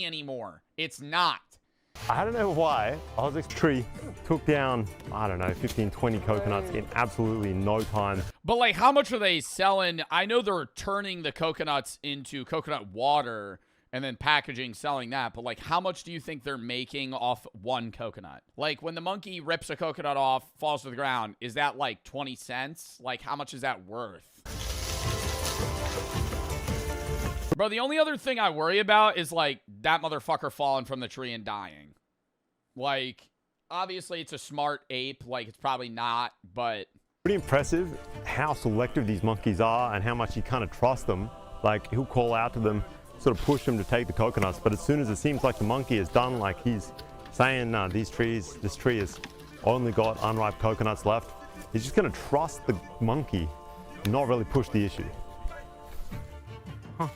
anymore. It's not. I don't know why. Oz's tree took down, I don't know, 15, 20 coconuts in absolutely no time. But, like, how much are they selling? I know they're turning the coconuts into coconut water and then packaging, selling that. But, like, how much do you think they're making off one coconut? Like, when the monkey rips a coconut off, falls to the ground, is that, like, 20 cents? Like, how much is that worth? Bro, the only other thing I worry about is, like, that motherfucker falling from the tree and dying. Like, obviously, it's a smart ape. Like, it's probably not, but... Pretty impressive how selective these monkeys are and how much you kind of trust them. Like, he'll call out to them, sort of push them to take the coconuts, but as soon as it seems like the monkey is done, like he's saying, no, this tree has only got unripe coconuts left, he's just going to trust the monkey and not really push the issue. Huh.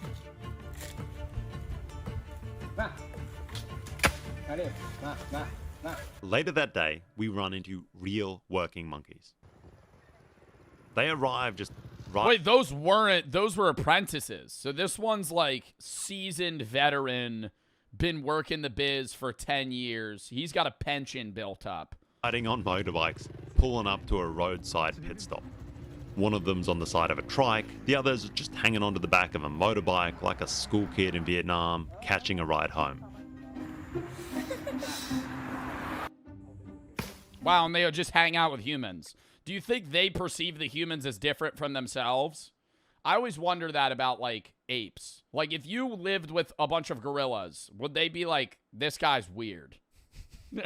Later that day, we run into real working monkeys. They arrive just right... Wait, those were apprentices. So this one's like seasoned veteran, been working the biz for 10 years. He's got a pension built up. Riding on motorbikes, pulling up to a roadside pit stop. One of them's on the side of a trike, the other's just hanging onto the back of a motorbike like a school kid in Vietnam, catching a ride home. Wow, and they just hang out with humans. Do you think they perceive the humans as different from themselves? I always wonder that about, like, apes. Like, if you lived with a bunch of gorillas, would they be like, this guy's weird?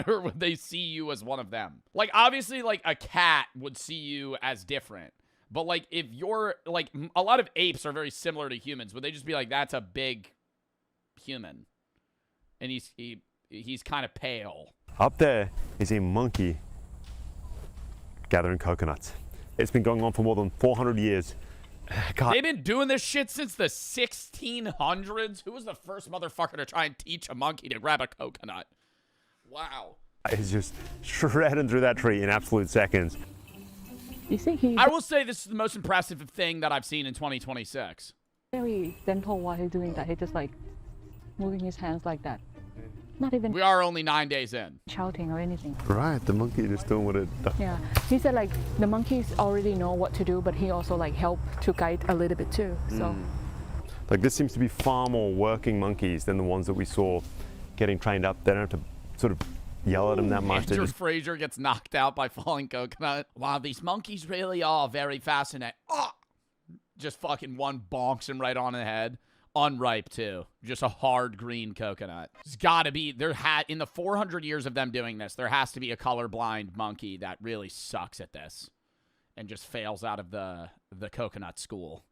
Or would they see you as one of them? Like, obviously, like, a cat would see you as different. But, like, if you're, like, a lot of apes are very similar to humans. Would they just be like, that's a big human? And he's kind of pale. Up there is a monkey gathering coconuts. It's been going on for more than 400 years. God. They've been doing this shit since the 1600s? Who was the first motherfucker to try and teach a monkey to grab a coconut? Wow. It's just shredding through that tree in absolute seconds. You think he... I will say this is the most impressive thing that I've seen in 2026. Very gentle while he's doing that. He's just like moving his hands like that. Not even... We are only 9 days in. Shouting or anything. Right, the monkey just doing what it does. Yeah. He said like the monkeys already know what to do, but he also like helped to guide a little bit too. So. Like this seems to be far more working monkeys than the ones that we saw getting trained up. They don't have to sort of yell at them that much. Andrew Fraser gets knocked out by falling coconut. Wow, these monkeys really are very fascinating. Oh! Just fucking one bonks him right on the head. Unripe too. Just a hard green coconut. It's gotta be, in the 400 years of them doing this, there has to be a colorblind monkey that really sucks at this and just fails out of the coconut school.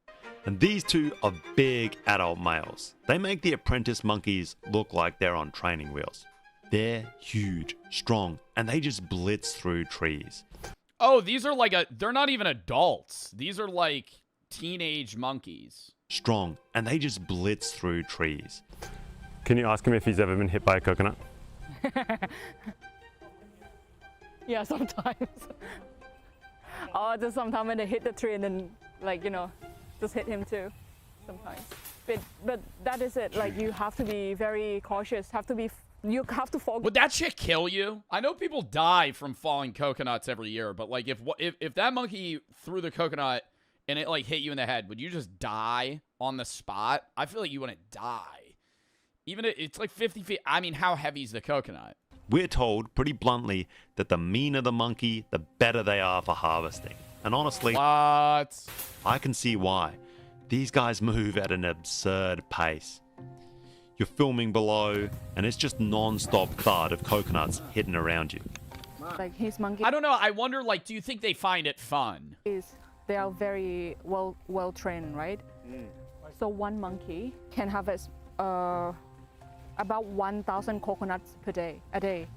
And these two are big adult males. They make the apprentice monkeys look like they're on training wheels. They're huge, strong, and they just blitz through trees. Oh, these are like they're not even adults. These are like teenage monkeys. Strong, and they just blitz through trees. Can you ask him if he's ever been hit by a coconut? Yeah, sometimes. Oh, just sometimes when they hit the tree and then, like, you know, just hit him too, sometimes. But that is it. Like, you have to be very cautious. You have to fall. Would that shit kill you? I know people die from falling coconuts every year, but like if that monkey threw the coconut and it like hit you in the head, would you just die on the spot? I feel like you wouldn't die. Even if it's like 50 feet. I mean, how heavy is the coconut? We're told pretty bluntly that the meaner the monkey, the better they are for harvesting. And honestly, what? I can see why. These guys move at an absurd pace. You're filming below, and it's just non-stop thud of coconuts hitting around you. Like his monkey. I don't know. I wonder, like, do you think they find it fun? They are very well trained, right? So one monkey can harvest about 1,000 coconuts a day.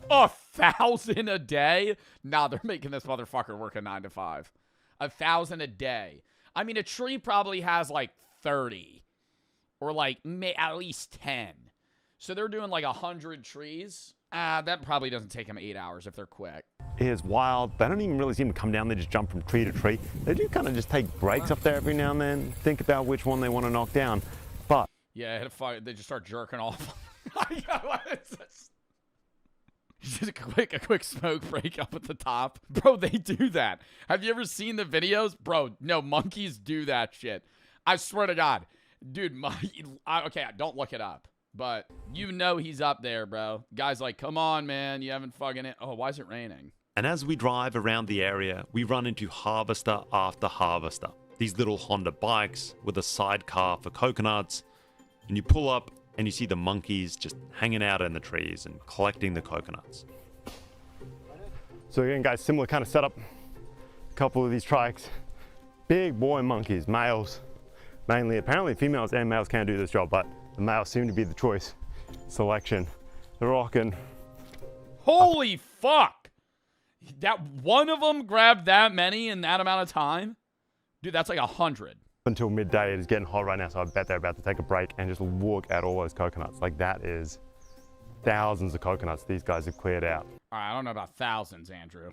1,000 a day? Nah, they're making this motherfucker work a 9 to 5. 1,000 a day. I mean, a tree probably has like 30 or like at least 10. So they're doing like 100 trees. That probably doesn't take them 8 hours if they're quick. It is wild. They don't even really seem to come down. They just jump from tree to tree. They do kind of just take breaks up there every now and then, think about which one they want to knock down. But Yeah, they just start jerking off. Just a quick smoke break up at the top. Bro, they do that. Have you ever seen the videos? Bro, no, monkeys do that shit. I swear to God. Dude, okay, don't look it up. But you know he's up there, bro. Guy's like, come on, man. You haven't fucking it. Oh, why is it raining? And as we drive around the area, we run into harvester after harvester. These little Honda bikes with a sidecar for coconuts. And you pull up and you see the monkeys just hanging out in the trees and collecting the coconuts. So again, guys, similar kind of setup. A couple of these trikes. Big boy monkeys, males mainly. Apparently females and males can do this job, but the males seem to be the choice selection. They're rocking. Holy fuck! That one of them grabbed that many in that amount of time? Dude, that's like 100. Until midday. It is getting hot right now, so I bet they're about to take a break and just look at all those coconuts. Like, that is thousands of coconuts these guys have cleared out. All right, I don't know about thousands, Andrew.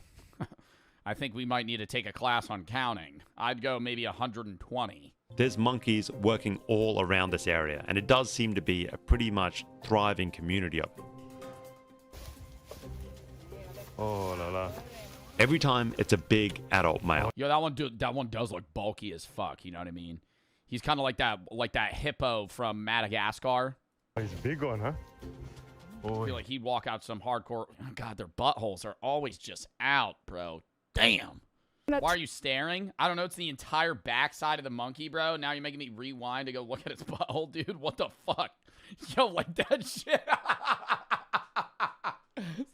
I think we might need to take a class on counting. I'd go maybe 120. There's monkeys working all around this area, and it does seem to be a pretty much thriving community of them. Oh la la. Every time it's a big adult male. Yo, that one does look bulky as fuck, you know what I mean? He's kind of like that hippo from Madagascar. Oh, he's a big one, huh? I feel like he'd walk out some hardcore. Oh, God, their buttholes are always just out, bro. Damn. Why are you staring? I don't know. It's the entire backside of the monkey, bro. Now you're making me rewind to go look at its butthole, dude. What the fuck? Yo, like that shit.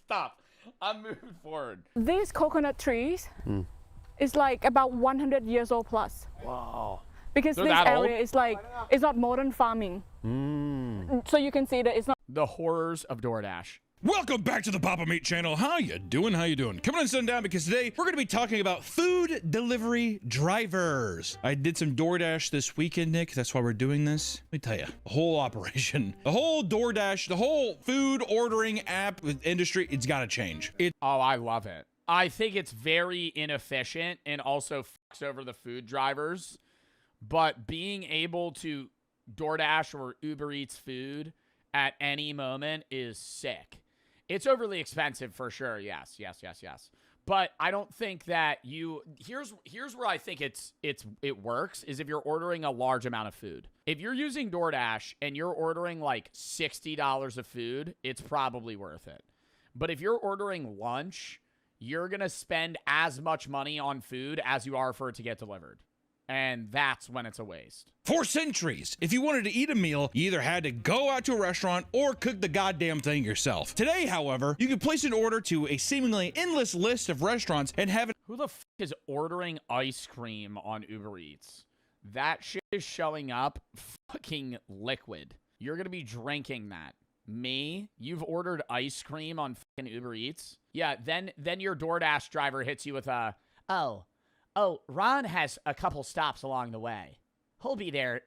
Stop. I'm moving forward. These coconut trees is like about 100 years old plus. Wow. Because They're this that old? area is like, it's not modern farming. So you can see that it's not. The horrors of DoorDash. Welcome back to the Papa Meat channel. How you doing? How you doing? Coming on sundown because today we're going to be talking about food delivery drivers. I did some DoorDash this weekend, Nick. That's why we're doing this. Let me tell you, the whole operation, the whole DoorDash, the whole food ordering app industry, it's got to change. Oh, I love it. I think it's very inefficient and also fucks over the food drivers. But being able to DoorDash or Uber Eats food at any moment is sick. It's overly expensive for sure. Yes. But I don't think that here's where I think it works is if you're ordering a large amount of food. If you're using DoorDash and you're ordering like $60 of food, it's probably worth it. But if you're ordering lunch, you're going to spend as much money on food as you are for it to get delivered. And that's when it's a waste. For centuries, if you wanted to eat a meal, you either had to go out to a restaurant or cook the goddamn thing yourself. Today, however, you can place an order to a seemingly endless list of restaurants and have it. Who the fuck is ordering ice cream on Uber Eats? That shit is showing up fucking liquid. You're going to be drinking that. Me? You've ordered ice cream on fucking Uber Eats? Yeah, then your DoorDash driver hits you with a, Oh, Ron has a couple stops along the way. He'll be there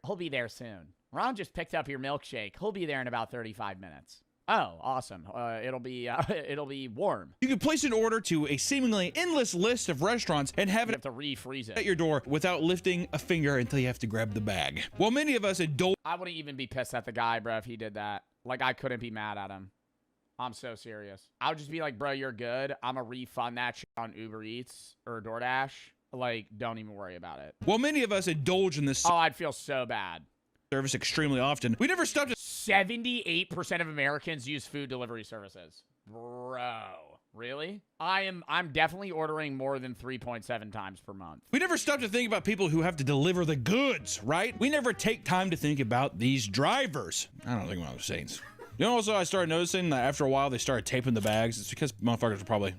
soon. Ron just picked up your milkshake. He'll be there in about 35 minutes. Oh, awesome. It'll be warm. You can place an order to a seemingly endless list of restaurants and have You it have to refreeze at it. your door without lifting a finger until you have to grab the bag. Well, many of us indulge. I wouldn't even be pissed at the guy, bro, if he did that. Like, I couldn't be mad at him. I'm so serious. I would just be like, bro, you're good. I'm going to refund that shit on Uber Eats or DoorDash. Like, don't even worry about it. Well, many of us indulge in this Oh, I'd feel so bad. service extremely often. We never stopped to 78% of Americans use food delivery services. Bro, really? I'm definitely ordering more than 3.7 times per month. We never stop to think about people who have to deliver the goods, right? We never take time to think about these drivers. I don't think what I was saying. You know, also I started noticing that after a while they started taping the bags. It's because motherfuckers are probably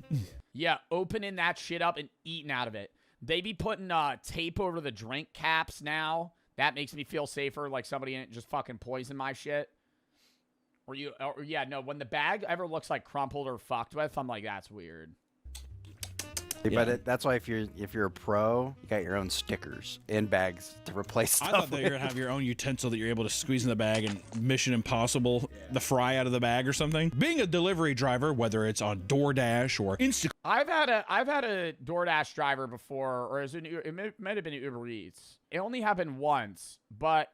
Yeah, opening that shit up and eating out of it. They be putting tape over the drink caps now. That makes me feel safer, like somebody didn't just fucking poison my shit. Or yeah, no, when the bag ever looks like crumpled or fucked with, I'm like, that's weird. But that's why if you're a pro, you got your own stickers in bags to replace stuff. I thought that you were gonna have your own utensil that you're able to squeeze in the bag and Mission Impossible the fry out of the bag or something. Being a delivery driver, whether it's on DoorDash or Instacart. I've had a DoorDash driver before, or it might have been Uber Eats. It only happened once, but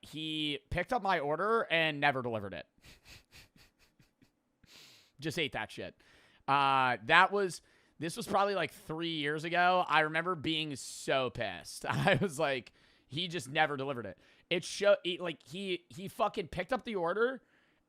he picked up my order and never delivered it. Just ate that shit. This was probably like 3 years ago. I remember being so pissed. I was like, he just never delivered it. He fucking picked up the order,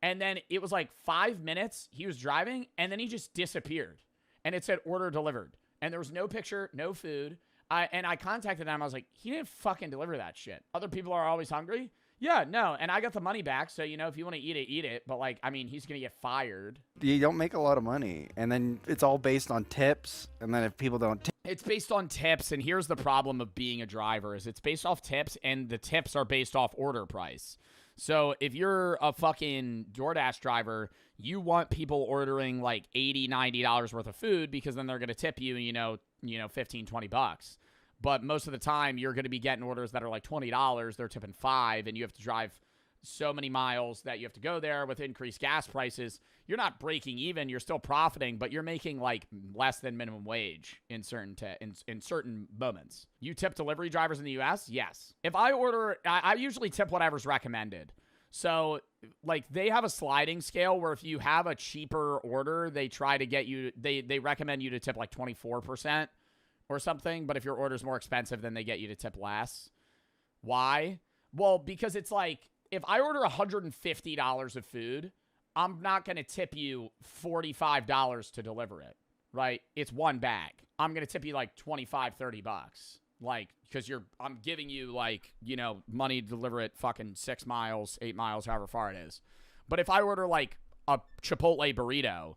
and then it was like 5 minutes. He was driving, and then he just disappeared. And it said order delivered. And there was no picture, no food. I contacted him. I was like, he didn't fucking deliver that shit. Other people are always hungry. Yeah, no. And I got the money back. So, if you want to eat it, eat it. But like, I mean, he's going to get fired. You don't make a lot of money. And then it's all based on tips. And then if people don't tip. It's based on tips. And here's the problem of being a driver is it's based off tips. And the tips are based off order price. So if you're a fucking DoorDash driver, you want people ordering like $80, $90 worth of food because then they're going to tip you, $15, $20. But most of the time, you're going to be getting orders that are like $20. They're tipping $5, and you have to drive so many miles that you have to go there with increased gas prices. You're not breaking even. You're still profiting, but you're making like less than minimum wage in certain in certain moments. You tip delivery drivers in the U.S.? Yes. If I order, I usually tip whatever's recommended. So, like, they have a sliding scale where if you have a cheaper order, they try to get you, they recommend you to tip like 24%. Or something, but if your order's more expensive, then they get you to tip less. Why? Well, because it's like, if I order $150 of food, I'm not going to tip you $45 to deliver it, right? It's one bag. I'm going to tip you like $25, $30. Like, because I'm giving you like, money to deliver it fucking 6 miles, 8 miles, however far it is. But if I order like a Chipotle burrito,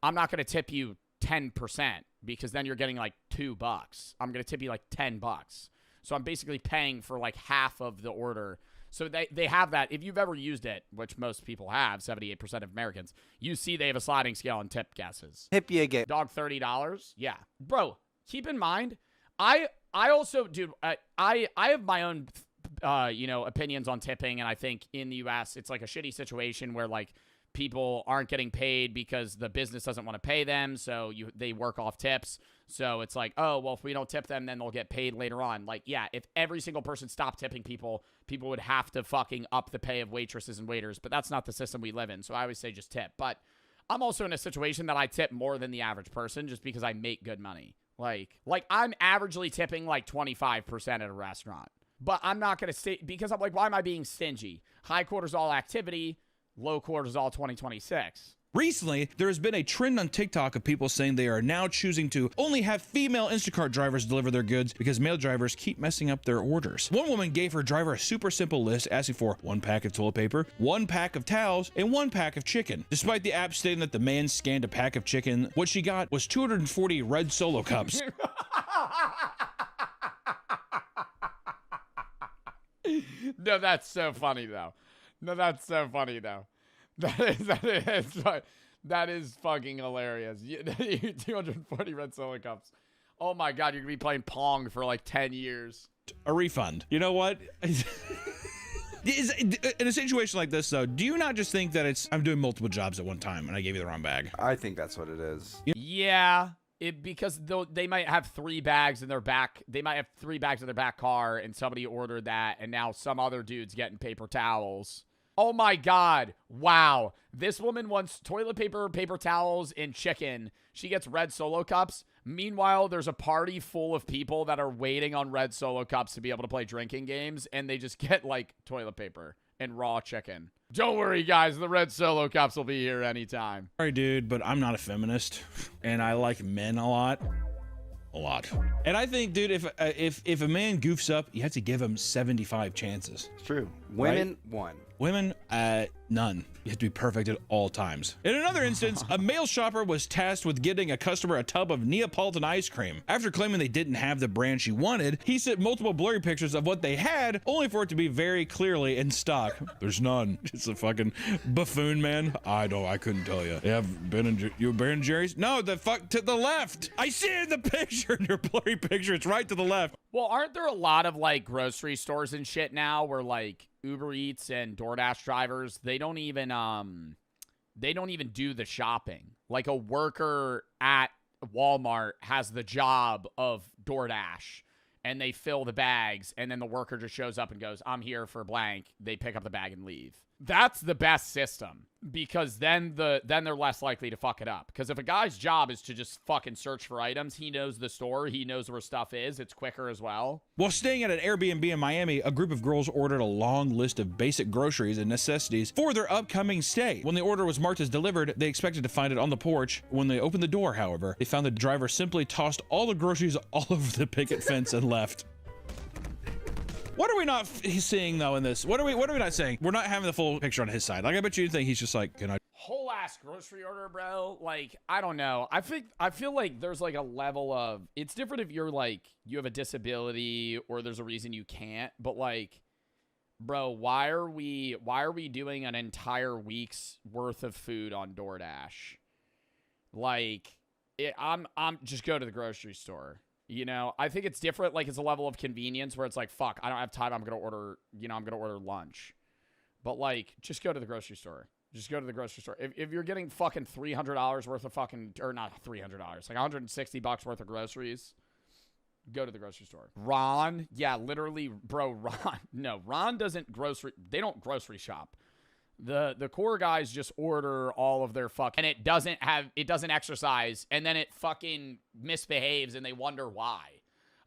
I'm not going to tip you 10% because then you're getting like $2. I'm going to tip you like $10. So I'm basically paying for like half of the order. So they have that. If you've ever used it, which most people have, 78% of Americans, you see they have a sliding scale on tip guesses. Tip you get. Dog $30? Yeah. Bro, keep in mind, I also, dude, I have my own, opinions on tipping. And I think in the U.S., it's like a shitty situation where like, people aren't getting paid because the business doesn't want to pay them, so they work off tips. So it's like, oh, well, if we don't tip them, then they'll get paid later on. Like, yeah, if every single person stopped tipping people would have to fucking up the pay of waitresses and waiters, but that's not the system we live in, so I always say just tip. But I'm also in a situation that I tip more than the average person just because I make good money. Like I'm averagely tipping like 25% at a restaurant. But I'm not going to stay, because I'm like, why am I being stingy? High cortisol activity, low cortisol 2026. Recently, there has been a trend on TikTok of people saying they are now choosing to only have female Instacart drivers deliver their goods because male drivers keep messing up their orders. One woman gave her driver a super simple list asking for 1 pack of toilet paper, 1 pack of towels, and 1 pack of chicken. Despite the app stating that the man scanned a pack of chicken, what she got was 240 red Solo cups. No, that's so funny though. That is fucking hilarious. 240 red Solo cups. Oh my God, you're gonna be playing Pong for like 10 years. A refund. You know what? In a situation like this, though, do you not just think that I'm doing multiple jobs at one time and I gave you the wrong bag? I think that's what it is. Yeah. Because they might have 3 bags in their back. They might have 3 bags in their back car, and somebody ordered that, and now some other dude's getting paper towels. Oh my God. Wow. This woman wants toilet paper, paper towels, and chicken. She gets red Solo cups. Meanwhile, there's a party full of people that are waiting on red Solo cups to be able to play drinking games, and they just get like toilet paper and raw chicken. Don't worry, guys. The red Solo cups will be here anytime. Sorry, dude, but I'm not a feminist, and I like men a lot. And I think, dude, if a man goofs up, you have to give him 75 chances. It's true. Women, 1. Women, none. You have to be perfect at all times. In another instance, a male shopper was tasked with getting a customer a tub of Neapolitan ice cream. After claiming they didn't have the brand she wanted, he sent multiple blurry pictures of what they had, only for it to be very clearly in stock. There's none. It's a fucking buffoon, man. I couldn't tell you. You have Ben & Jerry's? No, the fuck to the left. I see it in the picture, in your blurry picture. It's right to the left. Well, aren't there a lot of like grocery stores and shit now where like Uber Eats and DoorDash drivers, they don't even do the shopping. Like a worker at Walmart has the job of DoorDash and they fill the bags and then the worker just shows up and goes, "I'm here for blank." They pick up the bag and leave. That's the best system because then they're less likely to fuck it up. Because if a guy's job is to just fucking search for items, he knows the store, he knows where stuff is, it's quicker as well. While staying at an Airbnb in Miami, a group of girls ordered a long list of basic groceries and necessities for their upcoming stay. When the order was marked as delivered, they expected to find it on the porch. When they opened the door, however, they found the driver simply tossed all the groceries all over the picket fence and left. What are we not seeing though in this? What are we not saying? We're not having the full picture on his side. Like I bet you think he's just like, can I? Whole ass grocery order, bro. Like, I don't know. I feel like there's like a level of, it's different if you're like, you have a disability or there's a reason you can't, but like, bro, why are we doing an entire week's worth of food on DoorDash? Like, I'm just go to the grocery store. You know, I think it's different. Like, it's a level of convenience where it's like, fuck, I don't have time. I'm going to order lunch. But, like, just go to the grocery store. Just go to the grocery store. If you're getting fucking $300 worth of fucking, or not $300, like $160 worth of groceries, go to the grocery store. Ron, yeah, literally, bro, Ron doesn't they don't grocery shop. The core guys just order all of their and it doesn't exercise, and then it fucking misbehaves, and they wonder why.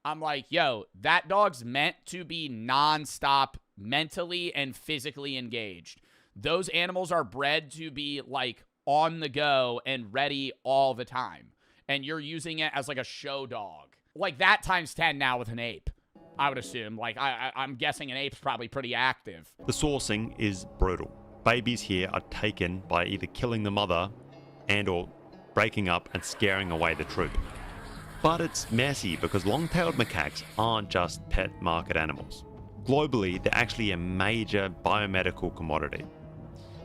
I'm like, yo, that dog's meant to be nonstop mentally and physically engaged. Those animals are bred to be like on the go and ready all the time. And you're using it as like a show dog. Like that times 10 now with an ape, I would assume. Like I'm guessing an ape's probably pretty active. The sourcing is brutal. Babies here are taken by either killing the mother and or breaking up and scaring away the troop. But it's messy because long-tailed macaques aren't just pet market animals. Globally, they're actually a major biomedical commodity.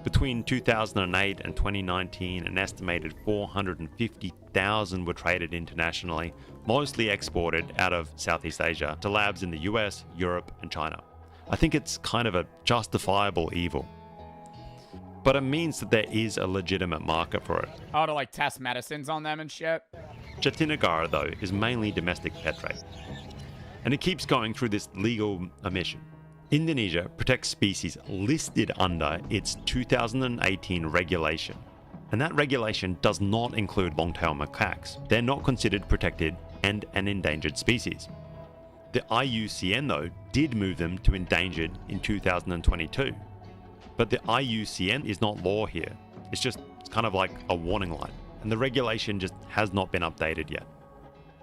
Between 2008 and 2019, an estimated 450,000 were traded internationally, mostly exported out of Southeast Asia to labs in the US, Europe, and China. I think it's kind of a justifiable evil. But it means that there is a legitimate market for it. Oh, to like test medicines on them and shit? Jatinegara, though, is mainly domestic pet trade. And it keeps going through this legal omission. Indonesia protects species listed under its 2018 regulation. And that regulation does not include long-tailed macaques. They're not considered protected and an endangered species. The IUCN, though, did move them to endangered in 2022. But the IUCN is not law here. It's kind of like a warning light. And the regulation just has not been updated yet.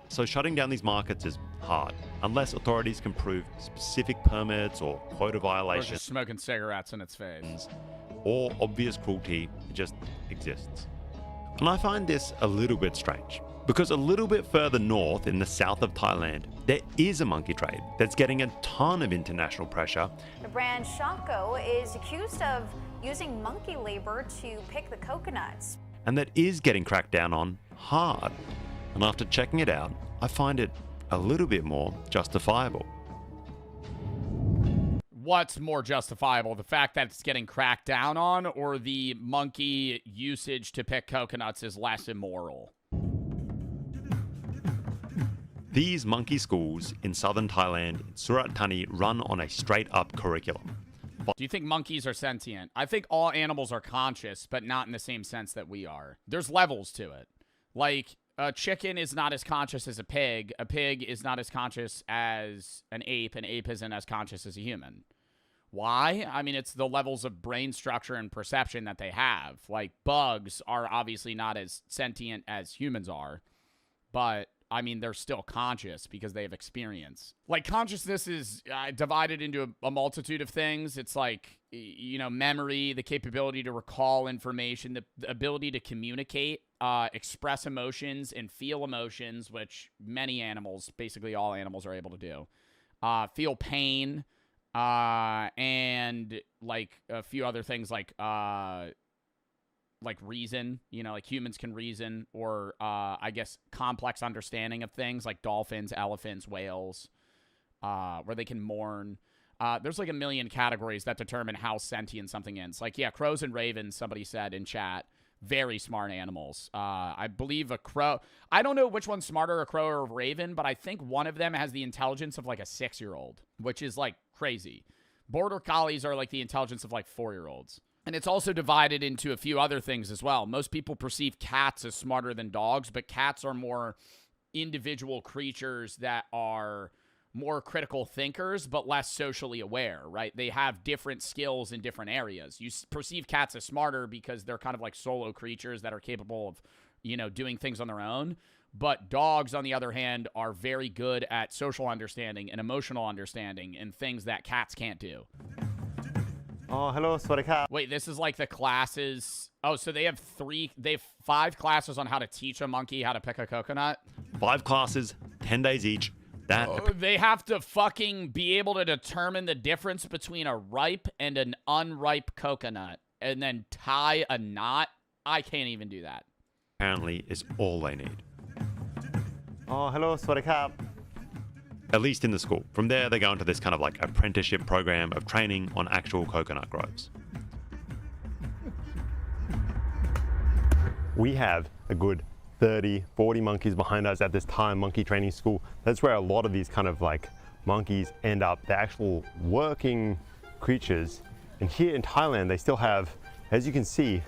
So shutting down these markets is hard, unless authorities can prove specific permits or quota Or violations. just smoking cigarettes in its face. Or obvious cruelty just exists. And I find this a little bit strange, because a little bit further north in the south of Thailand, there is a monkey trade that's getting a ton of international pressure. The brand Shako is accused of using monkey labor to pick the coconuts. And that is getting cracked down on hard. And after checking it out, I find it a little bit more justifiable. What's more justifiable? The fact that it's getting cracked down on, or the monkey usage to pick coconuts is less immoral? These monkey schools in southern Thailand, Surat Thani, run on a straight-up curriculum. Do you think monkeys are sentient? I think all animals are conscious, but not in the same sense that we are. There's levels to it. Like, a chicken is not as conscious as a pig. A pig is not as conscious as an ape. An ape isn't as conscious as a human. Why? I mean, it's the levels of brain structure and perception that they have. Like, bugs are obviously not as sentient as humans are, but I mean, they're still conscious because they have experience. Like, consciousness is divided into a multitude of things. It's like, you know, memory, the capability to recall information, the ability to communicate, express emotions, and feel emotions, which many animals, basically all animals, are able to do. Feel pain, and like a few other things like reason, you know, like humans can reason, or I guess complex understanding of things like dolphins, elephants, whales, where they can mourn. There's like a million categories that determine how sentient something is. Like, yeah, crows and ravens, somebody said in chat, very smart animals. I believe a crow, I don't know which one's smarter, a crow or a raven, but I think one of them has the intelligence of like a 6-year-old, which is like crazy. Border collies are like the intelligence of like 4-year-olds. And it's also divided into a few other things as well. Most people perceive cats as smarter than dogs, but cats are more individual creatures that are more critical thinkers, but less socially aware, right? They have different skills in different areas. You perceive cats as smarter because they're kind of like solo creatures that are capable of, you know, doing things on their own. But dogs, on the other hand, are very good at social understanding and emotional understanding and things that cats can't do. Oh, hello, Swadika. Wait, this is like the classes. Oh, so they have 5 classes on how to teach a monkey how to pick a coconut? 5 classes, 10 days each. They have to fucking be able to determine the difference between a ripe and an unripe coconut and then tie a knot. I can't even do that. Apparently is all they need. Oh, hello, Swadika. At least in the school. From there, they go into this kind of like apprenticeship program of training on actual coconut groves. We have a good 30, 40 monkeys behind us at this Thai monkey training school. That's where a lot of these kind of like monkeys end up. They're actual working creatures. And here in Thailand, they still have, as you can see,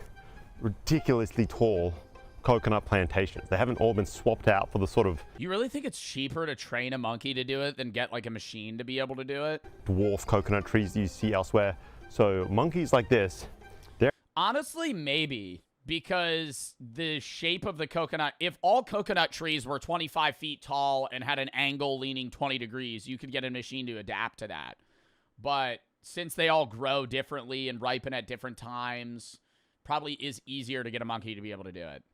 ridiculously tall coconut plantations. They haven't all been swapped out for the sort of You really think it's cheaper to train a monkey to do it than get like a machine to be able to do it? dwarf coconut trees you see elsewhere. So monkeys like this, they're Honestly, maybe. Because the shape of the coconut, if all coconut trees were 25 feet tall and had an angle leaning 20 degrees, you could get a machine to adapt to that. But since they all grow differently and ripen at different times, probably is easier to get a monkey to be able to do it.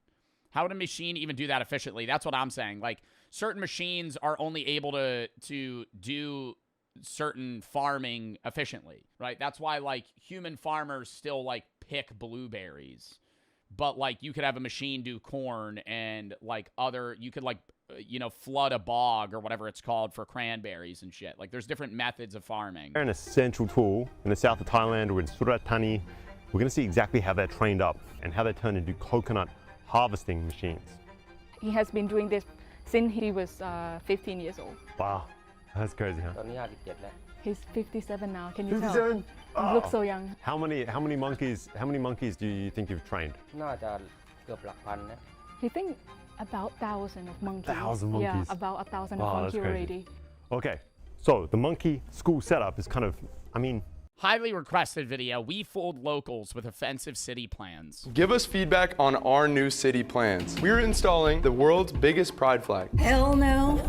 How would a machine even do that efficiently? That's what I'm saying. Like, certain machines are only able to do certain farming efficiently, right? That's why, like, human farmers still, like, pick blueberries. But, like, you could have a machine do corn and, like, you could, like, you know, flood a bog or whatever it's called for cranberries and shit. Like, there's different methods of farming. an essential tool in the south of Thailand or in Surat Thani. We're going to see exactly how they're trained up and how they turn into coconut harvesting machines. He has been doing this since he was 15 years old. Wow, that's crazy, huh? He's 57 now. Can you 57? tell? He looks so young. How many monkeys do you think you've trained? He think about 1,000 of monkeys. 1,000 monkeys? Yeah, about 1,000 Wow, of that's monkeys crazy. already. Okay, so the monkey school setup is kind of, I mean, Highly requested video. We fooled locals with offensive city plans. Give us feedback on our new city plans. We're installing the world's biggest pride flag. Hell no.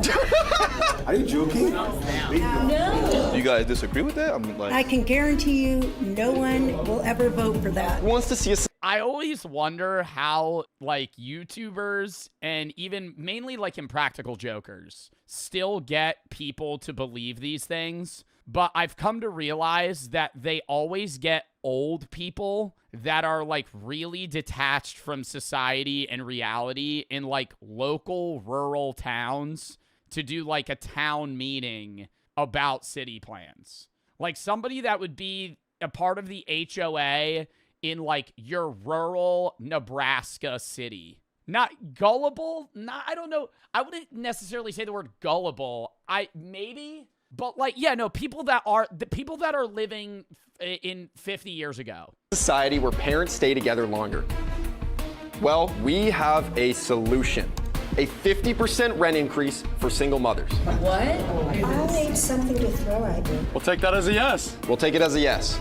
Are you joking? No. Do you guys disagree with that? I'm like, I can guarantee you no one will ever vote for that. who wants to see us? I always wonder how, like, YouTubers and even mainly, like, Impractical Jokers still get people to believe these things. But I've come to realize that they always get old people that are, like, really detached from society and reality in, like, local rural towns to do, like, a town meeting about city plans. Like, somebody that would be a part of the HOA in, like, your rural Nebraska city. Not gullible? I don't know. I wouldn't necessarily say the word gullible. Maybe... But, like, yeah, no, people that are living in 50 years ago. Society where parents stay together longer. Well, we have a solution. A 50% rent increase for single mothers. What? I'll need something to throw at you. We'll take that as a yes. We'll take it as a yes.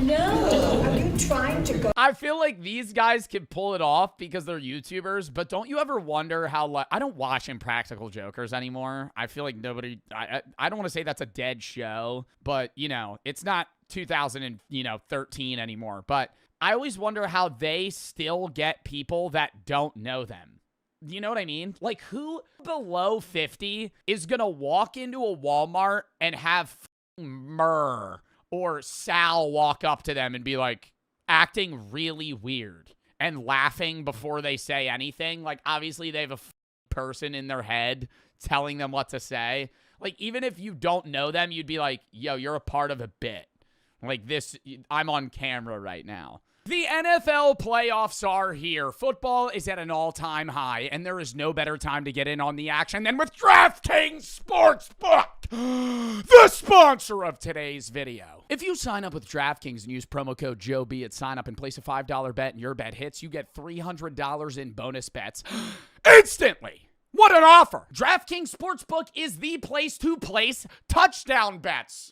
No. Are you trying to go? I feel like these guys can pull it off because they're YouTubers, but don't you ever wonder how, like, I don't watch Impractical Jokers anymore. I feel like nobody, I don't want to say that's a dead show, but, you know, it's not 2013 anymore. But I always wonder how they still get people that don't know them. You know what I mean? Like, who below 50 is going to walk into a Walmart and have Murr or Sal walk up to them and be like, acting really weird and laughing before they say anything? Like, obviously they have a person in their head telling them what to say. Like, even if you don't know them, you'd be like, yo, you're a part of a bit. Like, this, I'm on camera right now. The NFL playoffs are here. Football is at an all-time high, and there is no better time to get in on the action than with DraftKings Sportsbook, the sponsor of today's video. If you sign up with DraftKings and use promo code JOEB at sign up and place a $5 bet and your bet hits, you get $300 in bonus bets instantly. What an offer! DraftKings Sportsbook is the place to place touchdown bets.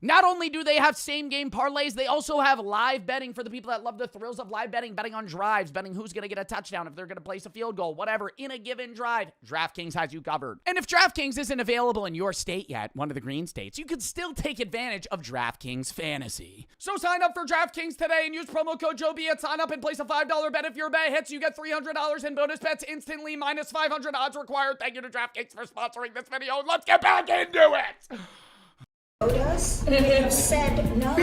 Not only do they have same-game parlays, they also have live betting for the people that love the thrills of live betting, betting on drives, betting who's going to get a touchdown, if they're going to place a field goal, whatever, in a given drive. DraftKings has you covered. And if DraftKings isn't available in your state yet, one of the green states, you can still take advantage of DraftKings Fantasy. So sign up for DraftKings today and use promo code JOEB at sign up and place a $5 bet. If your bet hits, you get $300 in bonus bets instantly, minus 500 odds required. Thank you to DraftKings for sponsoring this video. Let's get back into it! Us? You said no.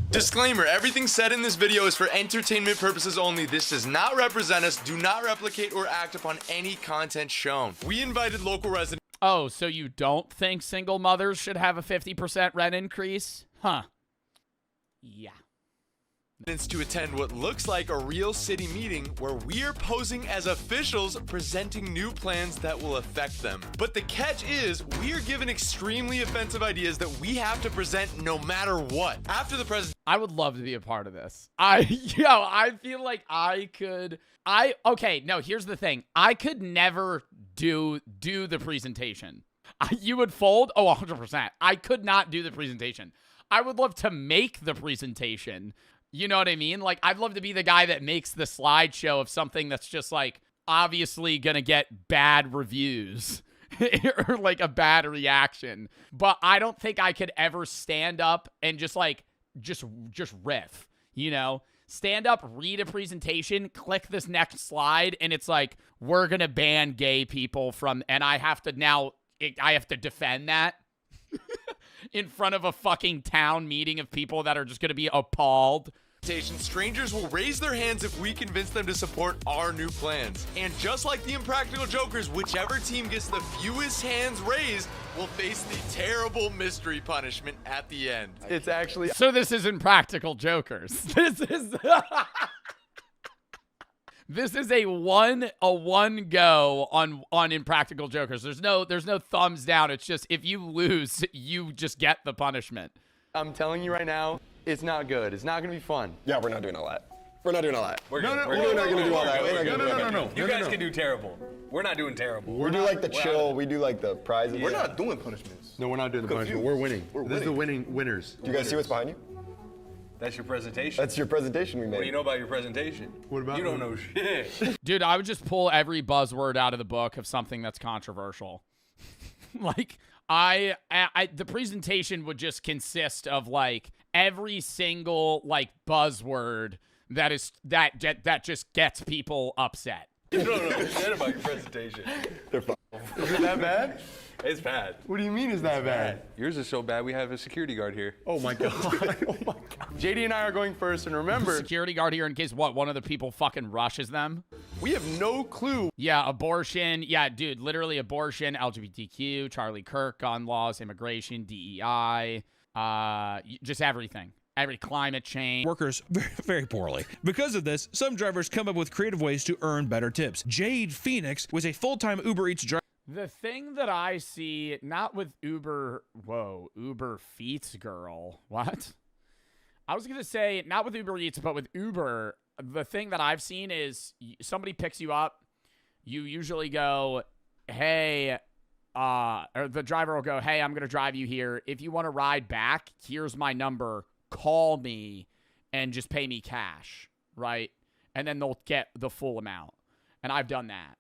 Disclaimer, everything said in this video is for entertainment purposes only. This does not represent us. Do not replicate or act upon any content shown. We invited local residents. Oh, so you don't think single mothers should have a 50% rent increase? Huh. Yeah. To attend what looks like a real city meeting where we're posing as officials presenting new plans that will affect them. But the catch is we're given extremely offensive ideas that we have to present no matter what. After the president, I would love to be a part of this. I feel like okay, no, here's the thing. I could never do the presentation. You would fold? Oh, 100%. I could not do the presentation. I would love to make the presentation. You know what I mean? Like, I'd love to be the guy that makes the slideshow of something that's just, like, obviously gonna get bad reviews or, like, a bad reaction. But I don't think I could ever stand up and just riff, you know? Stand up, read a presentation, click this next slide, and it's like, we're gonna ban gay people from, and I have to defend that. In front of a fucking town meeting of people that are just going to be appalled. Strangers will raise their hands if we convince them to support our new plans. And just like the Impractical Jokers, whichever team gets the fewest hands raised will face the terrible mystery punishment at the end. It's actually... So this is Impractical Jokers. This is... This is a one go on Impractical Jokers. There's no thumbs down. It's just if you lose, you just get the punishment. I'm telling you right now, it's not good. It's not going to be fun. Yeah, we're not doing all that. We're not doing all that. We're not going to do all that. No. You guys can do terrible. We're not doing terrible. We do like the chill. We do like the prizes. We're not doing punishments. No, we're not doing the punishment. We're winning. This is the winners. Do you guys see what's behind you? That's your presentation. That's your presentation we made. What do you know about your presentation? What about you? Don't know shit. Dude, I would just pull every buzzword out of the book of something that's controversial. Like, the presentation would just consist of, like, every single, like, buzzword that just gets people upset. You don't know shit about your presentation. They're fine. Is it that bad? It's bad. What do you mean is that bad? Yours is so bad we have a security guard here. Oh my god. Oh my god. JD and I are going first, and remember, Security guard here in case one of the people fucking rushes them. we have no clue. Yeah, abortion. Yeah, dude, literally abortion, LGBTQ, Charlie Kirk, gun laws, immigration, DEI, just everything. Every climate change. Workers very, very poorly. Because of this, some drivers come up with creative ways to earn better tips. Jade Phoenix was a full-time Uber Eats driver. The thing that I see, not with Uber Feets girl. What? I was going to say, not with Uber Eats, but with Uber, the thing that I've seen is somebody picks you up. You usually go, hey, or the driver will go, hey, I'm going to drive you here. If you want to ride back, here's my number. Call me and just pay me cash, right? And then they'll get the full amount. And I've done that,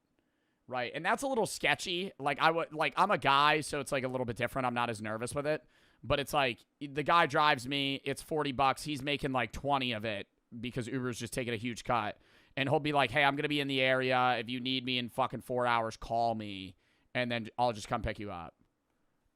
right? And that's a little sketchy. Like, I'm a guy, so it's like a little bit different. I'm not as nervous with it. But it's like, the guy drives me, it's $40. He's making like 20 of it because Uber's just taking a huge cut. And he'll be like, hey, I'm going to be in the area. If you need me in fucking 4 hours, call me. And then I'll just come pick you up.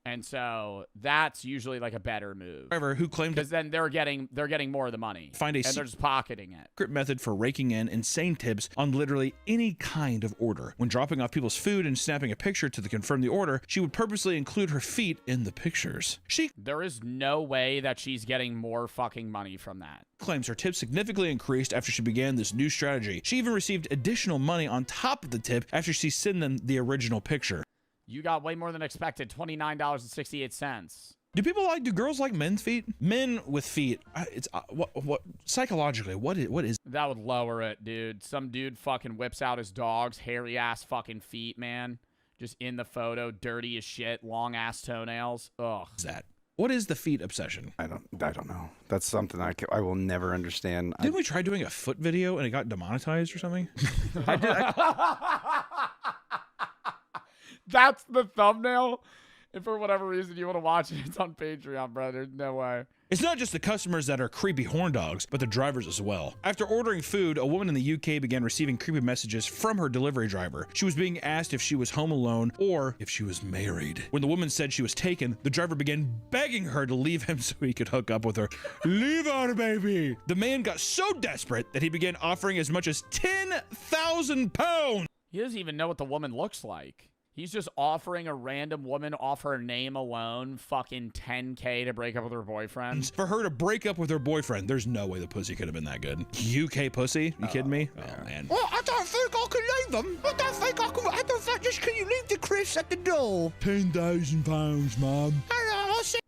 And so that's usually like a better move. Driver who claimed because then they're getting more of the money. Find a and they're just pocketing it. Secret method for raking in insane tips on literally any kind of order. When dropping off people's food and snapping a picture to confirm the order, she would purposely include her feet in the pictures. There is no way that she's getting more fucking money from that. Claims her tip significantly increased after she began this new strategy. She even received additional money on top of the tip after she sent them the original picture. You got way more than expected, $29.68. Do girls like men's feet? Men with feet, it's what psychologically, what is that would lower it, dude. Some dude fucking whips out his dog's hairy ass fucking feet, man. Just in the photo, dirty as shit, long ass toenails. Ugh. Is that? What is the feet obsession? I don't know. That's something I will never understand. Didn't we try doing a foot video and it got demonetized or something? That's the thumbnail. If for whatever reason you want to watch it, it's on Patreon, bro. There's no way. It's not just the customers that are creepy horn dogs, but the drivers as well. After ordering food, a woman in the UK began receiving creepy messages from her delivery driver. She was being asked if she was home alone or if she was married. When the woman said she was taken, the driver began begging her to leave him so he could hook up with her. Leave her, baby! The man got so desperate that he began offering as much as £10,000. He doesn't even know what the woman looks like. He's just offering a random woman off her name alone fucking $10K to break up with her boyfriend. For her to break up with her boyfriend, there's no way the pussy could have been that good. UK pussy? You kidding me? Yeah. Oh, man. Well, I don't think I can leave them. I don't think just can you leave the Chris at the door? £10,000, Mom.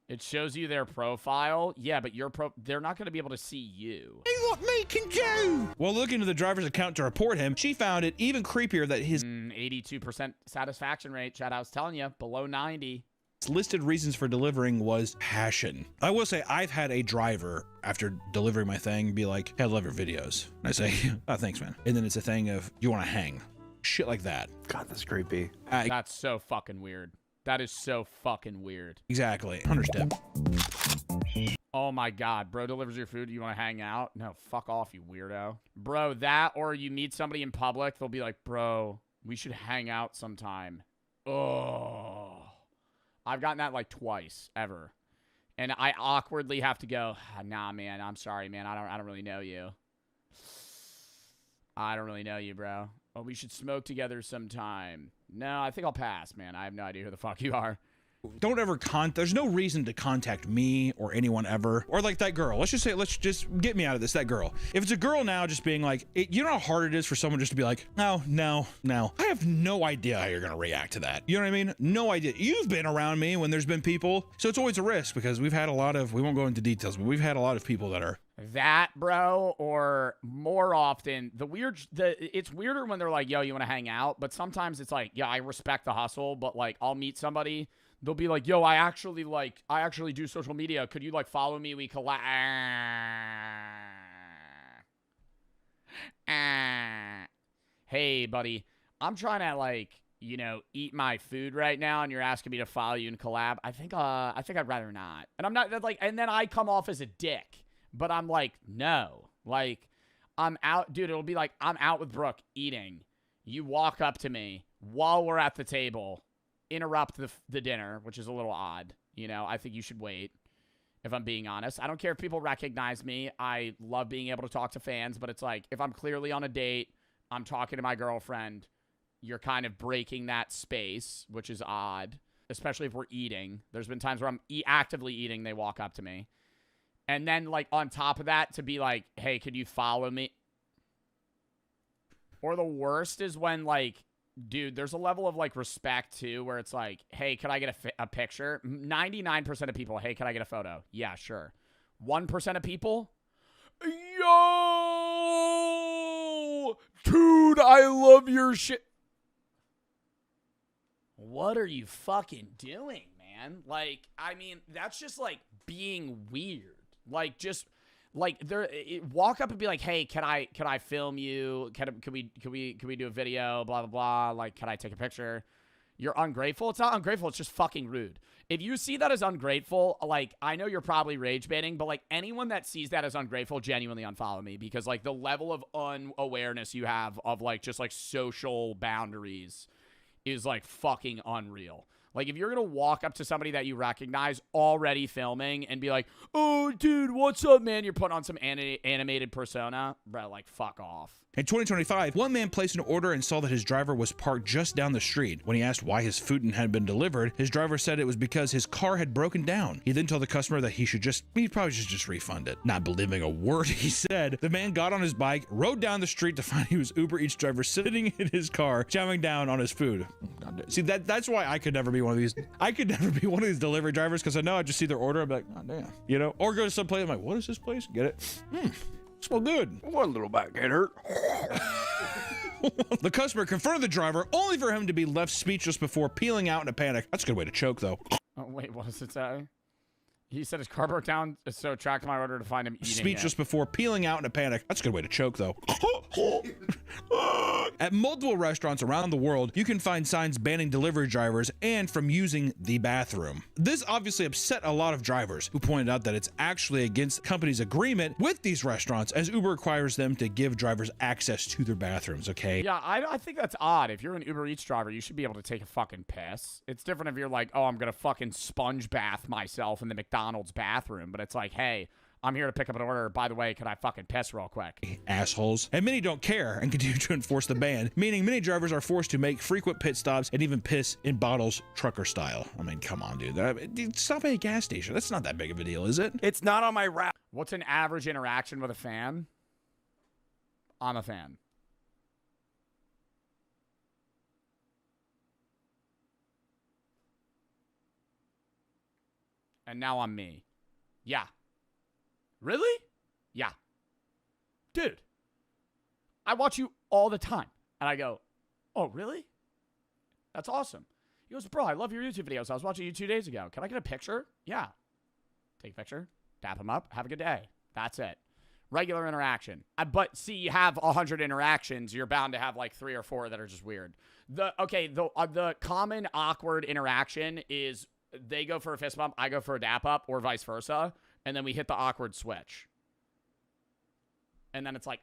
It shows you their profile. Yeah, but they're not going to be able to see you. See what me can do. While looking into the driver's account to report him, she found it even creepier that his 82% satisfaction rate. Chad, I was telling you, below 90. Listed reasons for delivering was passion. I will say I've had a driver after delivering my thing be like, hey, I love your videos. And I say, oh, thanks, man. And then it's a thing of, you want to hang? Shit like that. God, that's creepy. That's so fucking weird. That is so fucking weird. Exactly. 100 step. Oh my God. Bro delivers your food. You want to hang out? No, fuck off, you weirdo. Bro, that or you meet somebody in public. They'll be like, bro, we should hang out sometime. Oh. I've gotten that like twice ever. And I awkwardly have to go, nah, man, I'm sorry, man. I don't really know you. I don't really know you, bro. Oh, we should smoke together sometime. No, I think I'll pass, man. I have no idea who the fuck you are. Don't ever there's no reason to contact me or anyone ever. Or like that girl. Let's just get me out of this, that girl. If it's a girl now just being like, you know how hard it is for someone just to be like, no. I have no idea how you're going to react to that. You know what I mean? No idea. You've been around me when there's been people. So it's always a risk because we've had a lot of, we won't go into details, but we've had a lot of people that are. That, bro, or more often, it's weirder when they're like, yo, you want to hang out? But sometimes it's like, yeah, I respect the hustle, but like, I'll meet somebody. They'll be like, yo, I actually do social media. Could you like follow me? We collab. Hey, buddy, I'm trying to like, eat my food right now, and you're asking me to follow you and collab. I think I'd rather not. And I'm not like, and then I come off as a dick, but I'm like, no, like I'm out, dude. It'll be like, I'm out with Brooke eating. You walk up to me while we're at the table, interrupt the dinner, which is a little odd. I think you should wait, if I'm being honest. I don't care if people recognize me. I love being able to talk to fans, but it's like, if I'm clearly on a date, I'm talking to my girlfriend, you're kind of breaking that space, which is odd, especially if we're eating. There's been times where I'm actively eating, they walk up to me. And then, like, on top of that, to be like, hey, could you follow me? Or the worst is when, like, dude, there's a level of, like, respect, too, where it's like, hey, could I get a picture? 99% of people, hey, could I get a photo? Yeah, sure. 1% of people, yo, dude, I love your shit. what are you fucking doing, man? Like, I mean, that's just like being weird. Like, just like walk up and be like, hey, can I film you? Can we do a video? Blah blah blah. Like, can I take a picture? You're ungrateful. It's not ungrateful. It's just fucking rude. If you see that as ungrateful, like, I know you're probably rage baiting, but like anyone that sees that as ungrateful, genuinely unfollow me, because like the level of unawareness you have of like just like social boundaries is like fucking unreal. Like, if you're gonna walk up to somebody that you recognize already filming and be like, oh, dude, what's up, man? You're putting on some animated persona. Bro, like, fuck off. In 2025, one man placed an order and saw that his driver was parked just down the street. When he asked why his food hadn't been delivered, his driver said it was because his car had broken down. He then told the customer that he'd probably just refund it. Not believing a word he said, the man got on his bike, rode down the street to find he was Uber Eats driver sitting in his car, chowing down on his food. See, that's why I could never be one of these. I could never be one of these delivery drivers, because I know I'd just see their order and be like, oh, damn. You know? Or go to some place, I'm like, what is this place? Get it? Smell good. One little bite can hurt. The customer confronted the driver, only for him to be left speechless before peeling out in a panic. That's a good way to choke, though. Oh, wait, what does it say? He said his car broke down, so tracked my order to find him eating speechless it. Before peeling out in a panic. That's a good way to choke, though. At multiple restaurants around the world, you can find signs banning delivery drivers and from using the bathroom. This obviously upset a lot of drivers, who pointed out that it's actually against the company's agreement with these restaurants, as Uber requires them to give drivers access to their bathrooms, okay? Yeah, I think that's odd. If you're an Uber Eats driver, you should be able to take a fucking piss. It's different if you're like, oh, I'm gonna fucking sponge bath myself in the McDonald's bathroom, but it's like, hey, I'm here to pick up an order. By the way, can I fucking piss real quick? Assholes. And many don't care and continue to enforce the ban, meaning many drivers are forced to make frequent pit stops and even piss in bottles, trucker style. I mean, come on, dude. Stop at a gas station. That's not that big of a deal, is it? It's not on my route. What's an average interaction with a fan? I'm a fan. And now I'm me. Yeah. Really? Yeah. Dude, I watch you all the time. And I go, oh, really? That's awesome. He goes, bro, I love your YouTube videos. I was watching you 2 days ago. Can I get a picture? Yeah. Take a picture, dap him up, have a good day. That's it. Regular interaction. But see, you have 100 interactions, you're bound to have like 3 or 4 that are just weird. The common awkward interaction is they go for a fist bump, I go for a dap up, or vice versa. And then we hit the awkward switch. And then it's like,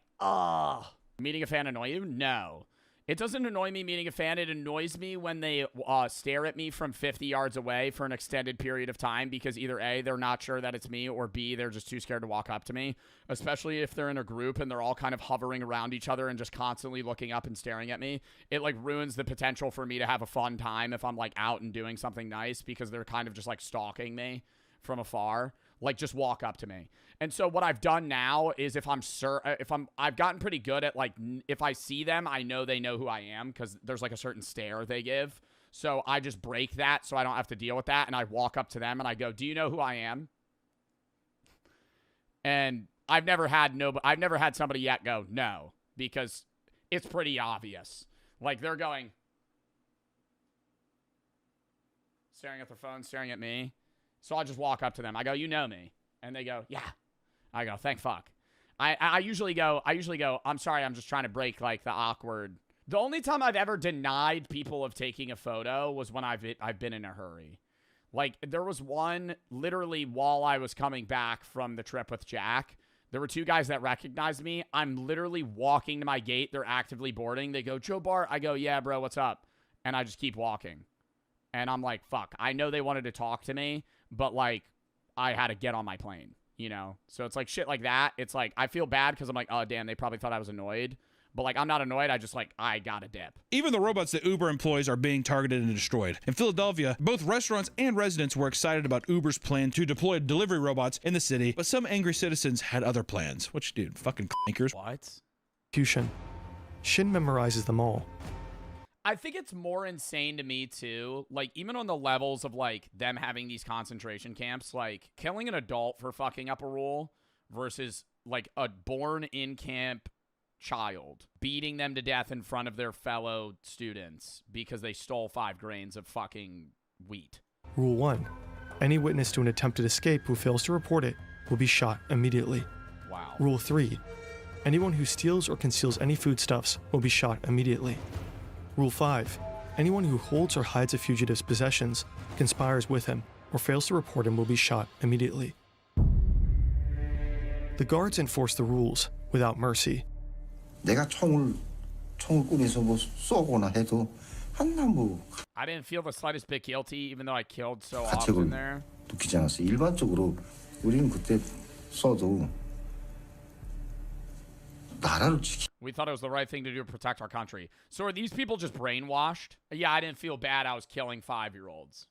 meeting a fan annoy you? No. It doesn't annoy me meeting a fan. It annoys me when they stare at me from 50 yards away for an extended period of time, because either A, they're not sure that it's me, or B, they're just too scared to walk up to me, especially if they're in a group and they're all kind of hovering around each other and just constantly looking up and staring at me. It like ruins the potential for me to have a fun time if I'm like out and doing something nice, because they're kind of just like stalking me from afar. Like, just walk up to me. And so what I've done now is I've gotten pretty good at, like, if I see them, I know they know who I am, because there's like a certain stare they give. So I just break that so I don't have to deal with that. And I walk up to them and I go, do you know who I am? And I've never had somebody yet go, no, because it's pretty obvious. Like, they're going, staring at their phone, staring at me. So I'll just walk up to them. I go, you know me. And they go, yeah. I go, thank fuck. I usually go, I'm sorry, I'm just trying to break, like, the awkward. The only time I've ever denied people of taking a photo was when I've been in a hurry. Like, there was one, literally, while I was coming back from the trip with Jack, there were 2 guys that recognized me. I'm literally walking to my gate. They're actively boarding. They go, Joe Bart. I go, yeah, bro, what's up? And I just keep walking. And I'm like, fuck, I know they wanted to talk to me, but, like, I had to get on my plane, you know? So it's like shit like that. It's like, I feel bad because I'm like, oh, damn, they probably thought I was annoyed. But, like, I'm not annoyed. I just, like, I got a dip. Even the robots that Uber employs are being targeted and destroyed. In Philadelphia, both restaurants and residents were excited about Uber's plan to deploy delivery robots in the city, but some angry citizens had other plans. Which, dude, fucking clankers. What? Shin memorizes them all. I think it's more insane to me, too. Like, even on the levels of, like, them having these concentration camps, like, killing an adult for fucking up a rule versus, like, a born-in-camp child, beating them to death in front of their fellow students because they stole 5 grains of fucking wheat. Rule 1. Any witness to an attempted escape who fails to report it will be shot immediately. Wow. Rule 3. Anyone who steals or conceals any foodstuffs will be shot immediately. Rule 5. Anyone who holds or hides a fugitive's possessions, conspires with him, or fails to report him will be shot immediately. The guards enforce the rules without mercy. 내가 총을 꾸려서 뭐 쏘거나 해도 한나 뭐 I didn't feel the slightest bit guilty, even though I killed so often there. 느끼지 않았어. 일반적으로 우리는 그때 쏘도 나라를 지키. We thought it was the right thing to do to protect our country. So are these people just brainwashed? Yeah, I didn't feel bad. I was killing 5-year-olds.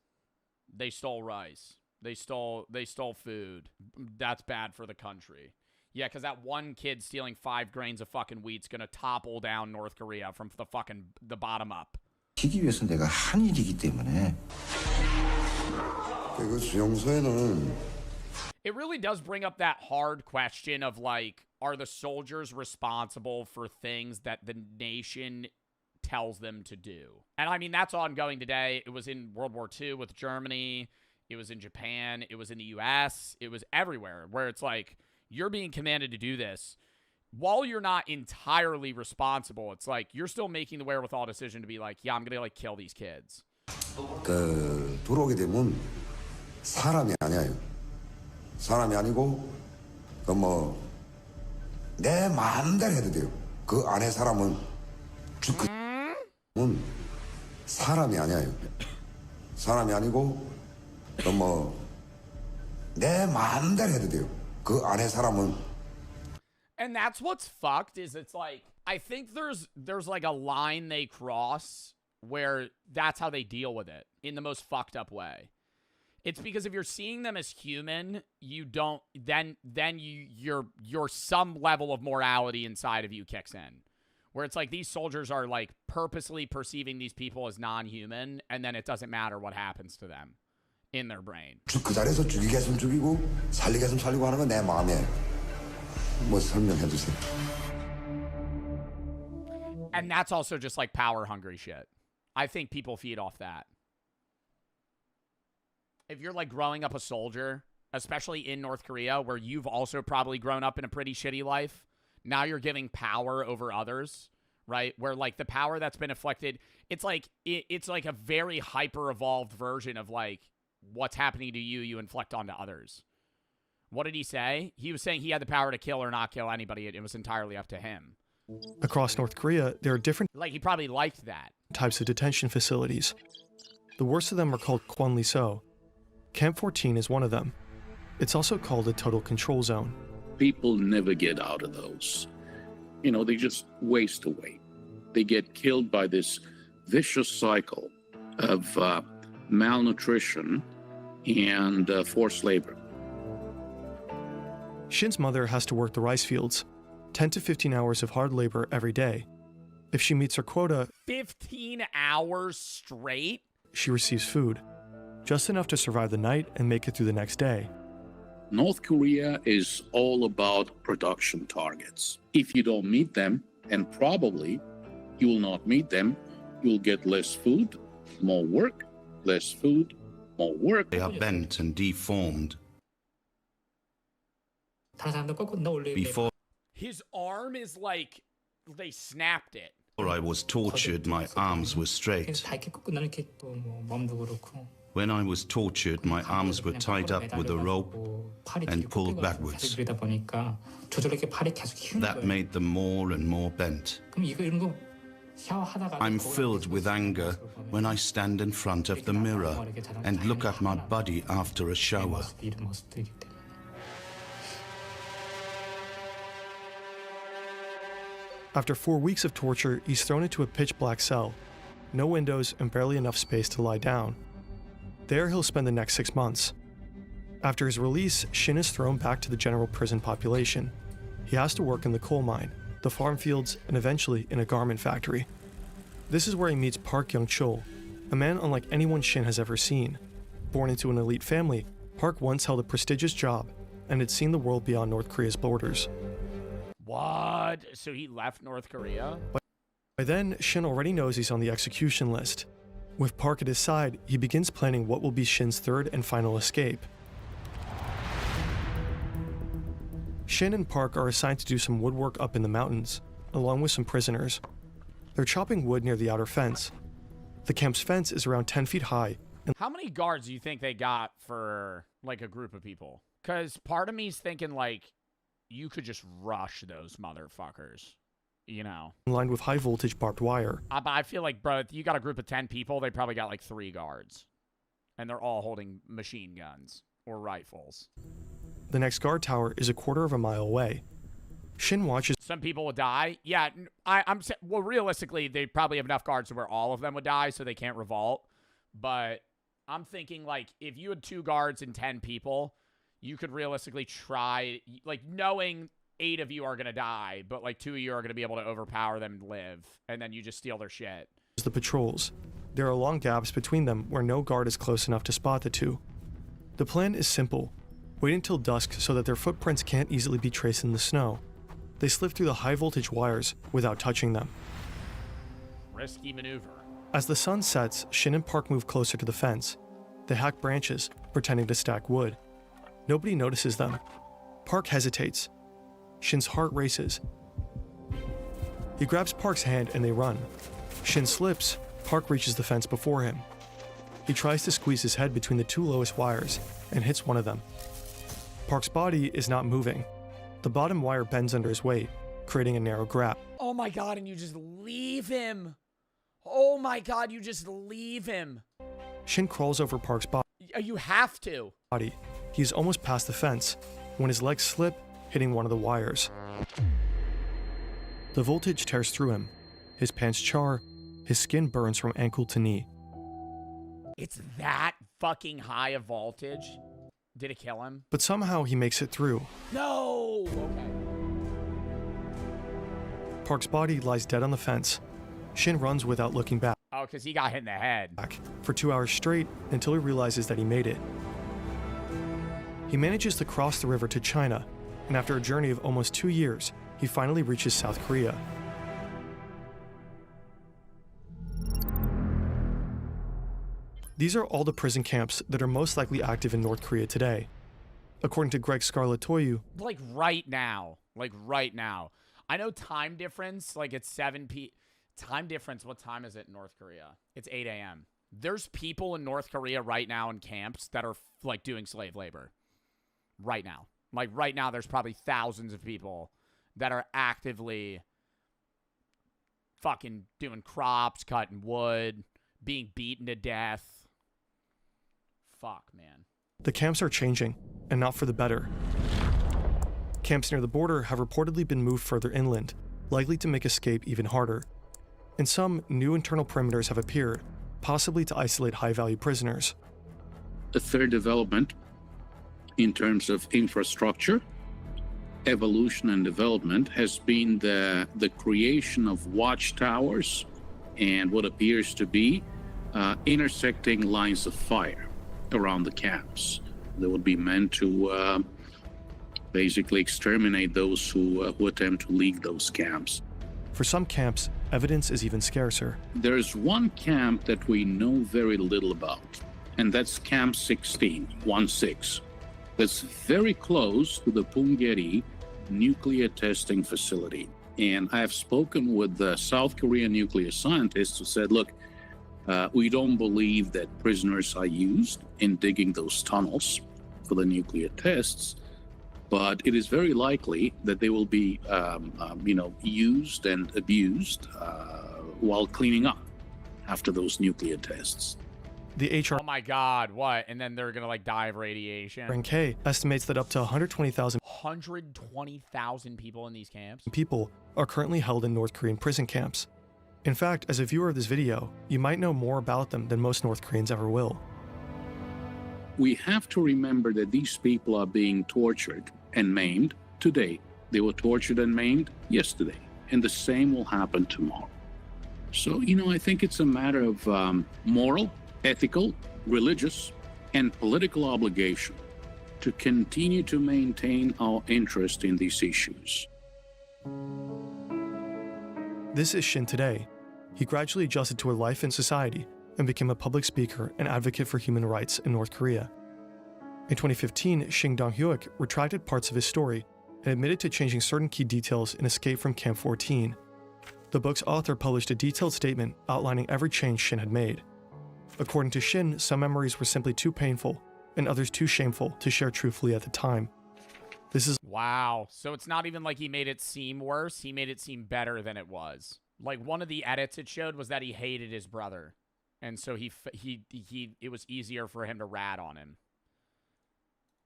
They stole rice. They stole food. That's bad for the country. Yeah, because that one kid stealing 5 grains of fucking wheat's gonna topple down North Korea from the bottom up. 지키기 위해서 내가 한 일이기 때문에. 그 수용소에는. It really does bring up that hard question of, like, are the soldiers responsible for things that the nation tells them to do? And I mean, that's ongoing today. It was in World War II with Germany. It was in Japan. It was in the US. It was everywhere, where it's like, you're being commanded to do this. While you're not entirely responsible, it's like, you're still making the wherewithal decision to be like, yeah, I'm going to, like, kill these kids. 들어오게 되면 사람이 아니에요. 사람이 아니고 내 마음대로 해도 돼요. 그 안에 사람은 사람이 아니에요. 사람이 아니고 내 마음대로 해도 돼요. 그 안에 사람은. And that's what's fucked, is it's like, I think there's like a line they cross where that's how they deal with it in the most fucked up way. It's because if you're seeing them as human, you don't, then your some level of morality inside of you kicks in. Where it's like, these soldiers are, like, purposely perceiving these people as non-human, and then it doesn't matter what happens to them in their brain. 그 자리에서 죽이게 했으면 죽이고 살리게 했으면 살리고 하는 건 내 마음에. 뭐 설명해 주세요. And that's also just, like, power-hungry shit. I think people feed off that. If you're, like, growing up a soldier, especially in North Korea, where you've also probably grown up in a pretty shitty life, now you're giving power over others, right? Where, like, the power that's been inflicted, it's like a very hyper-evolved version of, like, what's happening to you, you inflict onto others. What did he say? He was saying he had the power to kill or not kill anybody. It was entirely up to him. Across North Korea, there are different Like, he probably liked that. types of detention facilities. The worst of them are called Kwanliso. Camp 14 is one of them. It's also called a total control zone. People never get out of those. You know, they just waste away. They get killed by this vicious cycle of malnutrition and forced labor. Shin's mother has to work the rice fields, 10 to 15 hours of hard labor every day. If she meets her quota, 15 hours straight? She receives food, just enough to survive the night and make it through the next day. North Korea is all about production targets. If you don't meet them, and probably you will not meet them, you'll get less food, more work, less food, more work. They are bent and deformed. Before His arm is like, they snapped it. I was tortured, my arms were straight. When I was tortured, my arms were tied up with a rope and pulled backwards. That made them more and more bent. I'm filled with anger when I stand in front of the mirror and look at my body after a shower. After 4 weeks of torture, he's thrown into a pitch-black cell. No windows and barely enough space to lie down. There he'll spend the next 6 months. After his release, Shin is thrown back to the general prison population. He has to work in the coal mine, the farm fields, and eventually in a garment factory. This is where he meets Park Young-chul, a man unlike anyone Shin has ever seen. Born into an elite family, Park once held a prestigious job and had seen the world beyond North Korea's borders. What? So he left North Korea? By then, Shin already knows he's on the execution list. With Park at his side, he begins planning what will be Shin's third and final escape. Shin and Park are assigned to do some woodwork up in the mountains, along with some prisoners. They're chopping wood near the outer fence. The camp's fence is around 10 feet high. How many guards do you think they got for, like, a group of people? Because part of me's thinking, like, you could just rush those motherfuckers, you know? Lined with high-voltage barbed wire. But I feel like, bro, if you got a group of 10 people, they probably got, like, 3 guards. And they're all holding machine guns or rifles. The next guard tower is a quarter of a mile away. Shin watches. Some people would die. Yeah, well, realistically, they probably have enough guards to where all of them would die, so they can't revolt. But I'm thinking, like, if you had 2 guards and 10 people, you could realistically try, like, knowing 8 of you are going to die, but, like, 2 of you are going to be able to overpower them and live, and then you just steal their shit. The patrols. There are long gaps between them where no guard is close enough to spot the 2. The plan is simple. Wait until dusk so that their footprints can't easily be traced in the snow. They slip through the high-voltage wires without touching them. Risky maneuver. As the sun sets, Shin and Park move closer to the fence. They hack branches, pretending to stack wood. Nobody notices them. Park hesitates. Shin's heart races. He grabs Park's hand and they run. Shin slips. Park reaches the fence before him. He tries to squeeze his head between the 2 lowest wires and hits one of them. Park's body is not moving. The bottom wire bends under his weight, creating a narrow gap. Oh my god, and you just leave him. Oh my god, you just leave him. Shin crawls over Park's You have to. body. He's almost past the fence when his legs slip, hitting one of the wires. The voltage tears through him. His pants char. His skin burns from ankle to knee. It's that fucking high a voltage? Did it kill him? But somehow he makes it through. No! Okay. Park's body lies dead on the fence. Shin runs without looking back. Oh, because he got hit in the head. For 2 hours straight until he realizes that he made it. He manages to cross the river to China, and after a journey of almost 2 years, he finally reaches South Korea. These are all the prison camps that are most likely active in North Korea today. According to Greg Scarlatoiu, Like right now. Like right now. I know time difference, like it's 7 p. Time difference, what time is it in North Korea? It's 8 a.m. There's people in North Korea right now in camps that are like doing slave labor. Right now. Like right now, there's probably thousands of people that are actively fucking doing crops, cutting wood, being beaten to death. Fuck, man. the camps are changing, and not for the better. Camps near the border have reportedly been moved further inland, likely to make escape even harder. And some new internal perimeters have appeared, possibly to isolate high-value prisoners. The third development, in terms of infrastructure, evolution and development, has been the creation of watchtowers and what appears to be intersecting lines of fire around the camps. They would be meant to basically exterminate those who attempt to leave those camps. For some camps, evidence is even scarcer. There's one camp that we know very little about, and that's Camp 16, 1-6. That's very close to the Punggye-ri nuclear testing facility. And I have spoken with the South Korean nuclear scientists who said, look, we don't believe that prisoners are used in digging those tunnels for the nuclear tests, but it is very likely that they will be, used and abused while cleaning up after those nuclear tests. The Oh my God, what? And then they're gonna die of radiation? HRNK estimates that up to 120,000 people in these camps? people are currently held in North Korean prison camps. In fact, as a viewer of this video, you might know more about them than most North Koreans ever will. We have to remember that these people are being tortured and maimed today. They were tortured and maimed yesterday, and the same will happen tomorrow. So, I think it's a matter of moral, ethical, religious, and political obligation to continue to maintain our interest in these issues. This is Shin today. He gradually adjusted to a life in society and became a public speaker and advocate for human rights in North Korea. In 2015, Shin Dong-hyuk retracted parts of his story and admitted to changing certain key details in Escape from Camp 14. The book's author published a detailed statement outlining every change Shin had made. According to Shin, some memories were simply too painful and others too shameful to share truthfully at the time. This is wow. So it's not even like he made it seem worse. He made it seem better than it was. Like one of the edits it showed was that he hated his brother. And so it was easier for him to rat on him.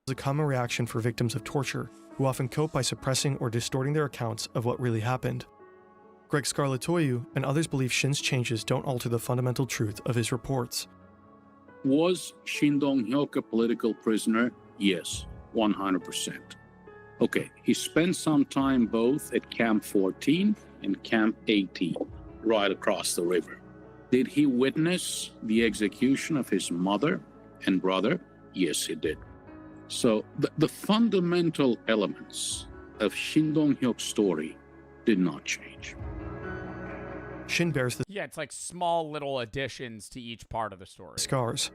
a common reaction for victims of torture, who often cope by suppressing or distorting their accounts of what really happened. Greg Scarlatoiu and others believe Shin's changes don't alter the fundamental truth of his reports. Was Shin Dong-hyuk a political prisoner? Yes, 100%. Okay, he spent some time both at Camp 14 and Camp 18, right across the river. Did he witness the execution of his mother and brother? Yes, he did. So the fundamental elements of Shin Dong-hyuk's story did not change. Shin bears the Yeah, it's like small little additions to each part of the story. scars,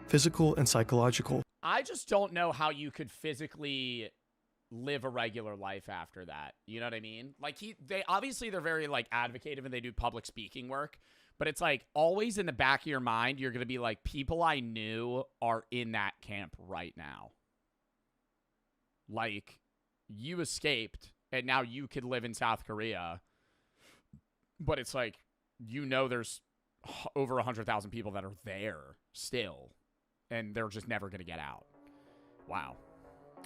physical and psychological. I just don't know how you could physically live a regular life after that. You know what I mean? Like they're very like advocative and they do public speaking work, but it's like always in the back of your mind, you're going to be like, people I knew are in that camp right now. Like you escaped and now you could live in South Korea, but it's like, you know, there's over 100,000 people that are there still and they're just never going to get out. Wow.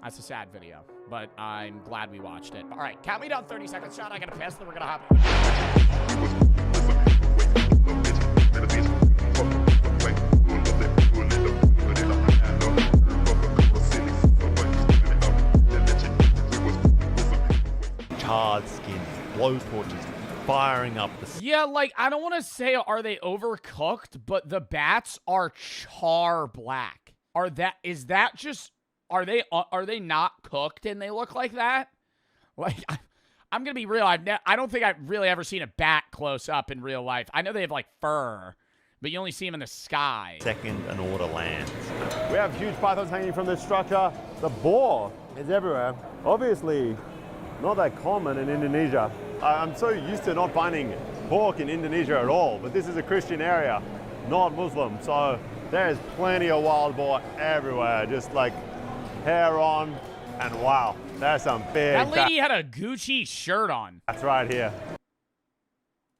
That's a sad video, but I'm glad we watched it. All right, count me down 30 seconds. Sean, I got to piss, then we're going to hop Charred skin, blow torches, firing up the... Yeah, like, I don't want to say are they overcooked, but the bats are char black. Is that just... Are they not cooked and they look like that? Like, I'm going to be real. I don't think I've really ever seen a bat close up in real life. I know they have, like, fur, but you only see them in the sky. Second an order lands. We have huge pythons hanging from this structure. The boar is everywhere. Obviously, not that common in Indonesia. I'm so used to not finding pork in Indonesia at all, but this is a Christian area, not Muslim. So there's plenty of wild boar everywhere, just like hair on, and wow, that's some big... That lady had a Gucci shirt on. That's right here.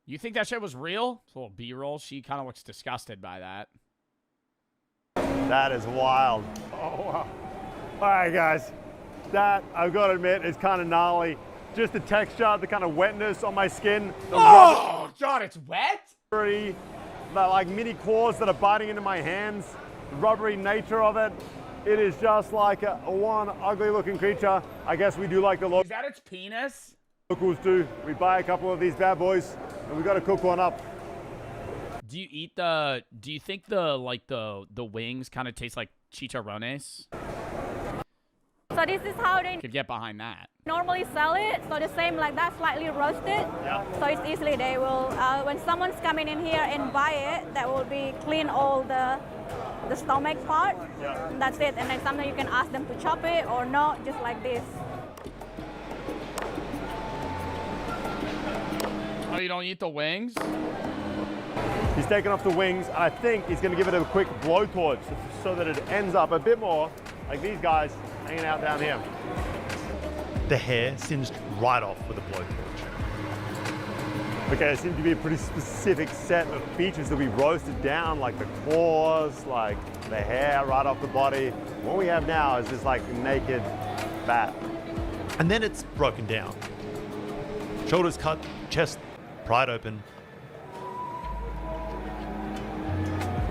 You think that shit was real? It's a little B-roll. She kind of looks disgusted by that. That is wild. Oh, wow. All right, guys. That, I've got to admit, is kind of gnarly. Just the texture, the kind of wetness on my skin. Oh, God, it's wet? The like mini claws that are biting into my hands. The rubbery nature of it. It is just like one ugly-looking creature. I guess we do like the Is that its penis? locals do. We buy a couple of these bad boys, and we got to cook one up. Do you eat the... Do you think the wings kind of taste like chicharrones? So this is how they Could get behind that. normally sell it. So the same like that, slightly roasted. Yeah. So it's easily they will, when someone's coming in here and buy it, that will be clean all the stomach part. Yeah. And that's it. And then sometimes you can ask them to chop it or not, just like this. Oh, you don't eat the wings? He's taken off the wings, and I think he's going to give it a quick blowtorch so that it ends up a bit more like these guys hanging out down here. The hair singed right off with a blowtorch. Okay, there seems to be a pretty specific set of features that we roasted down, like the claws, like the hair right off the body. What we have now is this like naked bat. And then it's broken down. Shoulders cut, chest pried open.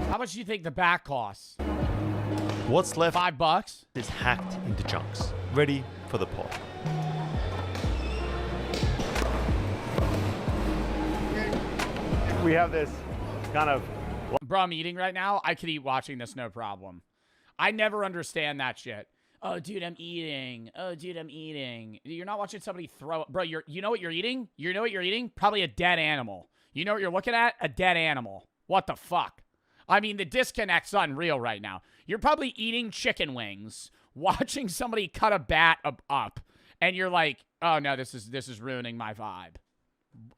How much do you think the back costs? What's left $5? is hacked into chunks, ready for the pot. We have this kind of... Bro, I'm eating right now. I could eat watching this, no problem. I never understand that shit. Oh, dude, I'm eating. Oh, dude, I'm eating. You're not watching somebody throw. Bro, you know what you're eating? You know what you're eating? Probably a dead animal. You know what you're looking at? A dead animal. What the fuck? I mean, the disconnect's unreal right now. You're probably eating chicken wings, watching somebody cut a bat up, and you're like, oh, no, this is ruining my vibe.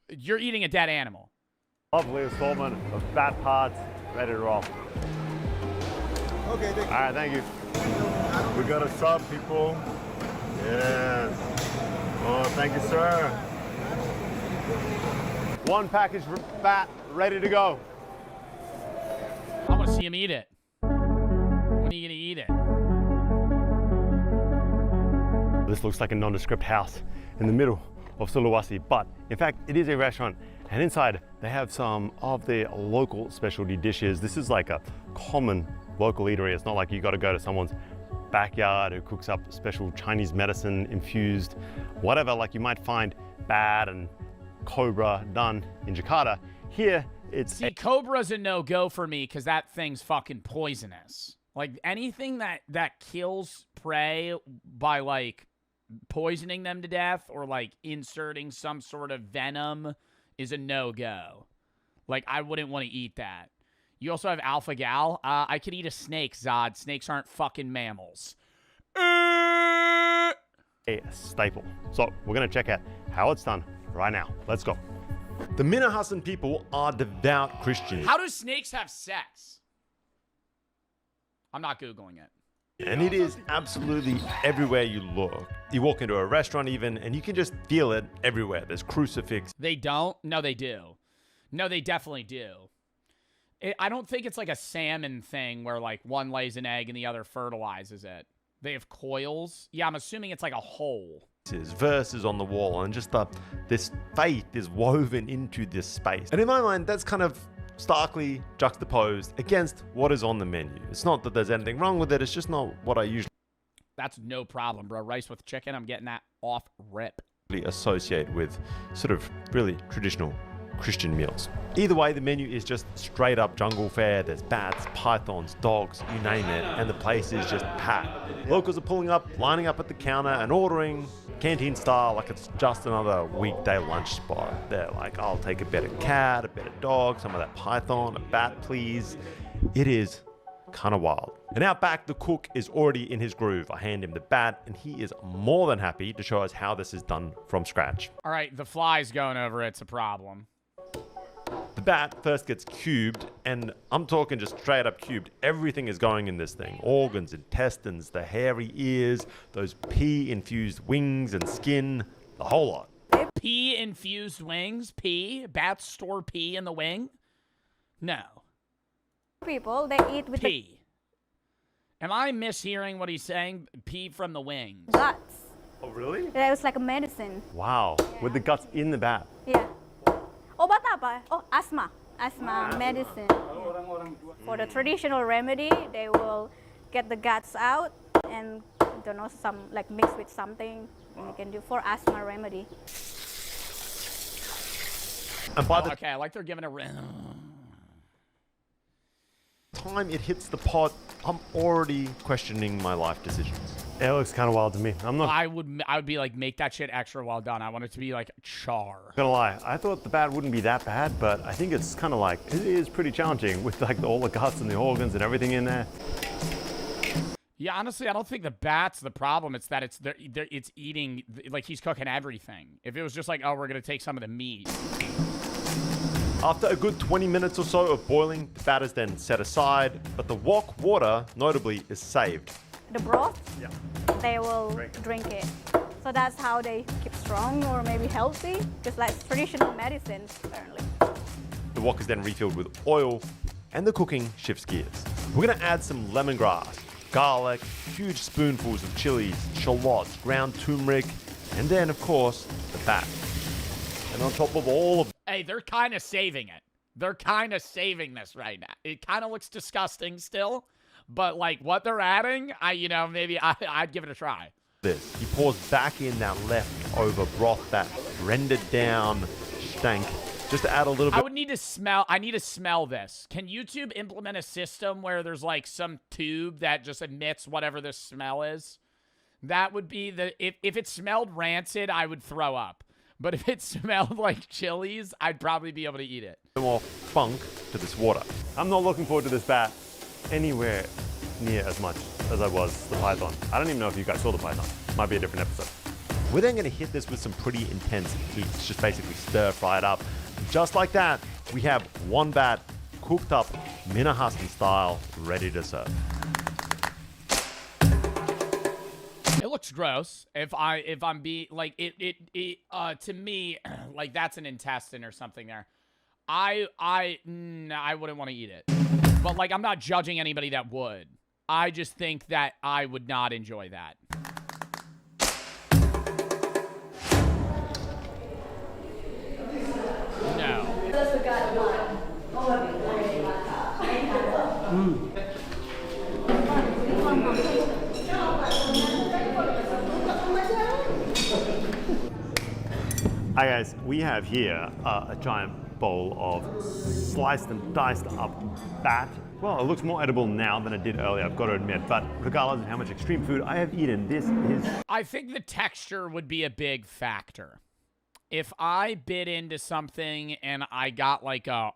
You're eating a dead animal. Lovely assortment of bat parts, ready to roll. Okay, thank you. All right, thank you. We got a sub, people. Yes. Oh, thank you, sir. One package bat ready to go. I want to see him eat it. When are you going to eat it? This looks like a nondescript house in the middle of Sulawesi, but in fact, it is a restaurant. And inside, they have some of their local specialty dishes. This is like a common local eatery. It's not like you got to go to someone's backyard who cooks up special Chinese medicine infused, whatever, like you might find bat and cobra done in Jakarta. Here, it's... See, cobra's a no-go for me because that thing's fucking poisonous. Like, anything that kills prey by, like, poisoning them to death or, like, inserting some sort of venom is a no-go. Like, I wouldn't want to eat that. You also have alpha gal. I could eat a snake, Zod. Snakes aren't fucking mammals. a staple. So we're gonna check out how it's done right now. Let's go. The Minahasan people are devout Christians. How do snakes have sex? I'm not Googling it. And it is absolutely everywhere you look. You walk into a restaurant even, and you can just feel it everywhere. There's crucifix. They don't? No, they do. No, they definitely do. I don't think it's like a salmon thing where like one lays an egg and the other fertilizes it. They have coils. Yeah, I'm assuming it's like a hole. Verses on the wall, and just this faith is woven into this space. And in my mind, that's kind of starkly juxtaposed against what is on the menu. It's not that there's anything wrong with it, it's just not what I usually That's no problem, bro. Rice with chicken, I'm getting that off rip. associate with sort of really traditional Christian meals. Either way, the menu is just straight up jungle fare. There's bats, pythons, dogs, you name it, and the place is just packed. Locals are pulling up, lining up at the counter and ordering canteen style like it's just another weekday lunch spot. They're like, I'll take a better cat, a better dog, some of that python, a bat please. It is kind of wild. And out back, the cook is already in his groove. I hand him the bat, and he is more than happy to show us how this is done from scratch. All right, the fly's going over it's a problem. The bat first gets cubed, and I'm talking just straight up cubed. Everything is going in this thing. Organs, intestines, the hairy ears, those pea-infused wings and skin, the whole lot. Pea-infused wings? Pea? Bats store pea in the wing? No. People, they eat with pea. Am I mishearing what he's saying? Pea from the wings. the guts. Oh, really? That was like a medicine. Wow, with the guts in the bat. Yeah. Obat apa? Oh, asthma. Asthma medicine. For the traditional remedy, they will get the guts out and don't know, some like mix with something, and you can do for asthma remedy. And by the okay, I like they're giving a time it hits the pot, I'm already questioning my life decisions. It looks kind of wild to me. I'm not I would be like, make that shit extra well done. I want it to be like char. gonna lie. I thought the bat wouldn't be that bad, but I think it's kind of like, it is pretty challenging with like all the guts and the organs and everything in there. Yeah, honestly, I don't think the bat's the problem. It's that it's eating, like he's cooking everything. If it was just like, oh, we're gonna take some of the meat. After a good 20 minutes or so of boiling, the bat is then set aside, but the wok water, notably, is saved. The broth, they will drink it. So that's how they keep strong or maybe healthy, just like traditional medicine, apparently. The wok is then refilled with oil, and the cooking shifts gears. We're gonna add some lemongrass, garlic, huge spoonfuls of chilies, shallots, ground turmeric, and then, of course, the bat. And on top of all of Hey, they're kind of saving it. They're kind of saving this right now. It kind of looks disgusting still, but like what they're adding, maybe I'd give it a try. this, he pours back in that leftover broth, that rendered down stank, just to add a little bit. I need to smell this. Can YouTube implement a system where there's like some tube that just emits whatever this smell is? That would be if it smelled rancid, I would throw up. But if it smelled like chilies, I'd probably be able to eat it. More funk to this water. I'm not looking forward to this bat anywhere near as much as I was the python. I don't even know if you guys saw the python. Might be a different episode. We're then going to hit this with some pretty intense heat. Just basically stir fry it up. Just like that, we have one bat cooked up Minahassan style, ready to serve. It looks gross. If I'm being like to me, like that's an intestine or something there. I wouldn't want to eat it. But like I'm not judging anybody that would. I just think that I would not enjoy that. No. Hi guys, we have here a giant bowl of sliced and diced up bat. Well, it looks more edible now than it did earlier, I've got to admit, but regardless of how much extreme food I have eaten, this is... I think the texture would be a big factor. If I bit into something and I got like I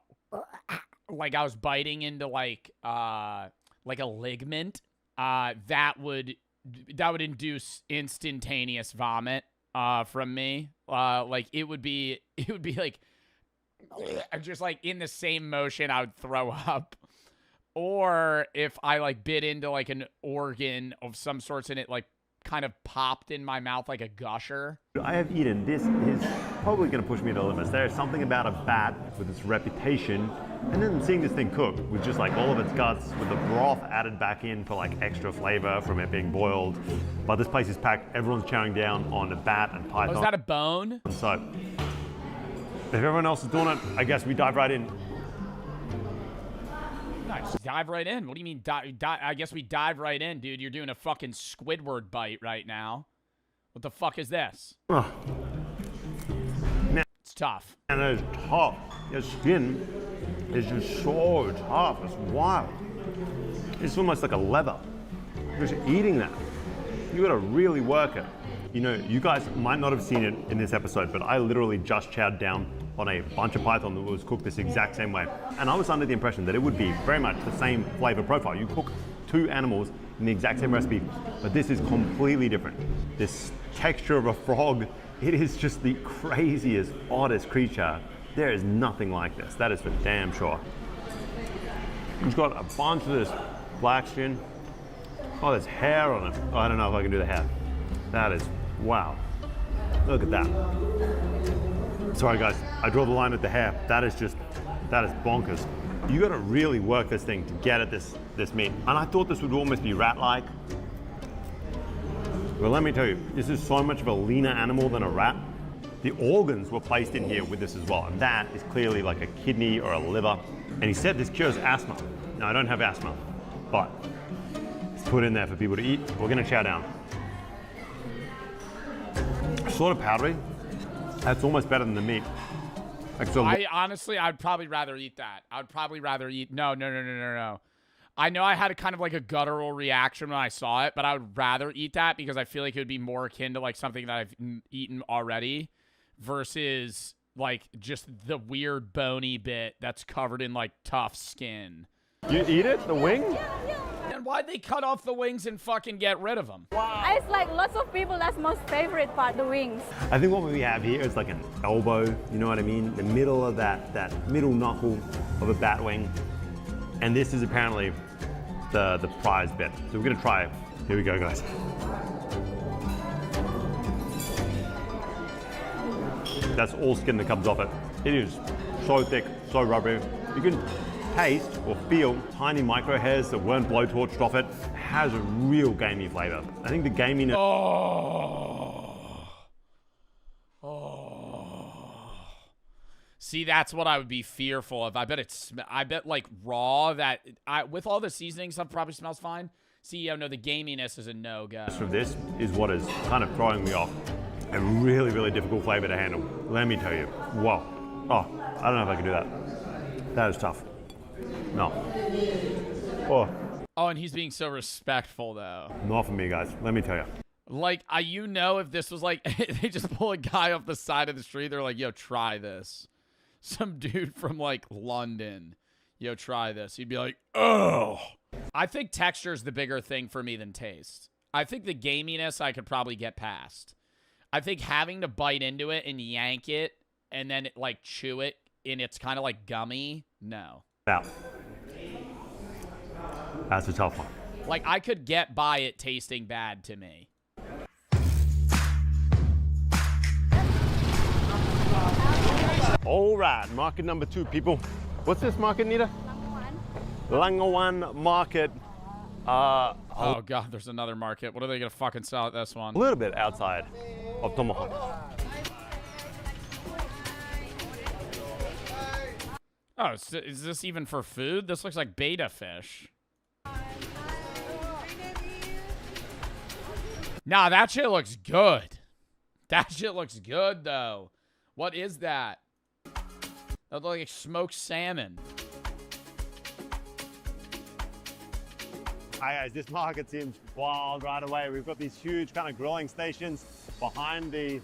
was biting into like a ligament, that would induce instantaneous vomit from me. Like it would be like just like in the same motion I would throw up. Or if I like bit into like an organ of some sorts and it like kind of popped in my mouth like a gusher. I have eaten. This is probably going to push me to the limits. There's something about a bat with its reputation, and then seeing this thing cooked with just like all of its guts, with the broth added back in for like extra flavor from it being boiled. But this place is packed. Everyone's chowing down on a bat and python. Oh, is that a bone? So, if everyone else is doing it, I guess we dive right in. Nice. Dive right in. What do you mean? I guess we dive right in, dude. You're doing a fucking Squidward bite right now. What the fuck is this? Oh. It's tough. And it's tough. Your skin is just so tough. It's wild. It's almost like a leather. Just eating that, you gotta really work it. You know, you guys might not have seen it in this episode, but I literally just chowed down on a bunch of python that was cooked this exact same way. And I was under the impression that it would be very much the same flavor profile. You cook two animals in the exact same recipe, but this is completely different. This texture of a frog, it is just the craziest, oddest creature. There is nothing like this. That is for damn sure. It's got a bunch of this black skin. Oh, there's hair on it. Oh, I don't know if I can do the hair. That is, wow. Look at that. Sorry guys, I draw the line at the hair. That is bonkers. You gotta really work this thing to get at this meat. And I thought this would almost be rat-like. Well, let me tell you, this is so much of a leaner animal than a rat. The organs were placed in here with this as well. And that is clearly like a kidney or a liver. And he said this cures asthma. Now, I don't have asthma, but it's put in there for people to eat. We're gonna chow down. Sort of powdery. That's almost better than the meat. I honestly, I'd probably rather eat that. I would probably rather eat. No. I know I had a kind of like a guttural reaction when I saw it, but I would rather eat that because I feel like it would be more akin to like something that I've eaten already versus like just the weird bony bit that's covered in like tough skin. You eat it? The wing? And why'd they cut off the wings and fucking get rid of them? It's like lots of people, that's most favorite part, the wings. I think what we have here is like an elbow, you know what I mean? The middle of that middle knuckle of a bat wing. And this is apparently the prize bit. So we're gonna try it. Here we go, guys. That's all skin that comes off it. It is so thick, so rubbery. You can taste or feel tiny micro hairs that weren't blowtorched off it. It has a real gamey flavor. I think the gaminess. See, that's what I would be fearful of. I bet like raw that with all the seasoning stuff probably smells fine. See, no, the gaminess is a no-go. From this is what is kind of throwing me off. A really, really difficult flavor to handle. Let me tell you. Whoa. Oh, I don't know if I can do that. That is tough. No. Oh. Oh, and he's being so respectful, though. Not for me, guys. Let me tell you. Like, you know, if this was like, they just pull a guy off the side of the street, they're like, yo, try this. Some dude from like London, yo, try this. He'd be like, oh. I think texture is the bigger thing for me than taste. I think the gaminess I could probably get past. I think having to bite into it and yank it and then like chew it and it's kind of like gummy, no. Now, that's a tough one. Like, I could get by it tasting bad to me. All right, market number 2, people. What's this market, Nita? Langawan Market. Oh, God, there's another market. What are they going to fucking sell at this one? A little bit outside of Tomahawk. Oh, is this even for food? This looks like betta fish. Nah, that shit looks good. That shit looks good, though. What is that? That looks like smoked salmon. Hi guys, this market seems wild right away. We've got these huge kind of grilling stations behind the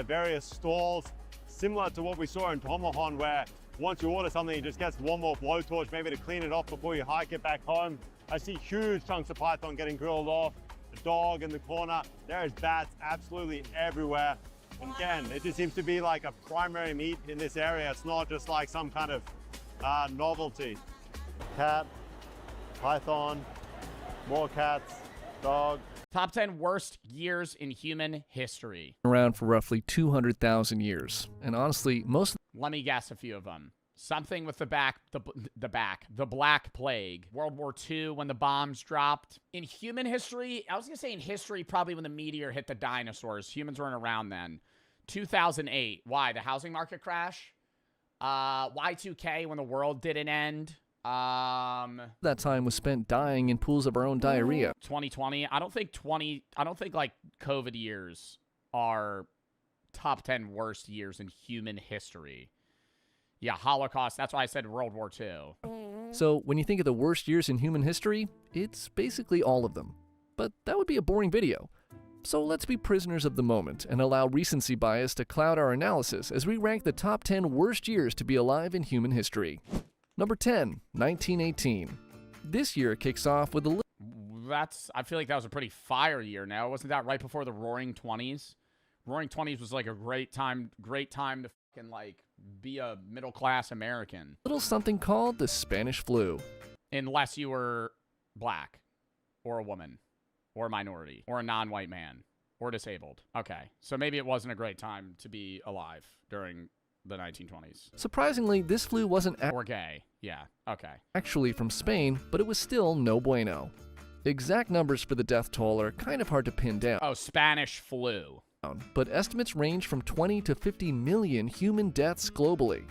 various stalls, similar to what we saw in Tomahawk, where once you order something, it just gets one more blowtorch, maybe to clean it off before you hike it back home. I see huge chunks of python getting grilled off. The dog in the corner. There is bats absolutely everywhere. And again, it just seems to be like a primary meat in this area. It's not just like some kind of novelty. Cat, python, more cats, dog. Top 10 worst years in human history. Around for roughly 200,000 years. And honestly, most... Let me guess a few of them. Something with the Black Plague. World War II when the bombs dropped. In human history, I was going to say in history, probably when the meteor hit the dinosaurs. Humans weren't around then. 2008. Why? The housing market crash? Y2K when the world didn't end. that time was spent dying in pools of our own diarrhea. 2020. I don't think like COVID years are top 10 worst years in human history. Yeah, Holocaust. That's why I said World War II. So when you think of the worst years in human history, it's basically all of them. But that would be a boring video. So let's be prisoners of the moment and allow recency bias to cloud our analysis as we rank the top 10 worst years to be alive in human history. Number 10, 1918. This year kicks off with a I feel like that was a pretty fire year now. Wasn't that right before the Roaring 20s? Roaring 20s was like a great time to fucking like be a middle-class American. little something called the Spanish flu. Unless you were black or a woman or a minority or a non-white man or disabled. Okay, so maybe it wasn't a great time to be alive during the 1920s. Surprisingly, this flu wasn't or gay. Yeah, okay. Actually from Spain, but it was still no bueno. Exact numbers for the death toll are kind of hard to pin down. Oh, Spanish flu. But estimates range from 20 to 50 million human deaths globally.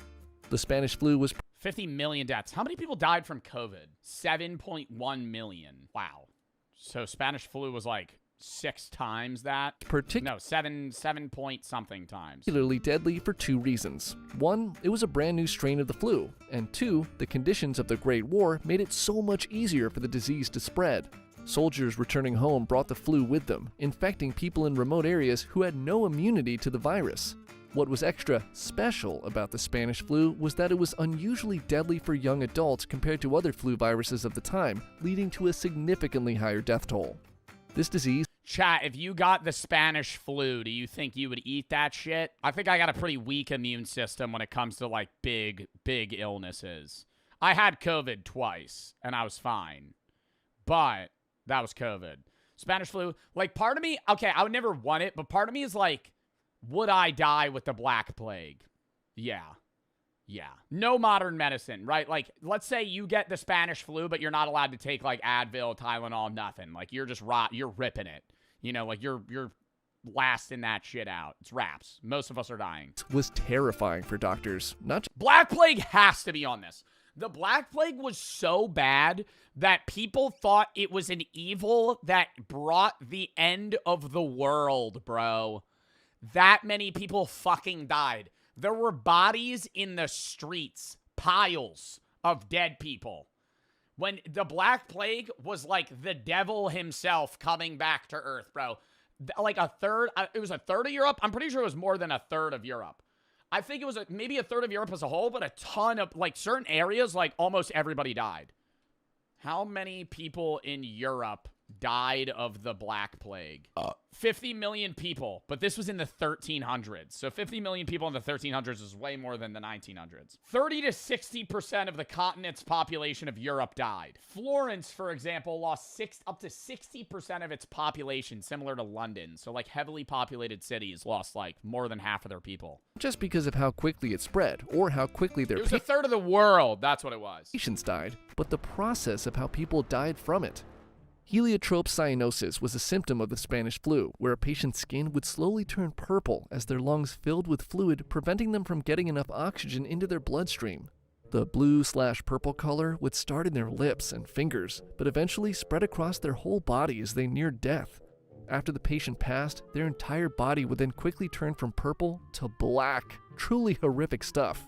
The Spanish flu was 50 million deaths. How many people died from COVID? 7.1 million. Wow. So Spanish flu was like 6 times that? No, 7 point something times. Particularly deadly for 2 reasons. 1, it was a brand new strain of the flu. And 2, the conditions of the Great War made it so much easier for the disease to spread. Soldiers returning home brought the flu with them, infecting people in remote areas who had no immunity to the virus. What was extra special about the Spanish flu was that it was unusually deadly for young adults compared to other flu viruses of the time, leading to a significantly higher death toll. This disease... Chat, if you got the Spanish flu, do you think you would eat that shit? I think I got a pretty weak immune system when it comes to like big illnesses. I had COVID twice, and I was fine. But... that was COVID. Spanish flu, like part of me, okay, I would never want it, but part of me is like, would I die with the Black Plague? Yeah. No modern medicine, right? Like, let's say you get the Spanish flu, but you're not allowed to take like Advil, Tylenol, nothing. Like, you're just you're ripping it. You know, like you're lasting that shit out. It's wraps. Most of us are dying. Was terrifying for doctors. Black Plague has to be on this. The Black Plague was so bad that people thought it was an evil that brought the end of the world, bro. That many people fucking died. There were bodies in the streets, piles of dead people. When the Black Plague was like the devil himself coming back to Earth, bro. like a third. It was a third of Europe. I'm pretty sure it was more than a third of Europe. I think it was maybe a third of Europe as a whole, but a ton of, like, certain areas, like, almost everybody died. How many people in Europe died of the Black Plague? 50 million people, but this was in the 1300s. So 50 million people in the 1300s is way more than the 1900s. 30 to 60% of the continent's population of Europe died. Florence, for example, lost up to 60% of its population, similar to London. So, like, heavily populated cities lost, like, more than half of their people. Just because of how quickly it spread, or how quickly their It was a third of the world. That's what it was. patients died, but the process of how people died from it. Heliotrope cyanosis was a symptom of the Spanish flu, where a patient's skin would slowly turn purple as their lungs filled with fluid, preventing them from getting enough oxygen into their bloodstream. The blue/purple color would start in their lips and fingers, but eventually spread across their whole body as they neared death. After the patient passed, their entire body would then quickly turn from purple to black. Truly horrific stuff.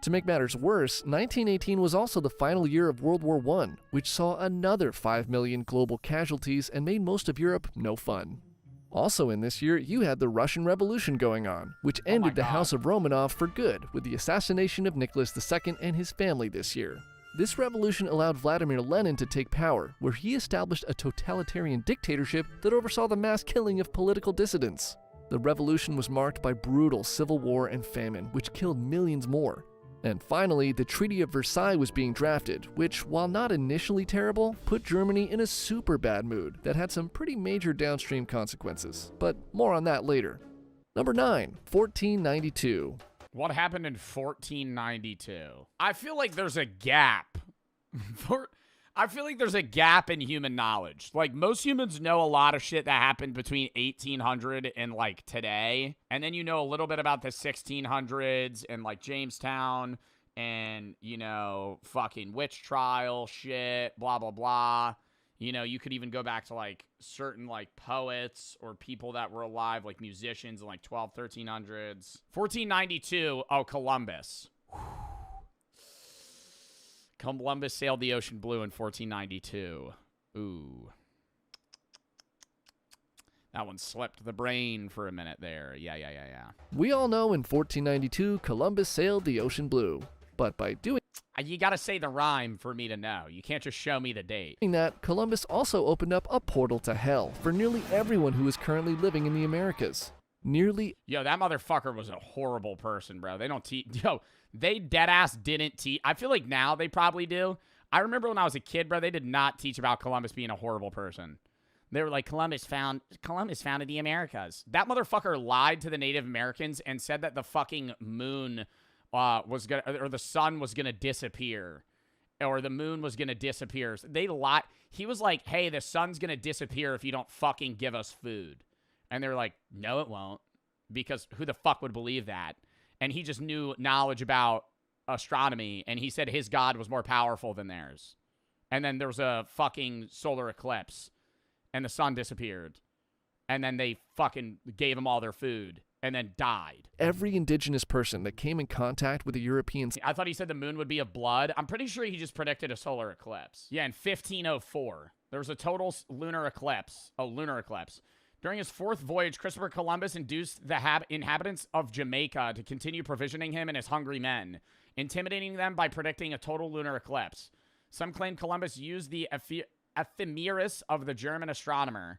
To make matters worse, 1918 was also the final year of World War I, which saw another 5 million global casualties and made most of Europe no fun. Also in this year, you had the Russian Revolution going on, which ended the House of Romanov for good with the assassination of Nicholas II and his family this year. This revolution allowed Vladimir Lenin to take power, where he established a totalitarian dictatorship that oversaw the mass killing of political dissidents. The revolution was marked by brutal civil war and famine, which killed millions more. And finally, the Treaty of Versailles was being drafted, which, while not initially terrible, put Germany in a super bad mood that had some pretty major downstream consequences. But more on that later. Number 9, 1492. What happened in 1492? I feel like there's a gap. I feel like there's a gap in human knowledge. Like, most humans know a lot of shit that happened between 1800 and, like, today. And then you know a little bit about the 1600s and, like, Jamestown and, you know, fucking witch trial shit, blah, blah, blah. You know, you could even go back to, like, certain, like, poets or people that were alive, like musicians in, like, 1300s. 1492, Columbus. Columbus sailed the ocean blue in 1492. Ooh. That one slipped the brain for a minute there. Yeah. We all know in 1492, Columbus sailed the ocean blue. But by doing you gotta say the rhyme for me to know. You can't just show me the date. that, Columbus also opened up a portal to hell for nearly everyone who is currently living in the Americas. Yo, that motherfucker was a horrible person, bro. They don't teach. Yo, they deadass didn't teach. I feel like now they probably do. I remember when I was a kid, bro, they did not teach about Columbus being a horrible person. They were like, Columbus founded the Americas. That motherfucker lied to the Native Americans and said that the fucking moon was gonna, or the sun was gonna disappear, or the moon was gonna disappear. They lied. He was like, hey, the sun's gonna disappear if you don't fucking give us food. And they were like, no, it won't, because who the fuck would believe that? And he just knew knowledge about astronomy, and he said his god was more powerful than theirs. And then there was a fucking solar eclipse, and the sun disappeared. And then they fucking gave them all their food, and then died. Every indigenous person that came in contact with the Europeans. I thought he said the moon would be of blood. I'm pretty sure he just predicted a solar eclipse. Yeah, in 1504, there was a total lunar eclipse. During his fourth voyage, Christopher Columbus induced the inhabitants of Jamaica to continue provisioning him and his hungry men, intimidating them by predicting a total lunar eclipse. Some claim Columbus used the ephemeris of the German astronomer,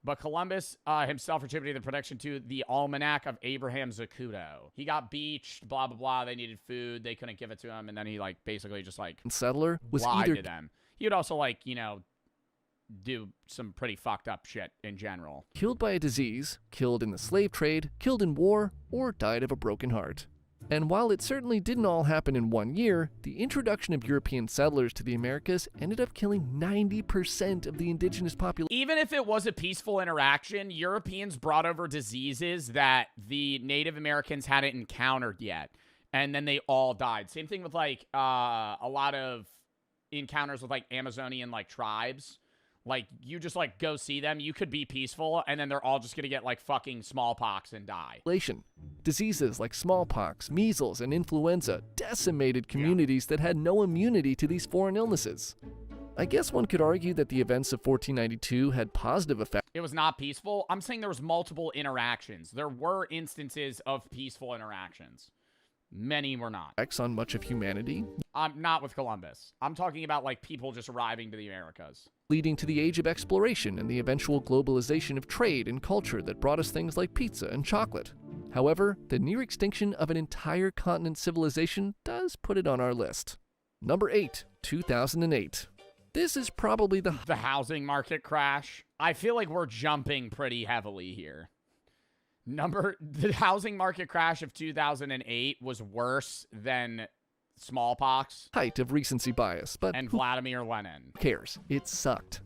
but Columbus himself attributed the prediction to the Almanac of Abraham Zacuto. He got beached, blah, blah, blah. They needed food. They couldn't give it to him. And then he, like, basically just, like, settler was lied either to them. He would also, like, you know, do some pretty fucked up shit in general. Killed by a disease, killed in the slave trade, killed in war, or died of a broken heart. And while it certainly didn't all happen in 1 year, the introduction of European settlers to the Americas ended up killing 90% of the indigenous population. Even if it was a peaceful interaction, Europeans brought over diseases that the Native Americans hadn't encountered yet. And then they all died. Same thing with, like, a lot of encounters with, like, Amazonian, like, tribes. Like, you just, like, go see them, you could be peaceful, and then they're all just gonna get, like, fucking smallpox and die. Diseases like smallpox, measles, and influenza decimated communities that had no immunity to these foreign illnesses. I guess one could argue that the events of 1492 had positive effects. It was not peaceful. I'm saying there was multiple interactions. There were instances of peaceful interactions. Many were not. On much of humanity. I'm not with Columbus. I'm talking about like people just arriving to the Americas. Leading to the age of exploration and the eventual globalization of trade and culture that brought us things like pizza and chocolate. However, the near extinction of an entire continent civilization does put it on our list. Number 8, 2008. This is probably the housing market crash. I feel like we're jumping pretty heavily here. The housing market crash of 2008 was worse than smallpox. Height of recency bias, but and Vladimir Lenin. Who cares? It sucked.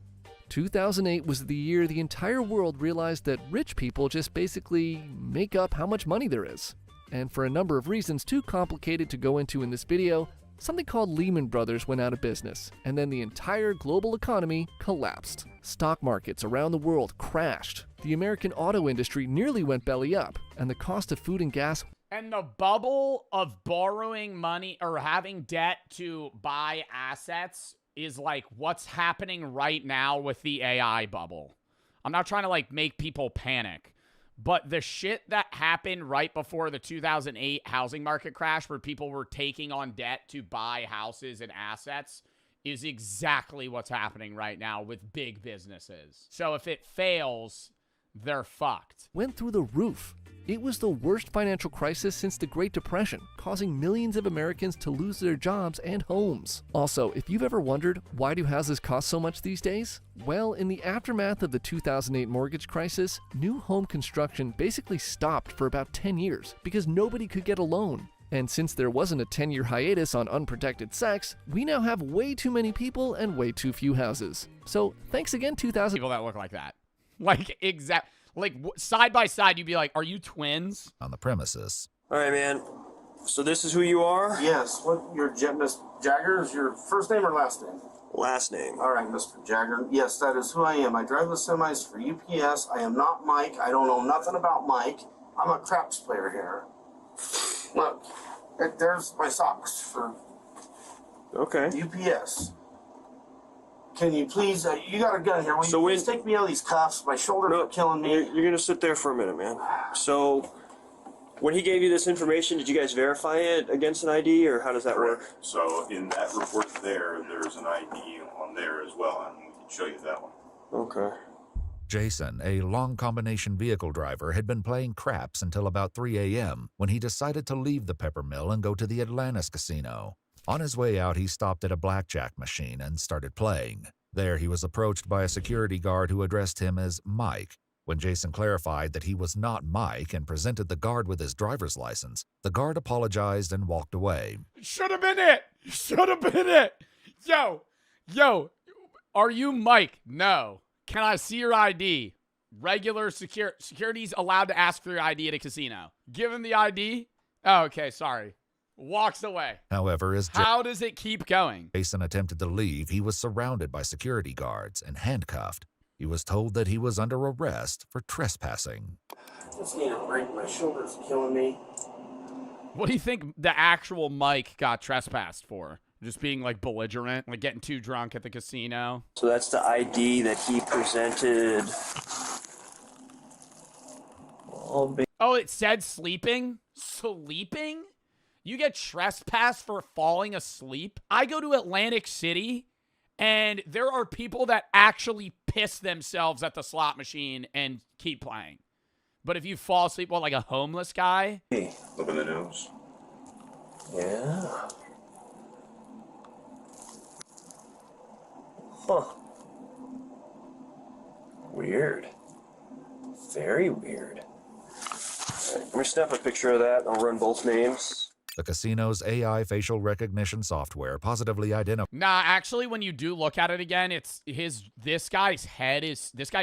2008 was the year the entire world realized that rich people just basically make up how much money there is. And for a number of reasons too complicated to go into in this video, something called Lehman Brothers went out of business, and then the entire global economy collapsed. Stock markets around the world crashed. The American auto industry nearly went belly up, and the cost of food and gas. And the bubble of borrowing money or having debt to buy assets is like what's happening right now with the AI bubble. I'm not trying to like make people panic, but the shit that happened right before the 2008 housing market crash where people were taking on debt to buy houses and assets is exactly what's happening right now with big businesses. So if it fails, they're fucked. Went through the roof. It was the worst financial crisis since the Great Depression, causing millions of Americans to lose their jobs and homes. Also, if you've ever wondered, why do houses cost so much these days? Well, in the aftermath of the 2008 mortgage crisis, new home construction basically stopped for about 10 years because nobody could get a loan. And since there wasn't a 10-year hiatus on unprotected sex, we now have way too many people and way too few houses. So thanks again, 2000. People that look like that. Like side by side, you'd be like, are you twins? On the premises. All right, man. So this is who you are? Yes. What, your Miss Jagger is your first name or last name? Last name. All right, Mr. Jagger. Yes, that is who I am. I drive the semis for UPS. I am not Mike. I don't know nothing about Mike. I'm a craps player here. Look, there's my socks for UPS. Can you please, you got a gun here. Will you please take me out of these cuffs? My shoulders are killing me. You're going to sit there for a minute, man. So, when he gave you this information, did you guys verify it against an ID, or how does that work? So, in that report there's an ID on there as well, and we can show you that one. Okay. Jason, a long combination vehicle driver, had been playing craps until about 3 a.m. when he decided to leave the pepper mill and go to the Atlantis casino. On his way out, he stopped at a blackjack machine and started playing. There, he was approached by a security guard who addressed him as Mike. When Jason clarified that he was not Mike and presented the guard with his driver's license, the guard apologized and walked away. Should have been it. Should have been it. Yo, are you Mike? No. Can I see your ID? Regular security's allowed to ask for your ID at a casino. Give him the ID. Oh, okay, sorry. Walks away. However, how does it keep going? Jason attempted to leave, he was surrounded by security guards and handcuffed. He was told that he was under arrest for trespassing. Just need a break. My shoulders are killing me. What do you think the actual Mike got trespassed for? Just being like belligerent, like getting too drunk at the casino? So that's the ID that he presented. Oh, it said sleeping? Sleeping? You get trespassed for falling asleep? I go to Atlantic City, and there are people that actually piss themselves at the slot machine and keep playing. But if you fall asleep, what, like a homeless guy? Hey, look at the nose. Yeah. Huh. Weird. Very weird. All right, let me snap a picture of that. I'll run both names. The casino's AI facial recognition software positively identified. Nah, actually, when you do look at it again, it's this guy's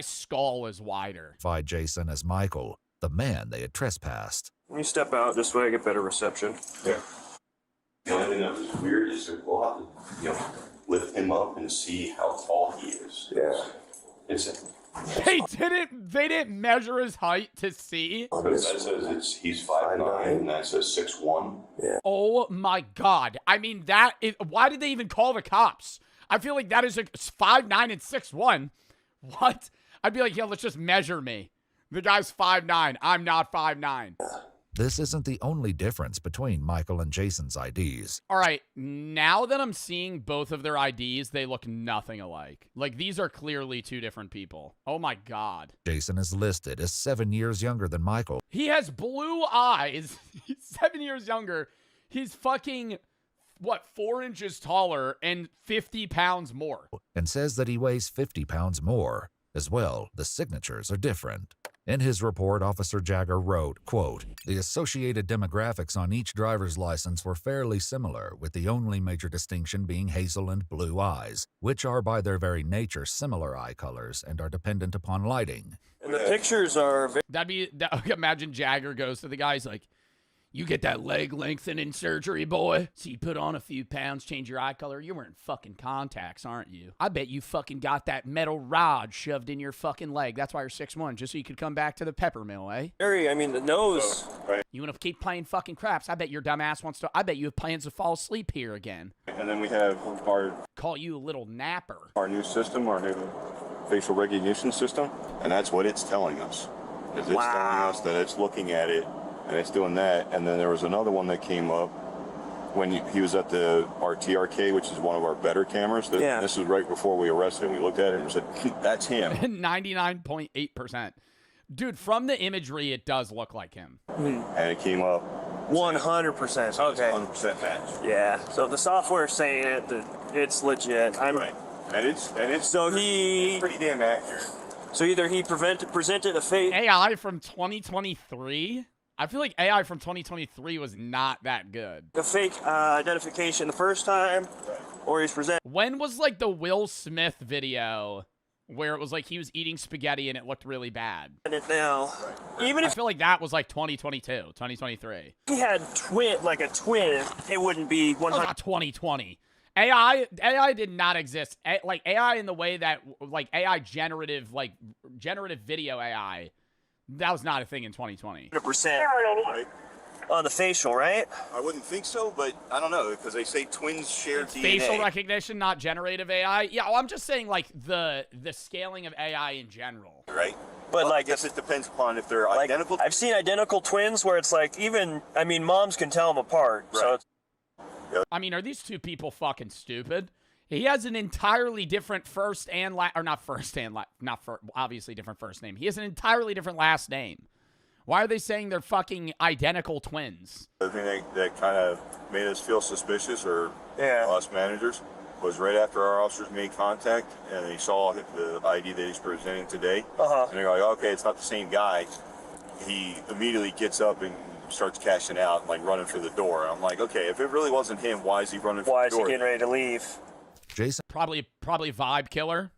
skull is wider. Jason as Michael, the man they had trespassed. Let me step out this way I get better reception. Yeah. The only thing that was weird is that we'll have to, lift him up and see how tall he is. Yeah. They didn't measure his height to see. Because that says he's 5'9", and that says 6'1". Yeah. Oh my God. I mean, why did they even call the cops? I feel like that is 5'9" and 6'1". What? I'd be like, yeah, let's just measure me. The guy's 5'9". I'm not 5'9". This isn't the only difference between Michael and Jason's IDs. All right, now that I'm seeing both of their IDs, they look nothing alike. Like, these are clearly two different people. Oh my God. Jason is listed as 7 years younger than Michael. He has blue eyes. He's 7 years younger. He's fucking, what, 4 inches taller and 50 pounds more. And says that he weighs 50 pounds more. As well, the signatures are different. In his report, Officer Jagger wrote, quote, "The associated demographics on each driver's license were fairly similar, with the only major distinction being hazel and blue eyes, which are by their very nature similar eye colors and are dependent upon lighting." And the pictures are... Imagine Jagger goes to the guy, he's like, you get that leg lengthening surgery, boy? So you put on a few pounds, change your eye color. You're wearing fucking contacts, aren't you? I bet you fucking got that metal rod shoved in your fucking leg. That's why you're 6'1", just so you could come back to the pepper mill, eh? Harry, I mean, the nose... Right. You want to keep playing fucking craps? I bet your dumb ass wants to... I bet you have plans to fall asleep here again. And then we have our Call you a little napper. new system, our new facial recognition system, and that's what it's telling us. Is it's telling us that it's looking at it, and it's doing that. And then there was another one that came up when he was at our TRK, which is one of our better cameras. This was right before we arrested him. We looked at it and said, that's him. 99.8%. Dude, from the imagery, it does look like him. And it came up 100%. Okay. 100% match. Yeah. So if the software's saying it, it's legit. Right. And it's so he pretty damn accurate. So either he presented a fake AI from 2023. I feel like AI from 2023 was not that good. A fake identification the first time, or he's presented. When was like the Will Smith video where it was like he was eating spaghetti and it looked really bad? And it now, even if I feel like that was like 2022, 2023. he had a twin, it wouldn't be 100. Not 2020. AI did not exist. Like AI in the way that like AI generative video AI. That was not a thing in 2020. 100% on the facial, right? I wouldn't think so, but I don't know, because they say twins share DNA. Facial recognition, not generative AI. Yeah, well, I'm just saying like the scaling of AI in general. Right. But well, I guess it depends upon if they're identical. I've seen identical twins where it's like moms can tell them apart. Right. So it's, I mean, are these two people fucking stupid? He has an entirely different first and obviously different first name. He has an entirely different last name. Why are they saying they're fucking identical twins? The thing that kind of made us feel suspicious, or us managers, was right after our officers made contact and they saw the ID that he's presenting today. And they're like, okay, it's not the same guy. He immediately gets up and starts cashing out, like running for the door. I'm like, okay, if it really wasn't him, why is he running for the door? Why is he getting ready to leave? Jason? Probably vibe killer.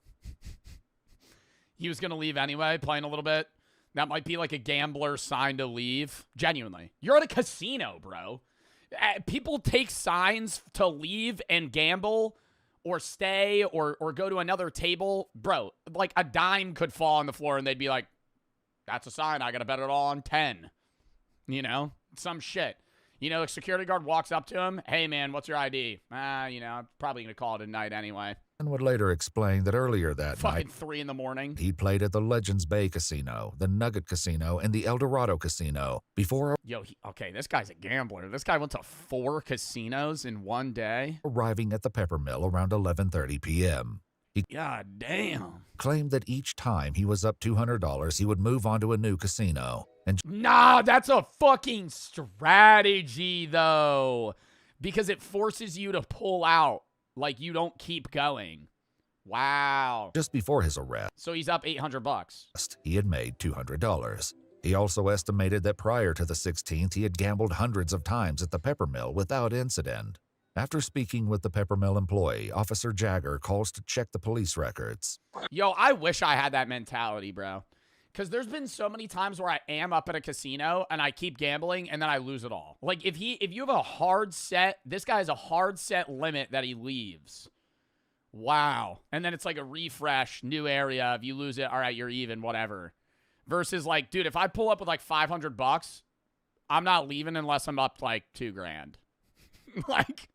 He was going to leave anyway, playing a little bit. That might be like a gambler sign to leave. Genuinely. You're at a casino, bro. People take signs to leave and gamble or stay or go to another table. Bro, like a dime could fall on the floor and they'd be like, that's a sign. I got to bet it all on 10. You know? Some shit. You know, a security guard walks up to him. Hey, man, what's your ID? I'm probably going to call it a night anyway. And would later explain that earlier that night, fucking 3 in the morning, he played at the Legends Bay Casino, the Nugget Casino, and the El Dorado Casino before... okay, this guy's a gambler. This guy went to 4 casinos in one day. Arriving at the Peppermill around 11:30 p.m. He God damn. claimed that each time he was up $200, he would move on to a new casino. And nah, that's a fucking strategy, though. Because it forces you to pull out. Like, you don't keep going. Wow. Just before his arrest, so he's up $800. He had made $200. He also estimated that prior to the 16th, he had gambled hundreds of times at the Peppermill without incident. After speaking with the Peppermill employee, Officer Jagger calls to check the police records. Yo, I wish I had that mentality, bro. Because there's been so many times where I am up at a casino and I keep gambling and then I lose it all. Like, if you have a hard set, this guy has a hard set limit that he leaves. Wow. And then it's like a refresh, new area. If you lose it, all right, you're even, whatever. Versus like, dude, if I pull up with like $500, I'm not leaving unless I'm up like $2,000. Like,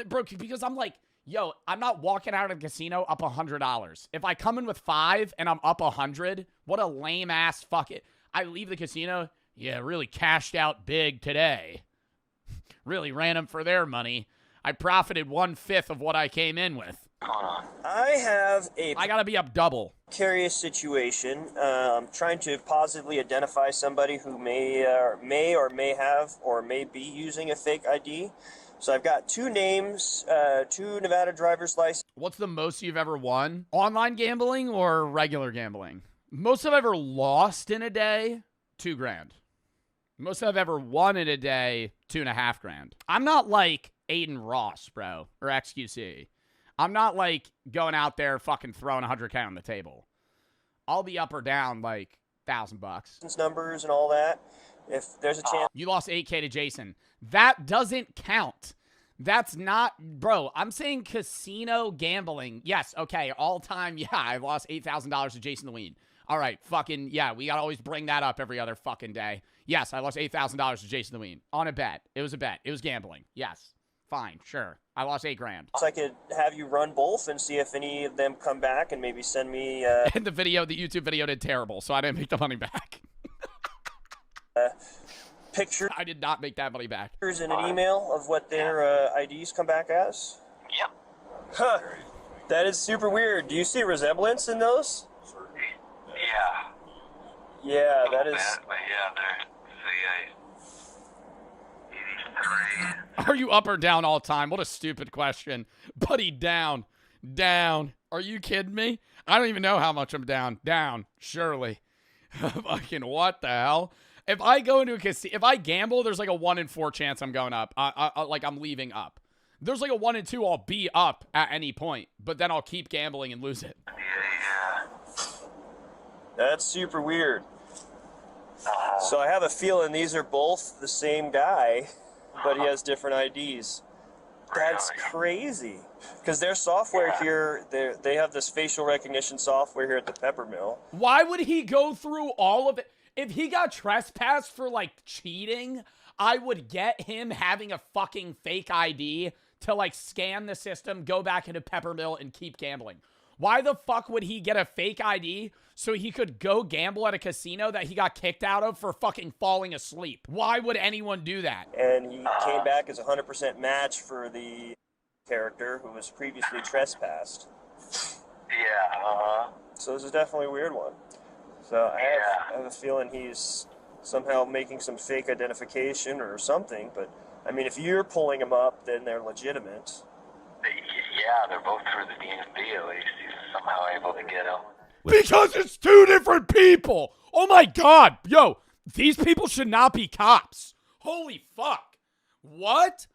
bro, because I'm like, Yo, I'm not walking out of the casino up $100. If I come in with 5 and I'm up 100, what a lame ass fuck it. I leave the casino. Yeah, really cashed out big today. Really ran them for their money. I profited 1/5 of what I came in with. I gotta be up double. Curious situation. Trying to positively identify somebody who may or may have or may be using a fake ID. So I've got 2 names, 2 Nevada driver's license. What's the most you've ever won? Online gambling or regular gambling? Most I've ever lost in a day, $2,000. Most I've ever won in a day, $2,500. I'm not like Aiden Ross, bro, or XQC. I'm not like going out there fucking throwing $100K on the table. I'll be up or down like $1,000. Numbers and all that. If there's a chance. You lost 8K to Jason. That doesn't count. That's not, bro, I'm saying casino gambling. Yes, okay, all time, yeah, I lost $8,000 to Jason the Ween. All right, fucking, yeah, we gotta always bring that up every other fucking day. Yes, I lost $8,000 to Jason the Ween. On a bet. It was a bet. It was gambling. Yes. Fine, sure. I lost $8,000. So I could have you run both and see if any of them come back and maybe send me And the YouTube video did terrible, so I didn't make the money back. Pictures. I did not make that money back. Pictures in an email of what their IDs come back as? Yep. Huh. That is super weird. Do you see resemblance in those? Yeah. Yeah, that is. But yeah, they're Are you up or down all time? What a stupid question. Buddy, down. Down. Are you kidding me? I don't even know how much I'm down. Down. Surely. Fucking what the hell? If I go into a casino, if I gamble, there's like a 1 in 4 chance I'm going up. Like I'm leaving up. There's like a 1 in 2 I'll be up at any point, but then I'll keep gambling and lose it. Yeah. That's super weird. So I have a feeling these are both the same guy, but he has different IDs. That's crazy. Because their software here, they have this facial recognition software here at the Peppermill. Why would he go through all of it? If he got trespassed for, like, cheating, I would get him having a fucking fake ID to, like, scan the system, go back into Peppermill, and keep gambling. Why the fuck would he get a fake ID so he could go gamble at a casino that he got kicked out of for fucking falling asleep? Why would anyone do that? And he came back as a 100% match for the character who was previously trespassed. Yeah, So this is definitely a weird one. So I have a feeling he's somehow making some fake identification or something, but I mean, if you're pulling them up, then they're legitimate. Yeah, they're both through the DMV at least. He's somehow able to get them. Because it's 2 different people. Oh my God. Yo, these people should not be cops. Holy fuck. What?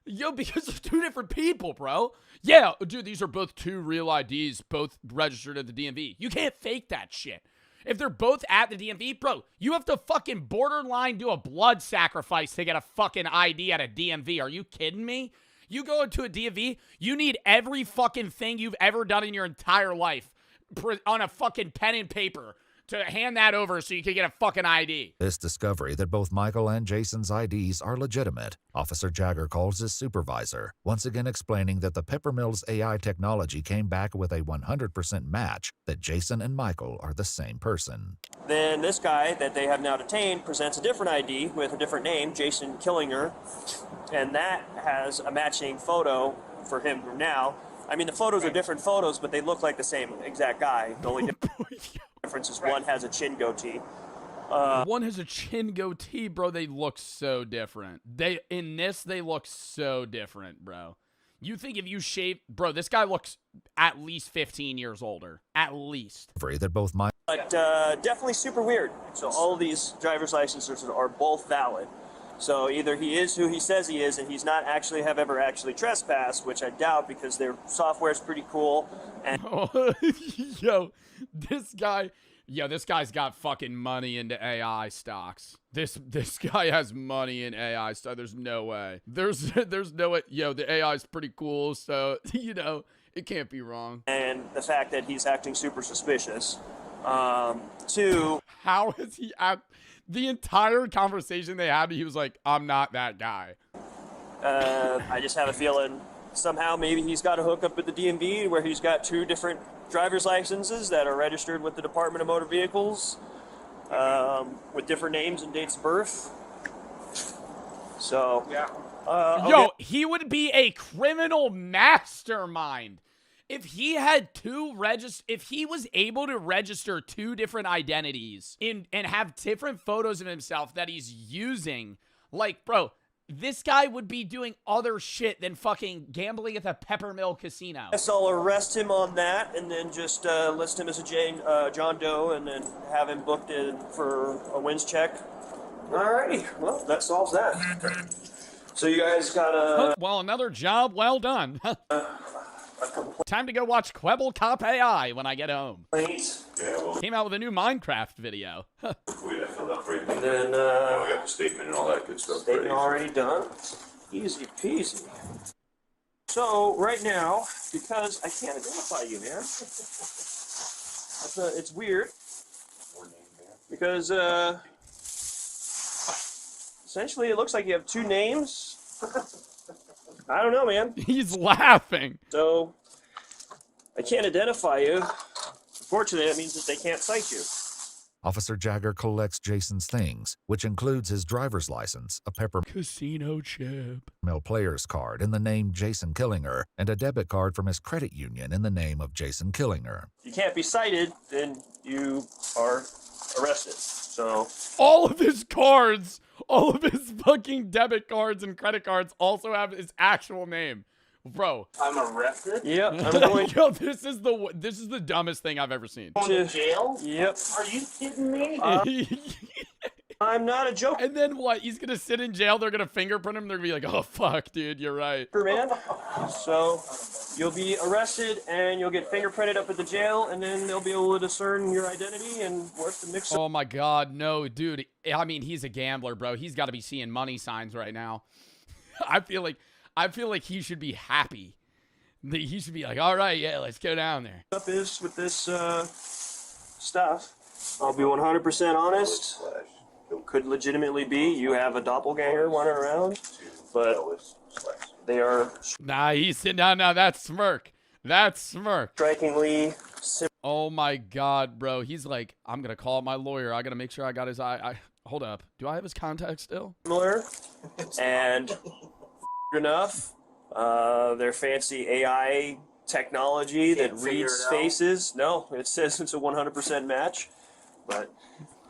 Yo, because it's 2 different people, bro. Yeah, dude, these are both 2 real IDs, both registered at the DMV. You can't fake that shit. If they're both at the DMV, bro, you have to fucking borderline do a blood sacrifice to get a fucking ID at a DMV. Are you kidding me? You go into a DMV, you need every fucking thing you've ever done in your entire life on a fucking pen and paper to hand that over so you can get a fucking ID. This discovery that both Michael and Jason's IDs are legitimate, Officer Jagger calls his supervisor, once again explaining that the Peppermill's AI technology came back with a 100% match that Jason and Michael are the same person. Then this guy that they have now detained presents a different ID with a different name, Jason Killinger, and that has a matching photo for him now. I mean, the photos are different photos, but they look like the same exact guy. The only difference is one has a chin goatee. One has a chin goatee, bro. They look so different. They look so different, bro. You think if you shave, bro, this guy looks at least 15 years older. At least. That both But definitely super weird. So all of these driver's licenses are both valid. So either he is who he says he is, and he's not actually have ever actually trespassed, which I doubt because their software is pretty cool. And this guy's got fucking money into AI stocks. This guy has money in AI stock. There's no way. There's no way. The AI is pretty cool, so it can't be wrong. And the fact that he's acting super suspicious. How is he act? The entire conversation they had, he was like, I'm not that guy. I just have a feeling somehow maybe he's got a hookup at the DMV where he's got 2 different driver's licenses that are registered with the Department of Motor Vehicles with different names and dates of birth. So, Yo, he would be a criminal mastermind. If he had if he was able to register 2 different identities and have different photos of himself that he's using, like, bro, this guy would be doing other shit than fucking gambling at the Peppermill Casino. Guess I'll arrest him on that and then just list him as a John Doe and then have him booked in for a wins check. Alrighty, well, that solves that. So you guys got a... Well, another job well done. Time to go watch Quebble Cop AI when I get home. Came out with a new Minecraft video. And then, we got the statement and all that good stuff. Statement already done. Easy peasy. So, right now, because I can't identify you, man. It's weird. Because, essentially it looks like you have 2 names. I don't know, man. He's laughing. So, I can't identify you. Unfortunately, that means that they can't cite you. Officer Jagger collects Jason's things, which includes his driver's license, a casino chip, player's card in the name Jason Killinger, and a debit card from his credit union in the name of Jason Killinger. If you can't be cited, then you are arrested. So all of his cards, all of his fucking debit cards and credit cards also have his actual name. Bro, I'm arrested? Yep, I'm going. Yo, this is the dumbest thing I've ever seen. Going to jail? Yep. Are you kidding me? I'm not a joke. And then what? He's gonna sit in jail. They're gonna fingerprint him. They're gonna be like, "Oh fuck, dude, you're right." Man. So you'll be arrested and you'll get fingerprinted up at the jail, and then they'll be able to discern your identity and work the mix. Oh my god, no, dude. I mean, he's a gambler, bro. He's got to be seeing money signs right now. I feel like he should be happy. He should be like, all right, yeah, let's go down there. Up is with this stuff. I'll be 100% honest. It could legitimately be you have a doppelganger running around, but they are. Nah, he's sitting down now. That smirk. Strikingly. Oh my god, bro. He's like, I'm gonna call my lawyer. I gotta make sure I got his eye. Hold up. Do I have his contact still? Similar. And enough. Their fancy AI technology that reads faces. No, it says it's a 100% match. But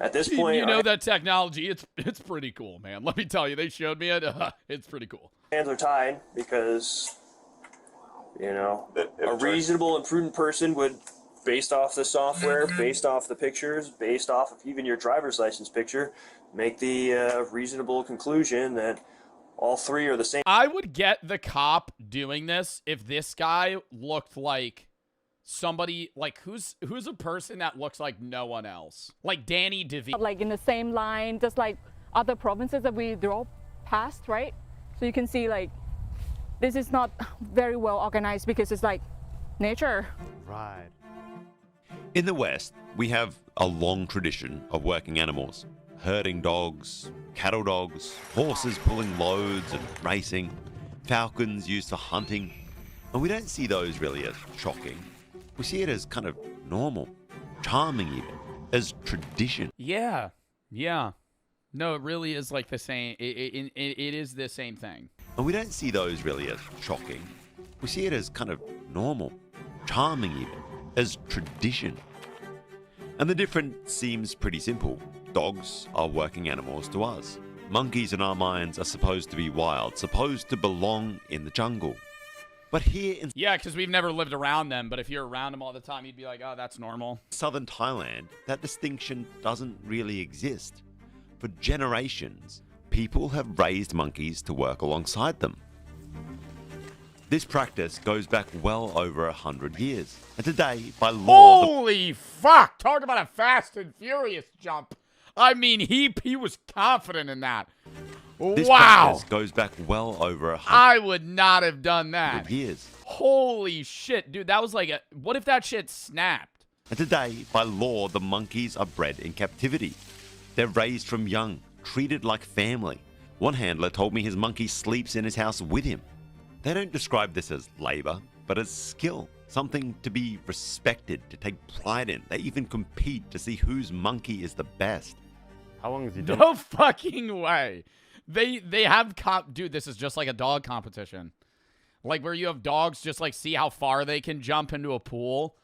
at this point, you know that technology, it's pretty cool, man. Let me tell you, they showed me it. It's pretty cool. Hands are tied because, you know, a reasonable and prudent person would, based off the software, based off the pictures, based off of even your driver's license picture, make the reasonable conclusion that all 3 are the same. I would get the cop doing this if this guy looked like somebody, like who's a person that looks like no one else, like Danny DeVito, like in the same line, just like other provinces that we drove past, right? So you can see like this is not very well organized because it's like nature. Right. In the West, we have a long tradition of working animals. Herding dogs, cattle dogs, horses pulling loads and racing, falcons used for hunting. And we don't see those really as shocking. We see it as kind of normal, charming even, as tradition. Yeah. No, it really is like the same. It is the same thing. And we don't see those really as shocking. We see it as kind of normal, charming even, as tradition. And the difference seems pretty simple. Dogs are working animals to us. Monkeys in our minds are supposed to be wild, supposed to belong in the jungle. But here in because we've never lived around them, but if you're around them all the time, you'd be like, oh, that's normal. southern Thailand, that distinction doesn't really exist. For generations, people have raised monkeys to work alongside them. This practice goes back well over 100 years. And today, by law... Holy fuck! Talk about a Fast and Furious jump. I mean, he was confident in that. This wow! practice goes back well over 100 I would not have done that. years. Holy shit, dude. That was like a... What if that shit snapped? And today, by law, the monkeys are bred in captivity. They're raised from young, treated like family. One handler told me his monkey sleeps in his house with him. They don't describe this as labor, but as skill, something to be respected, to take pride in. They even compete to see whose monkey is the best. How long has he done? No fucking way. They have dude, this is just like a dog competition. Like where you have dogs just like see how far they can jump into a pool.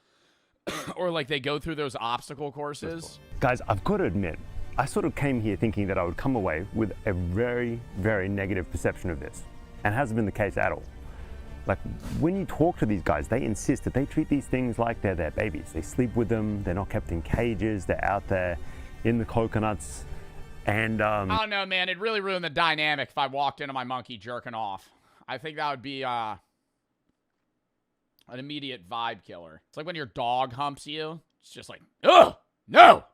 Or like they go through those obstacle courses. Guys, I've got to admit, I sort of came here thinking that I would come away with a very, very negative perception of this. And it hasn't been the case at all. Like when you talk to these guys, they insist that they treat these things like they're their babies. They sleep with them, they're not kept in cages, they're out there in the coconuts. And I don't know, man. It really ruined the dynamic if I walked into my monkey jerking off. I think that would be an immediate vibe killer. It's like when your dog humps you. It's just like, oh, no,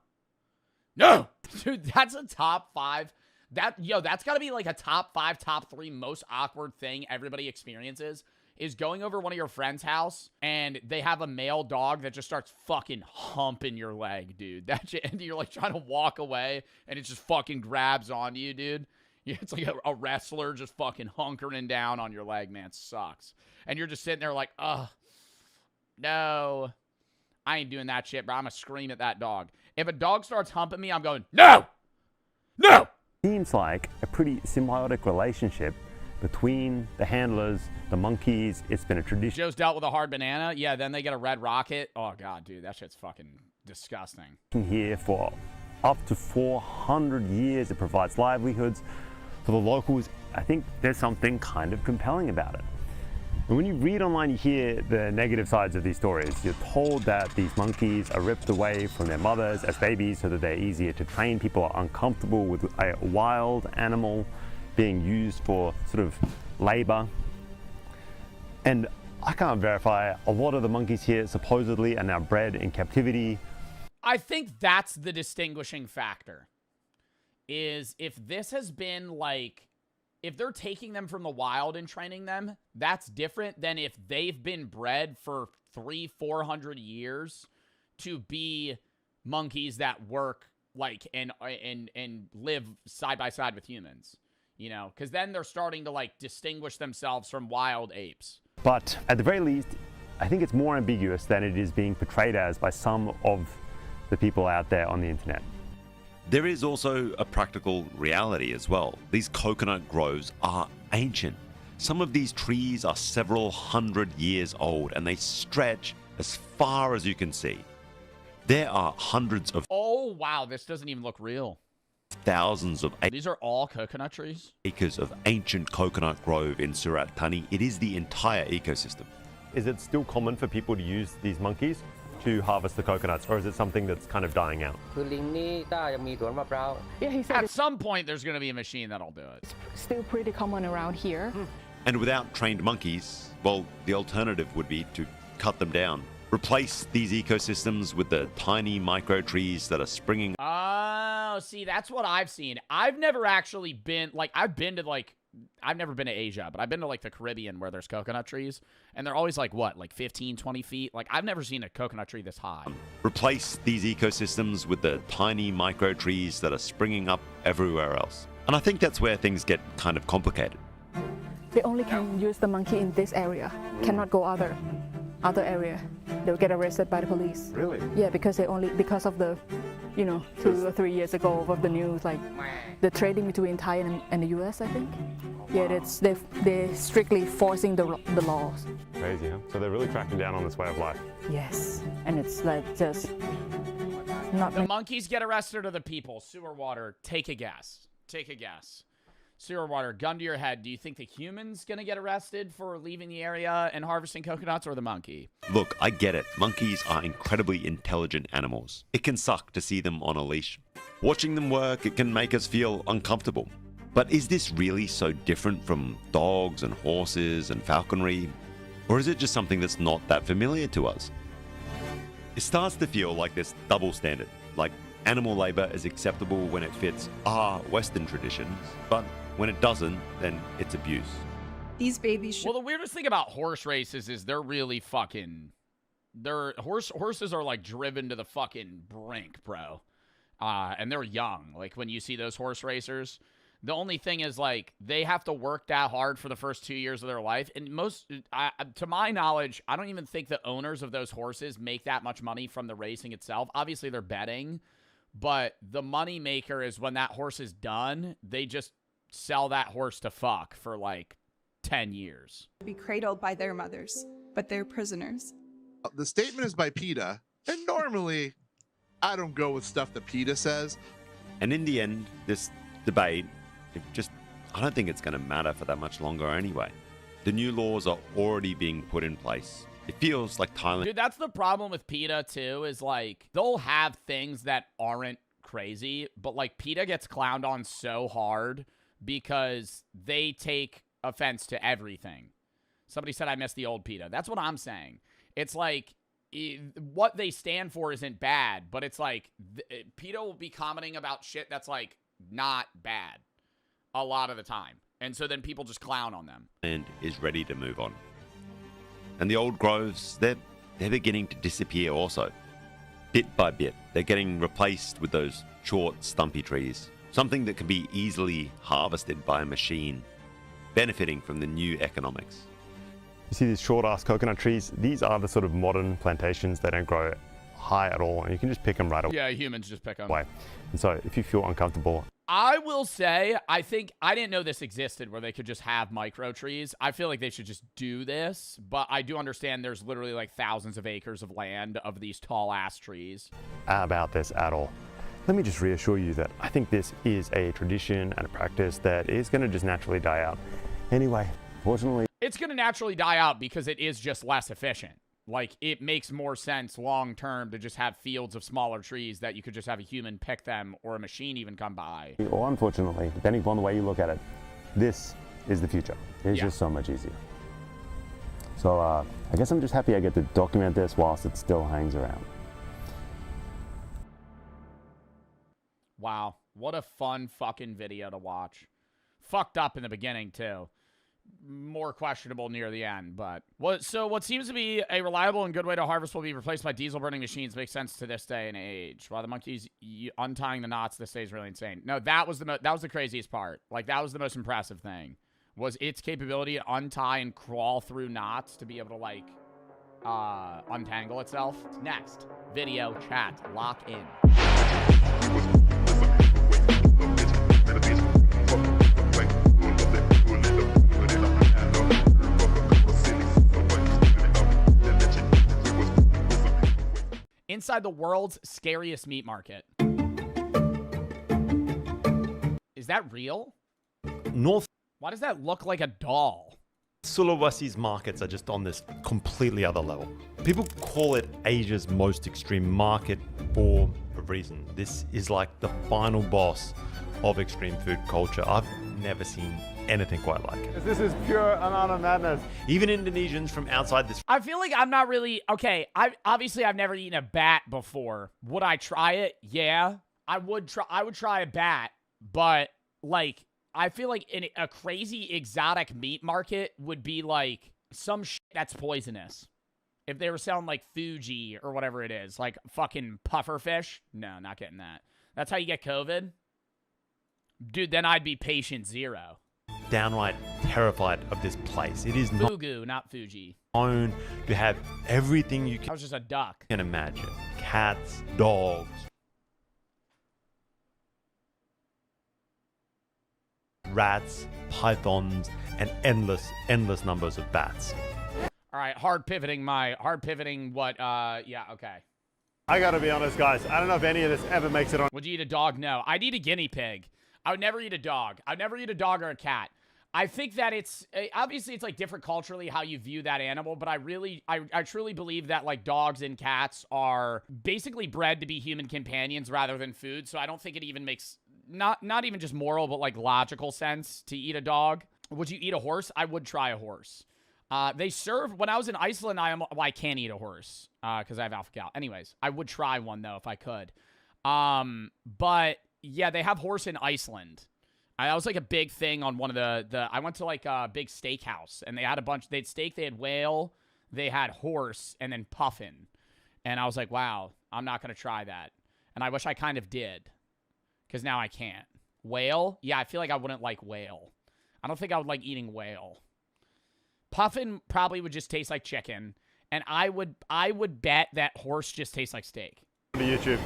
no. Dude, that's a top 5. That's got to be like a top 5, top 3 most awkward thing everybody experiences is going over one of your friend's house and they have a male dog that just starts fucking humping your leg, dude. And you're like trying to walk away and it just fucking grabs on you, dude. It's like a wrestler just fucking hunkering down on your leg, man. It sucks. And you're just sitting there like, ugh, no, I ain't doing that shit, bro. I'm gonna scream at that dog. If a dog starts humping me, I'm going, no, no. Seems like a pretty symbiotic relationship between the handlers, the monkeys. It's been a tradition. Joe's dealt with a hard banana. Yeah, then they get a red rocket. Oh, God, dude, that shit's fucking disgusting. Here for up to 400 years. It provides livelihoods for the locals. I think there's something kind of compelling about it. And when you read online, you hear the negative sides of these stories. You're told that these monkeys are ripped away from their mothers as babies so that they're easier to train. People are uncomfortable with a wild animal being used for sort of labor. And I can't verify, a lot of the monkeys here supposedly are now bred in captivity. I think that's the distinguishing factor, is if this has been like, if they're taking them from the wild and training them, that's different than if they've been bred for 300-400 years to be monkeys that work like and live side by side with humans, you know, because then they're starting to like distinguish themselves from wild apes. But at the very least, I think it's more ambiguous than it is being portrayed as by some of the people out there on the internet. There is also a practical reality as well. These coconut groves are ancient. Some of these trees are several hundred years old and they stretch as far as you can see. There are hundreds of Oh, wow, this doesn't even look real. thousands of These are all coconut trees? acres of ancient coconut grove in Surat Thani. It is the entire ecosystem. Is it still common for people to use these monkeys to harvest the coconuts, or is it something that's kind of dying out? Yeah, he said At some point, there's going to be a machine that'll do it. it's still pretty common around here. And without trained monkeys, well, the alternative would be to cut them down. Replace these ecosystems with the tiny micro trees that are springing. Oh, see, that's what I've seen. I've never actually been, like, I've never been to Asia, but I've been to, like, the Caribbean where there's coconut trees, and they're always, like, what, like 15, 20 feet? Like, I've never seen a coconut tree this high. Replace these ecosystems with the tiny micro trees that are springing up everywhere else. And I think that's where things get kind of complicated. They only can use the monkey in this area, cannot go other area. They'll get arrested by the police. Really? Yeah, because because of the, 2 or 3 years ago of the news, like the trading between Thai and the US, I think. Yeah, they're strictly forcing the laws. Crazy, huh? So they're really cracking down on this way of life. Yes, and it's like just not. The monkeys get arrested or the people? Sewer water, take a guess. Take a guess. Sewer water, gun to your head. Do you think the human's going to get arrested for leaving the area and harvesting coconuts, or the monkey? Look, I get it. Monkeys are incredibly intelligent animals. It can suck to see them on a leash. Watching them work, it can make us feel uncomfortable. But is this really so different from dogs and horses and falconry? Or is it just something that's not that familiar to us? It starts to feel like this double standard. Like animal labor is acceptable when it fits our Western traditions, but when it doesn't, then it's abuse. These babies should... Well, the weirdest thing about horse races is they're really fucking... Horses are, like, driven to the fucking brink, bro. And they're young. Like, when you see those horse racers, The only thing is, like, they have to work that hard for the first 2 years of their life. And to my knowledge, I don't even think the owners of those horses make that much money from the racing itself. Obviously, they're betting, but the money maker is when that horse is done, they just sell that horse to fuck for, like, 10 years. Be cradled by their mothers, but they're prisoners. The statement is by PETA, and normally I don't go with stuff that PETA says. And in the end, this debate, I don't think it's going to matter for that much longer anyway. The new laws are already being put in place. It feels like Thailand. Dude, that's the problem with PETA, too, is, like, they'll have things that aren't crazy, but, like, PETA gets clowned on so hard because they take offense to everything. Somebody said I missed the old PETA. That's what I'm saying. It's like, what they stand for isn't bad, but it's like, PETA will be commenting about shit that's, like, not bad a lot of the time. And so then people just clown on them. And is ready to move on. And the old groves, they're beginning to disappear also. Bit by bit, they're getting replaced with those short, stumpy trees. Something that can be easily harvested by a machine, benefiting from the new economics. You see these short-ass coconut trees? These are the sort of modern plantations. They don't grow high at all, and you can just pick them right away. Yeah, humans just pick them. And so if you feel uncomfortable, I will say, I think, I didn't know this existed where they could just have micro trees. I feel like they should just do this, but I do understand there's literally like thousands of acres of land of these tall ass trees. About this at all. Let me just reassure you that I think this is a tradition and a practice that is going to just naturally die out. Anyway, fortunately, it's going to naturally die out because it is just less efficient. Like, it makes more sense long term to just have fields of smaller trees that you could just have a human pick them or a machine even come by. or unfortunately, depending upon the way you look at it, this is the future. It's just so much easier. So I guess I'm just happy I get to document this whilst it still hangs around. Wow, what a fun fucking video to watch. Fucked up in the beginning, too. More questionable near the end, but what seems to be a reliable and good way to harvest will be replaced by diesel burning machines makes sense to this day and age. While the monkeys untying the knots this day is really insane. No, that was the craziest part. Like, that was the most impressive thing, was its capability to untie and crawl through knots to be able to, like, untangle itself. Next video chat, lock in. Inside the world's scariest meat market. Is that real? North Why does that look like a doll? Sulawesi's markets are just on this completely other level. People call it Asia's most extreme market for a reason. This is like the final boss of extreme food culture. I've never seen anything quite like it. This is pure amount of madness. Even Indonesians from outside this. I feel like I'm not really okay. I've never eaten a bat before. Would I try it? Yeah, I would try a bat, but like I feel like in a crazy exotic meat market would be like some shit that's poisonous. If they were selling like Fuji or whatever it is, like fucking puffer fish, no, not getting that. That's how you get COVID, dude. Then I'd be patient zero. Downright terrified of this place. It is Fugu, not Fuji. known to have everything you That was just a duck. can imagine. Cats, dogs, rats, pythons, and endless numbers of bats. All right, hard pivoting what, yeah, okay. I gotta be honest, guys. I don't know if any of this ever makes it on. Would you eat a dog? No. I'd eat a guinea pig. I would never eat a dog. I'd never eat a dog or a cat. I think that it's, obviously it's like different culturally how you view that animal, but I truly believe that like dogs and cats are basically bred to be human companions rather than food, so I don't think it even makes, not even just moral, but like logical sense to eat a dog. Would you eat a horse? I would try a horse. They serve, when I was in Iceland, I can't eat a horse, because I have alpha-gal. Anyways, I would try one though if I could. But yeah, they have horse in Iceland. That was like a big thing on one of the I went to like a big steakhouse and they had they had steak, they had whale, they had horse, and then puffin. And I was like, wow, I'm not going to try that. And I wish I kind of did, because now I can't. Whale? Yeah, I feel like I wouldn't like whale. I don't think I would like eating whale. Puffin probably would just taste like chicken. And I would bet that horse just tastes like steak. YouTube.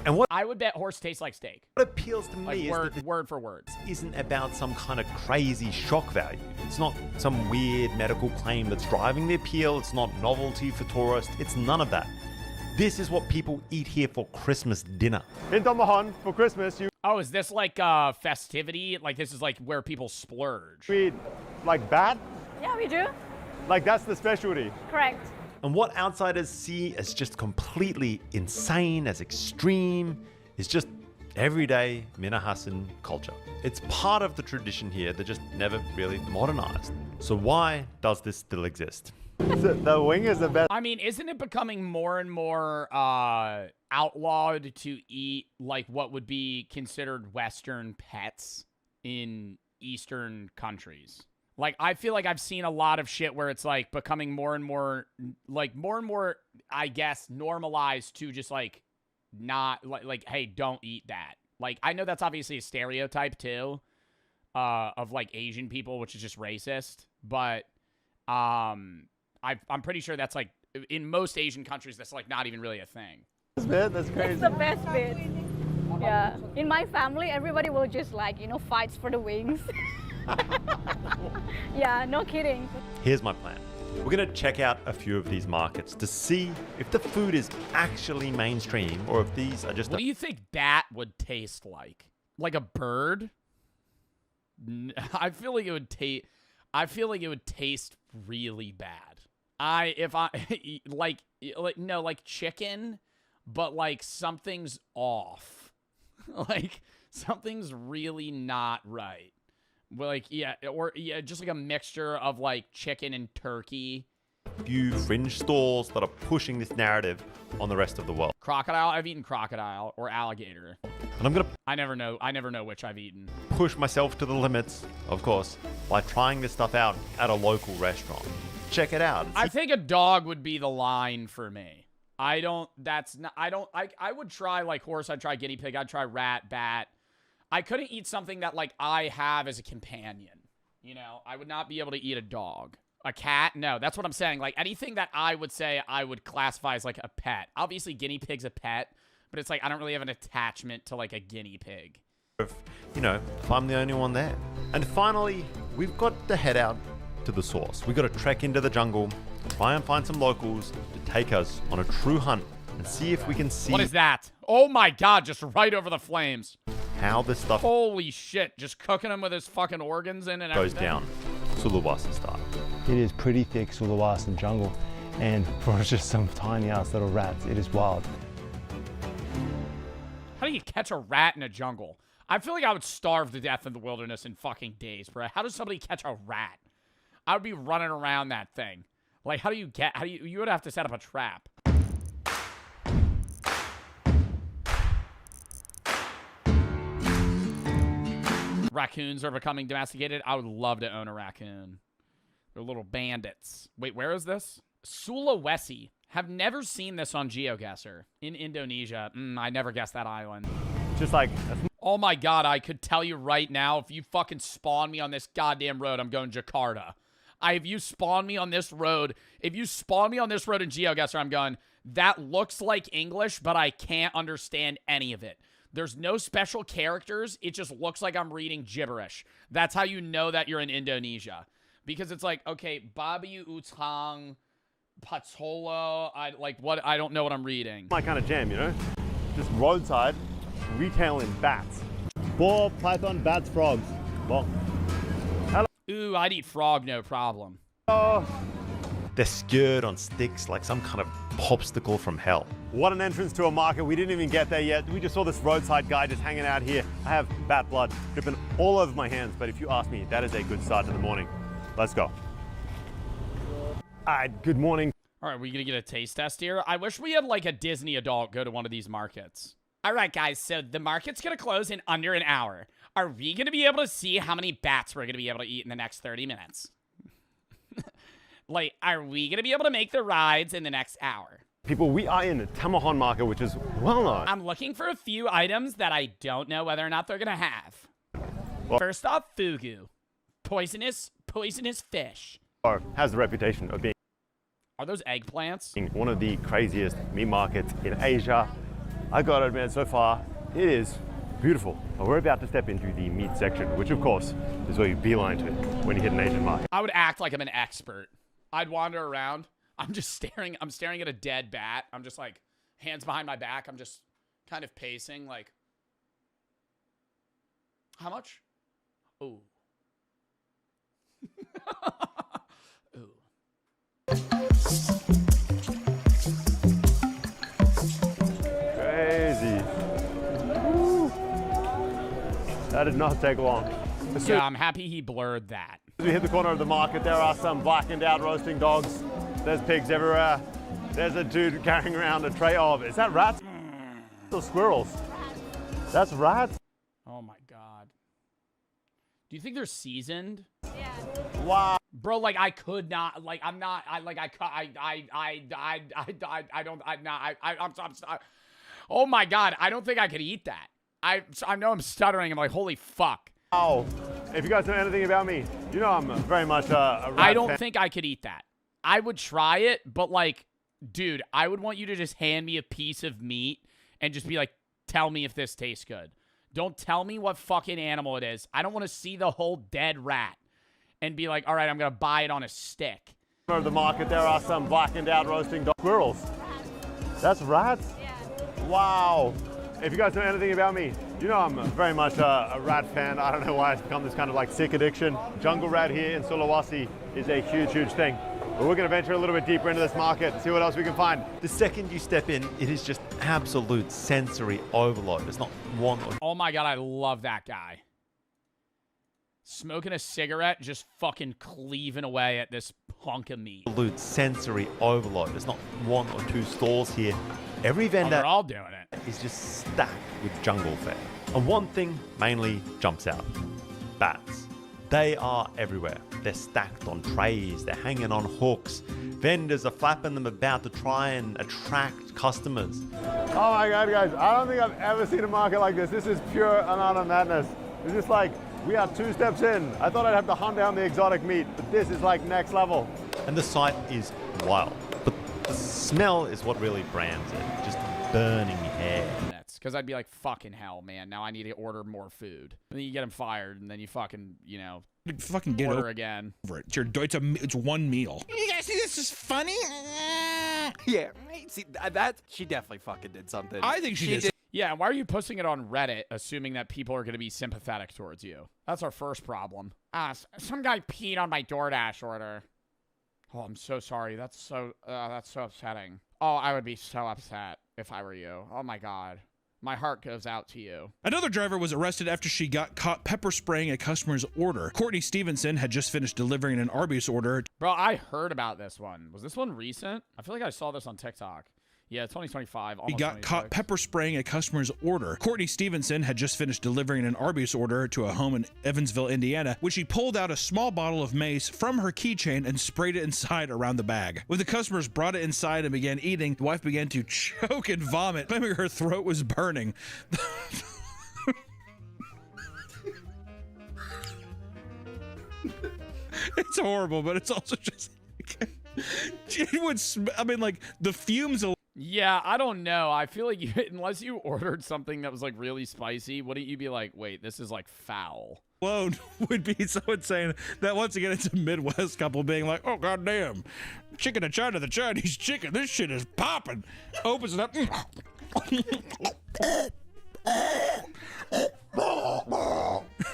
And what I would bet horse tastes like steak. What appeals to me Like is word, that word for word. isn't about some kind of crazy shock value. It's not some weird medical claim that's driving the appeal. It's not novelty for tourists. It's none of that. This is what people eat here for Christmas dinner. In Tomahan, for Christmas, you Oh, is this like festivity? Like this is like where people splurge. eat like bat? Yeah, we do. Like that's the specialty. Correct. And what outsiders see as just completely insane, as extreme, is just everyday Minahasan culture. It's part of the tradition here that just never really modernized. So why does this still exist? The wing is the best. I mean, isn't it becoming more and more outlawed to eat like what would be considered Western pets in Eastern countries? Like, I feel like I've seen a lot of shit where it's like becoming more and more, I guess, normalized to just like not like, hey, don't eat that. Like, I know that's obviously a stereotype too, of like Asian people, which is just racist. But I'm pretty sure that's like in most Asian countries, that's like not even really a thing. That's crazy. It's the best bit. Yeah. In my family, everybody will just like, fights for the wings. Yeah, no kidding. Here's my plan. We're going to check out a few of these markets to see if the food is actually mainstream or if these are just... What do you think bat would taste like? Like a bird? I feel like it would taste... I feel like it would taste really bad. Like chicken, but like something's off. Like something's really not right. Like, just like a mixture of like chicken and turkey. Few fringe stalls that are pushing this narrative on the rest of the world. Crocodile, I've eaten crocodile or alligator. And I'm gonna I never know which I've eaten. Push myself to the limits, of course, by trying this stuff out at a local restaurant. Check it out. I think a dog would be the line for me. I would try like horse, I'd try guinea pig, I'd try rat, bat. I couldn't eat something that like I have as a companion. I would not be able to eat a dog. A cat? No, that's what I'm saying. Like anything that I would say I would classify as like a pet. Obviously guinea pig's a pet, but it's like I don't really have an attachment to like a guinea pig. If I'm the only one there. And finally, we've got to head out to the source. We've got to trek into the jungle, try and find some locals to take us on a true hunt and see if we can see... What is that? Oh my god, just right over the flames. How this stuff... Holy shit, just cooking him with his fucking organs in and goes everything. down Sulawesi style. It is pretty thick Sulawesi jungle, and for just some tiny ass little rats, it is wild. How do you catch a rat in a jungle? I feel like I would starve to death in the wilderness in fucking days, bro. How does somebody catch a rat? I would be running around that thing. Like, you would have to set up a trap. Raccoons are becoming domesticated. I would love to own a raccoon. They're little bandits. Wait, where is this? Sulawesi. Have never seen this on GeoGuessr. In Indonesia. I never guessed that island. Just like... Oh my god, I could tell you right now, if you fucking spawn me on this goddamn road, I'm going Jakarta. If you spawn me on this road in GeoGuessr, I'm going, that looks like English, but I can't understand any of it. There's no special characters. It just looks like I'm reading gibberish. That's how you know that you're in Indonesia. Because it's like, okay, Babi Utang, Patolo, I don't know what I'm reading. My kind of jam, Just roadside, retailing bats. Boar, python, bats, frogs. Well, hello. Ooh, I'd eat frog, no problem. Oh. They're skewered on sticks like some kind of popsicle from hell. What an entrance to a market. We didn't even get there yet. We just saw this roadside guy just hanging out here. I have bat blood dripping all over my hands, but if you ask me, that is a good start to the morning. Let's go. Good morning. All right, we gonna get a taste test here? I wish we had like a Disney adult go to one of these markets. All right, guys, so the market's gonna close in under an hour. Are we gonna be able to see how many bats we're gonna be able to eat in the next 30 minutes? Like, are we gonna be able to make the rides in the next hour? People, we are in the Tamahan market, which is well known. I'm looking for a few items that I don't know whether or not they're gonna have. First off, fugu. Poisonous fish. Or has the reputation of being Are those eggplants? one of the craziest meat markets in Asia. I gotta admit, so far, it is beautiful. But we're about to step into the meat section, which of course is where you beeline to when you hit an Asian market. I would act like I'm an expert. I'd wander around. I'm staring at a dead bat. I'm just like, hands behind my back. I'm just kind of pacing like, how much? Ooh. Crazy. Woo. That did not take long. Yeah, I'm happy he blurred that. As we hit the corner of the market, there are some blackened out roasting dogs. There's pigs everywhere. There's a dude carrying around a tray of, is that rats or squirrels? That's rats? Oh my God. Do you think they're seasoned? Yeah. Wow. Bro, like I could not, like I'm not, oh my God, I don't think I could eat that. I know I'm stuttering. I'm like, holy fuck. Oh, if you guys know anything about me, you know I'm very much a rat I don't fan. think I could eat that. I would try it, but like, dude, I would want you to just hand me a piece of meat and just be like, tell me if this tastes good. Don't tell me what fucking animal it is. I don't want to see the whole dead rat and be like, all right, I'm going to buy it on a stick. Of the market, there are some blackened out roasting dog squirrels. That's rats? Yeah. Wow. If you guys know anything about me, you know I'm very much a rat fan. I don't know why it's become this kind of like sick addiction. Jungle rat here in Sulawesi is a huge, huge thing. But we're going to venture a little bit deeper into this market and see what else we can find. The second you step in, it is just absolute sensory overload. It's not one or Oh my God, I love that guy. Smoking a cigarette, just fucking cleaving away at this hunk of meat. absolute sensory overload. There's not one or two stalls here. Every Oh, vendor they're all doing it. is just stacked with jungle fare. And one thing mainly jumps out. Bats. They are everywhere. They're stacked on trays, they're hanging on hooks. Vendors are flapping them about to try and attract customers. Oh my God, guys, I don't think I've ever seen a market like this. This is pure and utter madness. It's just like, we are 2 steps in. I thought I'd have to hunt down the exotic meat, but this is like next level. And the sight is wild. But the smell is what really brands it. Just burning hair. Because I'd be like, fucking hell, man. Now I need to order more food. And then you get them fired, and then you fucking, you know, fucking get order again. over it. It's one meal. You guys see this is funny? Yeah, see that she definitely fucking did something. I think she did. Yeah, why are you posting it on Reddit, assuming that people are going to be sympathetic towards you? That's our first problem. Some guy peed on my DoorDash order. Oh, I'm so sorry. That's so upsetting. Oh, I would be so upset if I were you. Oh my God. My heart goes out to you. Another driver was arrested after she got caught pepper spraying a customer's order. Courtney Stevenson had just finished delivering an Arby's order. Bro, I heard about this one. Was this one recent? I feel like I saw this on TikTok. Yeah, 2025. He got caught pepper spraying a customer's order. Courtney Stevenson had just finished delivering an Arby's order to a home in Evansville, Indiana, when she pulled out a small bottle of mace from her keychain and sprayed it inside around the bag. When the customers brought it inside and began eating, the wife began to choke and vomit, claiming her throat was burning. It's horrible, but it's also just... it would I mean, like, the fumes... Yeah, I don't know. I feel like unless you ordered something that was like really spicy, wouldn't you be like, wait, this is like foul? Alone would be so insane that once again it's a Midwest couple being like, oh goddamn, chicken to China, the Chinese chicken, this shit is popping. Opens it up.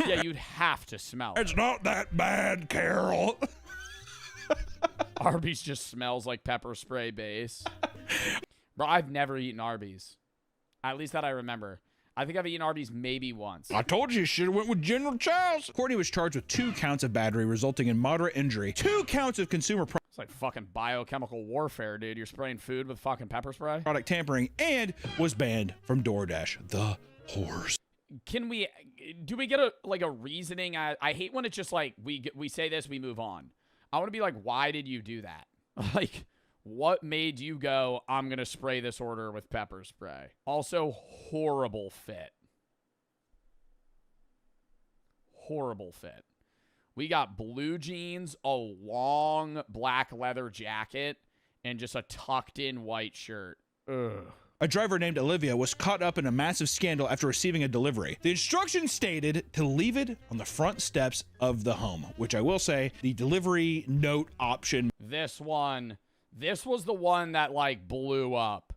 Yeah, you'd have to smell it. It's not that bad, Carol. Arby's just smells like pepper spray base. Bro, I've never eaten Arby's. At least that I remember. I think I've eaten Arby's maybe once. I told you should have went with General Chow's. Courtney was charged with 2 counts of battery, resulting in moderate injury. 2 counts of consumer It's like fucking biochemical warfare, dude. You're spraying food with fucking pepper spray? product tampering and was banned from DoorDash. The horse. Do we get a reasoning? I hate when it's just like, we say this, we move on. I want to be like, why did you do that? Like, what made you go, I'm going to spray this order with pepper spray? Also, horrible fit. horrible fit. We got blue jeans, a long black leather jacket, and just a tucked-in white shirt. Ugh. A driver named Olivia was caught up in a massive scandal after receiving a delivery. The instructions stated to leave it on the front steps of the home, which I will say, the delivery note option. This was the one that like blew up,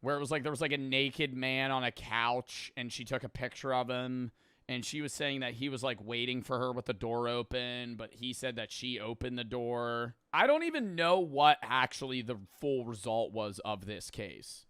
where it was like there was like a naked man on a couch and she took a picture of him and she was saying that he was like waiting for her with the door open, but he said that she opened the door. I don't even know what actually the full result was of this case.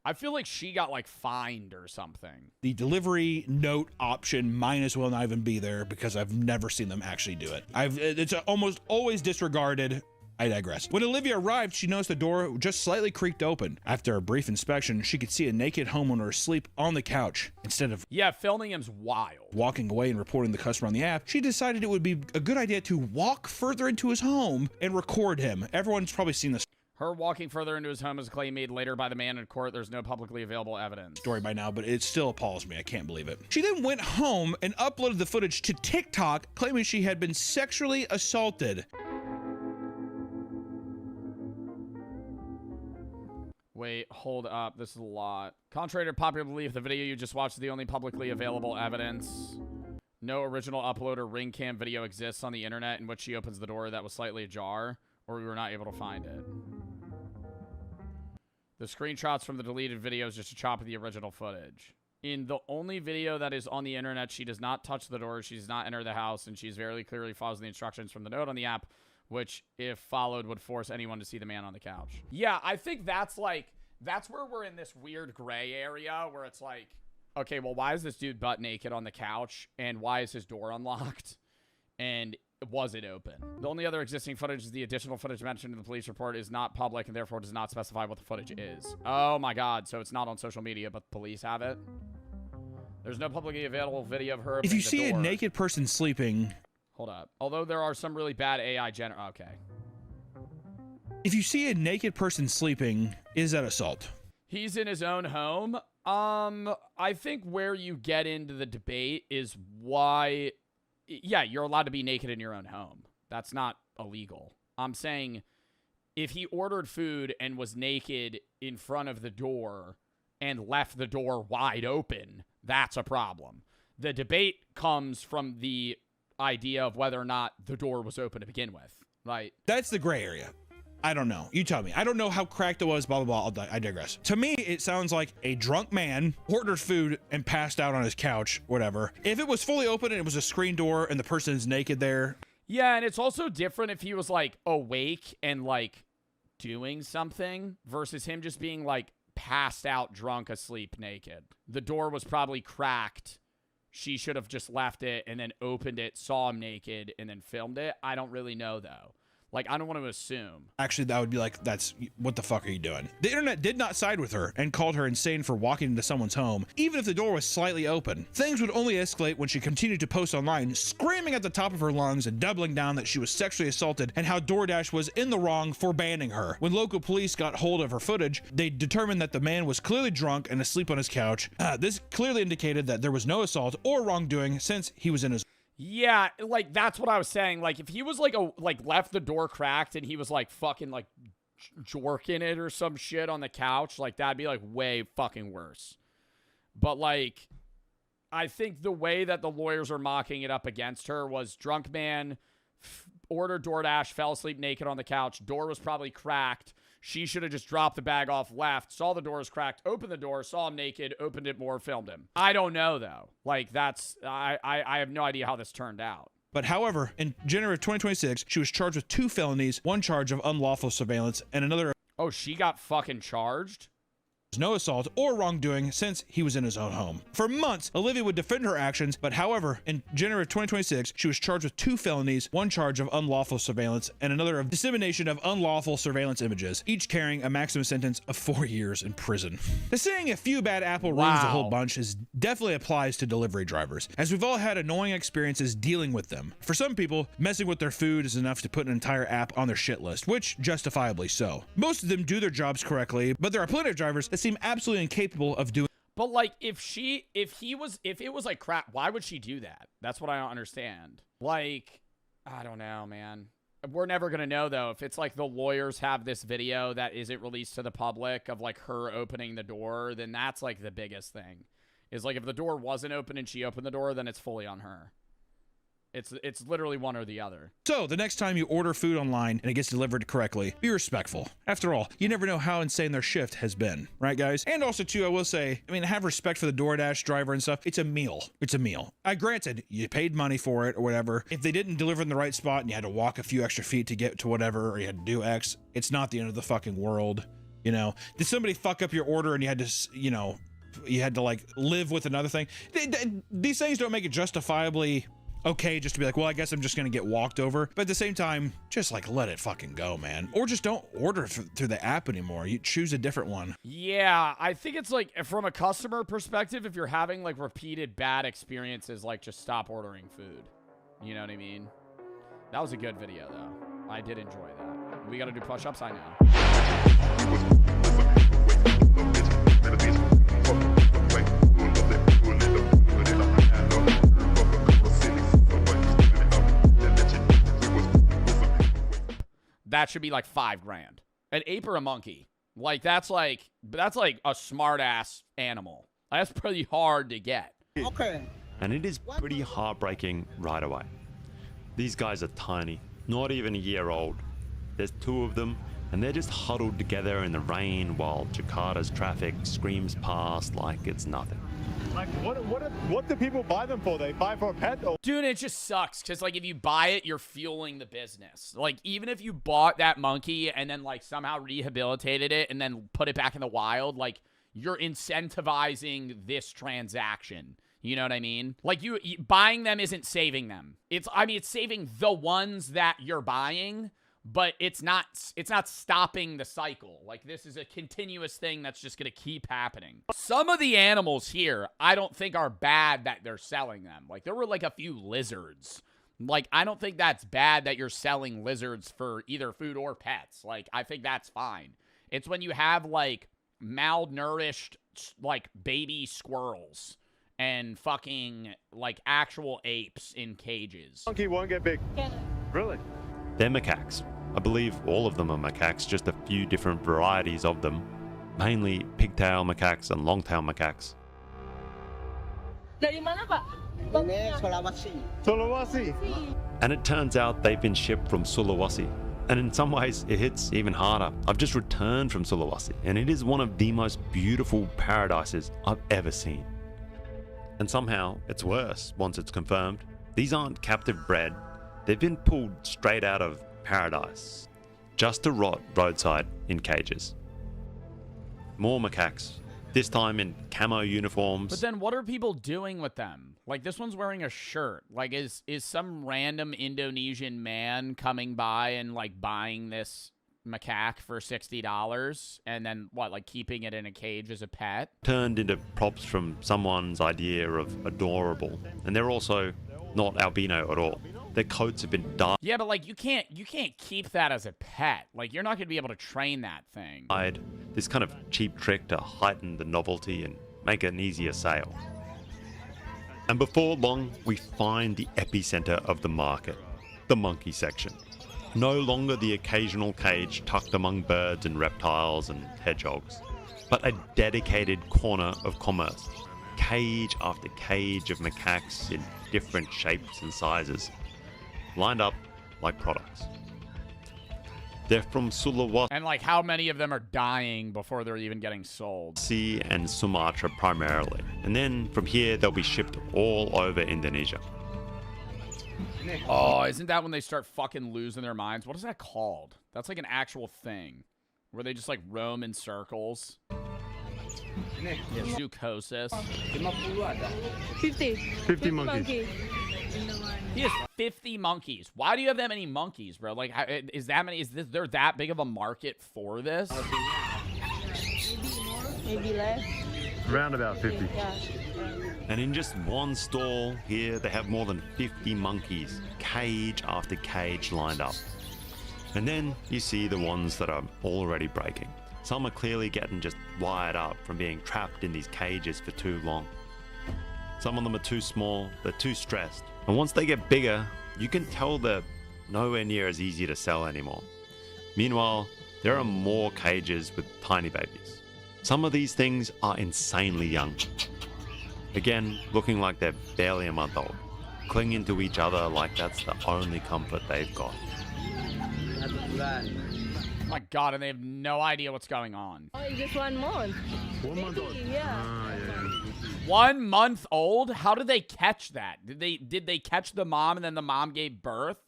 I feel like she got like fined or something. The delivery note option might as well not even be there because I've never seen them actually do it. It's almost always disregarded. I digress. When Olivia arrived, she noticed the door just slightly creaked open. After a brief inspection, she could see a naked homeowner asleep on the couch. Instead of filming him's wild. Walking away and reporting the customer on the app, she decided it would be a good idea to walk further into his home and record him. Everyone's probably seen this. Her walking further into his home is a claim made later by the man in court. There's no publicly available evidence. Story by now, but it still appalls me. I can't believe it. She then went home and uploaded the footage to TikTok, claiming she had been sexually assaulted. Wait, hold up. This is a lot. Contrary to popular belief, the video you just watched is the only publicly available evidence. No original upload or ring cam video exists on the internet in which she opens the door that was slightly ajar, or we were not able to find it. The screenshots from the deleted video is just a chop of the original footage. In the only video that is on the internet, she does not touch the door, she does not enter the house, and she's very clearly follows the instructions from the note on the app, which, if followed, would force anyone to see the man on the couch. Yeah, I think that's where we're in this weird gray area where it's like, okay, well, why is this dude butt naked on the couch, and why is his door unlocked? And was it open? The only other existing footage is the additional footage mentioned in the police report is not public and therefore does not specify what the footage is. Oh my God, so it's not on social media, but the police have it? There's no publicly available video of her. If you see a naked person sleeping... Hold up. Although there are some really bad AI okay. If you see a naked person sleeping, is that assault? He's in his own home. I think where you get into the debate is why... Yeah, you're allowed to be naked in your own home. That's not illegal. I'm saying if he ordered food and was naked in front of the door and left the door wide open, that's a problem. The debate comes from the idea of whether or not the door was open to begin with, right? That's the gray area. I don't know. You tell me. I don't know how cracked it was, blah, blah, blah. I digress. To me, it sounds like a drunk man ordered food and passed out on his couch, whatever. If it was fully open and it was a screen door and the person is naked there. Yeah, and it's also different if he was, like, awake and, like, doing something versus him just being, like, passed out, drunk, asleep, naked. The door was probably cracked. She should have just left it and then opened it, saw him naked, and then filmed it. I don't really know, though. Like, I don't want to assume. Actually, that would be like, what the fuck are you doing? The internet did not side with her and called her insane for walking into someone's home, even if the door was slightly open. Things would only escalate when she continued to post online, screaming at the top of her lungs and doubling down that she was sexually assaulted and how DoorDash was in the wrong for banning her. When local police got hold of her footage, they determined that the man was clearly drunk and asleep on his couch. This clearly indicated that there was no assault or wrongdoing since he was in his... Yeah, like, that's what I was saying. Like, if he was, like, left the door cracked and he was, like, fucking, like, jorking it or some shit on the couch, like, that'd be, like, way fucking worse. But, like, I think the way that the lawyers are mocking it up against her was drunk man, ordered DoorDash, fell asleep naked on the couch, door was probably cracked. She should have just dropped the bag off, left, saw the door was cracked, opened the door, saw him naked, opened it more, filmed him. I don't know, though. Like, I have no idea how this turned out. But however, in January of 2026, she was charged with 2 felonies, 1 charge of unlawful surveillance, and another... Oh, she got fucking charged? No assault or wrongdoing since he was in his own home. For months, Olivia would defend her actions, but however, in January of 2026, she was charged with 2 felonies, 1 charge of unlawful surveillance, and another of dissemination of unlawful surveillance images, each carrying a maximum sentence of 4 years in prison. The saying a few bad apple ruins the whole bunch definitely applies to delivery drivers, as we've all had annoying experiences dealing with them. For some people, messing with their food is enough to put an entire app on their shit list, which justifiably so. Most of them do their jobs correctly, but there are plenty of drivers that seem absolutely incapable of doing. But like, if it was like crap, why would she do that? That's what I don't understand. Like, I don't know, man. We're never gonna know though. If it's like the lawyers have this video that isn't released to the public of like her opening the door, then that's like the biggest thing. Is like if the door wasn't open and she opened the door, then it's fully on her. It's literally one or the other. So the next time you order food online and it gets delivered correctly, be respectful. After all, you never know how insane their shift has been, right guys? And also too, I will say, I mean, have respect for the DoorDash driver and stuff. It's a meal. It's a meal. Granted, you paid money for it or whatever. If they didn't deliver in the right spot and you had to walk a few extra feet to get to whatever, or you had to do X, it's not the end of the fucking world. You know, did somebody fuck up your order and you had to, you know, you had to like live with another thing? These things don't make it justifiably okay just to be like, well, I guess I'm just gonna get walked over. But at the same time, just like let it fucking go, man. Or just don't order through the app anymore. You choose a different one. Yeah, I think it's like, from a customer perspective, if you're having like repeated bad experiences, like just stop ordering food. You know what I mean? That was a good video though. I did enjoy that. We gotta do push-ups, I know. That should be like $5 grand. An ape or a monkey? Like that's like a smart ass animal. That's pretty hard to get. Okay. And it is pretty heartbreaking right away. These guys are tiny, not even a year old. There's 2 of them, and they're just huddled together in the rain while Jakarta's traffic screams past like it's nothing. Like, what do people buy them for? They buy for a pet? Or dude, it just sucks because like if you buy it, you're fueling the business. Like even if you bought that monkey and then like somehow rehabilitated it and then put it back in the wild, like you're incentivizing this transaction. You know what I mean? Like you buying them isn't saving them. It's saving the ones that you're buying, but it's not stopping the cycle. Like this is a continuous thing that's just going to keep happening. Some of the animals here, I don't think are bad that they're selling them. Like there were like a few lizards. Like I don't think that's bad that you're selling lizards for either food or pets. Like I think that's fine. It's when you have like malnourished like baby squirrels and fucking like actual apes in cages. monkey won't get big. Really? They're macaques. I believe all of them are macaques, just a few different varieties of them. Mainly pigtail macaques and longtail macaques. Dari mana, Pak? Sulawesi. And it turns out they've been shipped from Sulawesi. And in some ways, it hits even harder. I've just returned from Sulawesi, and it is one of the most beautiful paradises I've ever seen. And somehow, it's worse once it's confirmed. These aren't captive bred. They've been pulled straight out of paradise, just to rot roadside in cages. More macaques, this time in camo uniforms. But then what are people doing with them? Like this one's wearing a shirt. Like is some random Indonesian man coming by and like buying this macaque for $60 and then what, like keeping it in a cage as a pet? Turned into props from someone's idea of adorable. And they're also not albino at all. Their coats have been dyed. Yeah, but like you can't keep that as a pet. Like you're not gonna be able to train that thing. This kind of cheap trick to heighten the novelty and make an easier sale. And before long, we find the epicenter of the market, the monkey section. No longer the occasional cage tucked among birds and reptiles and hedgehogs, but a dedicated corner of commerce. Cage after cage of macaques in different shapes and sizes, lined up like products. They're from Sulawesi And like how many of them are dying before they're even getting sold? and Sumatra primarily. And then from here, they'll be shipped all over Indonesia. Oh, isn't that when they start fucking losing their minds? What is that called? That's like an actual thing where they just like roam in circles. Yeah, zoocosis. 50 monkeys. He has 50 monkeys. Why do you have that many monkeys, bro? Like, is there that big of a market for this? Maybe less. Around about 50. Yeah. And in just one stall here, they have more than 50 monkeys, cage after cage lined up. And then you see the ones that are already breaking. Some are clearly getting just wired up from being trapped in these cages for too long. Some of them are too small, they're too stressed. And once they get bigger, you can tell they're nowhere near as easy to sell anymore. Meanwhile, there are more cages with tiny babies. Some of these things are insanely young. Again, looking like they're barely a month old, clinging to each other like that's the only comfort they've got. Oh my god, and they have no idea what's going on. Oh, just 1 month. 1 month old. Yeah. 1 month old? How did they catch that? Did they catch the mom and then the mom gave birth?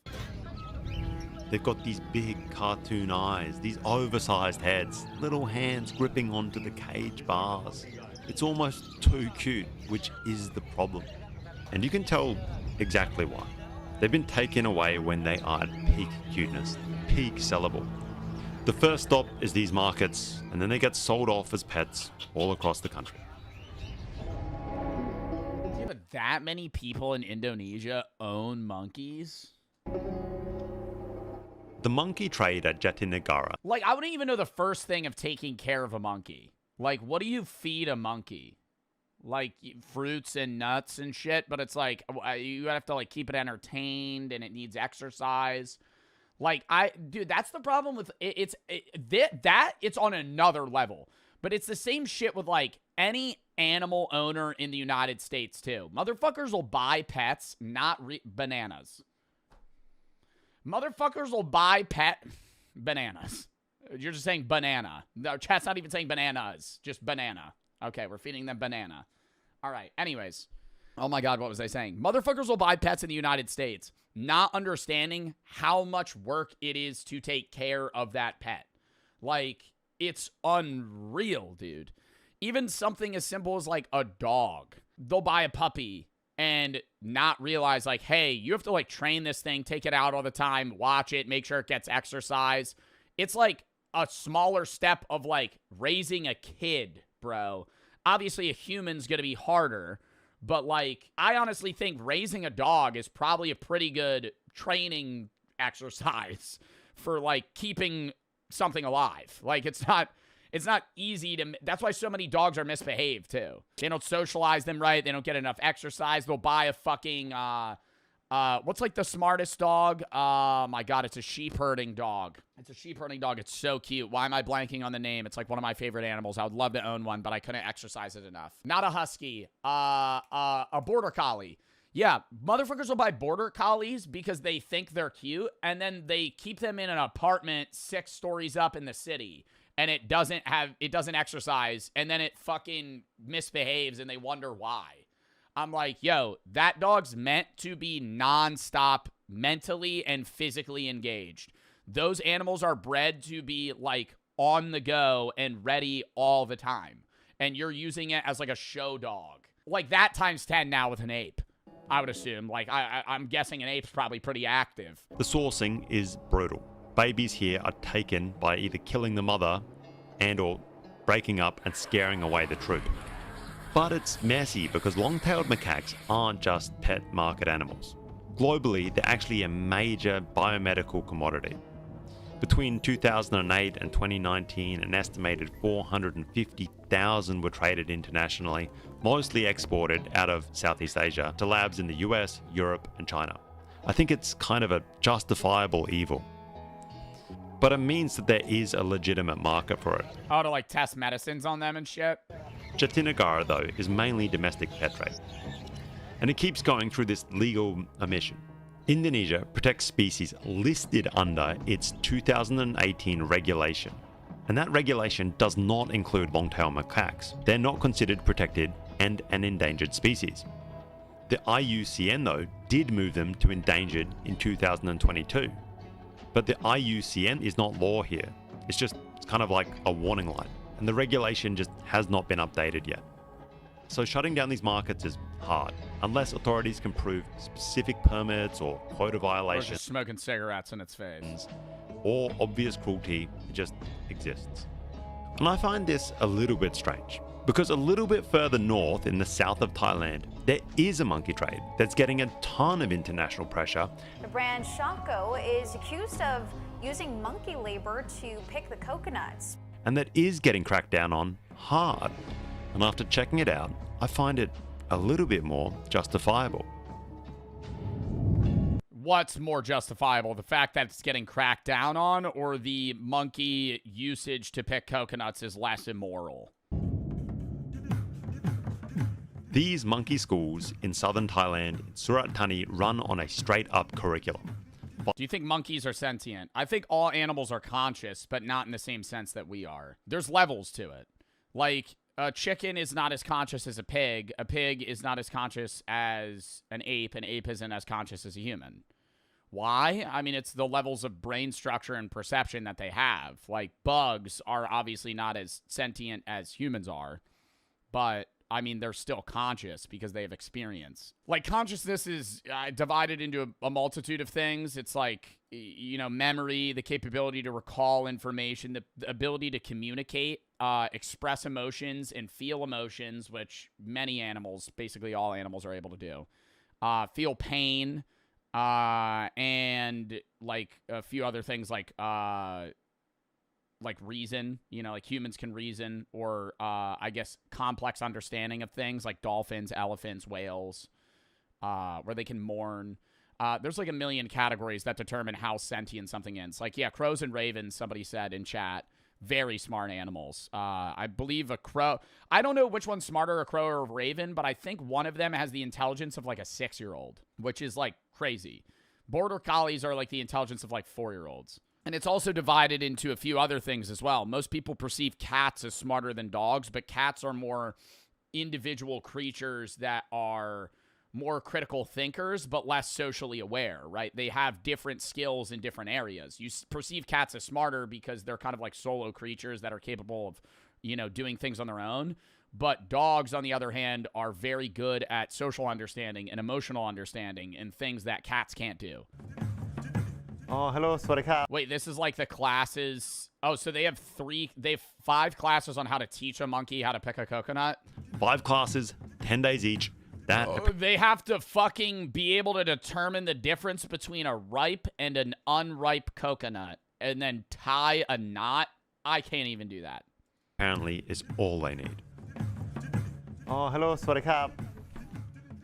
They've got these big cartoon eyes, these oversized heads, little hands gripping onto the cage bars. It's almost too cute, which is the problem. And you can tell exactly why. They've been taken away when they are at peak cuteness, peak sellable. The first stop is these markets, and then they get sold off as pets all across the country. Do you have that many people in Indonesia own monkeys? The monkey trade at Jatinegara. Like, I wouldn't even know the first thing of taking care of a monkey. Like, what do you feed a monkey? Like, fruits and nuts and shit, but it's like, you have to, like, keep it entertained, and it needs exercise. Like, dude, that's the problem with it. It's on another level. But it's the same shit with, like, any animal owner in the United States, too. Motherfuckers will buy pets, not bananas. Motherfuckers will buy bananas. You're just saying banana. No, chat's not even saying bananas. Just banana. Okay, we're feeding them banana. All right, anyways. Oh my god, what was I saying? Motherfuckers will buy pets in the United States, not understanding how much work it is to take care of that pet. Like, it's unreal, dude. Even something as simple as, like, a dog. They'll buy a puppy and not realize, like, hey, you have to, like, train this thing, take it out all the time, watch it, make sure it gets exercise. It's, like, a smaller step of, like, raising a kid, bro. Obviously, a human's gonna be harder, but, like, I honestly think raising a dog is probably a pretty good training exercise for, like, keeping something alive. Like, it's not easy to... That's why so many dogs are misbehaved, too. They don't socialize them right. They don't get enough exercise. They'll buy a fucking... what's, like, the smartest dog? My God, it's a sheep-herding dog. It's a sheep-herding dog. It's so cute. Why am I blanking on the name? It's, like, one of my favorite animals. I would love to own one, but I couldn't exercise it enough. Not a husky. A border collie. Yeah, motherfuckers will buy border collies because they think they're cute, and then they keep them in an apartment 6 stories up in the city. And it doesn't exercise, and then it fucking misbehaves, and they wonder why. I'm like, yo, that dog's meant to be nonstop mentally and physically engaged. Those animals are bred to be, like, on the go and ready all the time. And you're using it as, like, a show dog. Like, that times 10 now with an ape, I would assume. Like, I'm guessing an ape's probably pretty active. The sourcing is brutal. Babies here are taken by either killing the mother and or breaking up and scaring away the troop. But it's messy because long-tailed macaques aren't just pet market animals. Globally, they're actually a major biomedical commodity. Between 2008 and 2019, an estimated 450,000 were traded internationally, mostly exported out of Southeast Asia to labs in the US, Europe, and China. I think it's kind of a justifiable evil. But it means that there is a legitimate market for it. Oh, to, like, test medicines on them and shit? Jatinegara, though, is mainly domestic pet trade. And it keeps going through this legal omission. Indonesia protects species listed under its 2018 regulation. And that regulation does not include long-tailed macaques. They're not considered protected and an endangered species. The IUCN, though, did move them to endangered in 2022. But the IUCN is not law here. It's kind of like a warning light. And the regulation just has not been updated yet. So shutting down these markets is hard, unless authorities can prove specific permits or quota violations. Or just smoking cigarettes in its face. Or obvious cruelty just exists. And I find this a little bit strange, because a little bit further north in the south of Thailand, there is a monkey trade that's getting a ton of international pressure. The brand Shako is accused of using monkey labor to pick the coconuts. and that is getting cracked down on hard. And after checking it out, I find it a little bit more justifiable. What's more justifiable? The fact that it's getting cracked down on, or the monkey usage to pick coconuts is less immoral? These monkey schools in southern Thailand, in Surat Thani, run on a straight-up curriculum. Do you think monkeys are sentient? I think all animals are conscious, but not in the same sense that we are. There's levels to it. Like, a chicken is not as conscious as a pig. A pig is not as conscious as an ape. An ape isn't as conscious as a human. Why? I mean, it's the levels of brain structure and perception that they have. Like, bugs are obviously not as sentient as humans are, but I mean, they're still conscious because they have experience. Like, consciousness is divided into a multitude of things. It's like, you know, memory, the capability to recall information, the ability to communicate, express emotions, and feel emotions, which many animals, basically all animals, are able to do. Feel pain, and, like, a few other things like reason, you know, like humans can reason, or I guess complex understanding of things like dolphins, elephants, whales, where they can mourn. There's like a million categories that determine how sentient something is. Like, yeah, crows and ravens, somebody said in chat, very smart animals. I believe a crow, I don't know which one's smarter, a crow or a raven, but I think one of them has the intelligence of like a 6-year-old, which is like crazy. Border collies are like the intelligence of like 4-year-olds. And it's also divided into a few other things as well. Most people perceive cats as smarter than dogs, but cats are more individual creatures that are more critical thinkers, but less socially aware, right? They have different skills in different areas. You perceive cats as smarter because they're kind of like solo creatures that are capable of, you know, doing things on their own. But dogs, on the other hand, are very good at social understanding and emotional understanding and things that cats can't do. Oh, hello, Swadika. Wait, this is like the classes. Oh, so they have 5 classes on how to teach a monkey how to pick a coconut? 5 classes, 10 days each. They have to fucking be able to determine the difference between a ripe and an unripe coconut and then tie a knot. I can't even do that. Apparently is all they need. Oh, hello, Swadika.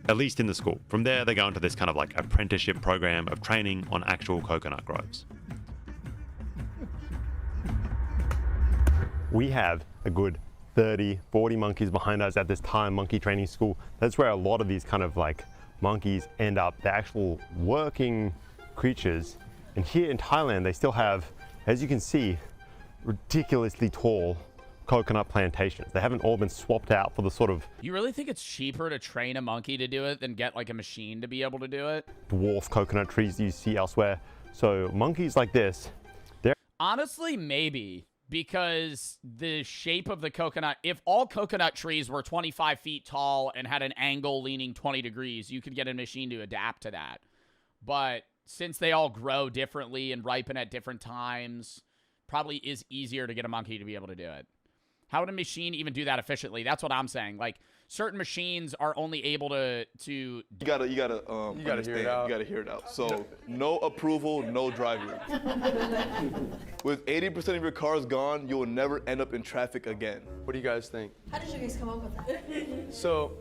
At least in the school. From there, they go into this kind of like apprenticeship program of training on actual coconut groves. We have a good 30, 40 monkeys behind us at this Thai monkey training school. That's where a lot of these kind of like monkeys end up, the actual working creatures. And here in Thailand, they still have, as you can see, ridiculously tall coconut plantations. They haven't all been swapped out for the sort of You really think it's cheaper to train a monkey to do it than get like a machine to be able to do it? dwarf coconut trees you see elsewhere. So monkeys like this, they're Honestly, maybe. Because the shape of the coconut, if all coconut trees were 25 feet tall and had an angle leaning 20 degrees, you could get a machine to adapt to that. But since they all grow differently and ripen at different times, probably is easier to get a monkey to be able to do it. How would a machine even do that efficiently? That's what I'm saying. Like, certain machines are only able to You gotta hear it out. You gotta hear it out. So no approval, no driver. With 80% of your cars gone, you will never end up in traffic again. What do you guys think? How did you guys come up with that? So,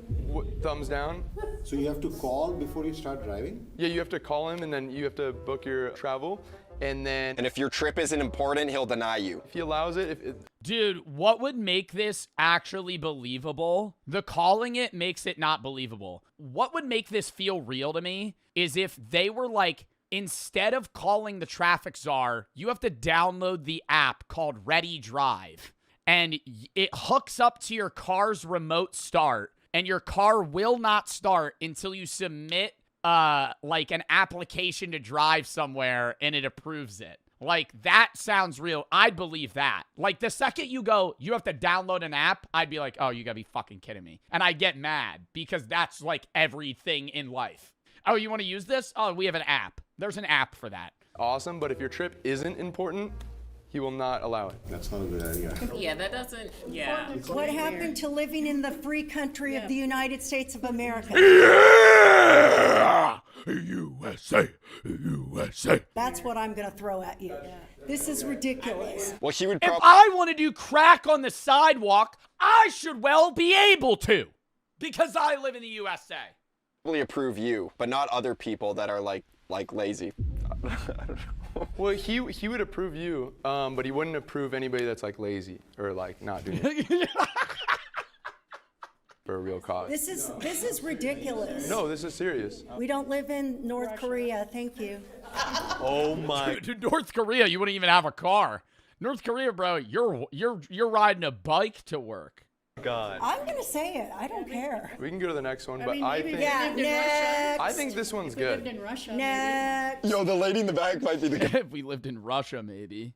thumbs down. So you have to call before you start driving? Yeah, you have to call him and then you have to book your travel. And if your trip isn't important, he'll deny you. If he allows it, Dude, what would make this actually believable? The calling it makes it not believable. What would make this feel real to me is if they were like, instead of calling the traffic czar, you have to download the app called Ready Drive. And it hooks up to your car's remote start. And your car will not start until you submit like an application to drive somewhere and it approves it. Like, that sounds real. I'd believe that. Like, the second you go, you have to download an app, I'd be like, oh, you gotta be fucking kidding me. And I get mad because that's like everything in life. Oh, you want to use this? Oh, we have an app. There's an app for that. awesome. But if your trip isn't important, he will not allow it. That's not a good idea. Yeah, that doesn't, yeah. What happened to living in the free country of the United States of America? Yeah! USA, USA. That's what I'm going to throw at you. This is ridiculous. Well, he would If I want to do crack on the sidewalk, I should well be able to, because I live in the USA. probably approve you, but not other people that are like lazy. I don't know. Well, he would approve you, but he wouldn't approve anybody that's like lazy or like not doing it for a real cause. This is ridiculous. No, this is serious. We don't live in North Korea. Thank you. Oh my! Dude, North Korea, you wouldn't even have a car. North Korea, bro, you're riding a bike to work. God. I'm gonna say it. I don't care. We can go to the next one, I but mean, I maybe think we lived in Russia. I think this one's good. in Russia. Next. Yo, the lady in the back might be the goat. If we lived in Russia, maybe.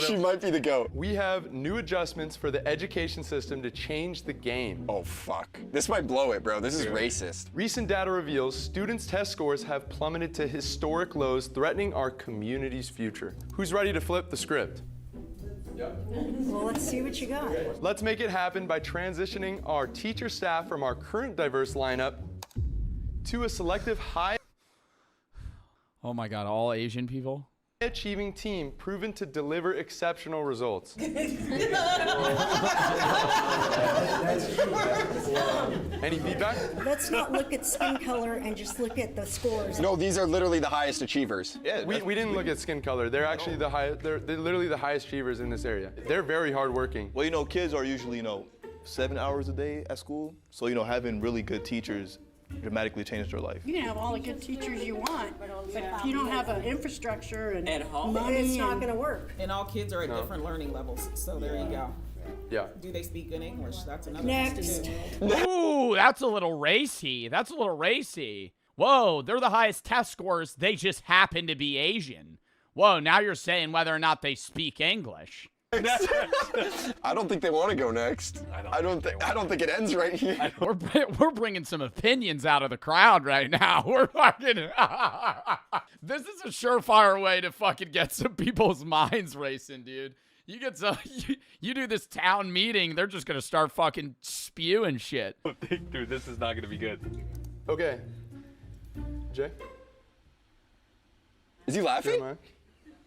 She might be the goat. We have new adjustments for the education system to change the game. Oh, fuck. This might blow it, bro. This is racist. Recent data reveals students' test scores have plummeted to historic lows, threatening our community's future. Who's ready to flip the script? Well, let's see what you got. Let's make it happen by transitioning our teacher staff from our current diverse lineup to a selective high Oh my God, all Asian people? achieving team proven to deliver exceptional results. Any feedback? Let's not look at skin color and just look at the scores. No, these are literally the highest achievers. Yeah, we didn't look at skin color. They're actually the highest. They're literally the highest achievers in this area. They're very hardworking. Well, kids are usually, 7 hours a day at school. So, having really good teachers dramatically changed their life. You can have all the good teachers you want, but if you don't have an infrastructure and At home. money, it's not going to work. And all kids are at different learning levels, so there you go. Yeah. Do they speak good English? That's another Next. Ooh, that's a little racy. That's a little racy. Whoa, they're the highest test scores. They just happen to be Asian. Whoa, now you're saying whether or not they speak English. I don't think they want to go next. I don't think it ends right here. We're bringing some opinions out of the crowd right now. We're fucking. This is a surefire way to fucking get some people's minds racing, dude. You get some. You do this town meeting, they're just gonna start fucking spewing shit. Dude, this is not gonna be good. Okay. Jay? Is he laughing? Jeremiah?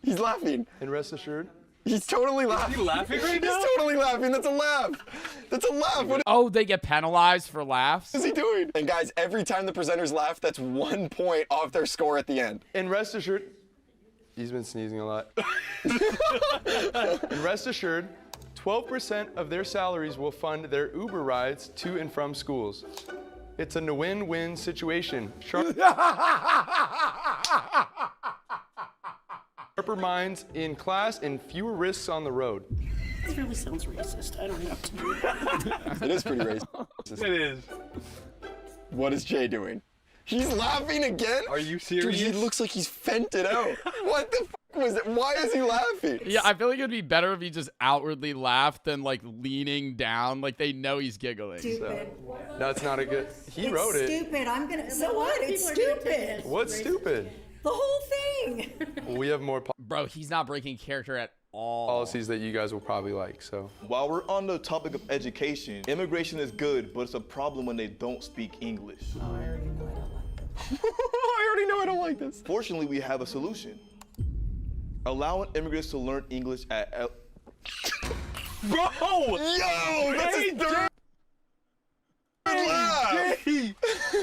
He's laughing. And rest assured. He's totally laughing. Is he laughing right now? He's totally laughing. That's a laugh. That's a laugh. What Oh, they get penalized for laughs? is he doing? And guys, every time the presenters laugh, that's 1 point off their score at the end. And rest assured, he's been sneezing a lot. And rest assured, 12% of their salaries will fund their Uber rides to and from schools. It's a win-win situation. Sharper minds in class and fewer risks on the road. This really sounds racist. I don't know what to do. It is pretty racist. It is. What is Jay doing? He's laughing again? Are you serious? Dude, he looks like he's fented out. What the fuck was it? Why is he laughing? Yeah, I feel like it'd be better if he just outwardly laughed than like leaning down, like they know he's giggling. Stupid. No, it's not a good. He wrote it. Stupid. I'm gonna. So what? It's stupid. What's stupid? The whole thing. We have more Bro, he's not breaking character at all. policies that you guys will probably like, so. While we're on the topic of education, immigration is good, but it's a problem when they don't speak English. I already know I don't like this. Fortunately, we have a solution. Allowing immigrants to learn English at Bro! Yo, that's his third laugh.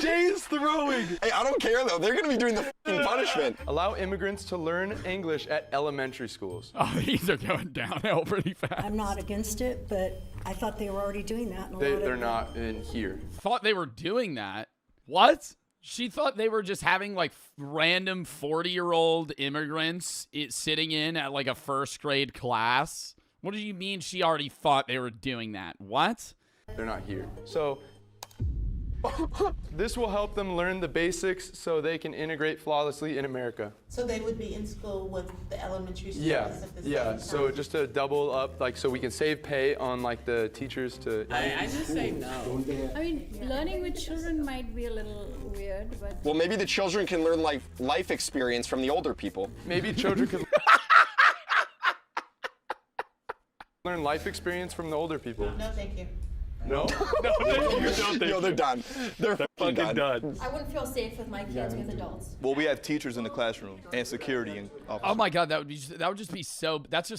Jay is throwing. Hey, I don't care though. They're gonna be doing the fucking punishment. Allow immigrants to learn English at elementary schools. Oh, these are going downhill pretty fast. I'm not against it, but I thought they were already doing that. They're not in here. Thought they were doing that. What? She thought they were just having like random 40-year-old immigrants sitting in at like a first grade class. What do you mean she already thought they were doing that? What? They're not here. So this will help them learn the basics so they can integrate flawlessly in America. So they would be in school with the elementary students at the same Yeah. time. So just to double up, like, so we can save pay on like the teachers to. I just say no. I mean, learning with children might be a little weird, but. Well, maybe the children can learn life experience from the older people. Maybe children can learn life experience from the older people. No, thank you. No? Yo, they're done. They're fucking done. I wouldn't feel safe with my kids with adults. Well, we have teachers in the classroom and security and officers. Oh my God, that would just be so. That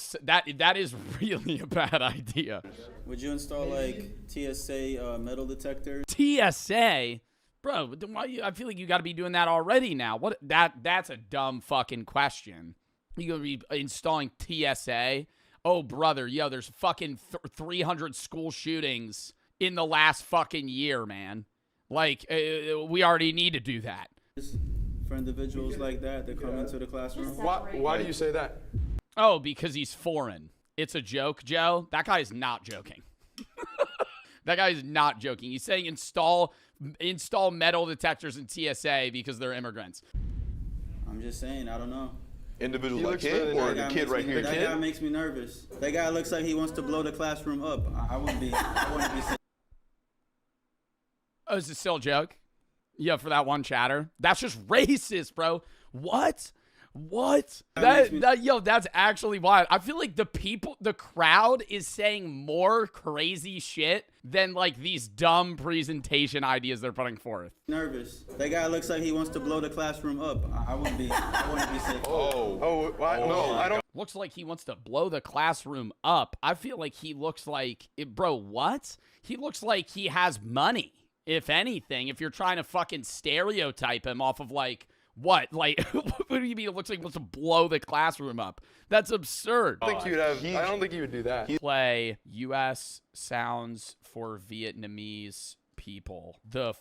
is really a bad idea. Would you install like TSA metal detectors? TSA, bro. I feel like you got to be doing that already now. What? That's a dumb fucking question. You gonna be installing TSA? Oh, brother, yo, there's fucking 300 school shootings in the last fucking year, man. Like, we already need to do that. For individuals like that come into the classroom. Why do you say that? Oh, because he's foreign. It's a joke, Joe. That guy is not joking. That guy is not joking. He's saying install metal detectors in TSA because they're immigrants. I'm just saying, I don't know. Individuals like him or the kid right here? That guy makes me nervous. That guy looks like he wants to blow the classroom up. I wouldn't be. Oh, is this still a joke? Yeah, for that one chatter. That's just racist, bro. What? That's actually wild. I feel like the crowd is saying more crazy shit than like these dumb presentation ideas they're putting forth. Nervous. That guy looks like he wants to blow the classroom up. I wouldn't be safe. No, I don't. Looks like he wants to blow the classroom up. I feel like he looks like, bro, what? He looks like he has money, if anything, if you're trying to fucking stereotype him off of like, what? Like, what do you mean it looks like he wants to blow the classroom up? That's absurd. I don't think he would do that. Play U.S. sounds for Vietnamese people. The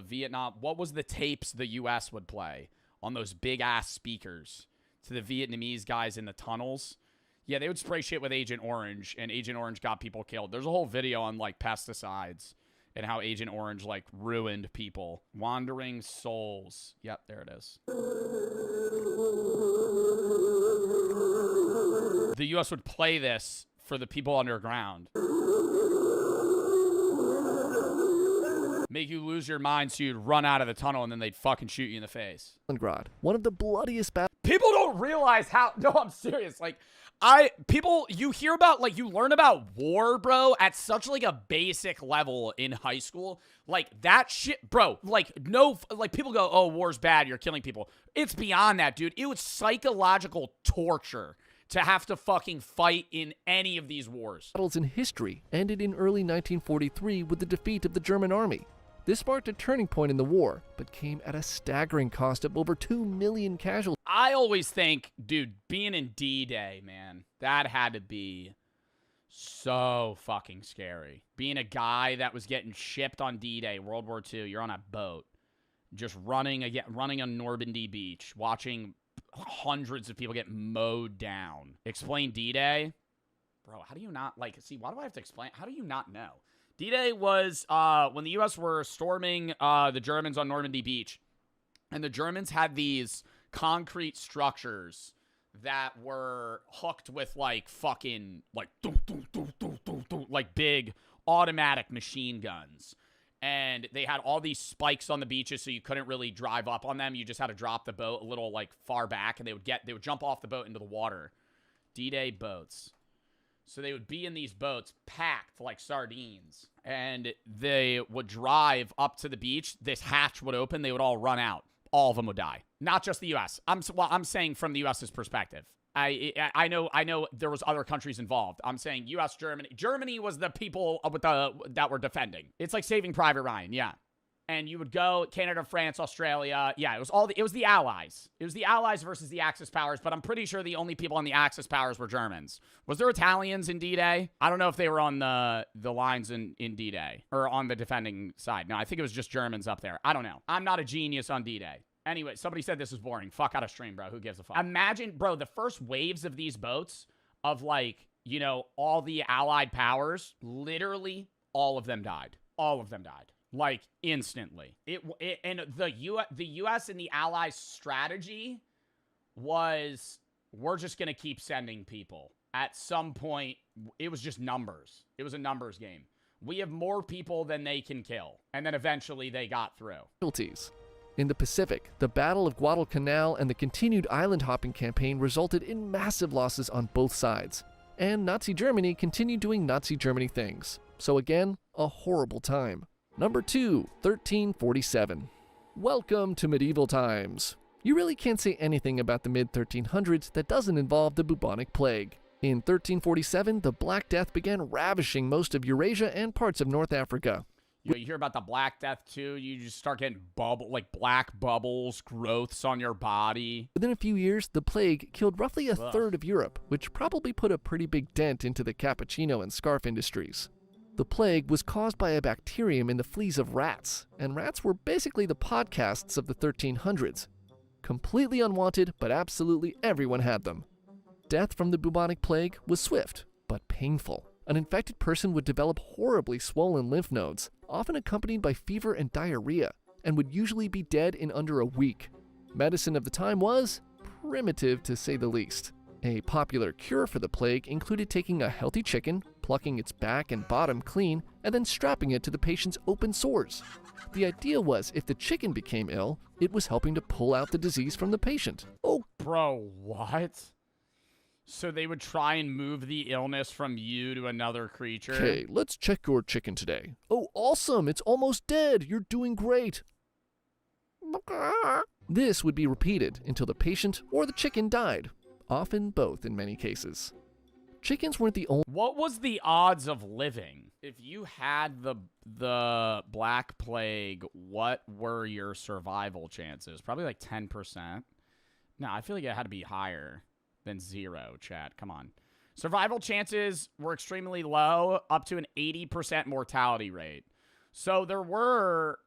Vietnam, what was the tapes the U.S. would play on those big-ass speakers to the Vietnamese guys in the tunnels? Yeah, they would spray shit with Agent Orange, and Agent Orange got people killed. There's a whole video on, like, pesticides and how Agent Orange, like, ruined people. Wandering Souls. Yep, there it is. The U.S. would play this for the people underground. Make you lose your mind so you'd run out of the tunnel and then they'd fucking shoot you in the face. One of the bloodiest battles. People don't realize how... No, I'm serious. Like, you hear about, like, you learn about war, bro, at such, like, a basic level in high school. Like, that shit, bro, like, people go, oh, war's bad, you're killing people. It's beyond that, dude. It was psychological torture to have to fucking fight in any of these wars. Battles in history ended in early 1943 with the defeat of the German army. This marked a turning point in the war, but came at a staggering cost of over 2 million casualties. I always think, dude, being in D-Day, man, that had to be so fucking scary. Being a guy that was getting shipped on D-Day, World War II, you're on a boat, just running on Normandy Beach, watching hundreds of people get mowed down. Explain D-Day? Bro, how do you not, like, see, why do I have to explain? How do you not know? D-Day was when the U.S. were storming the Germans on Normandy Beach. And the Germans had these concrete structures that were hooked with, like, fucking, like, like big automatic machine guns. And they had all these spikes on the beaches, so you couldn't really drive up on them. You just had to drop the boat a little, like, far back, and they would jump off the boat into the water. D-Day boats. So they would be in these boats packed like sardines, and they would drive up to the beach. This hatch would open. They would all run out. All of them would die. Not just the U.S. I'm saying from the U.S.'s perspective. I know there was other countries involved. I'm saying U.S., Germany. Germany was the people that were defending. It's like Saving Private Ryan, yeah. And you would go Canada, France, Australia. Yeah, it was the Allies. It was the Allies versus the Axis powers, but I'm pretty sure the only people on the Axis powers were Germans. Was there Italians in D-Day? I don't know if they were on the lines in D-Day or on the defending side. No, I think it was just Germans up there. I don't know. I'm not a genius on D-Day. Anyway, somebody said this was boring. Fuck out of stream, bro. Who gives a fuck? Imagine, bro, the first waves of these boats of, like, you know, all the Allied powers, literally all of them died. All of them died. Like, instantly. And the U.S. and the Allies' strategy was, we're just going to keep sending people. At some point, it was just numbers. It was a numbers game. We have more people than they can kill. And then eventually they got through. In the Pacific, the Battle of Guadalcanal and the continued island hopping campaign resulted in massive losses on both sides. and Nazi Germany continued doing Nazi Germany things. So again, a horrible time. Number 2, 1347. Welcome to medieval times. You really can't say anything about the mid-1300s that doesn't involve the bubonic plague. In 1347, the Black Death began ravishing most of Eurasia and parts of North Africa. You hear about the Black Death too. You just start getting black bubbles, growths on your body. Within a few years, the plague killed roughly a third of Europe, which probably put a pretty big dent into the cappuccino and scarf industries. The plague was caused by a bacterium in the fleas of rats, and rats were basically the podcasts of the 1300s. Completely unwanted, but absolutely everyone had them. Death from the bubonic plague was swift, but painful. An infected person would develop horribly swollen lymph nodes, often accompanied by fever and diarrhea, and would usually be dead in under a week. Medicine of the time was primitive, to say the least. A popular cure for the plague included taking a healthy chicken, plucking its back and bottom clean, and then strapping it to the patient's open sores. The idea was if the chicken became ill, it was helping to pull out the disease from the patient. Oh, bro, what? So they would try and move the illness from you to another creature? Okay, let's check your chicken today. Oh, awesome! It's almost dead! You're doing great! This would be repeated until the patient or the chicken died. Often both in many cases. Chickens weren't the only... What was the odds of living? If you had the Black Plague, what were your survival chances? Probably like 10%. No, I feel like it had to be higher than 0, chat. Come on. Survival chances were extremely low, up to an 80% mortality rate. So there were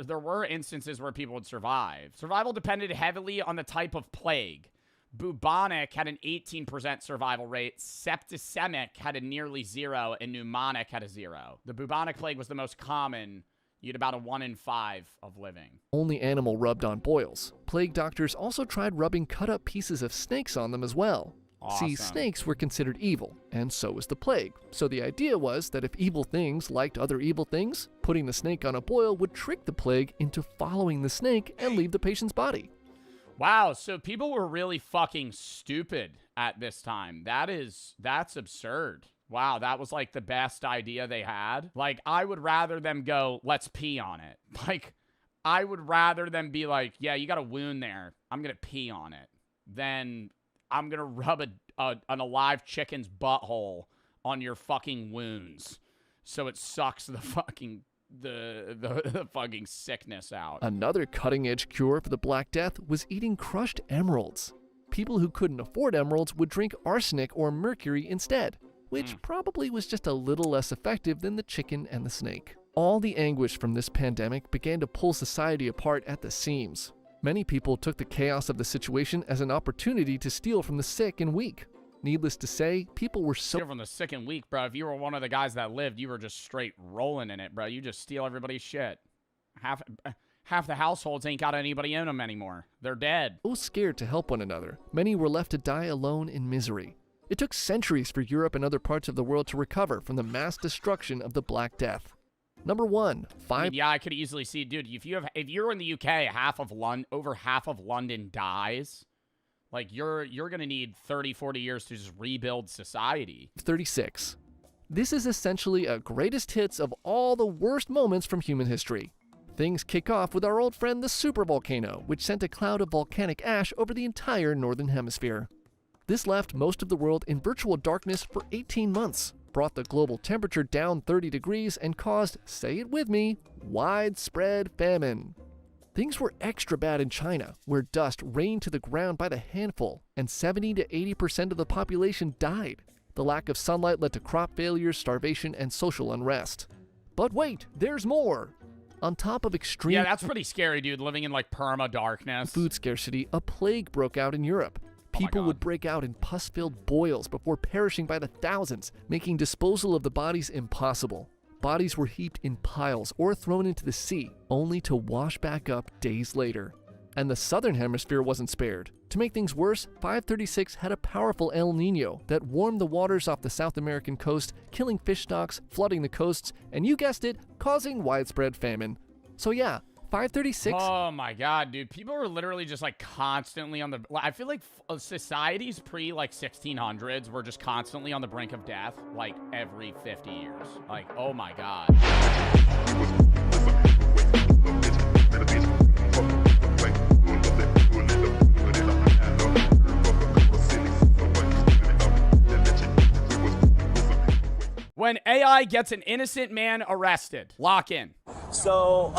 instances where people would survive. Survival depended heavily on the type of plague. Bubonic had an 18% survival rate, septicemic had a nearly 0, and pneumonic had a 0. The bubonic plague was the most common. You had about a 1 in 5 of living. Only animal rubbed on boils. Plague doctors also tried rubbing cut-up pieces of snakes on them as well. Awesome. See, snakes were considered evil, and so was the plague. So the idea was that if evil things liked other evil things, putting the snake on a boil would trick the plague into following the snake and leave the patient's body. Wow, so people were really fucking stupid at this time. That's absurd. Wow, that was like the best idea they had. Like, I would rather them go, let's pee on it. Like, I would rather them be like, yeah, you got a wound there. I'm going to pee on it. Then I'm going to rub an alive chicken's butthole on your fucking wounds. So it sucks the fucking... The fucking sickness out. Another cutting-edge cure for the Black Death was eating crushed emeralds. People who couldn't afford emeralds would drink arsenic or mercury instead, which probably was just a little less effective than the chicken and the snake. All the anguish from this pandemic began to pull society apart at the seams. Many people took the chaos of the situation as an opportunity to steal from the sick and weak. Needless to say, people were so... From the sick and weak, bro. If you were one of the guys that lived, you were just straight rolling in it, bro. You just steal everybody's shit. Half the households ain't got anybody in them anymore. They're dead. So scared to help one another, many were left to die alone in misery. It took centuries for Europe and other parts of the world to recover from the mass destruction of the Black Death. Number 1, yeah, I could easily see, dude. If you're in the UK, over half of London dies. Like, you're going to need 30, 40 years to just rebuild society. 36. This is essentially a greatest hits of all the worst moments from human history. Things kick off with our old friend the supervolcano, which sent a cloud of volcanic ash over the entire northern hemisphere. This left most of the world in virtual darkness for 18 months, brought the global temperature down 30 degrees, and caused, say it with me, widespread famine. Things were extra bad in China, where dust rained to the ground by the handful, and 70 to 80% of the population died. The lack of sunlight led to crop failures, starvation, and social unrest. But wait, there's more! On top of extreme... Yeah, that's pretty scary, dude, living in, like, perma-darkness. Food scarcity, a plague broke out in Europe. People would break out in pus-filled boils before perishing by the thousands, making disposal of the bodies impossible. Bodies were heaped in piles or thrown into the sea, only to wash back up days later. And the southern hemisphere wasn't spared. To make things worse, 536 had a powerful El Nino that warmed the waters off the South American coast, killing fish stocks, flooding the coasts, and you guessed it, causing widespread famine. So yeah, 536. Oh my God, dude. People are literally just like constantly on the, I feel like societies pre like 1600s were just constantly on the brink of death like every 50 years. Like, oh my God. When AI gets an innocent man arrested, lock in. So,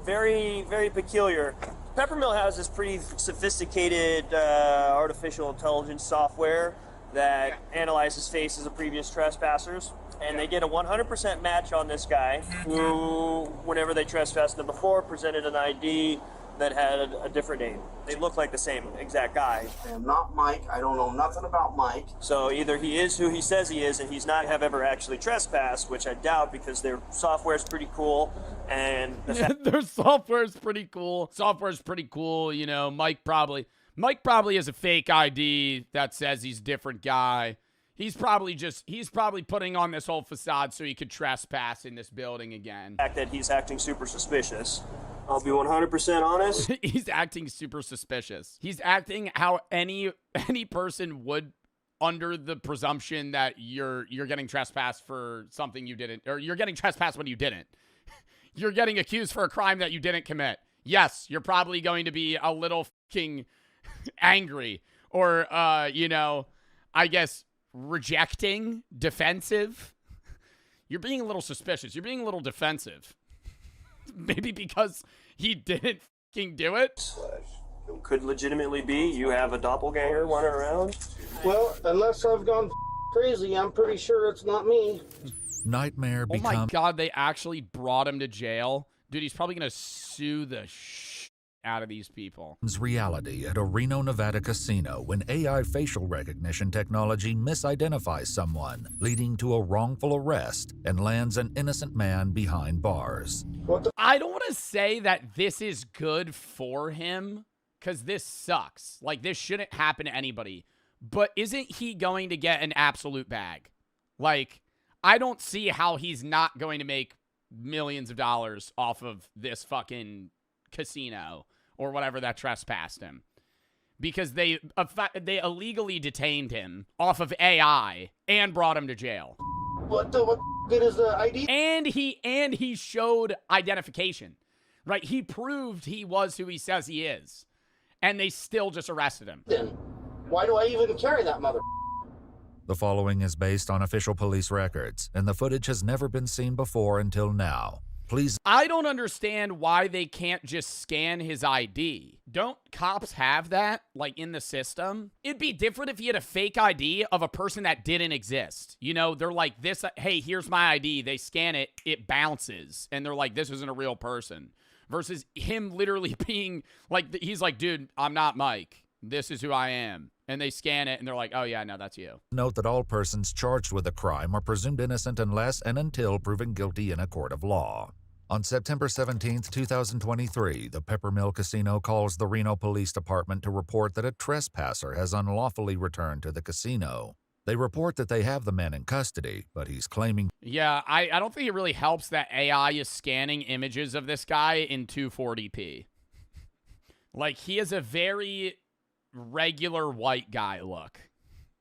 very, very peculiar. Peppermill has this pretty sophisticated artificial intelligence software that analyzes faces of previous trespassers. And they did a 100% match on this guy who, whenever they trespassed him before, presented an ID that had a different name. They look like the same exact guy. I'm not Mike. I don't know nothing about Mike. So either he is who he says he is and he's not have ever actually trespassed, which I doubt because their software's pretty cool. And their software's pretty cool. Software's pretty cool. You know, Mike probably has a fake ID that says he's a different guy. He's probably putting on this whole facade so he could trespass in this building again. The fact that he's acting super suspicious. I'll be 100% honest. He's acting super suspicious. He's acting how any person would under the presumption that you're getting trespassed for something you didn't, or you're getting trespassed when you didn't. You're getting accused for a crime that you didn't commit. Yes, you're probably going to be a little fucking angry or, you know, I guess rejecting, defensive. You're being a little suspicious. You're being a little defensive. Maybe because he didn't fucking do it. Could legitimately be you have a doppelganger running around. Well, unless I've gone crazy, I'm pretty sure it's not me. Nightmare Oh my God, they actually brought him to jail. Dude, he's probably going to sue the out of these people. Reality at a Reno, Nevada casino when AI facial recognition technology misidentifies someone, leading to a wrongful arrest and lands an innocent man behind bars. I don't want to say that this is good for him because this sucks. Like, this shouldn't happen to anybody. But isn't he going to get an absolute bag? Like, I don't see how he's not going to make millions of dollars off of this fucking casino or whatever that trespassed him, because they illegally detained him off of AI and brought him to jail. What good is the ID? And he showed identification, right? He proved he was who he says he is, and they still just arrested him. Then why do I even carry that mother? The following is based on official police records, and the footage has never been seen before until now. Please. I don't understand why they can't just scan his ID. Don't cops have that, like, in the system? It'd be different if he had a fake ID of a person that didn't exist. You know, they're like, this, hey, here's my ID. They scan it, it bounces. And they're like, this isn't a real person. Versus him literally being like, he's like, dude, I'm not Mike. This is who I am. And they scan it, and they're like, oh, yeah, no, that's you. Note that all persons charged with a crime are presumed innocent unless and until proven guilty in a court of law. On September 17, 2023, the Peppermill Casino calls the Reno Police Department to report that a trespasser has unlawfully returned to the casino. They report that they have the man in custody, but he's claiming... Yeah, I don't think it really helps that AI is scanning images of this guy in 240p. Like, he has a very regular white guy look.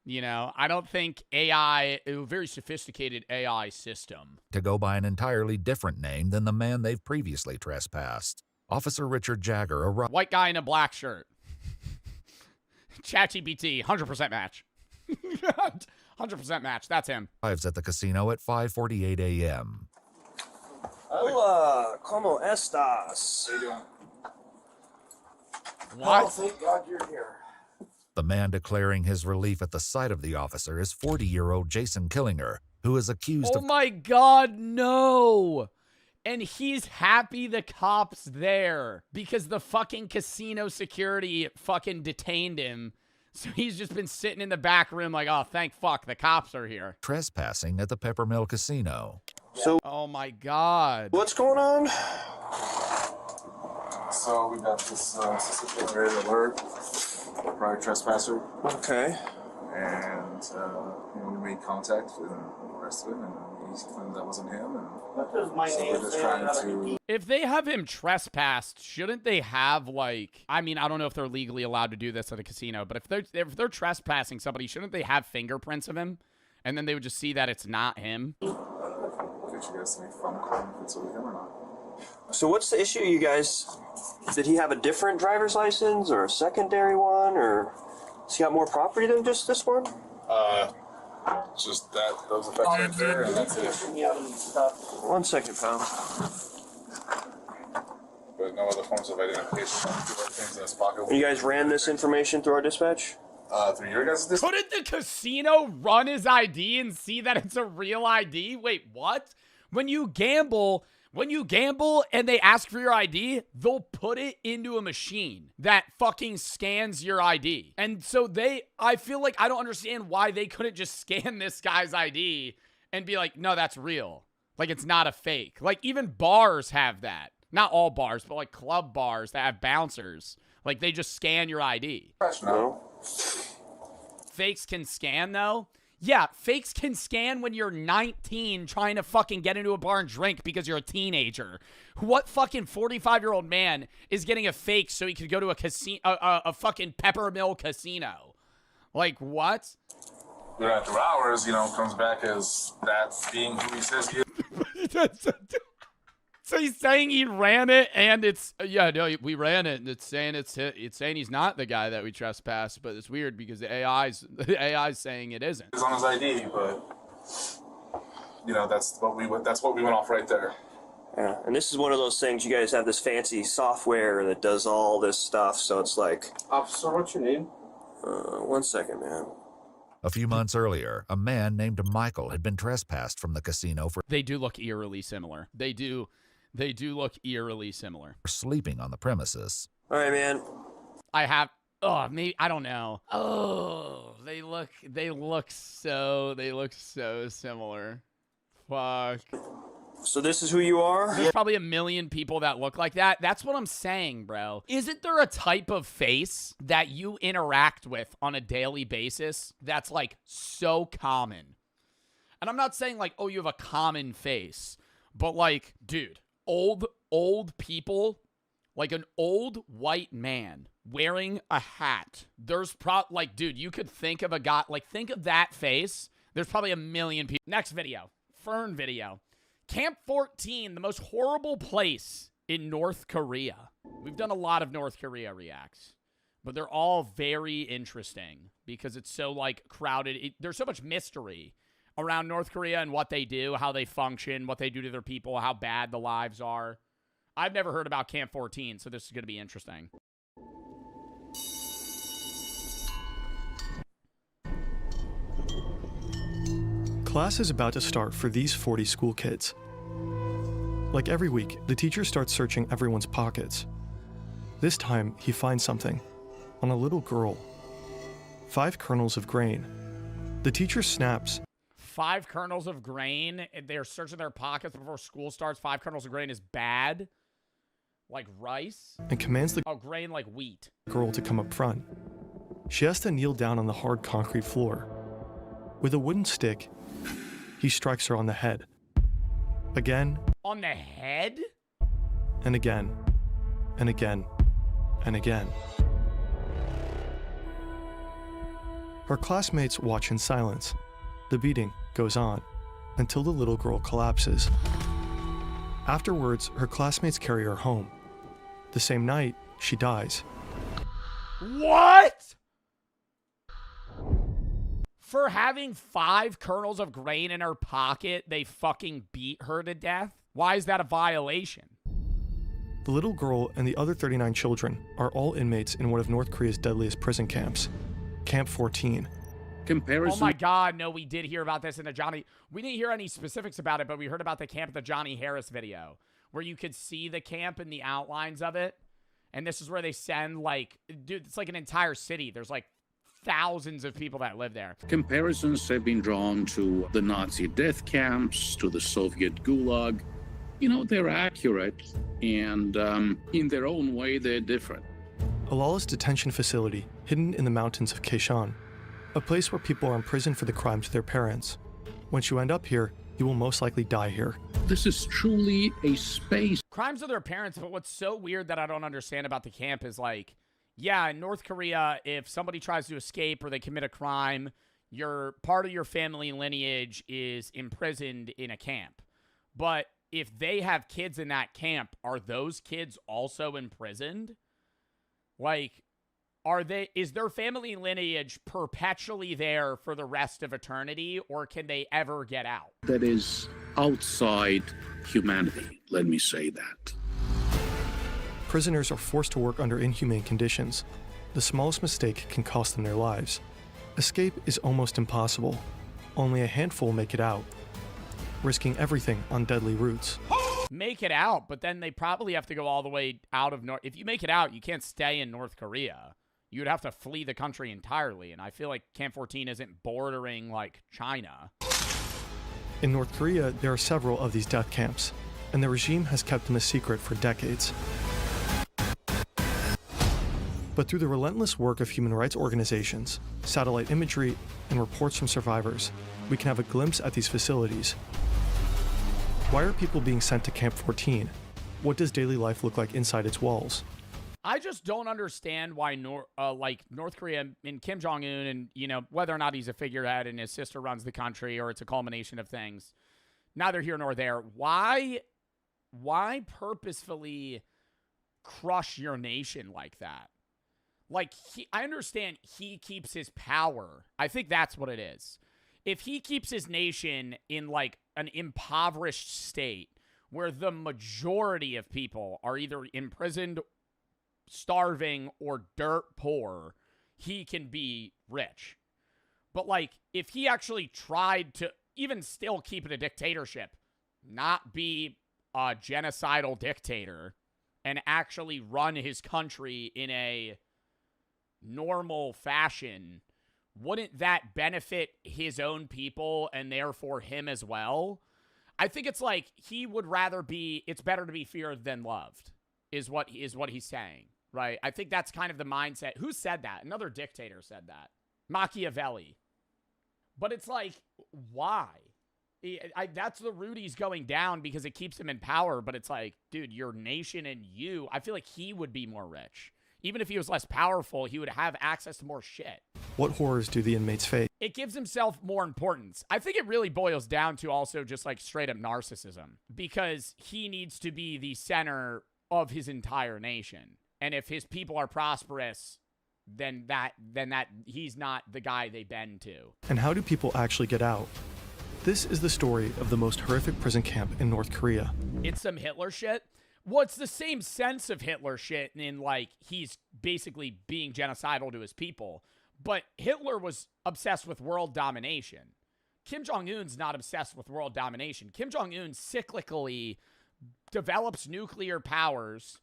You know, I don't think AI, a very sophisticated AI system, to go by an entirely different name than the man they've previously trespassed. Officer Richard Jagger arrived. White guy in a black shirt. ChatGPT, 100% match. 100% match. That's him. Arrives at the casino at 5:48 a.m. Hola, ¿cómo estás? How you doing? What? Oh, thank God you're here. The man declaring his relief at the sight of the officer is 40-year-old Jason Killinger, who is accused of... Oh my God, no! And he's happy the cop's there because the fucking casino security fucking detained him. So he's just been sitting in the back room like, oh, thank fuck, the cops are here. Trespassing at the Peppermill Casino. So, oh my God. What's going on? So we got this suspicion alert. Prior trespasser. Okay. and we made contact and arrested him, and he claimed that wasn't him. And what does my so name we're just say? trying to. If they have him trespassed, shouldn't they have like? I mean, I don't know if they're legally allowed to do this at a casino, but if they're trespassing somebody, shouldn't they have fingerprints of him, and then they would just see that it's not him? Get you guys to make fun of him if it's with him or not. So what's the issue, you guys? Did he have a different driver's license or a secondary one, or does he got more property than just this one? Just that, those effects right there, and that's it. 1 second, pal. But no other forms of identification. Things in his pocket. And you guys ran this information through our dispatch? Through your guys' dispatch? Couldn't the casino run his ID and see that it's a real ID? Wait, what? When you gamble and they ask for your ID, they'll put it into a machine that fucking scans your ID. And so I feel like I don't understand why they couldn't just scan this guy's ID and be like, no, that's real. Like, it's not a fake. Like, even bars have that. Not all bars, but like club bars that have bouncers. Like, they just scan your ID. No. Fakes can scan, though? Yeah, fakes can scan when you're 19 trying to fucking get into a bar and drink because you're a teenager. What fucking 45-year-old man is getting a fake so he could go to a fucking Peppermill casino? Like, what? But after hours, comes back as that being who he says he is. So he's saying he ran it, and we ran it, and it's saying he's not the guy that we trespassed, but it's weird because the AI's saying it isn't. It's on his ID, but that's what we went off right there. Yeah, and this is one of those things, you guys have this fancy software that does all this stuff, so it's like... Officer, what's your name? 1 second, man. A few months earlier, a man named Michael had been trespassed from the casino for... They do look eerily similar. They do look eerily similar. ...sleeping on the premises. All right, man. Maybe, I don't know. Oh, they look so similar. Fuck. So this is who you are? There's probably 1 million people that look like that. That's what I'm saying, bro. Isn't there a type of face that you interact with on a daily basis that's like so common? And I'm not saying like, oh, you have a common face, but like, dude, old people, like an old white man wearing a hat. There's like, dude, you could think of a guy, like think of that face. There's probably 1 million people. Next video, Fern video. Camp 14, the most horrible place in North Korea. We've done a lot of North Korea reacts, but they're all very interesting because it's so like crowded. There's so much mystery around North Korea and what they do, how they function, what they do to their people, how bad the lives are. I've never heard about Camp 14, so this is going to be interesting. Class is about to start for these 40 school kids. Like every week, the teacher starts searching everyone's pockets. This time, he finds something on a little girl. 5 kernels of grain. The teacher snaps. 5 kernels of grain? They're searching their pockets before school starts. 5 kernels of grain is bad? Like rice? And commands the grain like wheat. Girl to come up front. She has to kneel down on the hard concrete floor. With a wooden stick, he strikes her on the head. Again. On the head? And again. And again. And again. Her classmates watch in silence. The beating goes on until the little girl collapses. Afterwards, her classmates carry her home. The same night, she dies. What? For having 5 kernels of grain in her pocket, they fucking beat her to death? Why is that a violation? The little girl and the other 39 children are all inmates in one of North Korea's deadliest prison camps, Camp 14. Oh my God, no, we did hear about this in the Johnny... We didn't hear any specifics about it, but we heard about the camp in the Johnny Harris video, where you could see the camp and the outlines of it. And this is where they send, like... Dude, it's like an entire city. There's, like, thousands of people that live there. Comparisons have been drawn to the Nazi death camps, to the Soviet Gulag. They're accurate, and in their own way, they're different. A lawless detention facility hidden in the mountains of Kaeshan. a place where people are imprisoned for the crimes of their parents. Once you end up here, you will most likely die here. This is truly a space. Crimes of their parents, but what's so weird that I don't understand about the camp is like, yeah, in North Korea, if somebody tries to escape or they commit a crime, part of your family lineage is imprisoned in a camp. But if they have kids in that camp, are those kids also imprisoned? Like, is their family lineage perpetually there for the rest of eternity, or can they ever get out? That is outside humanity, let me say that. Prisoners are forced to work under inhumane conditions. The smallest mistake can cost them their lives. Escape is almost impossible. Only a handful make it out, risking everything on deadly routes. Make it out, but then they probably have to go all the way out of North. If you make it out, you can't stay in North Korea. You would have to flee the country entirely, and I feel like Camp 14 isn't bordering like China. In North Korea, there are several of these death camps, and the regime has kept them a secret for decades. But through the relentless work of human rights organizations, satellite imagery, and reports from survivors, we can have a glimpse at these facilities. Why are people being sent to Camp 14? What does daily life look like inside its walls? I just don't understand why North Korea and Kim Jong-un, and whether or not he's a figurehead and his sister runs the country or it's a culmination of things, neither here nor there. Why purposefully crush your nation like that? Like, I understand he keeps his power. I think that's what it is. If he keeps his nation in like an impoverished state where the majority of people are either imprisoned, starving, or dirt poor, he can be rich. But like, if he actually tried to even still keep it a dictatorship, not be a genocidal dictator, and actually run his country in a normal fashion, wouldn't that benefit his own people and therefore him as well? I think it's like he would rather it's better to be feared than loved, is what he's saying. Right? I think that's kind of the mindset. Who said that? Another dictator said that. Machiavelli. But it's like, why? That's the route he's going down because it keeps him in power. But it's like, dude, your nation and you, I feel like he would be more rich. Even if he was less powerful, he would have access to more shit. What horrors do the inmates face? It gives himself more importance. I think it really boils down to also just like straight up narcissism, because he needs to be the center of his entire nation. And if his people are prosperous, then that he's not the guy they bend to. And how do people actually get out? This is the story of the most horrific prison camp in North Korea. It's some Hitler shit. Well, it's the same sense of Hitler shit in like he's basically being genocidal to his people. But Hitler was obsessed with world domination. Kim Jong-un's not obsessed with world domination. Kim Jong-un cyclically develops nuclear powers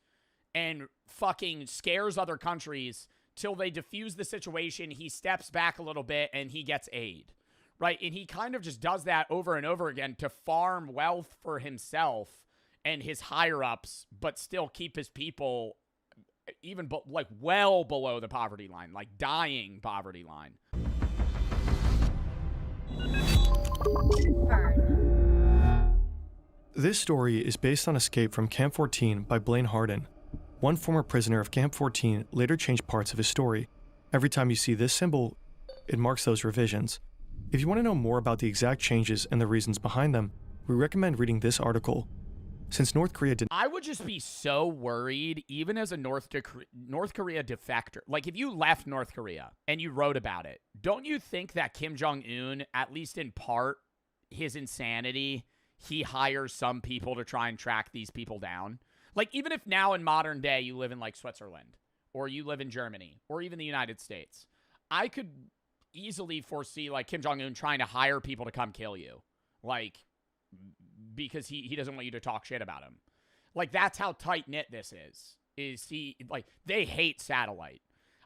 and fucking scares other countries till they defuse the situation. He steps back a little bit and he gets aid, right? And he kind of just does that over and over again to farm wealth for himself and his higher-ups, but still keep his people even like well below the poverty line, like dying poverty line. This story is based on Escape from Camp 14 by Blaine Harden. One former prisoner of Camp 14 later changed parts of his story. Every time you see this symbol, it marks those revisions. If you want to know more about the exact changes and the reasons behind them, we recommend reading this article. Since North Korea did... I would just be so worried, even as a North Korea defector. Like, if you left North Korea and you wrote about it, don't you think that Kim Jong-un, at least in part, his insanity, he hires some people to try and track these people down? Like, even if now in modern day you live in, like, Switzerland, or you live in Germany, or even the United States, I could easily foresee, like, Kim Jong-un trying to hire people to come kill you. Like, because he doesn't want you to talk shit about him. Like, that's how tight-knit this is they hate satellite.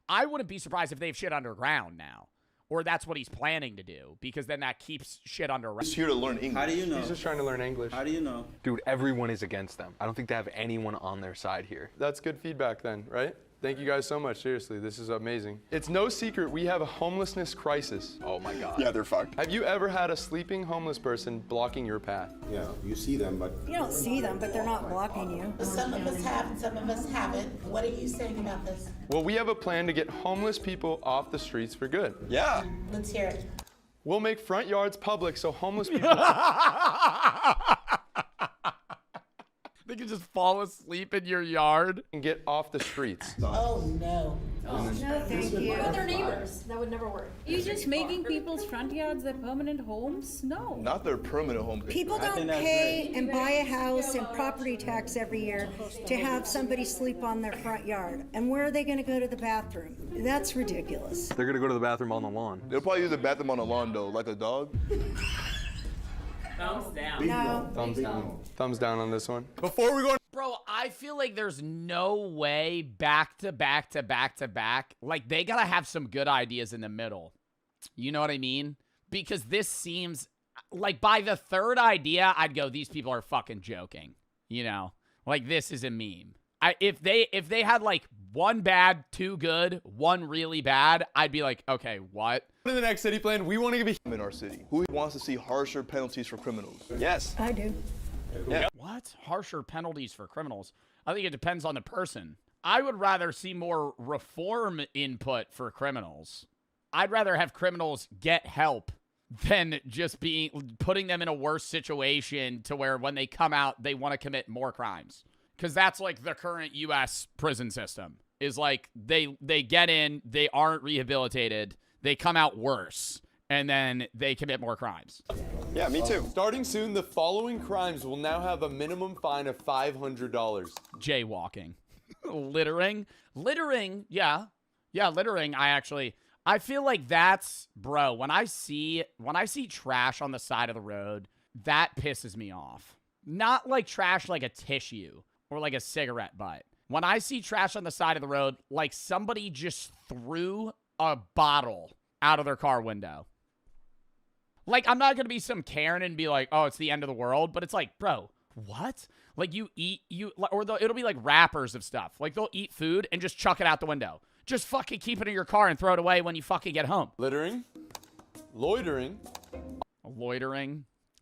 I wouldn't be surprised if they have shit underground now. Or that's what he's planning to do, because then that keeps shit underground. He's here to learn English. How do you know? He's just trying to learn English. How do you know? Dude, everyone is against them. I don't think they have anyone on their side here. That's good feedback then, right? Thank you guys so much. Seriously, this is amazing. It's no secret we have a homelessness crisis. Oh my God. Yeah, they're fucked. Have you ever had a sleeping homeless person blocking your path? Yeah, you see them, but You don't see them, but they're not blocking you. Some of us have and some of us haven't. What are you saying about this? Well, we have a plan to get homeless people off the streets for good. Yeah. Let's hear it. We'll make front yards public so homeless people They can just fall asleep in your yard can get off the streets. Oh, no. No, thank you. What about their neighbors? That would never work. You just making people's front yards their permanent homes? No. Not their permanent home. People don't pay and buy a house and property tax every year to have somebody sleep on their front yard. And where are they going to go to the bathroom? That's ridiculous. They're gonna go to the bathroom on the lawn. They'll probably use the bathroom on the lawn though, like a dog. Thumbs down. No. Thumbs down on this one. Before we go, Bro, I feel like there's no way back to back to back to back. Like, they gotta have some good ideas in the middle. You know what I mean? Because this seems like by the third idea, I'd go, these people are fucking joking. You know? Like, this is a meme. If they had like one bad, two good, one really bad, I'd be like, okay, what? in the next city plan, we want to give In our city, who wants to see harsher penalties for criminals? Yes. I do. Yeah. What? Harsher penalties for criminals? I think it depends on the person. I would rather see more reform input for criminals. I'd rather have criminals get help than just putting them in a worse situation to where when they come out, they want to commit more crimes. Because that's like the current U.S. prison system. Is like they get in, they aren't rehabilitated, they come out worse, and then they commit more crimes. Yeah, me too. Starting soon, the following crimes will now have a minimum fine of $500. Jaywalking. Littering, yeah, littering. I feel like that's, bro, when I see trash on the side of the road, that pisses me off. Not like trash like a tissue or like a cigarette butt. When I see trash on the side of the road, like somebody just threw a bottle out of their car window. Like, I'm not going to be some Karen and be like, oh, it's the end of the world. But it's like, bro, what? Like, it'll be like wrappers of stuff. Like, they'll eat food and just chuck it out the window. Just fucking keep it in your car and throw it away when you fucking get home. Littering. Loitering.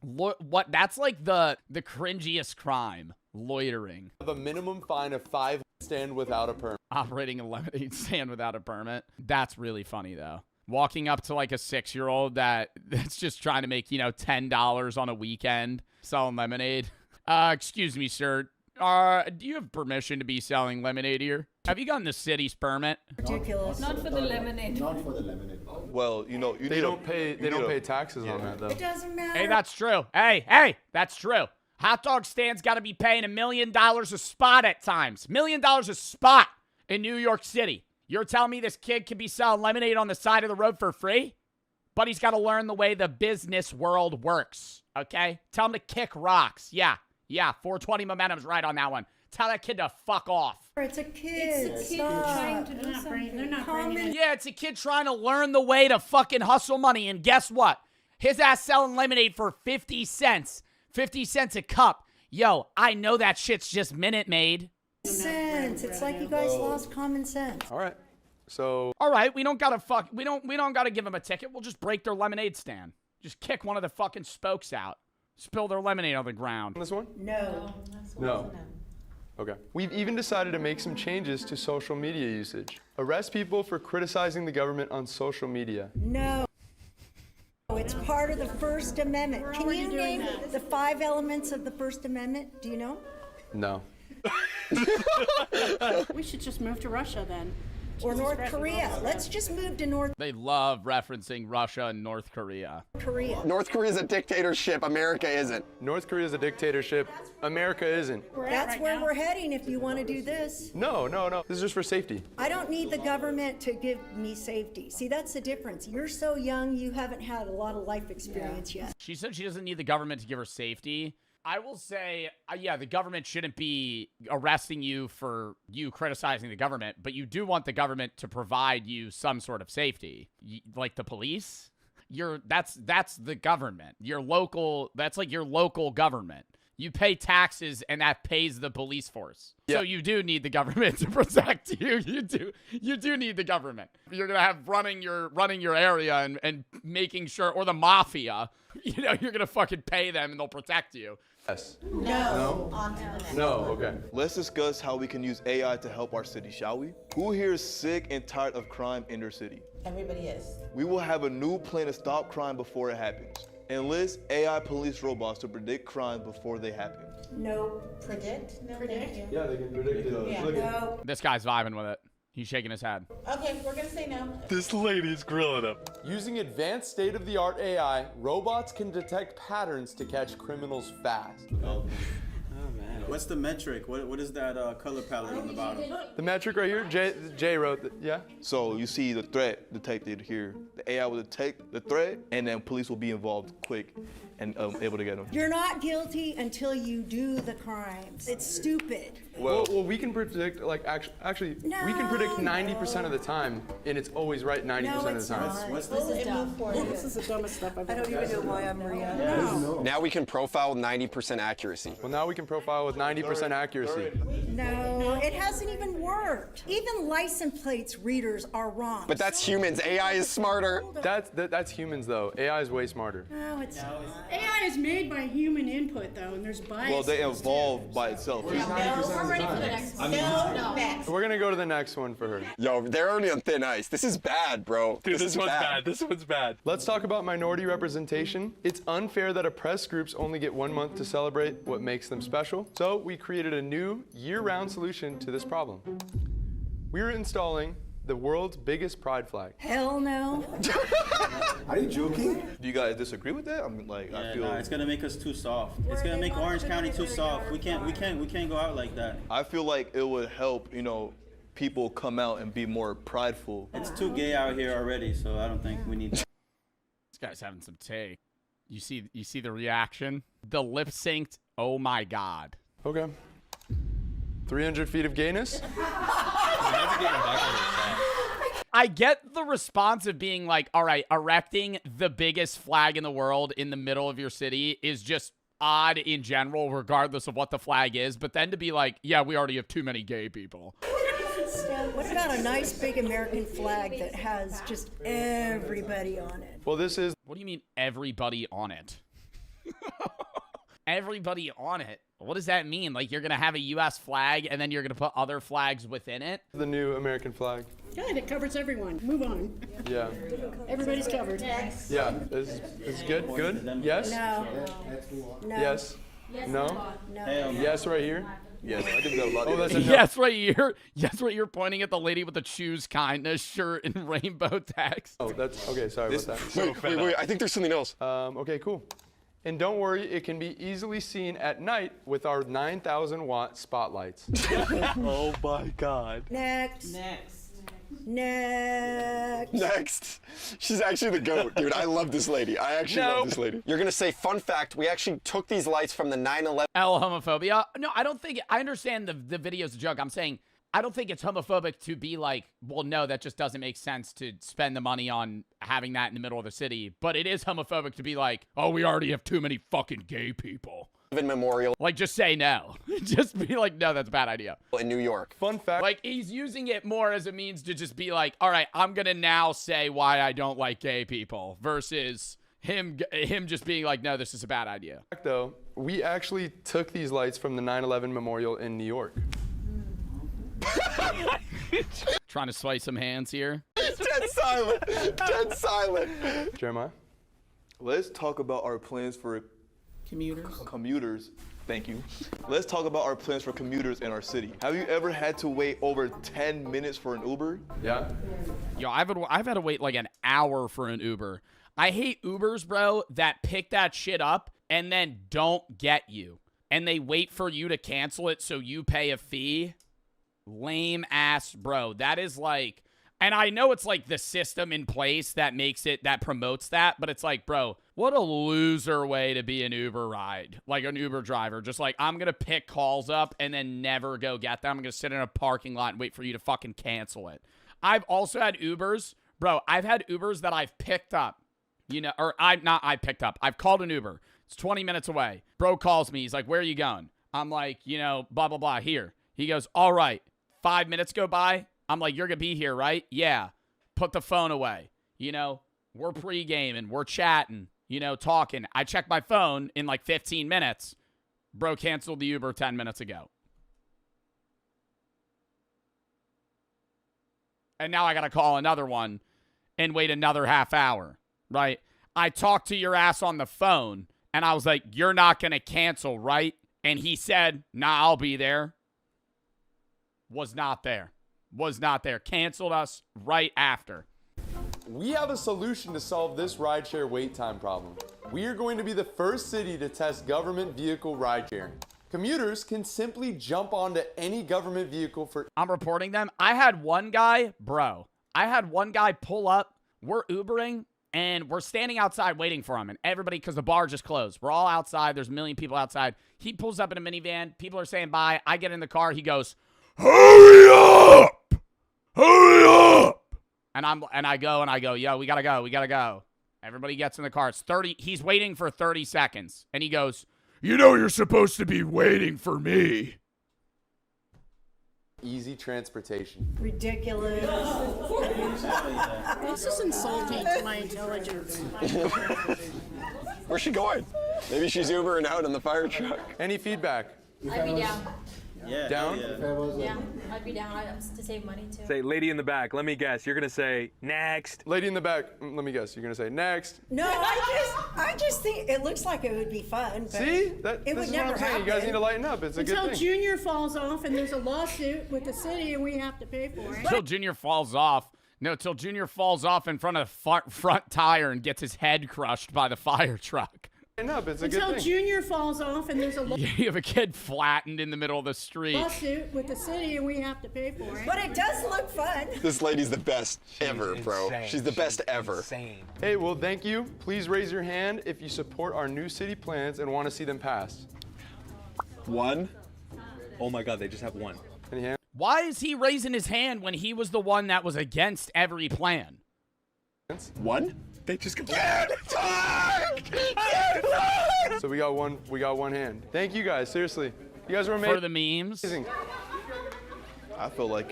What? That's like the cringiest crime. Loitering. Have a minimum fine of $5. Stand without a permit. Operating a lemonade stand without a permit. That's really funny, though. Walking up to like a 6-year-old that's just trying to make, $10 on a weekend selling lemonade. Excuse me, sir. Do you have permission to be selling lemonade here? Have you gotten the city's permit? Ridiculous. Not for the lemonade. not for the lemonade. Well, They don't pay taxes on that though. It doesn't matter. Hey, that's true. Hey, that's true. Hot dog stands got to be paying $1 million a spot at times. $1 million a spot in New York City. You're telling me this kid can be selling lemonade on the side of the road for free? But he's got to learn the way the business world works, okay? Tell him to kick rocks. Yeah, 420 Momentum's right on that one. Tell that kid to fuck off. It's a kid. It's a kid trying to do something. They're not bringing Yeah, it's a kid trying to learn the way to fucking hustle money. And guess what? His ass selling lemonade for 50 cents. 50 cents a cup. Yo, I know that shit's just Minute Maid. sense. It's like you guys lost common sense. All right. So. All right, we don't gotta give them a ticket. We'll just break their lemonade stand. Just kick one of the fucking spokes out. Spill their lemonade on the ground. This one? No. No. Okay. We've even decided to make some changes to social media usage. Arrest people for criticizing the government on social media. No. It's part of the First Amendment. Can you name the 5 elements of the First Amendment? Do you know? No. We should just move to Russia then. Or North Korea. Let's just move to North They love referencing Russia and North Korea. Korea. North Korea is a dictatorship. America isn't. North Korea is a dictatorship. America isn't. That's where we're heading if you want to do this. No. This is just for safety. I don't need the government to give me safety. See, that's the difference. You're so young, you haven't had a lot of life experience yet. She said she doesn't need the government to give her safety. I will say, the government shouldn't be arresting you for you criticizing the government, but you do want the government to provide you some sort of safety. Like the police? That's the government. That's like your local government. You pay taxes, and that pays the police force. Yeah. So you do need the government to protect you. You do need the government. You're gonna have running your area and making sure, or the mafia. You know, you're gonna fucking pay them, and they'll protect you. Yes. No. On to the next. No. Okay. Let's discuss how we can use AI to help our city, shall we? Who here is sick and tired of crime in their city? Everybody is. We will have a new plan to stop crime before it happens. Enlist AI police robots to predict crimes before they happen. No. Predict? No, thank you. Yeah, they can predict it. Yeah. No. This guy's vibing with it. He's shaking his head. Okay, we're gonna say no. This lady's grilling him. Using advanced state-of-the-art AI, robots can detect patterns to catch criminals fast. Oh man. What's the metric? What is that color palette on the bottom? The metric right here, Jay wrote that, yeah? So you see the threat detected here. The AI will detect the threat, and then police will be involved quick and able to get them. You're not guilty until you do the crimes. It's stupid. Well, we can predict, like, actually, we can predict 90% of the time, and it's always right 90% of the time. What's This is dumb. This is the dumbest stuff I've I ever don't even know why I'm Maria. No. Now we can profile with 90% accuracy. Well, now we can profile with 90% accuracy. No, it hasn't even worked. Even license plates readers are wrong. But that's humans. AI is smarter. That's humans, though. AI is way smarter. No, it's not. AI is made by human input, though, and there's bias. Well, they evolve by itself. We're ready for the next one. No, next. We're gonna go to the next one for her. Yo, they're only on thin ice. This is bad, bro. Dude, this is one's bad. This one's bad. Let's talk about minority representation. It's unfair that oppressed groups only get 1 month to celebrate what makes them special. So we created a new year-round solution to this problem. We're installing the world's biggest pride flag. Hell no. Are you joking? Do you guys disagree with that? I mean, like, I feel. Nah, it's gonna make us too soft. It's gonna make Orange County too soft. We can't go out like that. I feel like it would help, people come out and be more prideful. It's too gay out here already, so I don't think we need. This guy's having some take. You see the reaction? The lip synced. Oh my God. Okay. 300 feet of gayness? I get the response of being like, all right, erecting the biggest flag in the world in the middle of your city is just odd in general, regardless of what the flag is. But then to be like, yeah, we already have too many gay people. What about a nice big American flag that has just everybody on it? Well, this is... What do you mean everybody on it? Everybody on it? What does that mean? Like you're going to have a U.S. flag and then you're going to put other flags within it? The new American flag. Good, it covers everyone. Move on. Yeah. Everybody's covered. Next. Yeah. This is good? Good? Yes? No. No. Yes? No? No. Yes right here? Yes, I think that a lot. Oh, that's a no. Yes, right here. Yes, right here, pointing at the lady with the choose kindness shirt in rainbow text. Oh, that's... Okay, sorry about that. Wait, I think there's something else. Okay, cool. And don't worry, it can be easily seen at night with our 9,000-watt spotlights. Oh my God. Next. Next. She's actually the GOAT, dude. I love this lady. I actually love this lady. You're gonna say, fun fact, we actually took these lights from the 9/11. L homophobia? No, I don't think... I understand the video's a joke. I'm saying... I don't think it's homophobic to be like, well, no, that just doesn't make sense to spend the money on having that in the middle of the city. But it is homophobic to be like, oh, we already have too many fucking gay people. Memorial. Like, just say no. Just be like, no, that's a bad idea. In New York. Fun fact. Like, he's using it more as a means to just be like, all right, I'm going to now say why I don't like gay people versus him just being like, no, this is a bad idea. Though, we actually took these lights from the 9/11 memorial in New York. Trying to swipe some hands here. Dead silent. Dead silent. Jeremiah? Let's talk about our plans for commuters. Thank you. Let's talk about our plans for commuters in our city. Have you ever had to wait over 10 minutes for an Uber? Yeah. Yo, I've had to wait like an hour for an Uber. I hate Ubers, bro, that pick that shit up and then don't get you. And they wait for you to cancel it so you pay a fee. Lame ass, bro. That is like, and I know it's like the system in place that makes it, that promotes that, but it's like, bro, what a loser way to be an Uber ride, like an Uber driver. Just like, I'm gonna pick calls up and then never go get them. I'm gonna sit in a parking lot and wait for you to fucking cancel it. I've also had Ubers, bro. I've had Ubers that I've picked up, you know, or I've called an Uber. It's 20 minutes away. Bro calls me. He's like, where are you going? I'm like, you know, blah, blah, blah, here. He goes, all right. 5 minutes go by. I'm like, you're going to be here, right? Yeah. Put the phone away. You know, we're pre-gaming. We're chatting, you know, talking. I check my phone in like 15 minutes. Bro canceled the Uber 10 minutes ago. And now I got to call another one and wait another half hour, right? I talked to your ass on the phone, and I was like, you're not going to cancel, right? And he said, nah, I'll be there. Was not there. Was not there. Canceled us right after. We have a solution to solve this rideshare wait time problem. We are going to be the first city to test government vehicle ride sharing. Commuters can simply jump onto any government vehicle for... I'm reporting them. I had one guy pull up. We're Ubering, and we're standing outside waiting for him. And everybody, because the bar just closed. We're all outside. There's a million people outside. He pulls up in a minivan. People are saying bye. I get in the car. He goes, hurry up! Hurry up! And I go, yo, we gotta go. Everybody gets in the car. It's 30. He's waiting for 30 seconds. And he goes, you know you're supposed to be waiting for me. easy transportation. Ridiculous. This is insulting to my intelligence. Where's she going? Maybe she's Ubering out in the fire truck. Any feedback? I'd be down. Yeah. Down? Yeah, I'd be down to save money too. Say, lady in the back, let me guess. You're going to say, next. Lady in the back, let me guess. You're going to say, next. No, I just think it looks like it would be fun. But see? It would never happen. You guys need to lighten up. It's a good thing. Until Junior falls off and there's a lawsuit with the city and we have to pay for it. Till Junior falls off. No, till Junior falls off in front of the front tire and gets his head crushed by the fire truck. Up. It's a Until good thing. Junior falls off and there's a You have a kid flattened in the middle of the street. lawsuit with the city and we have to pay for it. But it does look fun. This lady's the best ever, bro. She's the best ever. Hey, well, thank you. Please raise your hand if you support our new city plans and want to see them passed. One? Oh my God, they just have one. Any hand? Why is he raising his hand when he was the one that was against every plan? One? They just go. So we got one hand. Thank you guys, seriously. You guys were amazing. For the memes. I feel like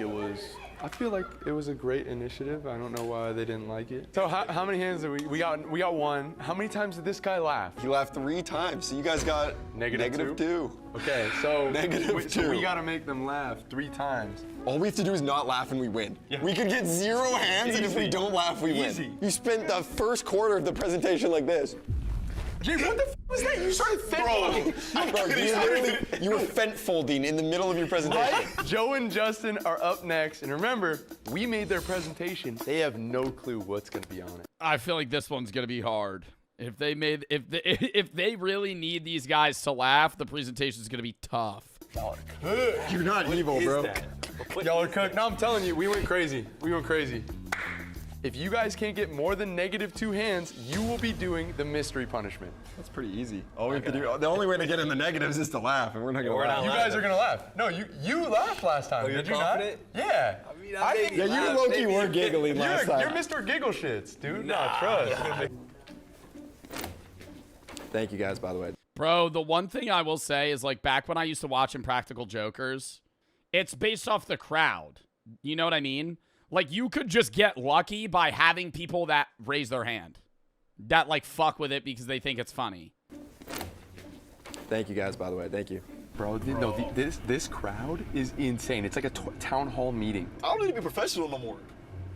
it was a great initiative. I don't know why they didn't like it. So how many hands did we got one. How many times did this guy laugh? He laughed 3 times. So you guys got negative two. Okay, so -2. So we gotta make them laugh 3 times. All we have to do is not laugh and we win. Yeah. We could get 0 hands, and if we don't laugh, we win. You spent the first quarter of the presentation like this. Jay, what the f was that? You started Bro, you were fent folding in the middle of your presentation. Joe and Justin are up next, and remember, we made their presentation. They have no clue what's gonna be on it. I feel like this one's gonna be hard. If they really need these guys to laugh, the presentation's gonna be tough. You're not evil, bro. Y'all are cooked. No, I'm telling you, we went crazy. If you guys can't get more than -2 hands, you will be doing the mystery punishment. That's pretty easy. All we have to do, the only way to get in the negatives is to laugh, and we're not gonna laugh. You guys are gonna laugh. No, you laughed last time. Did you confident? not? Yeah. I think you low-key were giggling last time. You're Mr. Giggle Shits, dude. Nah, trust. Thank you guys, by the way. Bro, the one thing I will say is, like, back when I used to watch Impractical Jokers, it's based off the crowd. You know what I mean? Like, you could just get lucky by having people that raise their hand. That, like, fuck with it because they think it's funny. Thank you guys, by the way. Thank you. Bro, this crowd is insane. It's like a town hall meeting. I don't need to be professional no more.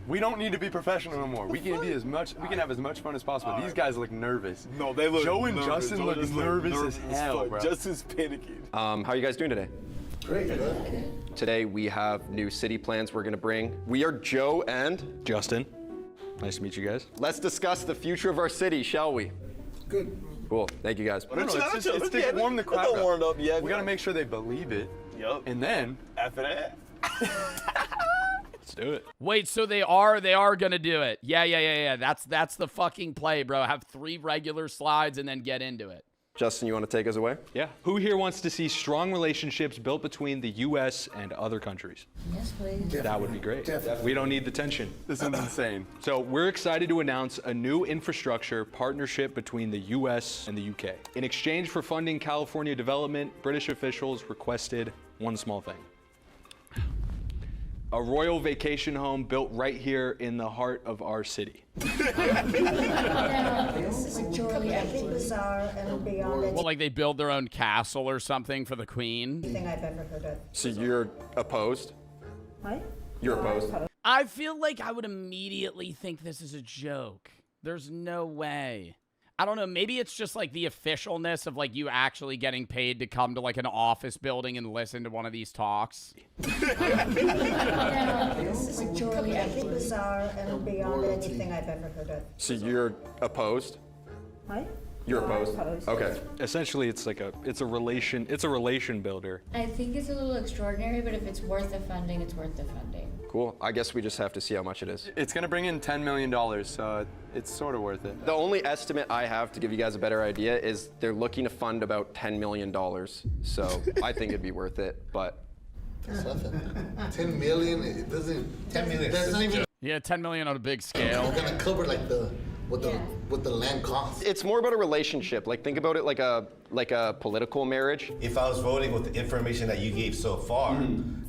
We don't need to be professional no more. We can have as much fun as possible. These guys look nervous. No, they look Joe and nervous. Justin look nervous as hell, bro. Justin's panicking. How are you guys doing today? Great. Today we have new city plans we're gonna bring. We are Joe and Justin. Nice to meet you guys. let's discuss the future of our city, shall we? Good. Cool, thank you guys. No, it's to warm the crowd up. Warmed up, yeah. We gotta make sure they believe it. Yup. And then After that. Let's do it. Wait, so they are gonna do it. Yeah. That's the fucking play, bro. Have 3 regular slides and then get into it. Justin, you want to take us away? Yeah. Who here wants to see strong relationships built between the U.S. and other countries? Yes, please. That would be great. Definitely. We don't need the tension. This is insane. So we're excited to announce a new infrastructure partnership between the U.S. and the U.K. In exchange for funding California development, British officials requested one small thing. A royal vacation home built right here in the heart of our city. Securely empty. Bizarre and beyond Well, like they build their own castle or something for the queen. anything I've ever heard of. So you're opposed? What? You're opposed? I feel like I would immediately think this is a joke. There's no way. I don't know, maybe it's just like the officialness of like you actually getting paid to come to like an office building and listen to one of these talks. Securely empty. Bizarre and beyond anything I've ever heard of. So you're opposed? What? You're opposed? Okay. Essentially, it's a relation builder. I think it's a little extraordinary, but if it's worth the funding, it's worth the funding. Cool. I guess we just have to see how much it is. It's gonna bring in $10 million, so it's sort of worth it. The only estimate I have to give you guys a better idea is they're looking to fund about $10 million. So I think it'd be worth it, but. That's nothing. 10 million, it doesn't. 10 million. That's not even. Yeah, 10 million on a big scale. They're gonna cover like what the land costs. It's more about a relationship. Like think about it like a political marriage. If I was voting with the information that you gave so far,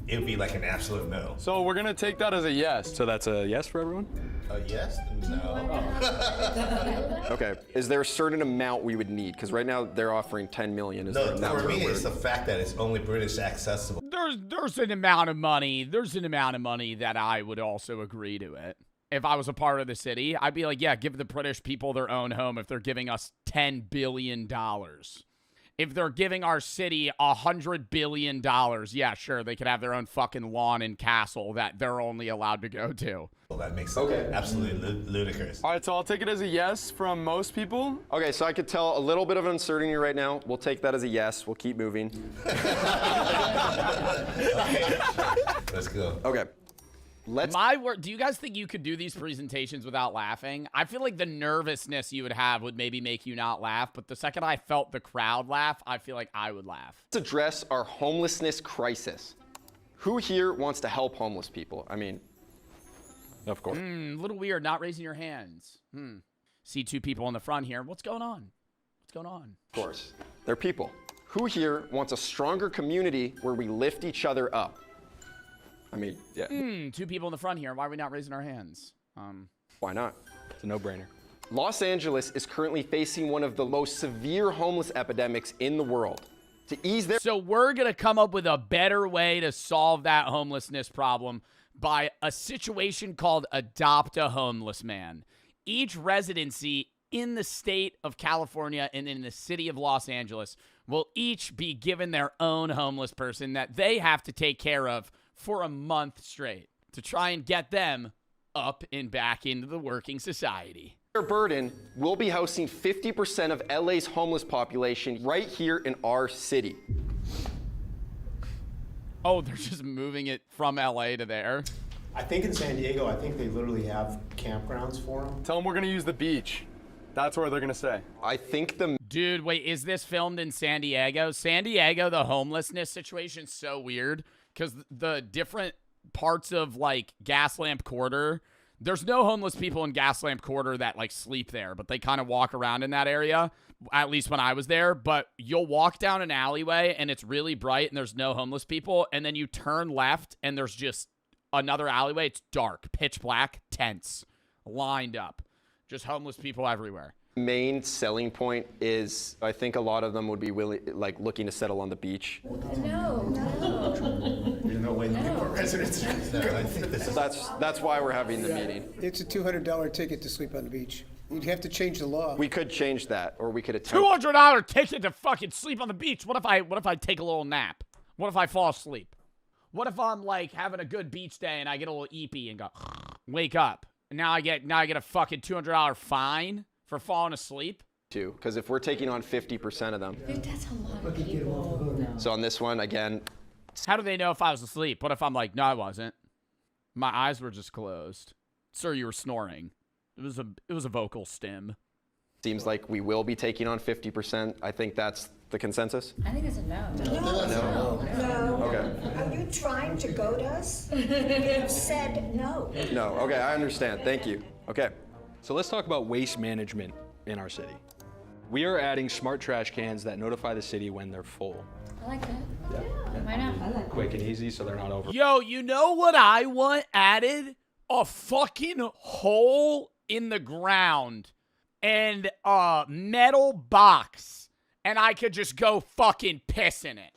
it would be like an absolute no. So we're gonna take that as a yes. So that's a yes for everyone? A yes? No. Okay. Is there a certain amount we would need? Because right now they're offering 10 million. Is there No, a number for me, where- it's the fact that it's only British accessible. There's an amount of money. There's an amount of money that I would also agree to it. If I was a part of the city, I'd be like, yeah, give the British people their own home if they're giving us $10 billion. If they're giving our city $100 billion, yeah, sure, they could have their own fucking lawn and castle that they're only allowed to go to. Well, that makes it absolutely ludicrous. All right, so I'll take it as a yes from most people. Okay, so I could tell a little bit of uncertainty right now. We'll take that as a yes. We'll keep moving. Okay. Let's go. Okay. My word, do you guys think you could do these presentations without laughing? I feel like the nervousness you would have would maybe make you not laugh, but the second I felt the crowd laugh, I feel like I would laugh. Let's address our homelessness crisis. Who here wants to help homeless people? I mean, of course. A little weird, not raising your hands. See two people in the front here. What's going on? What's going on? Of course. They're people. Who here wants a stronger community where we lift each other up? I mean, yeah. Two people in the front here. Why are we not raising our hands? Why not? It's a no-brainer. Los Angeles is currently facing one of the most severe homeless epidemics in the world. To ease their— So we're going to come up with a better way to solve that homelessness problem by a situation called Adopt a Homeless Man. Each residency in the state of California and in the city of Los Angeles will each be given their own homeless person that they have to take care of for a month straight to try and get them up and back into the working society. Their burden will be housing 50% of LA's homeless population right here in our city. Oh, they're just moving it from LA to there. I think in San Diego, I think they literally have campgrounds for them. Tell them we're gonna use the beach. That's where they're gonna stay. I think the— Dude, wait, is this filmed in San Diego? San Diego, the homelessness situation's so weird because the different parts of like Gaslamp Quarter, there's no homeless people in Gaslamp Quarter that like sleep there, but they kind of walk around in that area, at least when I was there. But you'll walk down an alleyway and it's really bright and there's no homeless people, and then you turn left and there's just another alleyway. It's dark, pitch black, tents lined up, just homeless people everywhere. Main selling point is I think a lot of them would be looking to settle on the beach. No. There's no way Newport residents are No, I think that's why we're having the meeting. It's a $200 ticket to sleep on the beach. You'd have to change the law. We could change that, or we could attempt— $200 ticket to fucking sleep on the beach. What if I take a little nap? What if I fall asleep? What if I'm like having a good beach day and I get a little eepy and go wake up? And now I get a fucking $200 fine for falling asleep? Too, because if we're taking on 50% of them. I think that's a lot of people. So on this one, again— How do they know if I was asleep? What if I'm like, no, I wasn't. My eyes were just closed. Sir, you were snoring. It was a vocal stim. Seems like we will be taking on 50%. I think that's the consensus. I think it's a no. No. Okay. Are you trying to goad us? You've said no. No, okay, I understand. Thank you. Okay. So let's talk about waste management in our city. We are adding smart trash cans that notify the city when they're full. I like that. Yeah. Why not? Quick and easy so they're not over. Yo, you know what I want added? A fucking hole in the ground and a metal box, and I could just go fucking piss in it.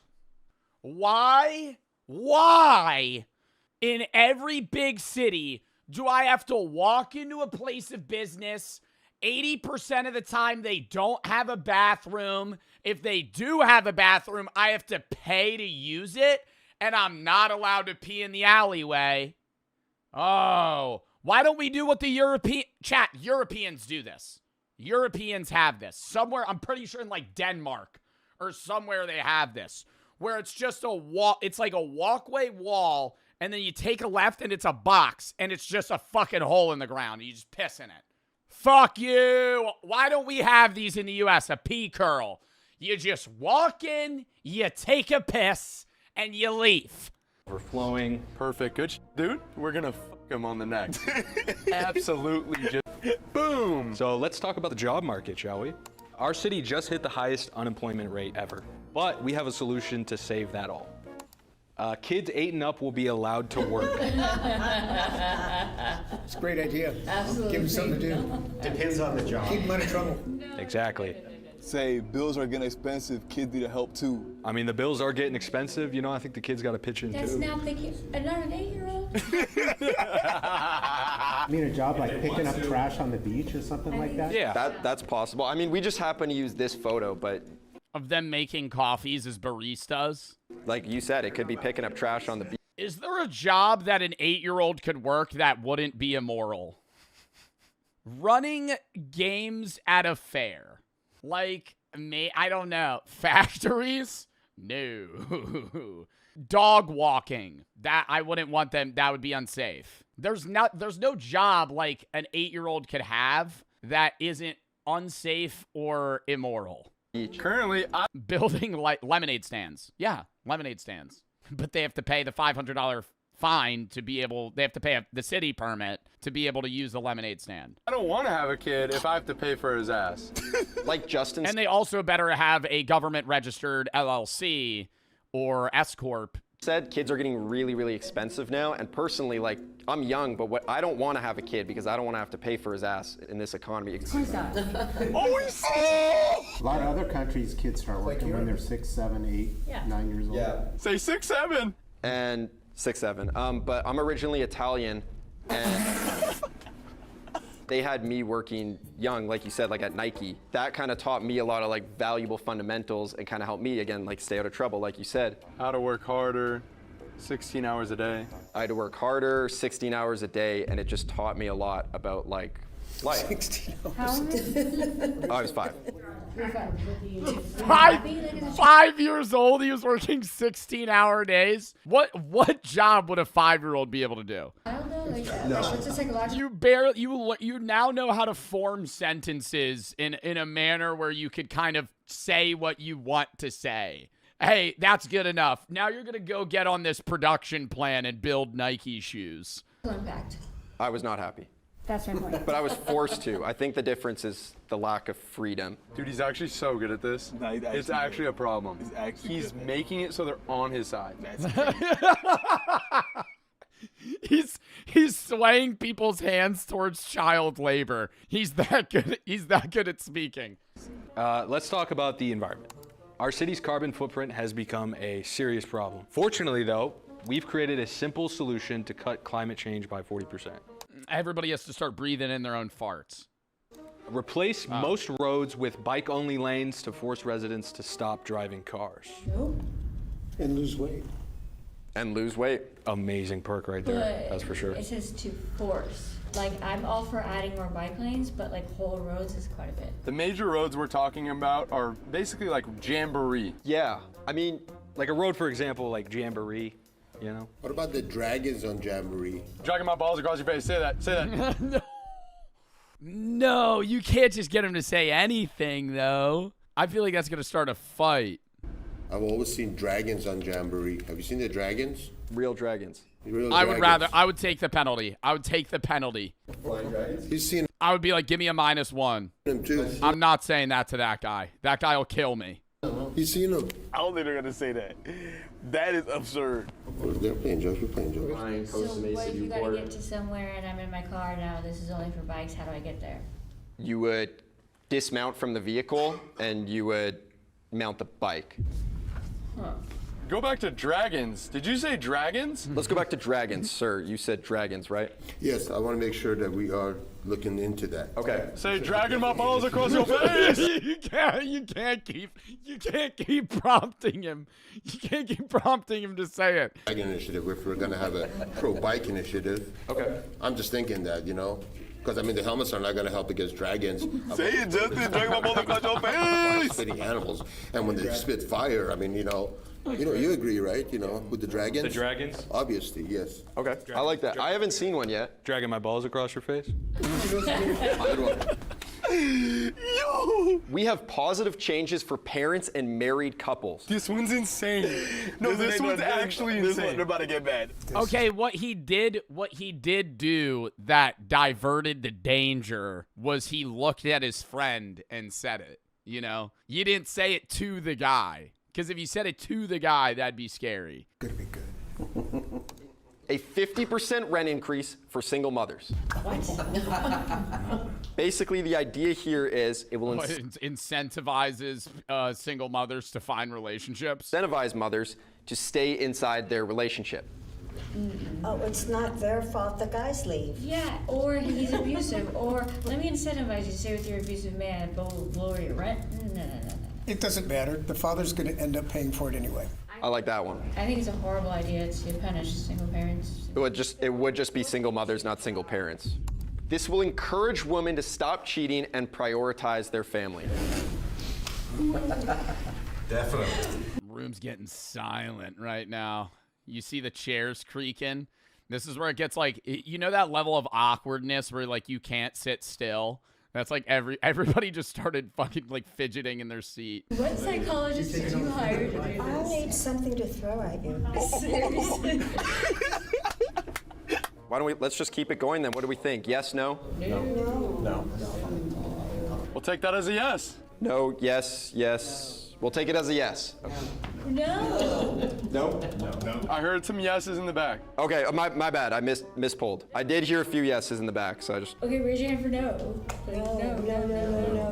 Why in every big city do I have to walk into a place of business? 80% of the time they don't have a bathroom. If they do have a bathroom, I have to pay to use it, and I'm not allowed to pee in the alleyway. Oh, why don't we do what the Europeans do this? Europeans have this. Somewhere, I'm pretty sure in like Denmark or somewhere they have this, where it's just a wall. It's like a walkway wall, and then you take a left and it's a box, and it's just a fucking hole in the ground. You just piss in it. Fuck you. Why don't we have these in the U.S.? A pee curl. You just walk in, you take a piss, and you leave. Overflowing. Perfect. Good. Dude, we're going to fuck him on the neck. Absolutely just boom. So let's talk about the job market, shall we? Our city just hit the highest unemployment rate ever, but we have a solution to save that all. Kids 8 and up will be allowed to work. It's a great idea. Absolutely. Give them something to do. Depends on the job. Keep them out of trouble. Exactly. Say bills are getting expensive, kids need help too. I mean, the bills are getting expensive. You know, I think the kids got to pitch in That's too. not the kid. Not an 8-year-old. I mean, a job like picking up trash on the beach or something like that? Yeah. That's possible. I mean, we just happen to use this photo, but... Of them making coffees as baristas? Like you said, it could be picking up trash on the beach. Is there a job that an 8-year-old could work that wouldn't be immoral? Running games at a fair. Like, I don't know. Factories? No. Dog walking. That, I wouldn't want them. That would be unsafe. There's no job like an 8-year-old could have that isn't unsafe or immoral. Currently, building like lemonade stands. Yeah, lemonade stands. But they have to pay the $500 fine to be able, they have to pay the city permit to be able to use the lemonade stand. I don't want to have a kid if I have to pay for his ass. Like Justin. And they also better have a government registered LLC or S Corp. Said kids are getting really, really expensive now. And personally, like, I'm young, but I don't want to have a kid because I don't want to have to pay for his ass in this economy. Of course not. A lot of other countries, kids start working when they're 6, 7, 8, 9 years old. Yeah. Say 6, 7. And 6, 7. But I'm originally Italian, and they had me working young, like you said, like at Nike. That kind of taught me a lot of like valuable fundamentals and kind of helped me, again, like stay out of trouble, like you said. How to work harder, 16 hours a day. I had to work harder, 16 hours a day, and it just taught me a lot about like life. 16 hours. How old is it? I was 5. 5 years old, he was working 16-hour days. What job would a 5-year-old be able to do? I don't know. It's a psychological. You now know how to form sentences in a manner where you could kind of say what you want to say. Hey, that's good enough. Now you're gonna go get on this production plan and build Nike shoes. Impact. I was not happy. That's my point. But I was forced to. I think the difference is the lack of freedom. Dude, he's actually so good at this. No, it's actually a problem. He's making it so they're on his side. He's swaying people's hands towards child labor. He's that good. He's that good at speaking. Let's talk about the environment. Our city's carbon footprint has become a serious problem. Fortunately, though, we've created a simple solution to cut climate change by 40%. Everybody has to start breathing in their own farts. Replace most roads with bike-only lanes to force residents to stop driving cars. Nope. And lose weight. And lose weight. Amazing perk right there, But that's for sure. It says to force. Like, I'm all for adding more bike lanes, but like whole roads is quite a bit. The major roads we're talking about are basically like Jamboree. Yeah, I mean, like a road, for example, like Jamboree, you know? What about the dragons on Jamboree? Dragging my balls across your face. Say that. Say that. No. No, you can't just get him to say anything, though. I feel like that's going to start a fight. I've always seen dragons on Jamboree. Have you seen the dragons? Real dragons. I would take the penalty. I would take the penalty. Flying dragons? He's seen I would be like, give me a -1. them too. I'm not saying that to that guy. That guy will kill me. He's seen them. I don't think they're gonna say that. That is absurd. They're playing jokes. We're playing jokes. So what if you gotta get to somewhere and I'm in my car now? This is only for bikes. How do I get there? You would dismount from the vehicle and you would mount the bike. Huh. Go back to dragons. Did you say dragons? Let's go back to dragons, sir. You said dragons, right? Yes, I want to make sure that we are looking into that. Okay. Say dragging my balls across your face. You can't keep prompting him. You can't keep prompting him to say it. Dragon initiative. If we're going to have a pro-bike initiative, okay. I'm just thinking that, you know, because I mean the helmets are not going to help against dragons. Say it, Justin. Drag my balls across your face. Spitting animals, and when they spit fire, I mean, you agree, right? You know, with the dragons. The dragons? Obviously, yes. Okay. I like that. I haven't seen one yet. Dragging my balls across your face? We have positive changes for parents and married couples. This one's insane. No, this one's actually insane. They're about to get bad. Okay, what he did do that diverted the danger was he looked at his friend and said it. You know, you didn't say it to the guy. Because if you said it to the guy, that'd be scary. Gonna be good. A 50% rent increase for single mothers. What? Basically, the idea here is it will Incentivizes single mothers to find relationships. Incentivize mothers to stay inside their relationship. Oh, it's not their fault the guys leave. Yeah, or he's abusive, or let me incentivize you to stay with your abusive man, lower your rent. No. It doesn't matter. The father's going to end up paying for it anyway. I like that one. I think it's a horrible idea to punish single parents. It would just be single mothers, not single parents. This will encourage women to stop cheating and prioritize their family. Definitely. Room's getting silent right now. You see the chairs creaking. This is where it gets like, you know, that level of awkwardness where like you can't sit still. That's like everybody just started fucking like fidgeting in their seat. What psychologist did you hire to do this? I need something to throw at you. Seriously? Why don't let's just keep it going then. What do we think? Yes, no? No. We'll take that as a yes. No, yes, yes. We'll take it as a yes. No. No? I heard some yeses in the back. Okay, my bad. I mispulled. I did hear a few yeses in the back, so I just... Okay, raise your hand for no.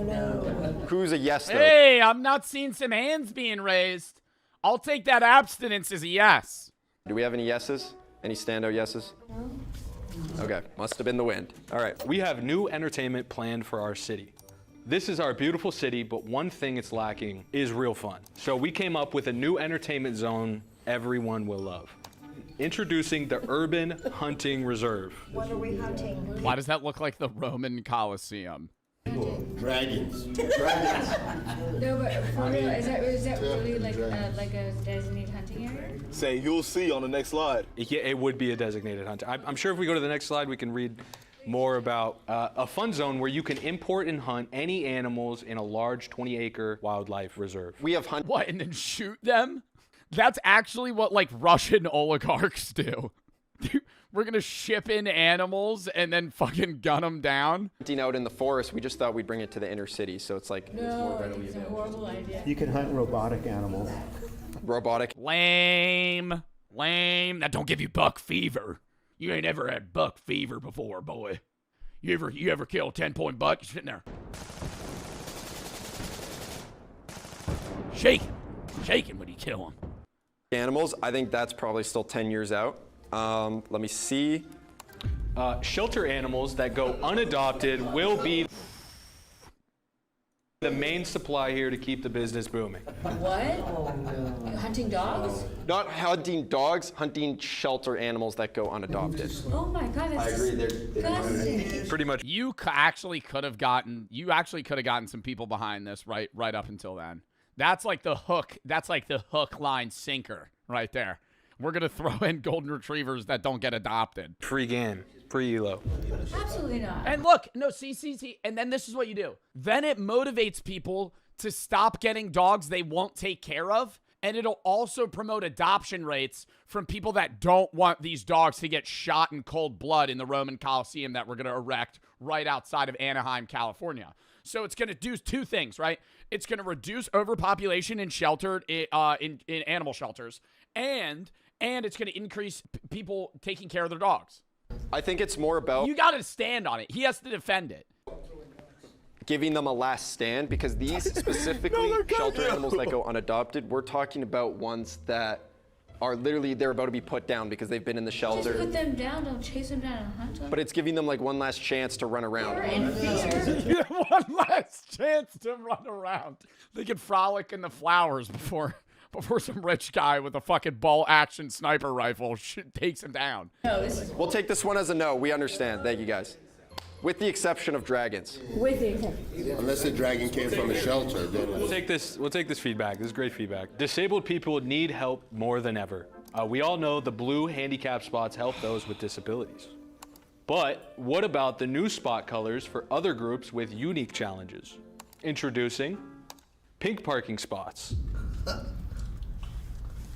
No. Who's a yes, though? Hey, I'm not seeing some hands being raised. I'll take that abstinence as a yes. Do we have any yeses? Any standout yeses? No. Okay, must have been the wind. All right. We have new entertainment planned for our city. This is our beautiful city, but one thing it's lacking is real fun. So we came up with a new entertainment zone everyone will love. Introducing the Urban Hunting Reserve. What are we hunting? Why does that look like the Roman Colosseum? Dragons. No, but for real, is that really like a designated hunting area? Say, you'll see on the next slide. Yeah, it would be a designated hunting. I'm sure if we go to the next slide, we can read more about a fun zone where you can import and hunt any animals in a large 20-acre wildlife reserve. We have hunt. What, and then shoot them? That's actually what like Russian oligarchs do. We're gonna ship in animals and then fucking gun them down. Hunting out in the forest, we just thought we'd bring it to the inner city, so it's like it's more readily It's a available. horrible idea. You can hunt robotic animals. Robotic. Lame. That don't give you buck fever. You ain't ever had buck fever before, boy. You ever kill a 10-point buck? You're sitting there shaking when you kill him. Animals, I think that's probably still 10 years out. Let me see. Shelter animals that go unadopted will be the main supply here to keep the business booming. What? Hunting dogs? Not hunting dogs, hunting shelter animals that go unadopted. Oh my God, that's disgusting. Pretty much. You actually could have gotten some people behind this right up until then. That's like the hook. That's like the hook, line, sinker right there. We're gonna throw in golden retrievers that don't get adopted. Free game. free Elo. Absolutely not. And look, no, see, and then this is what you do. Then it motivates people to stop getting dogs they won't take care of, and it'll also promote adoption rates from people that don't want these dogs to get shot in cold blood in the Roman Coliseum that we're going to erect right outside of Anaheim, California. So it's going to do two things, right? It's going to reduce overpopulation in sheltered in animal shelters, and it's going to increase people taking care of their dogs. I think it's more about You got to stand on it. He has to defend it. giving them a last stand, because these specifically shelter animals that go unadopted, we're talking about ones that are literally, they're about to be put down because they've been in the shelter. Just put them down, don't chase them down and hunt them. But it's giving them like one last chance to run around. One last chance to run around. They can frolic in the flowers before some rich guy with a fucking bolt action sniper rifle takes him down. We'll take this one as a no. We understand. Thank you, guys. With the exception of dragons. Unless the dragon came from a shelter, then We'll take this feedback. This is great feedback. Disabled people need help more than ever. We all know the blue handicap spots help those with disabilities. But what about the new spot colors for other groups with unique challenges? Introducing pink parking spots.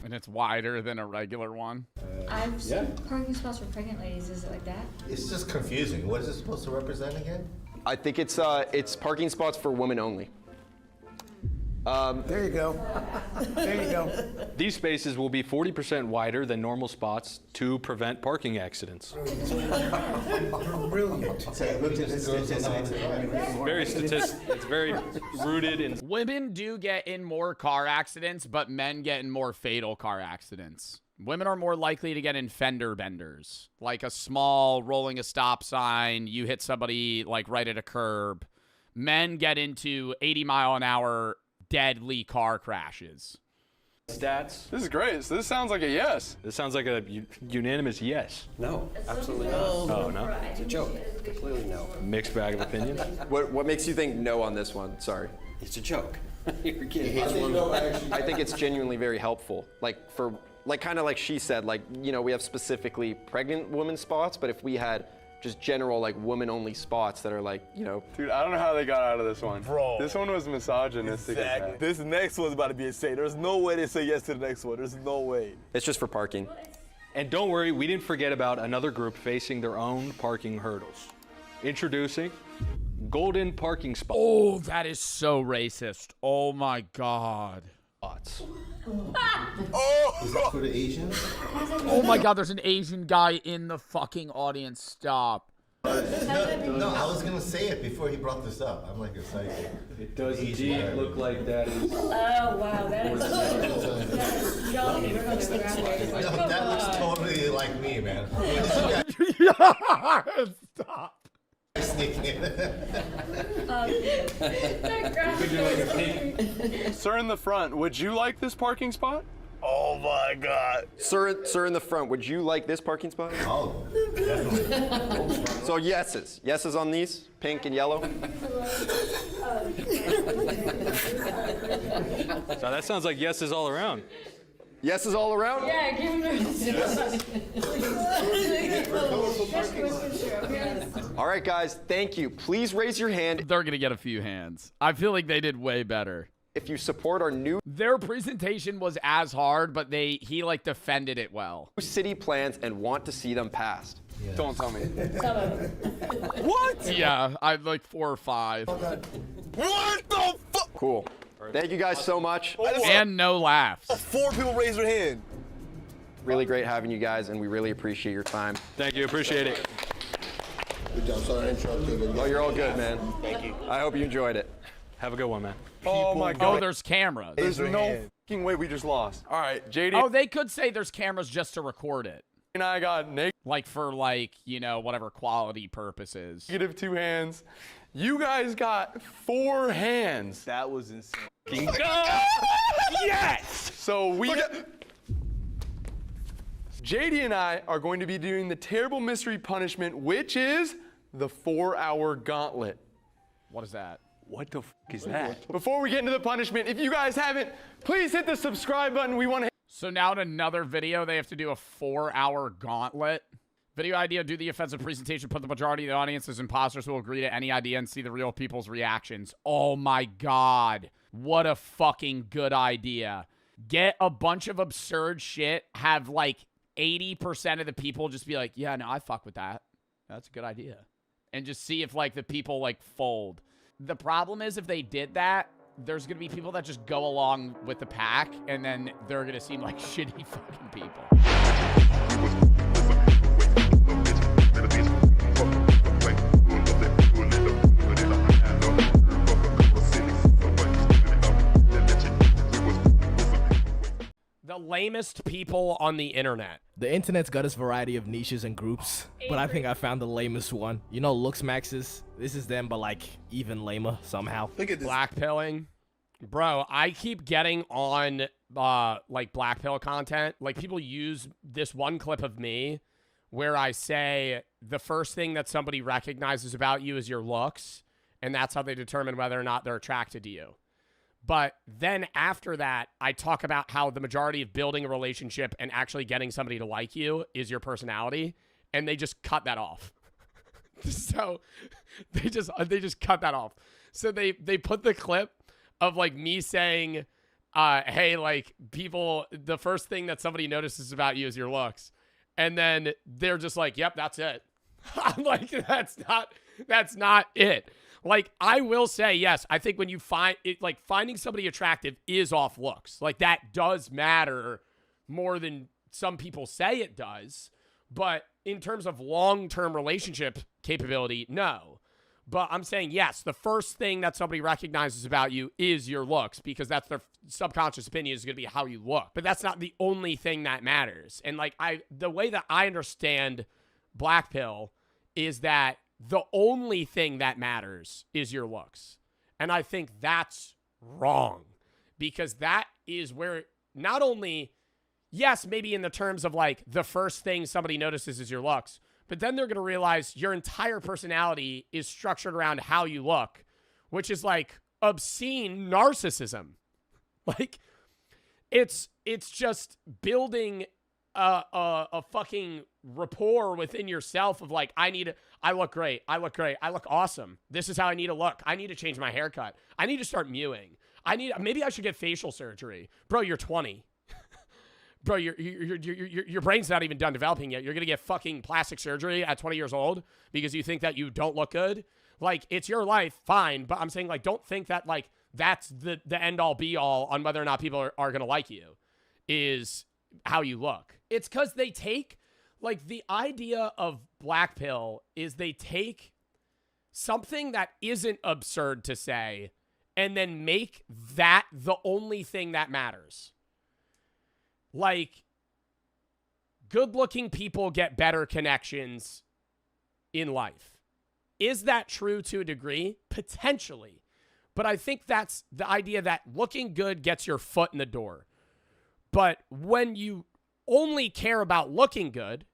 And it's wider than a regular one. I've seen parking spots for pregnant ladies. Is it like that? It's just confusing. What is it supposed to represent again? I think it's parking spots for women only. There you go. There you go. These spaces will be 40% wider than normal spots to prevent parking accidents. Brilliant. It's very rooted in. Women do get in more car accidents, but men get in more fatal car accidents. Women are more likely to get in fender benders, like a small rolling a stop sign, you hit somebody like right at a curb. Men get into 80-mile-an-hour deadly car crashes. Stats. This is great. So this sounds like a yes. This sounds like a unanimous yes. No, absolutely not. Oh, no? It's a joke. Completely no. Mixed bag of opinions. What makes you think no on this one? Sorry. It's a joke. You're kidding. I think it's genuinely very helpful. Kind of like she said, we have specifically pregnant women spots, but if we had just general woman-only spots that are Dude, I don't know how they got out of this one. Bro. This one was misogynistic. Exactly. This next one's about to be insane. There's no way they say yes to the next one. There's no way. It's just for parking. And don't worry, we didn't forget about another group facing their own parking hurdles. Introducing golden parking spots. Oh, that is so racist. Oh my God. Spots. Is that for the Asians? Oh my God, there's an Asian guy in the fucking audience. Stop. No, I was gonna say it before he brought this up. I'm excited. It does indeed look like that is. Oh wow, that is. Y'all need to come to grab it. No, that looks totally like me, man. Stop. Sneaking in. Sir in the front, would you like this parking spot? Oh my God. Sir in the front, would you like this parking spot? Oh, definitely. So yeses. Yeses on these, pink and yellow. So that sounds like yeses all around. Yeses all around? Yeah, give him All right, guys, thank you. Please raise your hand They're going to get a few hands. I feel like they did way better. if you support our new Their presentation was as hard, but he defended it well. city plans and want to see them passed. Yeah. Don't tell me. What? Yeah, I'd like 4 or 5. What the fuck? Cool. Thank you guys so much. And no laughs. 4 people raised their hand. Really great having you guys, and we really appreciate your time. Thank you. Appreciate it. Good job. Sorry I interrupted. Oh, you're all good, man. Thank you. I hope you enjoyed it. Have a good one, man. Oh my God. Oh, there's cameras. There's no fucking way we just lost. All right, JD. Oh, they could say there's cameras just to record it. And I got whatever quality purposes. -2 hands. You guys got 4 hands. That was insane. Yes! So JD and I are going to be doing the terrible mystery punishment, which is the 4-hour gauntlet. What is that? What the fuck is that? Before we get into the punishment, if you guys haven't, please hit the subscribe button. We want to. So now in another video, they have to do a 4-hour gauntlet. Video idea, do the offensive presentation, put the majority of the audience as imposters who will agree to any idea and see the real people's reactions. Oh my God. What a fucking good idea. Get a bunch of absurd shit, have like 80% of the people just be like, yeah, no, I fuck with that. That's a good idea. And just see if like the people like fold. The problem is if they did that, there's going to be people that just go along with the pack and then they're going to seem like shitty fucking people. The lamest people on the internet. The internet's got its variety of niches and groups, but I think I found the lamest one. You know, looks maxes. This is them, but like even lamer somehow. Look at this. Blackpilling. Bro, I keep getting on like blackpill content. Like people use this one clip of me where I say the first thing that somebody recognizes about you is your looks, and that's how they determine whether or not they're attracted to you. But then after that, I talk about how the majority of building a relationship and actually getting somebody to like you is your personality, and they just cut that off. So they just cut that off. So they put the clip of like me saying, hey, like people, the first thing that somebody notices about you is your looks. And then they're just like, yep, that's it. I'm like, that's not it. Like, I will say, yes, I think when you find it, like finding somebody attractive is off looks. Like that does matter more than some people say it does. But in terms of long-term relationship capability, no. But I'm saying, yes, the first thing that somebody recognizes about you is your looks, because that's their subconscious opinion is going to be how you look. But that's not the only thing that matters. And like the way that I understand Black Pill is that the only thing that matters is your looks. And I think that's wrong, because that is where not only, yes, maybe in the terms of like the first thing somebody notices is your looks, but then they're going to realize your entire personality is structured around how you look, which is like obscene narcissism. Like it's just building a fucking rapport within yourself of like, I look great. I look great. I look awesome. This is how I need to look. I need to change my haircut. I need to start mewing. Maybe I should get facial surgery. Bro, you're 20. Bro, your brain's not even done developing yet. You're going to get fucking plastic surgery at 20 years old because you think that you don't look good? Like, it's your life, fine. But I'm saying, like, don't think that, like, that's the end-all, be-all on whether or not people are going to like you is how you look. It's because they take, like, the idea of Black Pill is they take something that isn't absurd to say and then make that the only thing that matters. Like, good-looking people get better connections in life. Is that true to a degree? Potentially. But I think that's the idea that looking good gets your foot in the door. But when you only care about looking good,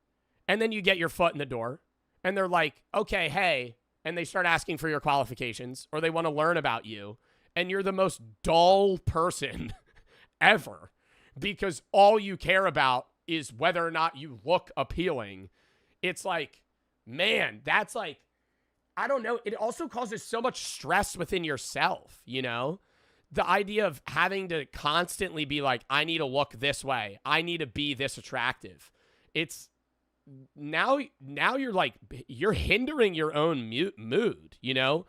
and then you get your foot in the door, and they're like, okay, hey, and they start asking for your qualifications, or they want to learn about you, and you're the most dull person ever, because all you care about is whether or not you look appealing. It's like, man, that's like, I don't know. It also causes so much stress within yourself, you know? The idea of having to constantly be like, I need to look this way. I need to be this attractive. It's now you're like, you're hindering your own mood, you know?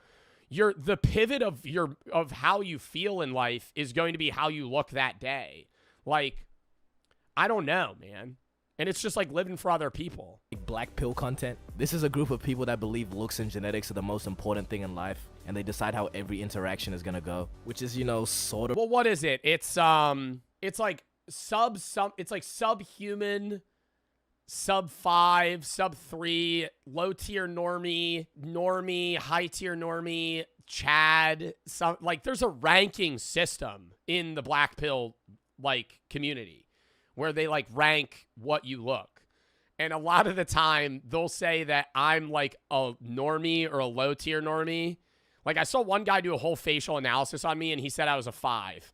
The pivot of how you feel in life is going to be how you look that day. Like, I don't know, man. And it's just like living for other people. Black Pill content. This is a group of people that believe looks and genetics are the most important thing in life, and they decide how every interaction is gonna go, which is, you know, sort of. Well, what is it? It's like it's like subhuman, sub 5, sub 3, low tier normie, high tier normie, Chad. Like there's a ranking system in the Black Pill like community where they like rank what you look. And a lot of the time they'll say that I'm like a normie or a low tier normie. Like I saw one guy do a whole facial analysis on me and he said I was a 5.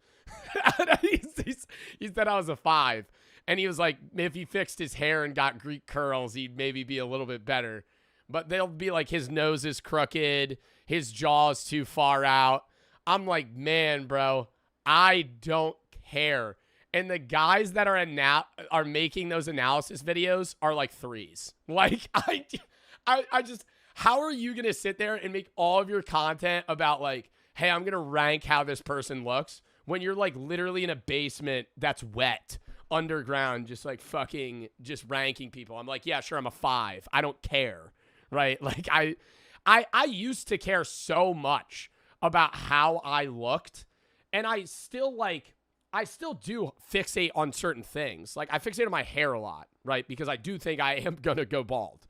He said I was a 5. And he was like, if he fixed his hair and got Greek curls, he'd maybe be a little bit better. But they'll be like, his nose is crooked, his jaw's too far out. I'm like, man, bro, I don't care. And the guys that are making those analysis videos are like 3s. Like, I just, how are you going to sit there and make all of your content about like, hey, I'm going to rank how this person looks when you're like literally in a basement that's wet underground, just like fucking just ranking people? I'm like, yeah, sure, I'm a 5. I don't care. Right? Like I used to care so much about how I looked, and I still do fixate on certain things. Like I fixate on my hair a lot, right? Because I do think I am going to go bald.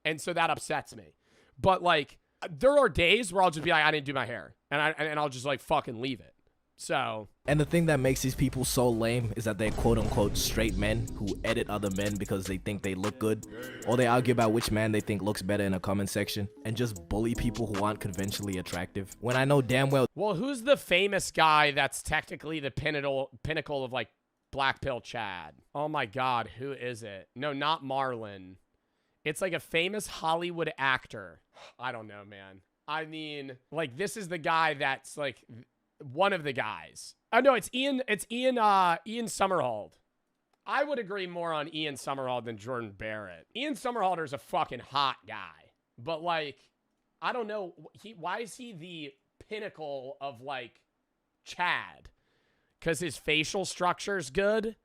And so that upsets me. But like there are days where I'll just be like, I didn't do my hair, and I'll just like fucking leave it. So. And the thing that makes these people so lame is that they're quote-unquote straight men who edit other men because they think they look good, or they argue about which man they think looks better in a comment section, and just bully people who aren't conventionally attractive. When I know damn well. Well, who's the famous guy that's technically the pinnacle of like Black Pill Chad? Oh my God, who is it? No, not Marlon. It's like a famous Hollywood actor. I don't know, man. I mean, like this is the guy that's like one of the guys. Oh no, it's Ian Somerhalder. I would agree more on Ian Somerhalder than Jordan Barrett. Ian Somerhalder is a fucking hot guy. But like, I don't know, why is he the pinnacle of like Chad? Because his facial structure's good?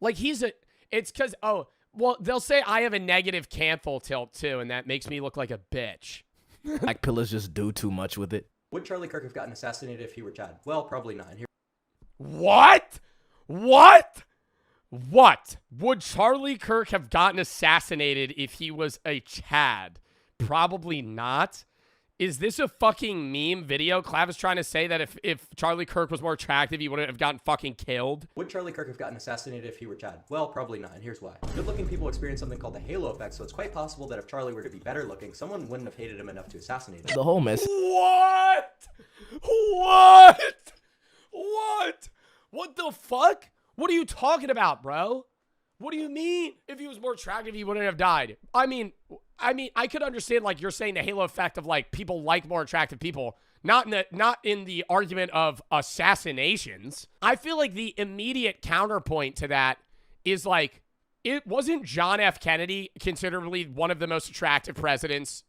Like it's because, oh, well, they'll say I have a negative canthal tilt too, and that makes me look like a bitch. Black pillars just do too much with it. Would Charlie Kirk have gotten assassinated if he were Chad? Well, probably not. What? What? Would Charlie Kirk have gotten assassinated if he was a Chad? Probably not. Is this a fucking meme video? Clav is trying to say that if Charlie Kirk was more attractive, he wouldn't have gotten fucking killed. Would Charlie Kirk have gotten assassinated if he were Chad? Well, probably not, and here's why. Good-looking people experience something called the halo effect, so it's quite possible that if Charlie were to be better looking, someone wouldn't have hated him enough to assassinate him. The whole mess. What? What the fuck? What are you talking about, bro? What do you mean? If he was more attractive, he wouldn't have died. I mean, I could understand like you're saying the halo effect of like people like more attractive people, not in the argument of assassinations. I feel like the immediate counterpoint to that is like, it wasn't John F. Kennedy considerably one of the most attractive presidents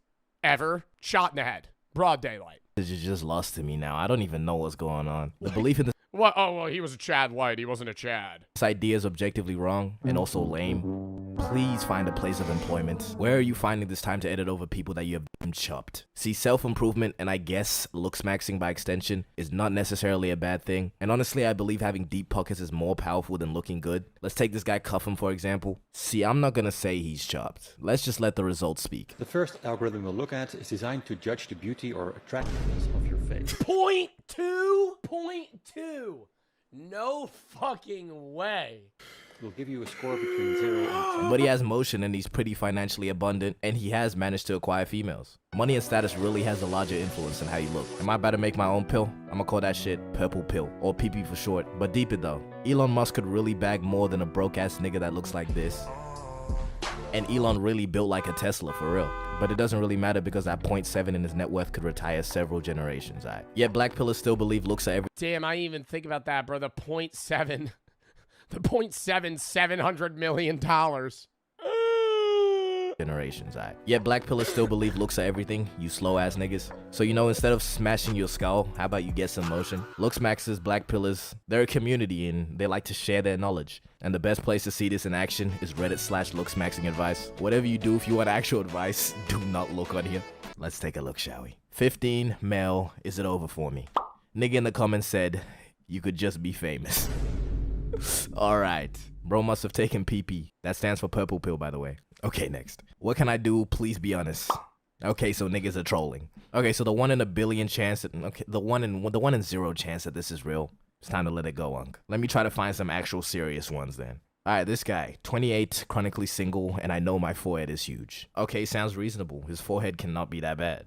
ever, shot in the head, broad daylight. You just lost to me now. I don't even know what's going on. The belief in this. What? Oh, well, he was a Chad White. He wasn't a Chad. This idea is objectively wrong and also lame. Please find a place of employment. Where are you finding this time to edit over people that you have chopped? See, self-improvement, and I guess looks maxing by extension, is not necessarily a bad thing. And honestly, I believe having deep pockets is more powerful than looking good. Let's take this guy Cuffham, for example. See, I'm not gonna say he's chopped. Let's just let the results speak. The first algorithm we'll look at is designed to judge the beauty or attractiveness of your face. Point two. No fucking way. We'll give you a score between 0 and 10. But he has motion and he's pretty financially abundant, and he has managed to acquire females. Money and status really has a larger influence on how you look. Am I about to make my own pill? I'ma call that shit purple pill, or PP for short. But deep it though, Elon Musk could really bag more than a broke ass nigga that looks like this. And Elon really built like a Tesla for real. But it doesn't really matter because that 0.7 in his net worth could retire several generations, alright? Yet black pillars still believe looks are everything. Damn, I didn't even think about that, bro. The 0.7, $700 million. Generations, alright? Yet black pillars still believe looks are everything, you slow ass niggas. So you know, instead of smashing your skull, how about you get some motion? Looks maxes, black pillars, they're a community and they like to share their knowledge. And the best place to see this in action is Reddit/looksmaxing advice. Whatever you do, if you want actual advice, do not look on here. Let's take a look, shall we? 15, male, is it over for me? Nigga in the comments said, you could just be famous. Alright. Bro must have taken PP. That stands for purple pill, by the way. Okay, next. What can I do? Please be honest. Okay, so niggas are trolling. Okay, so the 1 in a billion chance that, okay, the 1 in 0 chance that this is real. It's time to let it go, Unk. Let me try to find some actual serious ones then. Alright, this guy, 28, chronically single, and I know my forehead is huge. Okay, sounds reasonable. His forehead cannot be that bad.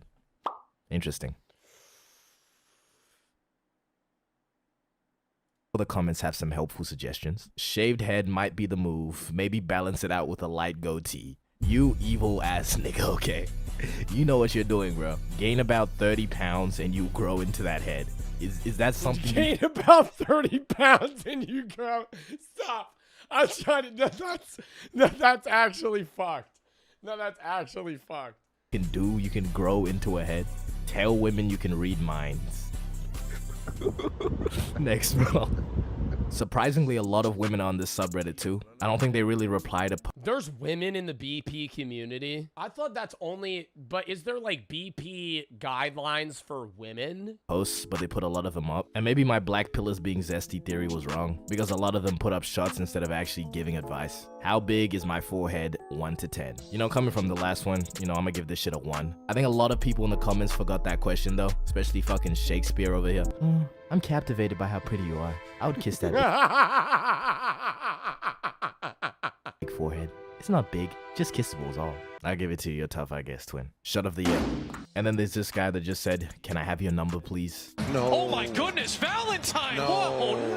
Interesting. The comments have some helpful suggestions. Shaved head might be the move. Maybe balance it out with a light goatee. You evil ass nigga, okay? You know what you're doing, bro. Gain about 30 pounds and you grow into that head. Is that something? Gain about 30 pounds and you grow. Stop. I'm trying to. That's actually fucked. No, that's actually fucked. You can grow into a head. Tell women you can read minds. Next, bro. Surprisingly, a lot of women are on this subreddit too. I don't think they really reply to There's women in the BP community. I thought that's only, but is there like BP guidelines for women? posts, but they put a lot of them up. And maybe my black pillars being zesty theory was wrong, because a lot of them put up shots instead of actually giving advice. How big is my forehead? 1 to 10. You know, coming from the last one, you know, I'm gonna give this shit a 1. I think a lot of people in the comments forgot that question though, especially fucking Shakespeare over here. I'm captivated by how pretty you are. I would kiss that big forehead. It's not big, just kissable is all. I'll give it to you, you're tough, I guess, twin. Shut of the year. And then there's this guy that just said, can I have your number, please? No. Oh my goodness, Valentine! No, whoa,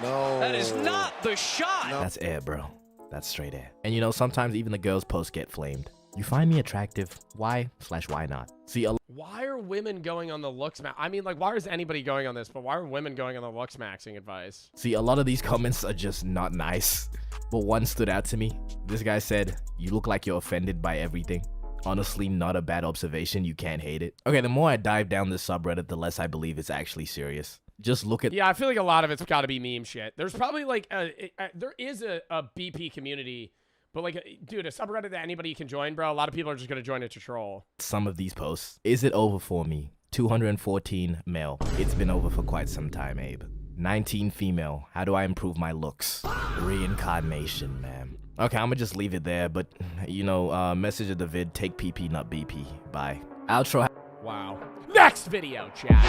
no! That is not the shot! That's air, bro. That's straight air. And you know, sometimes even the girls' posts get flamed. You find me attractive. Why/why not? See, why are women going on the looks max? I mean, like, why is anybody going on this? But why are women going on the looks maxing advice? See, a lot of these comments are just not nice. But one stood out to me. This guy said, you look like you're offended by everything. Honestly, not a bad observation. You can't hate it. Okay, the more I dive down this subreddit, the less I believe it's actually serious. Just look at— Yeah, I feel like a lot of it's got to be meme shit. There's probably like, there is a BP community. But like, dude, a subreddit that anybody can join, bro. A lot of people are just going to join it to troll. Some of these posts. Is it over for me? 214 male. It's been over for quite some time, Abe. 19 female. How do I improve my looks? Reincarnation, man. Okay, I'm gonna just leave it there. But, you know, message of the vid. Take PP, not BP. Bye. Outro. Wow. Next video, chat.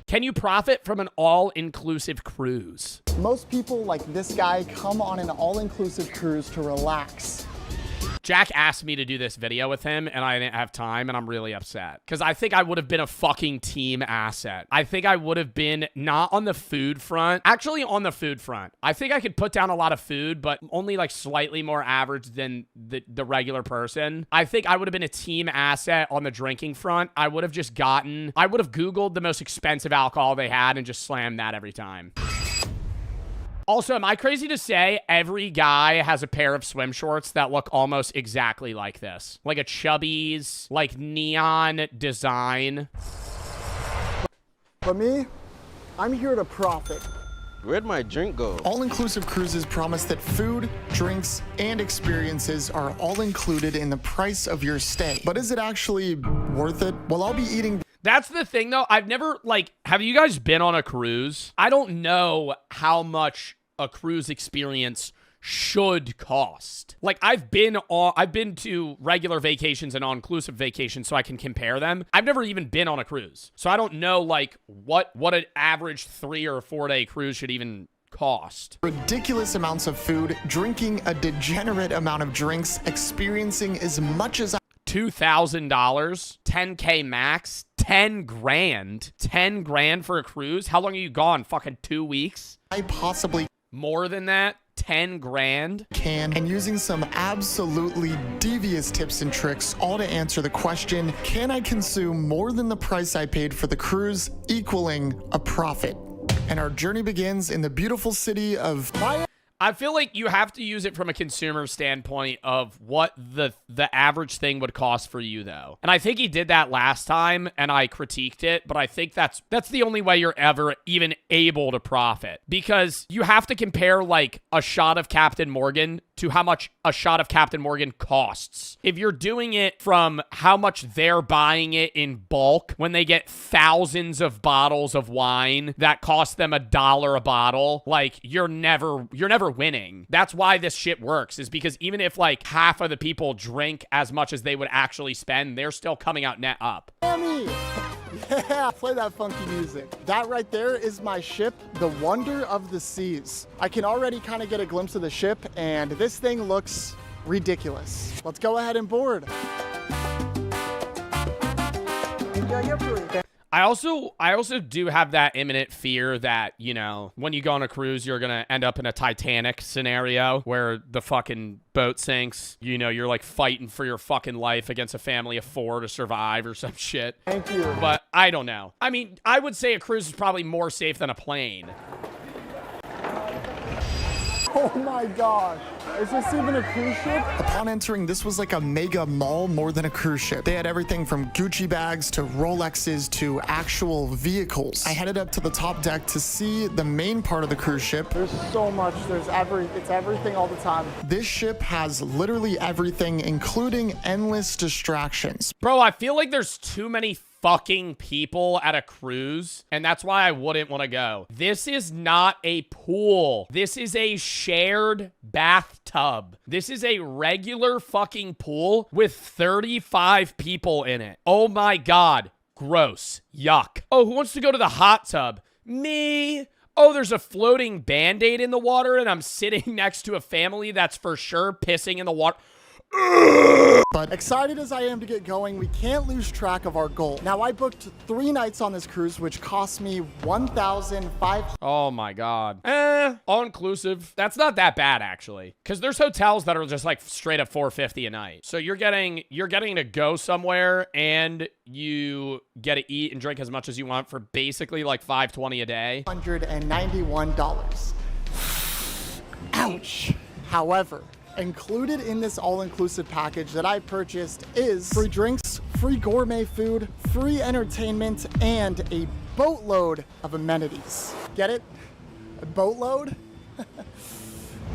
Can you profit from an all-inclusive cruise? Most people like this guy come on an all-inclusive cruise to relax. Jack asked me to do this video with him, and I didn't have time, and I'm really upset. Because I think I would have been a fucking team asset. I think I would have been not on the food front. Actually, on the food front. I think I could put down a lot of food, but only like slightly more average than the regular person. I think I would have been a team asset on the drinking front. I would have Googled the most expensive alcohol they had and just slammed that every time. Also, am I crazy to say every guy has a pair of swim shorts that look almost exactly like this? Like a Chubbies, like neon design. For me, I'm here to profit. Where'd my drink go? All-inclusive cruises promise that food, drinks, and experiences are all included in the price of your stay. But is it actually worth it? Well, I'll be eating— That's the thing, though. I've never, like, have you guys been on a cruise? I don't know how much a cruise experience should cost. Like, I've been to regular vacations and all-inclusive vacations, so I can compare them. I've never even been on a cruise, so I don't know, like, what an average 3 or 4 day cruise should even cost. Ridiculous amounts of food, drinking a degenerate amount of drinks, experiencing as much as $2,000, $10K max, 10 grand, 10 grand for a cruise. How long are you gone? Fucking 2 weeks? I possibly— More than that? 10 grand? And using some absolutely devious tips and tricks, all to answer the question, can I consume more than the price I paid for the cruise, equaling a profit? And our journey begins in the beautiful city of— I feel like you have to use it from a consumer standpoint of what the average thing would cost for you, though. And I think he did that last time, and I critiqued it, but I think that's the only way you're ever even able to profit. Because you have to compare, like, a shot of Captain Morgan to how much a shot of Captain Morgan costs. If you're doing it from how much they're buying it in bulk, when they get thousands of bottles of wine that cost them $1 a bottle, like, you're never winning. That's why this shit works, is because even if like half of the people drink as much as they would actually spend, they're still coming out net up. Yeah, play that funky music. That right there is my ship, the Wonder of the Seas. I can already kind of get a glimpse of the ship, and this thing looks ridiculous. Let's go ahead and board. Enjoy your food. I also do have that imminent fear that, you know, when you go on a cruise, you're going to end up in a Titanic scenario where the fucking boat sinks. You know, you're like fighting for your fucking life against a family of 4 to survive or some shit. Thank you. But I don't know. I mean, I would say a cruise is probably more safe than a plane. Oh my gosh. Is this even a cruise ship? Upon entering, this was like a mega mall more than a cruise ship. They had everything from Gucci bags to Rolexes to actual vehicles. I headed up to the top deck to see the main part of the cruise ship. There's so much. It's everything all the time. This ship has literally everything, including endless distractions. Bro, I feel like there's too many fucking people at a cruise, and that's why I wouldn't want to go. This is not a pool. This is a shared bathtub. This is a regular fucking pool with 35 people in it. Oh my God. Gross. Yuck. Oh, who wants to go to the hot tub? Me. Oh, there's a floating Band-Aid in the water, and I'm sitting next to a family that's for sure pissing in the water. But excited as I am to get going, we can't lose track of our goal. Now, I booked 3 nights on this cruise, which cost me $1,500. Oh my God. All inclusive. That's not that bad actually, because there's hotels that are just like straight up $450 a night. So you're getting to go somewhere and you get to eat and drink as much as you want for basically like $520 a day. $191. Ouch. However, included in this all-inclusive package that I purchased is free drinks, free gourmet food, free entertainment, and a boatload of amenities. Get it? A boatload?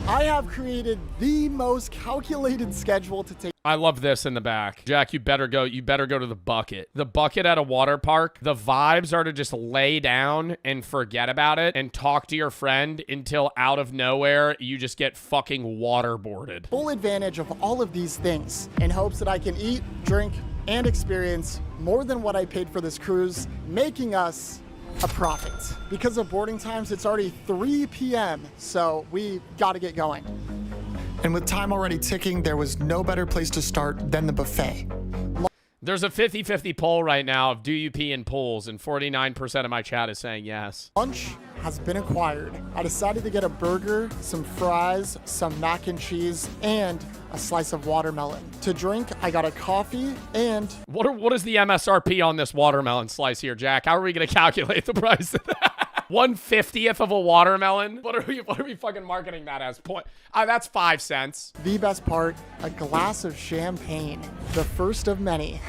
I have created the most calculated schedule to take. I love this in the back. Jack, you better go to the bucket. The bucket at a water park. The vibes are to just lay down and forget about it and talk to your friend until out of nowhere you just get fucking waterboarded. Full advantage of all of these things in hopes that I can eat, drink, and experience more than what I paid for this cruise, making us a profit. Because of boarding times, it's already 3 p.m., so we gotta get going. And with time already ticking, there was no better place to start than the buffet. There's a 50-50 poll right now of do you pee in pools, and 49% of my chat is saying yes. Lunch has been acquired. I decided to get a burger, some fries, some mac and cheese, and a slice of watermelon. To drink, I got a coffee and... What is the MSRP on this watermelon slice here, Jack? How are we going to calculate the price of that? 1/50th of a watermelon? What are we fucking marketing that as? That's 5 cents. The best part, a glass of champagne. The first of many.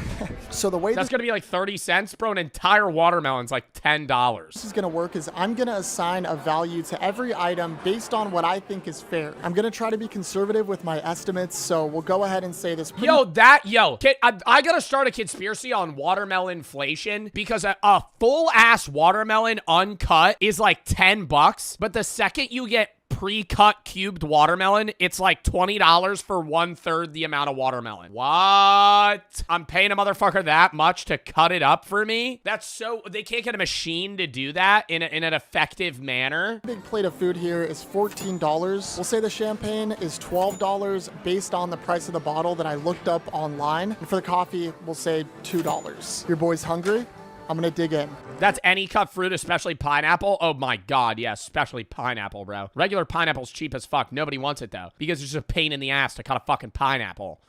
So the way that's gonna be like 30 cents, bro. An entire watermelon's like $10. This is gonna work is I'm gonna assign a value to every item based on what I think is fair. I'm gonna try to be conservative with my estimates, so we'll go ahead and say this. I gotta start a conspiracy on watermelon inflation because a full-ass watermelon uncut is like $10, but the second you get pre-cut cubed watermelon, it's like $20 for 1/3 the amount of watermelon. What? I'm paying a motherfucker that much to cut it up for me? That's so... They can't get a machine to do that in an effective manner. Big plate of food here is $14. We'll say the champagne is $12 based on the price of the bottle that I looked up online. And for the coffee, we'll say $2. Your boy's hungry? I'm gonna dig in. That's any cut fruit, especially pineapple. Oh my God, yes, especially pineapple, bro. Regular pineapple's cheap as fuck. Nobody wants it though, because it's just a pain in the ass to cut a fucking pineapple.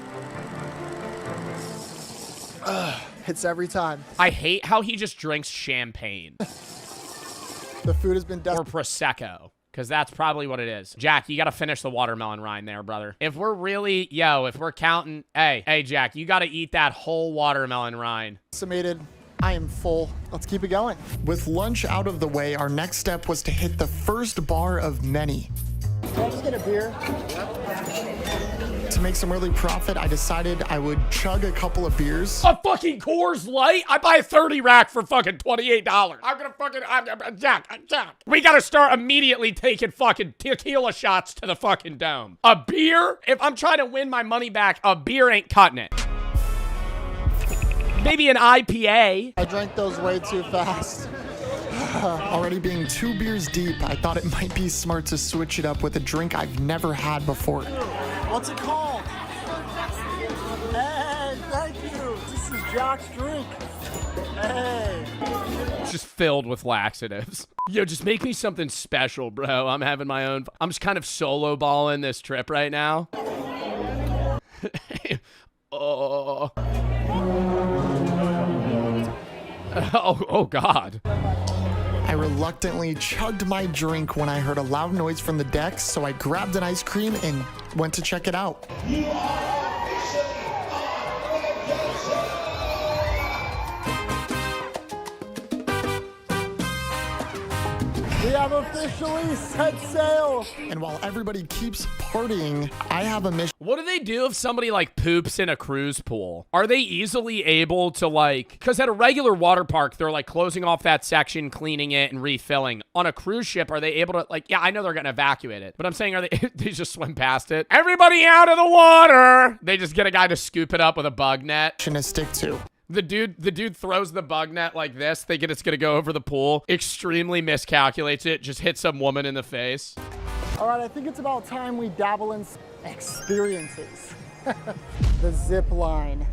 It's every time. I hate how he just drinks champagne. The food has been or Prosecco. Because that's probably what it is. Jack, you got to finish the watermelon rind there, brother. If we're really, if we're counting, hey, Jack, you got to eat that whole watermelon rind. Estimated. I am full. Let's keep it going. With lunch out of the way, our next step was to hit the first bar of many. Can I just get a beer? To make some early profit, I decided I would chug a couple of beers. A fucking Coors Light? I buy a 30 rack for fucking $28. I'm gonna fucking, Jack. We gotta start immediately taking fucking tequila shots to the fucking dome. A beer? If I'm trying to win my money back, a beer ain't cutting it. Maybe an IPA. I drank those way too fast. Already being 2 beers deep, I thought it might be smart to switch it up with a drink I've never had before. What's it called? Hey, thank you. This is Jack's drink. Hey. It's just filled with laxatives. Yo, just make me something special, bro. I'm having my own. I'm just kind of solo balling this trip right now. Oh. Oh, God. I reluctantly chugged my drink when I heard a loud noise from the decks, so I grabbed an ice cream and went to check it out. We have officially set sail. And while everybody keeps partying, I have a mission. What do they do if somebody like poops in a cruise pool? Are they easily able to like, because at a regular water park, they're like closing off that section, cleaning it and refilling. On a cruise ship, are they able to like, yeah, I know they're going to evacuate it, but I'm saying, are they just swim past it? Everybody out of the water. They just get a guy to scoop it up with a bug net. To stick to. The dude throws the bug net like this, thinking it's gonna go over the pool, extremely miscalculates it, just hits some woman in the face. All right, I think it's about time we dabble in experiences. The zip line.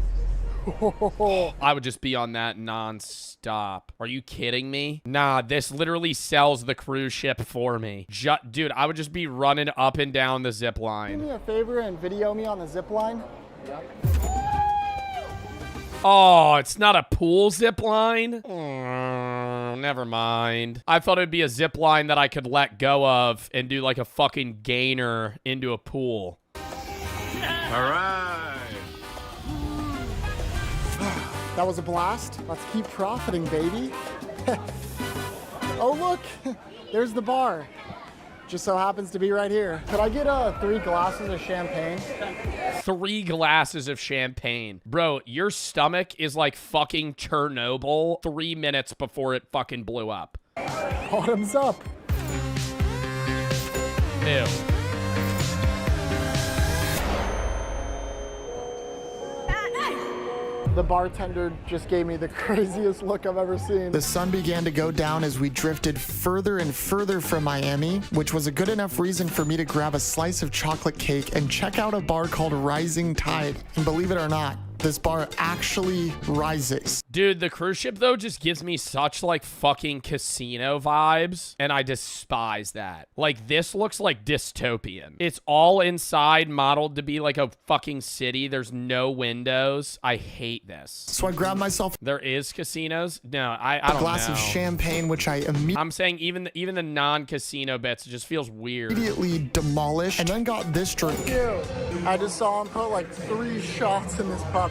I would just be on that non-stop. Are you kidding me? Nah, this literally sells the cruise ship for me. Dude, I would just be running up and down the zip line. Do me a favor and video me on the zip line. Yep. Oh, it's not a pool zip line? Never mind. I thought it'd be a zip line that I could let go of and do like a fucking gainer into a pool. All right. That was a blast. Let's keep profiting, baby. Oh, look. There's the bar. Just so happens to be right here. Could I get 3 glasses of champagne? 3 glasses of champagne. Bro, your stomach is like fucking Chernobyl 3 minutes before it fucking blew up. Bottoms up. Ew. The bartender just gave me the craziest look I've ever seen. The sun began to go down as we drifted further and further from Miami, which was a good enough reason for me to grab a slice of chocolate cake and check out a bar called Rising Tide. And believe it or not, this bar actually rises. Dude, the cruise ship, though, just gives me such, like, fucking casino vibes, and I despise that. Like, this looks like dystopian. It's all inside, modeled to be like a fucking city. There's no windows. I hate this. So I grabbed myself... There is casinos? No, I don't know. A glass of champagne, which I I'm saying even the non-casino bits, it just feels weird. Immediately demolished, and then got this drink. Dude, I just saw him put like 3 shots in this puppy.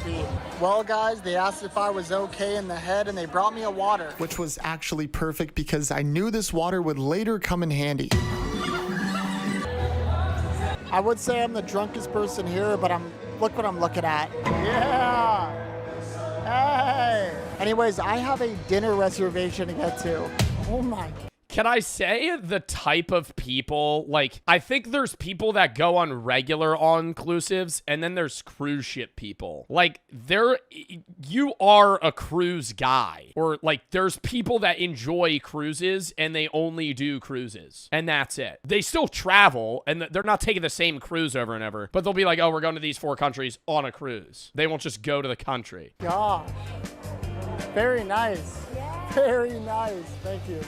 Well, guys, they asked if I was okay in the head, and they brought me a water. Which was actually perfect because I knew this water would later come in handy. I would say I'm the drunkest person here, but look what I'm looking at. Yeah. Hey. Anyways, I have a dinner reservation to get to. Oh my. Can I say the type of people, like, I think there's people that go on regular all-inclusives, and then there's cruise ship people. Like, you are a cruise guy. Or, like, there's people that enjoy cruises, and they only do cruises. And that's it. They still travel, and they're not taking the same cruise over and over. But they'll be like, oh, we're going to these 4 countries on a cruise. They won't just go to the country. Gosh. Very nice. Very nice. Thank you.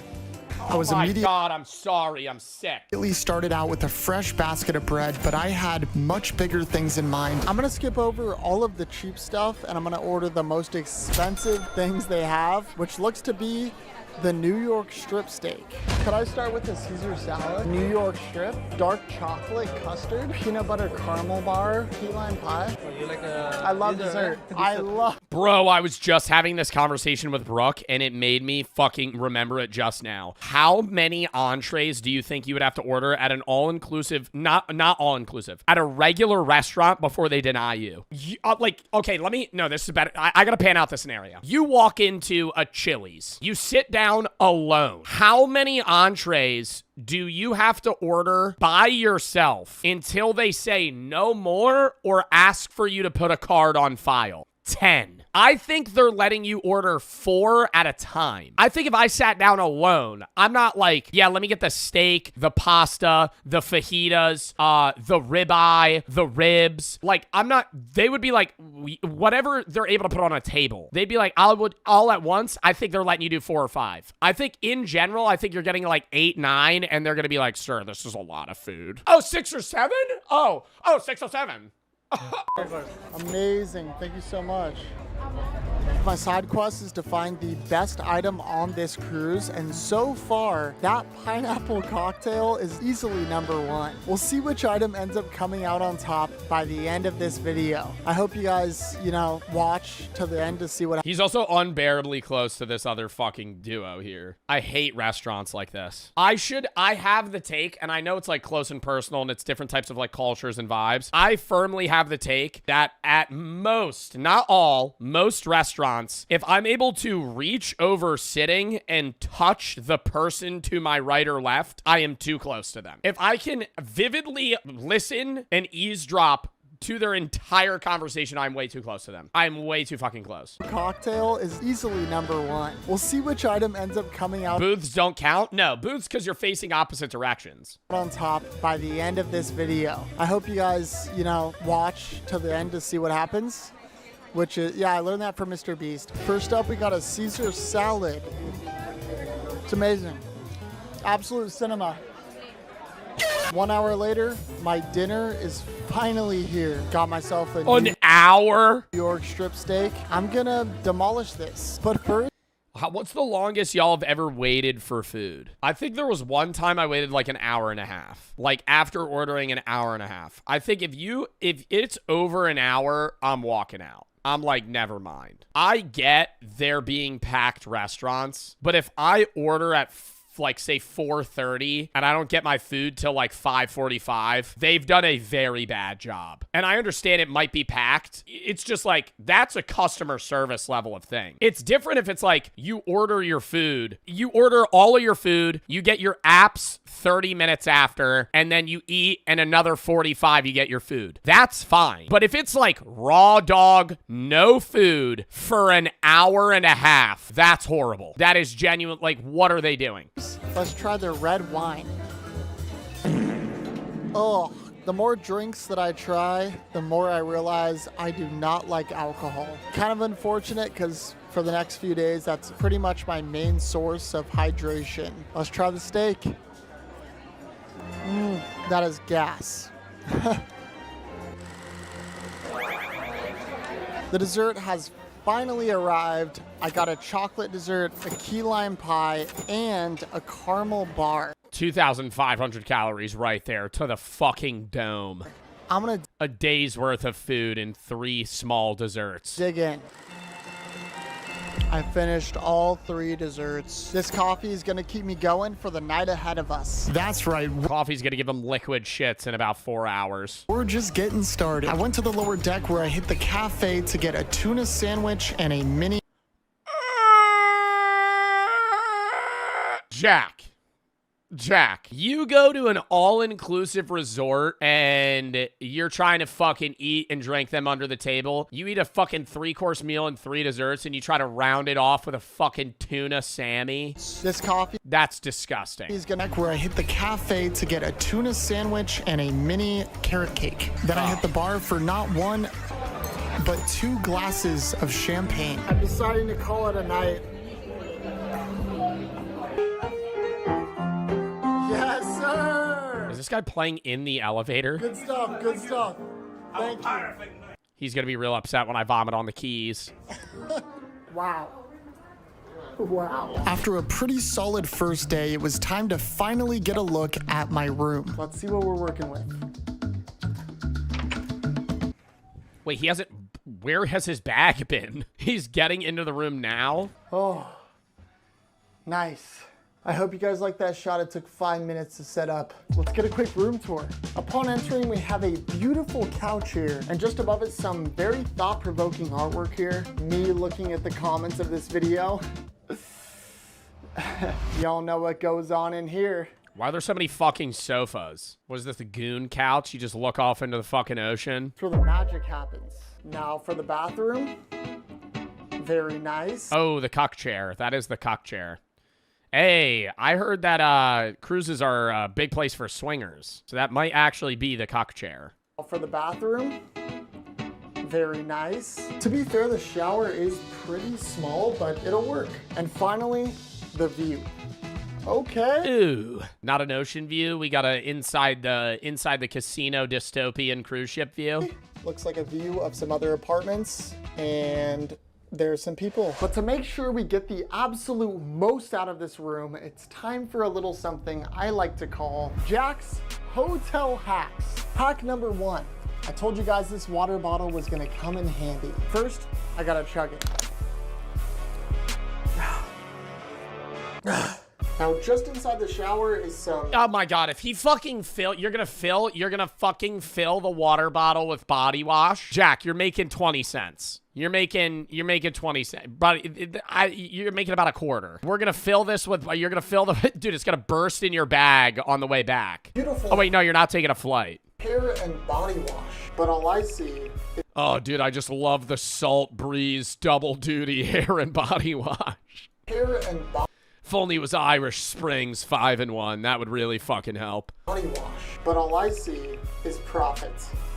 I was immediately. God, I'm sorry. I'm sick. Immediately started out with a fresh basket of bread, but I had much bigger things in mind. I'm gonna skip over all of the cheap stuff, and I'm gonna order the most expensive things they have, which looks to be the New York strip steak. Could I start with the Caesar salad? New York strip, dark chocolate custard, peanut butter caramel bar, key lime pie. I love dessert. I love. Bro, I was just having this conversation with Brooke, and it made me fucking remember it just now. How many entrees do you think you would have to order at an all-inclusive, not all-inclusive, at a regular restaurant before they deny you? Okay, this is better. I gotta pan out the scenario. You walk into a Chili's. You sit down alone. How many entrees do you have to order by yourself until they say no more or ask for you to put a card on file? 10. I think they're letting you order 4 at a time. I think if I sat down alone, I'm not like, yeah, let me get the steak, the pasta, the fajitas, the ribeye, the ribs. Like, I'm not, they would be like, whatever they're able to put on a table. They'd be like, all at once. I think they're letting you do 4 or 5. I think in general, I think you're getting like 8, 9, and they're going to be like, sir, this is a lot of food. Oh, 6 or 7? Oh, 6 or 7. Amazing. Thank you so much. My side quest is to find the best item on this cruise, and so far, that pineapple cocktail is easily #1. We'll see which item ends up coming out on top by the end of this video. I hope you guys, watch to the end to see what. He's also unbearably close to this other fucking duo here. I hate restaurants like this. I have the take, and I know it's like close and personal, and it's different types of like cultures and vibes. I firmly have the take that at most, not all, most restaurants, if I'm able to reach over sitting and touch the person to my right or left, I am too close to them. If I can vividly listen and eavesdrop to their entire conversation, I'm way too close to them. I'm way too fucking close. Cocktail is easily #1. We'll see which item ends up coming out. Booths don't count? No, booths because you're facing opposite directions. On top by the end of this video. I hope you guys, watch to the end to see what happens. Which is, yeah, I learned that from Mr. Beast. First up, we got a Caesar salad. It's amazing. Absolute cinema. 1 hour later, my dinner is finally here. Got myself an hour? New York strip steak. I'm gonna demolish this. But first, what's the longest y'all have ever waited for food? I think there was one time I waited like an hour and a half. Like after ordering an hour and a half. I think if it's over an hour, I'm walking out. I'm like, never mind. I get there being packed restaurants, but if I order at like say 4:30 and I don't get my food till like 5:45, they've done a very bad job. And I understand it might be packed. It's just like, that's a customer service level of thing. It's different if it's like you order your food, you order all of your food, you get your apps 30 minutes after, and then you eat and another 45 you get your food. That's fine. But if it's like raw dog, no food for an hour and a half, that's horrible. That is genuine. Like, what are they doing? let's try their red wine. Oh, the more drinks that I try, the more I realize I do not like alcohol. Kind of unfortunate because for the next few days, that's pretty much my main source of hydration. Let's try the steak. That is gas. The dessert has finally arrived. I got a chocolate dessert, a key lime pie, and a caramel bar. 2,500 calories right there to the fucking dome. I'm gonna a day's worth of food and 3 small desserts. Dig in. I finished all 3 desserts. This coffee is gonna keep me going for the night ahead of us. That's right. Coffee's gonna give them liquid shits in about 4 hours. We're just getting started. I went to the lower deck where I hit the cafe to get a tuna sandwich and a mini. Jack, you go to an all-inclusive resort and you're trying to fucking eat and drink them under the table. You eat a fucking 3-course meal and 3 desserts and you try to round it off with a fucking tuna Sammy. This coffee. That's disgusting. He's gonna where I hit the cafe to get a tuna sandwich and a mini carrot cake. Then I hit the bar for not 1, but 2 glasses of champagne. I'm deciding to call it a night. Yes, sir! Is this guy playing in the elevator? Good stuff, good stuff. Thank you. He's gonna be real upset when I vomit on the keys. Wow. Wow. After a pretty solid first day, it was time to finally get a look at my room. Let's see what we're working with. Wait, he hasn't... Where has his bag been? He's getting into the room now? Oh, nice. I hope you guys like that shot. It took 5 minutes to set up. Let's get a quick room tour. Upon entering, we have a beautiful couch here, and just above it, some very thought-provoking artwork here. Me looking at the comments of this video. Y'all know what goes on in here. Why are there so many fucking sofas? Was this the goon couch? You just look off into the fucking ocean? That's where the magic happens. Now for the bathroom. Very nice. Oh, the cuck chair. That is the cuck chair. Hey, I heard that cruises are a big place for swingers. So that might actually be the cuck chair. For the bathroom. Very nice. To be fair, the shower is pretty small, but it'll work. And finally, the view. Okay. Ooh, not an ocean view. We got a inside the casino dystopian cruise ship view. Looks like a view of some other apartments, and there's some people. But to make sure we get the absolute most out of this room, it's time for a little something I like to call Jack's Hotel Hacks. Hack number 1. I told you guys this water bottle was gonna come in handy. First, I gotta chug it. Now, just inside the shower is some... Oh my God, if he fucking you're gonna fucking fill the water bottle with body wash. Jack, you're making 20 cents. You're making 20 cents. But you're making about a quarter. We're gonna fill this with, you're gonna fill the, dude, it's gonna burst in your bag on the way back. Beautiful. Oh wait, no, you're not taking a flight. Hair and body wash, but all I see is... Oh, dude, I just love the Salt Breeze double duty hair and body wash. Hair and body... If only it was Irish Springs 5-in-1, that would really fucking help. Body wash, but all I see is profit.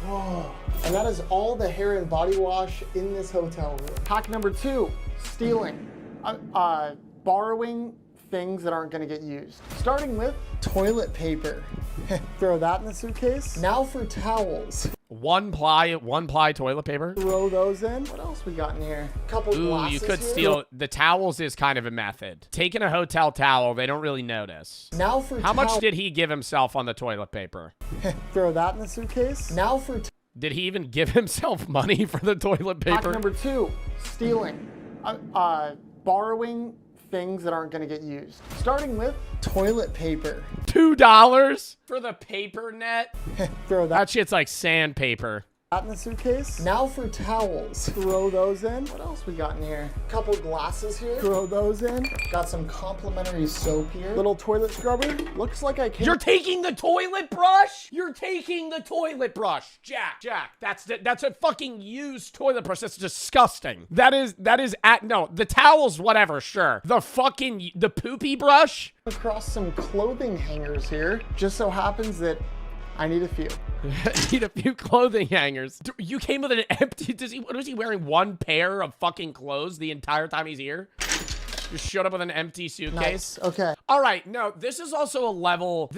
Oh. And that is all the hair and body wash in this hotel room. Hack number 2, stealing. Borrowing things that aren't gonna get used. Starting with toilet paper. Throw that in the suitcase. Now for towels. One ply toilet paper. Throw those in. What else we got in here? Couple glasses. You could here. steal the towels is kind of a method. Taking a hotel towel, they don't really notice. Now for how much did he give himself on the toilet paper? Throw that in the suitcase. Now for did he even give himself money for the toilet paper? Hack number 2, stealing. Borrowing things that aren't gonna get used. Starting with toilet paper. $2 for the paper net? Throw that shit's like sandpaper. That in the suitcase. Now for towels. Throw those in. What else we got in here? Couple glasses here. Throw those in. Got some complimentary soap here. Little toilet scrubber. Looks like I can. You're taking the toilet brush? You're taking the toilet brush. Jack, that's a fucking used toilet brush. That's disgusting. That is no, the towels, whatever, sure. The poopy brush? Across some clothing hangers here. Just so happens that I need a few. Need a few clothing hangers. You came with an empty, was he wearing one pair of fucking clothes the entire time he's here? Just showed up with an empty suitcase. Nice. Okay. All right. No, this is also a level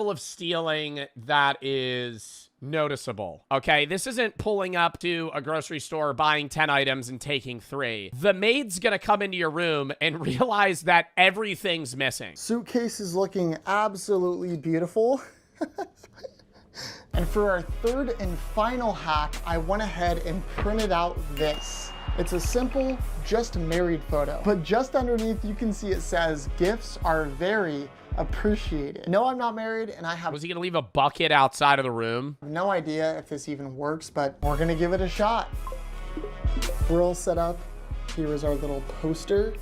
of stealing that is noticeable. Okay. This isn't pulling up to a grocery store, buying 10 items and taking 3. The maid's gonna come into your room and realize that everything's missing. Suitcase is looking absolutely beautiful. And for our third and final hack, I went ahead and printed out this. It's a simple, just married photo. But just underneath, you can see it says, gifts are very appreciated. No, I'm not married, and I have... Was he gonna leave a bucket outside of the room? No idea if this even works, but we're gonna give it a shot. We're all set up. Here is our little poster.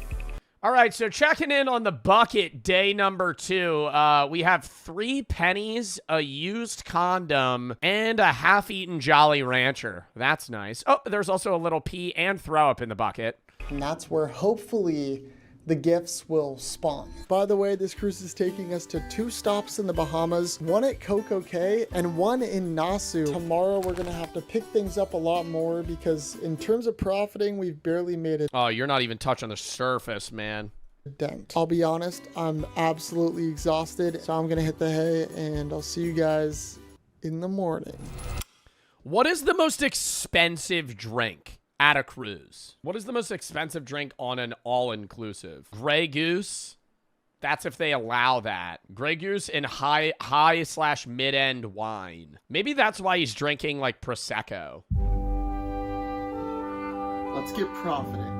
All right, so checking in on the bucket, day number 2. We have 3 pennies, a used condom, and a half-eaten Jolly Rancher. That's nice. Oh, there's also a little pee and throw up in the bucket. And that's where hopefully the gifts will spawn. By the way, this cruise is taking us to 2 stops in the Bahamas, 1 at Coco Cay and 1 in Nassau. Tomorrow we're gonna have to pick things up a lot more because in terms of profiting, we've barely made it. Oh, you're not even touching the surface, man. Dent. I'll be honest, I'm absolutely exhausted, so I'm gonna hit the hay and I'll see you guys in the morning. What is the most expensive drink at a cruise? What is the most expensive drink on an all-inclusive? Grey Goose? That's if they allow that. Grey Goose and high/mid-end wine. Maybe that's why he's drinking like Prosecco. Let's get profiting.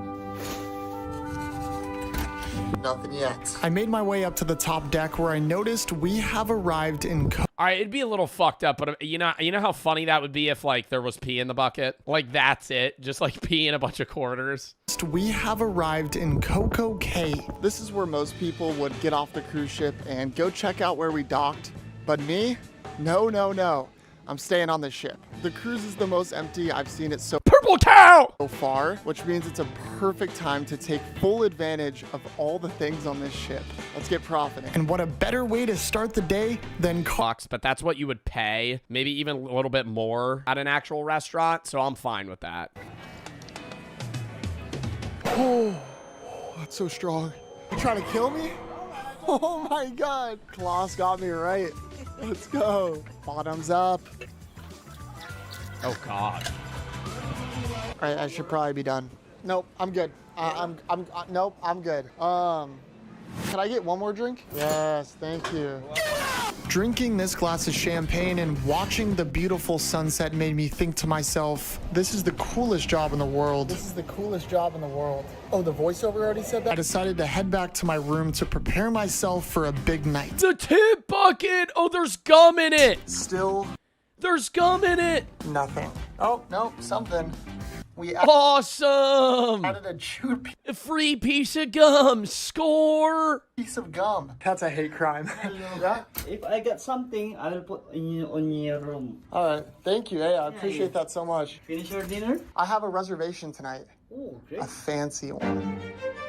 Nothing yet. I made my way up to the top deck where I noticed we have arrived in all right, it'd be a little fucked up, but you know how funny that would be if like there was pee in the bucket? Like that's it, just like pee in a bunch of quarters. We have arrived in Coco Cay. This is where most people would get off the cruise ship and go check out where we docked. But me? No. I'm staying on this ship. The cruise is the most empty I've seen it so. Purple Look out! So far, which means it's a perfect time to take full advantage of all the things on this ship. Let's get profiting. And what a better way to start the day than Bucks, but that's what you would pay, maybe even a little bit more at an actual restaurant, so I'm fine with that. Oh, that's so strong. You trying to kill me? Oh my God. Klaus got me right. Let's go. Bottoms up. Oh God. All right, I should probably be done. Nope, I'm good. Nope, I'm good. Can I get one more drink? Yes, thank you. Drinking this glass of champagne and watching the beautiful sunset made me think to myself, this is the coolest job in the world. This is the coolest job in the world. Oh, the voiceover already said that? I decided to head back to my room to prepare myself for a big night. The tip bucket! Oh, there's gum in it! Still There's gum in it! nothing. Oh, no, something. We Awesome! added a chewed A free piece of gum! Score! piece of gum. That's a hate crime. You know that? If I get something, I will put on your room. All right, thank you. Hey, I appreciate that so much. Finish your dinner? I have a reservation tonight. Oh, great. A fancy one.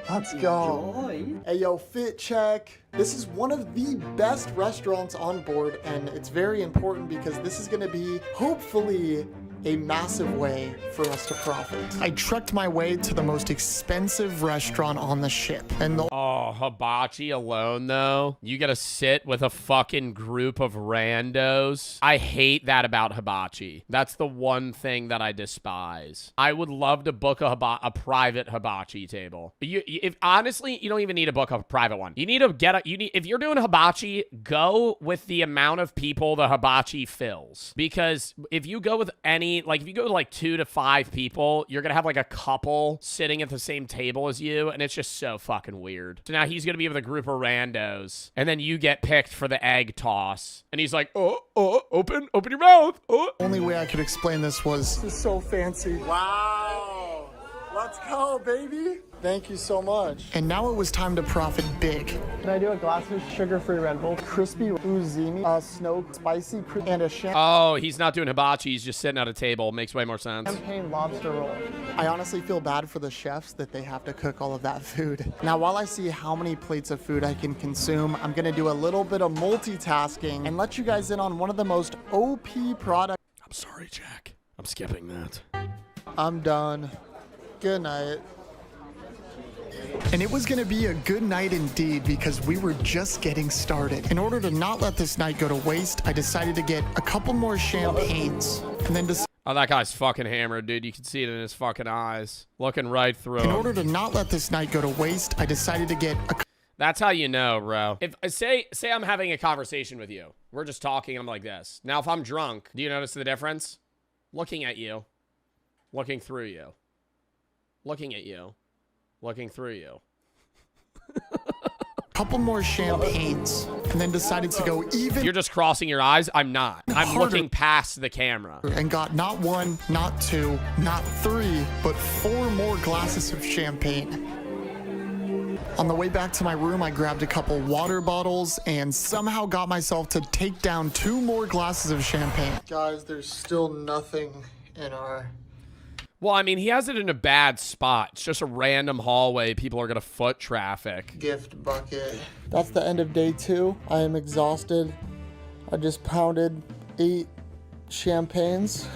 Let's go. Hey, yo, fit check. This is one of the best restaurants on board, and it's very important because this is going to be, hopefully, a massive way for us to profit. I trekked my way to the most expensive restaurant on the ship. And the Oh, hibachi alone, though. You gotta sit with a fucking group of randos. I hate that about hibachi. That's the one thing that I despise. I would love to book a private hibachi table. If honestly, you don't even need to book a private one. You need to if you're doing hibachi, go with the amount of people the hibachi fills. Because if you go with if you go to like 2 to 5 people, you're gonna have like a couple sitting at the same table as you, and it's just so fucking weird. So now he's gonna be with a group of randos, and then you get picked for the egg toss, and he's like, open your mouth. only way I could explain this was, This is so fancy. Wow. Let's go, baby. Thank you so much. and now it was time to profit big. Can I do a glass of sugar-free Red Bull? Crispy uzini, snow spicy, and a Oh, he's not doing hibachi. He's just sitting at a table. Makes way more sense. champagne lobster roll. I honestly feel bad for the chefs that they have to cook all of that food. Now, while I see how many plates of food I can consume, I'm gonna do a little bit of multitasking and let you guys in on one of the most OP products. I'm sorry, Jack. I'm skipping that. I'm done. Good night. And it was going to be a good night indeed because we were just getting started. In order to not let this night go to waste, I decided to get a couple more champagnes and then Oh, that guy's fucking hammered, dude. You can see it in his fucking eyes. Looking right through in him. order to not let this night go to waste, I decided to get a That's how you know, bro. If say I'm having a conversation with you. We're just talking, I'm like this. Now, if I'm drunk, do you notice the difference? Looking at you. Looking through you. Looking at you. Looking through you. couple more champagnes and then decided to go even. You're just crossing your eyes? I'm not. I'm harder. looking past the camera. And got not 1, not 2, not 3, but 4 more glasses of champagne. On the way back to my room, I grabbed a couple water bottles and somehow got myself to take down 2 more glasses of champagne. Guys, there's still nothing in our... Well, I mean, he has it in a bad spot. It's just a random hallway. People are going to foot traffic. gift bucket. That's the end of day 2. I am exhausted. I just pounded 8 champagnes.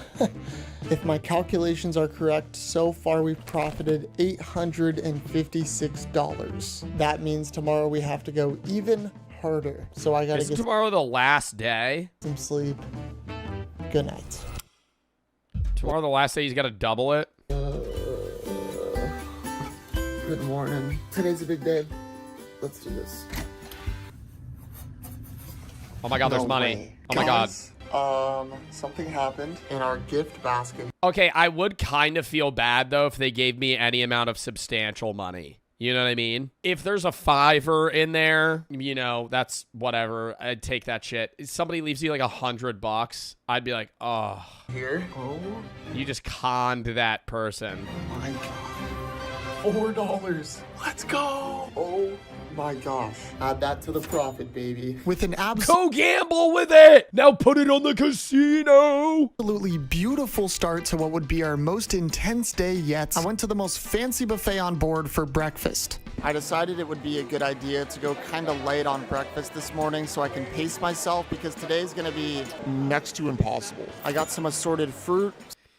If my calculations are correct, so far we've profited $856. That means tomorrow we have to go even harder. So I gotta Is get tomorrow the last day? some sleep. Good night. Tomorrow the last day he's got to double it? Good morning. Today's a big day. Let's do this. Oh my God, there's No money. way. Oh my God. Guys, something happened in our gift basket. Okay, I would kind of feel bad, though, if they gave me any amount of substantial money. You know what I mean? If there's a $5 in there, you know, that's whatever. I'd take that shit. If somebody leaves you like $100, I'd be like, oh. Here? Oh. You just conned that person. My God. $4. Let's go. Oh my gosh. Add that to the profit, baby. With an Go gamble with it! Now put it on the casino! Absolutely beautiful start to what would be our most intense day yet. I went to the most fancy buffet on board for breakfast. I decided it would be a good idea to go kind of late on breakfast this morning so I can pace myself because today's gonna be next to impossible. I got some assorted fruit.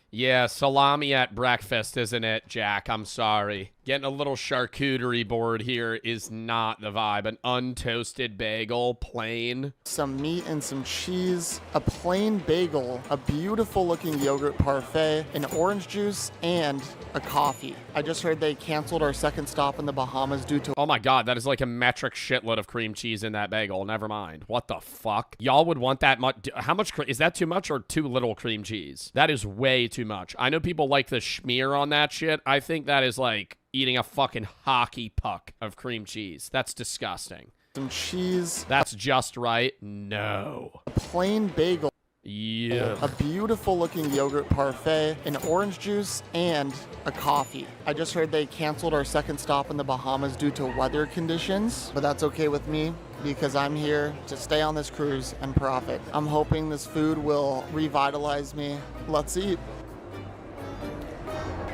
Yeah, salami at breakfast, isn't it, Jack? I'm sorry. Getting a little charcuterie board here is not the vibe. An untoasted bagel, plain. Some meat and some cheese, a plain bagel, a beautiful looking yogurt parfait, an orange juice, and a coffee. I just heard they canceled our second stop in the Bahamas due to— Oh my god, that is like a metric shitload of cream cheese in that bagel. Never mind. What the fuck? Y'all would want that much? How much? Is that too much or too little cream cheese? That is way too much. I know people like the schmear on that shit. I think that is like eating a fucking hockey puck of cream cheese. That's disgusting. Some cheese. That's just right. No. A plain bagel. Yeah. A beautiful looking yogurt parfait, an orange juice, and a coffee. I just heard they canceled our second stop in the Bahamas due to weather conditions, but that's okay with me because I'm here to stay on this cruise and profit. I'm hoping this food will revitalize me. Let's eat.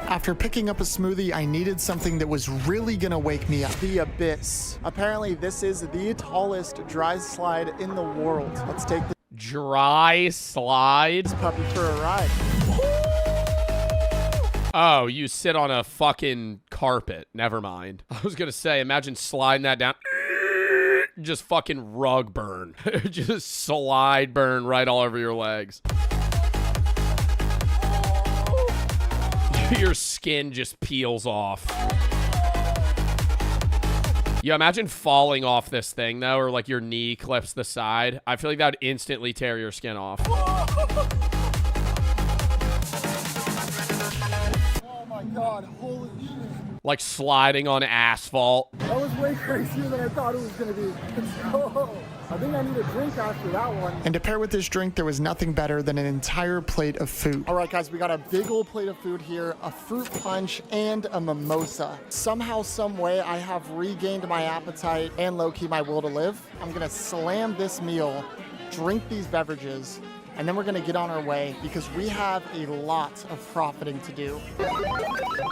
After picking up a smoothie, I needed something that was really gonna wake me up. The Abyss. Apparently this is the tallest dry slide in the world. Let's take the dry slide puppy for a ride. Oh, you sit on a fucking carpet. Never mind. I was gonna say, imagine sliding that down. Just fucking rug burn. Just slide burn right all over your legs. Your skin just peels off. Yeah, imagine falling off this thing, though, or like your knee clips the side. I feel like that would instantly tear your skin off. Oh my god, holy shit. Like sliding on asphalt. That was way crazier than I thought it was gonna be. Let's go. I think I need a drink after that one. And to pair with this drink, there was nothing better than an entire plate of food. All right, guys, we got a big old plate of food here, a fruit punch, and a mimosa. Somehow, some way, I have regained my appetite and low-key my will to live. I'm gonna slam this meal, drink these beverages, and then we're gonna get on our way because we have a lot of profiting to do.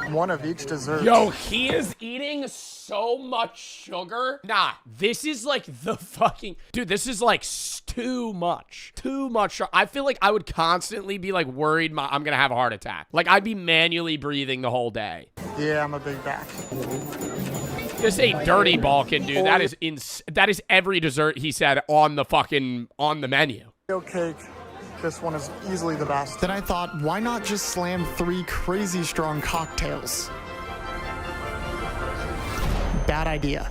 One of each dessert. Yo, he is eating so much sugar. Nah, this is like the fucking... Dude, this is like too much. Too much. I feel like I would constantly be like worried I'm gonna have a heart attack. Like I'd be manually breathing the whole day. Yeah, I'm a big back. This ain't Dirty Balkan, dude. That is every dessert he said on the menu. Cake. This one is easily the best. Then I thought, why not just slam 3 crazy strong cocktails? Bad idea.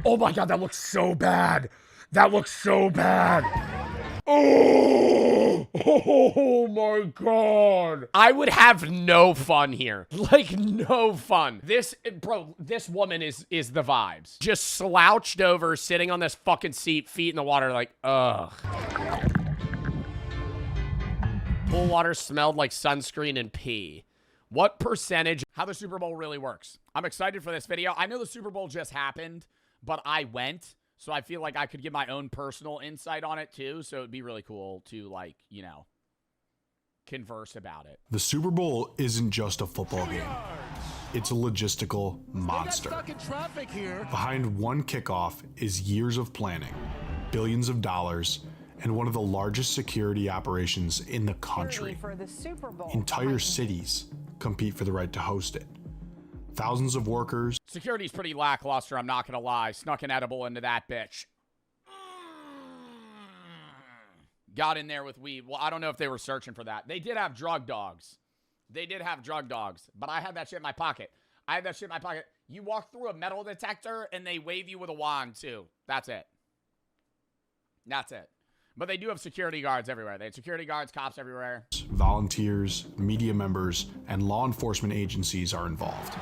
Oh my god, that looks so bad. That looks so bad. Oh my god. I would have no fun here. Like, no fun. This woman is the vibes. Just slouched over, sitting on this fucking seat, feet in the water, like, ugh. Pool water smelled like sunscreen and pee. What percentage? How the Super Bowl really works. I'm excited for this video. I know the Super Bowl just happened, but I went. So I feel like I could give my own personal insight on it too. So it'd be really cool to, like, you know, converse about it. The Super Bowl isn't just a football game. It's a logistical monster. Behind one kickoff is years of planning, billions of dollars, and one of the largest security operations in the country. Entire cities compete for the right to host it. Thousands of workers. Security's pretty lackluster, I'm not gonna lie. Snuck an edible into that bitch. Got in there with weed. Well, I don't know if they were searching for that. They did have drug dogs. They did have drug dogs, but I had that shit in my pocket. You walk through a metal detector and they wave you with a wand too. That's it. That's it. But they do have security guards everywhere. They have security guards, cops everywhere. Volunteers, media members, and law enforcement agencies are involved.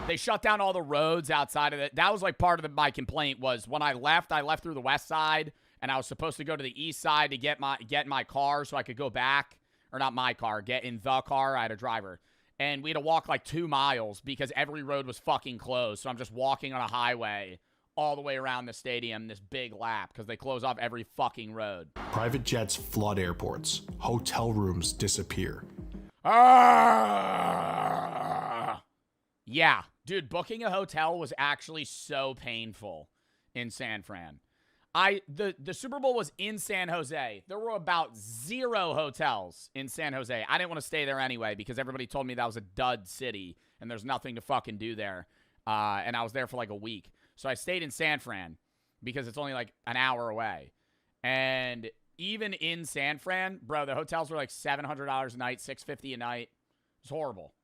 They shut down all the roads outside of it. That was like part of my complaint was when I left through the west side, and I was supposed to go to the east side to get in my car so I could go back. Or not my car, get in the car. I had a driver. And we had to walk like 2 miles because every road was fucking closed. So I'm just walking on a highway all the way around the stadium, this big lap, because they close off every fucking road. Private jets flood airports. Hotel rooms disappear. Yeah, dude, booking a hotel was actually so painful in San Fran. The Super Bowl was in San Jose. There were about 0 hotels in San Jose. I didn't want to stay there anyway because everybody told me that was a dud city and there's nothing to fucking do there. And I was there for like a week. So I stayed in San Fran because it's only like an hour away. And even in San Fran, bro, the hotels were like $700 a night, $650 a night. It was horrible.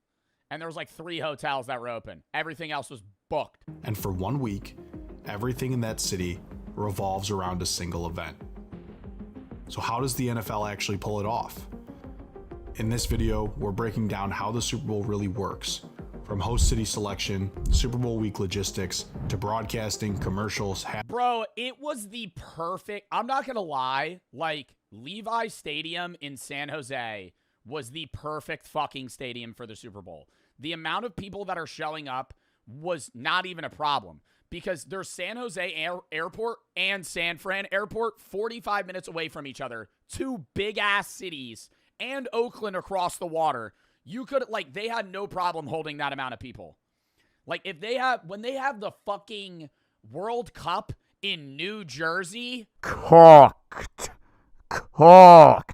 And there was like 3 hotels that were open. Everything else was booked. And for 1 week, everything in that city revolves around a single event. So how does the NFL actually pull it off? In this video, we're breaking down how the Super Bowl really works. From host city selection, Super Bowl week logistics, to broadcasting, commercials. Bro, it was the perfect, I'm not gonna lie, like Levi Stadium in San Jose was the perfect fucking stadium for the Super Bowl. The amount of people that are showing up was not even a problem because there's San Jose Airport and San Fran Airport 45 minutes away from each other, 2 big-ass cities, and Oakland across the water. You could, like, they had no problem holding that amount of people. Like, if they have, when they have the fucking World Cup in New Jersey. Cooked.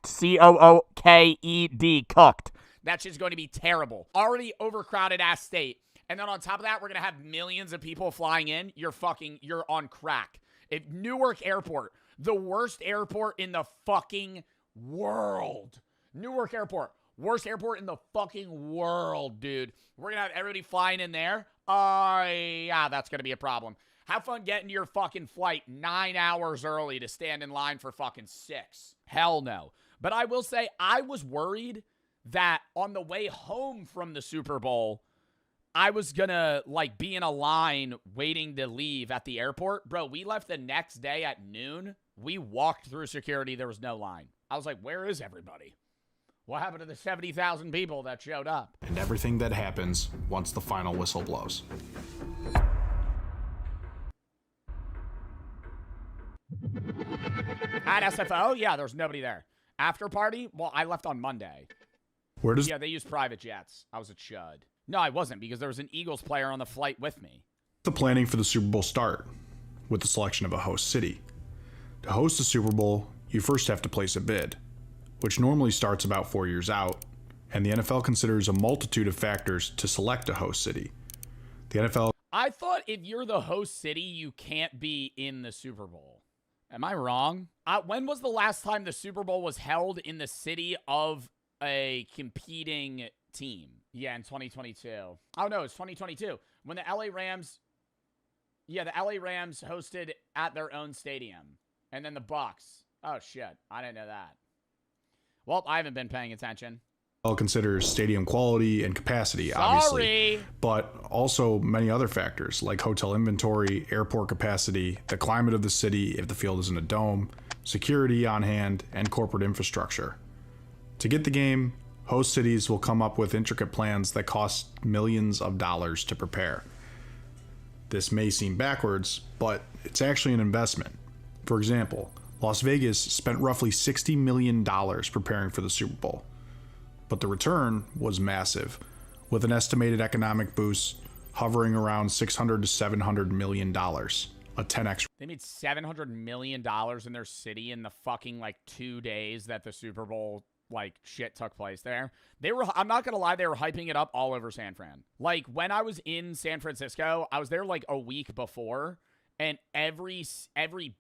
C-O-O-K-E-D. Cooked. That shit's going to be terrible. Already overcrowded ass state. And then on top of that, we're going to have millions of people flying in. You're on crack. If Newark Airport, the worst airport in the fucking world. Newark Airport. Worst airport in the fucking world, dude. We're going to have everybody flying in there. Yeah, that's going to be a problem. Have fun getting to your fucking flight 9 hours early to stand in line for fucking 6. Hell no. But I will say, I was worried that on the way home from the Super Bowl, I was gonna, like, be in a line waiting to leave at the airport. Bro, we left the next day at noon. We walked through security. There was no line. I was like, where is everybody? What happened to the 70,000 people that showed up? And everything that happens once the final whistle blows. At SFO? Yeah, there's nobody there. After party? Well, I left on Monday. Where does... Yeah, they used private jets. I was a chud. No, I wasn't, because there was an Eagles player on the flight with me. The planning for the Super Bowl start with the selection of a host city. To host the Super Bowl, you first have to place a bid, which normally starts about 4 years out, and the NFL considers a multitude of factors to select a host city. The NFL... I thought if you're the host city, you can't be in the Super Bowl. Am I wrong? When was the last time the Super Bowl was held in the city of a competing team? Yeah, in 2022. Oh, no, it's 2022. When the LA Rams... Yeah, the LA Rams hosted at their own stadium. And then the Bucks. Oh, shit. I didn't know that. Well, I haven't been paying attention. NFL considers stadium quality and capacity, obviously, but also many other factors like hotel inventory, airport capacity, the climate of the city if the field is in a dome, security on hand, and corporate infrastructure. To get the game, host cities will come up with intricate plans that cost millions of dollars to prepare. This may seem backwards, but it's actually an investment. For example, Las Vegas spent roughly $60 million preparing for the Super Bowl. But the return was massive, with an estimated economic boost hovering around $600 to $700 million, a 10x. They made $700 million in their city in the fucking, like, 2 days that the Super Bowl, like, shit took place there. I'm not gonna lie, they were hyping it up all over San Fran. Like, when I was in San Francisco, I was there, like, a week before, and every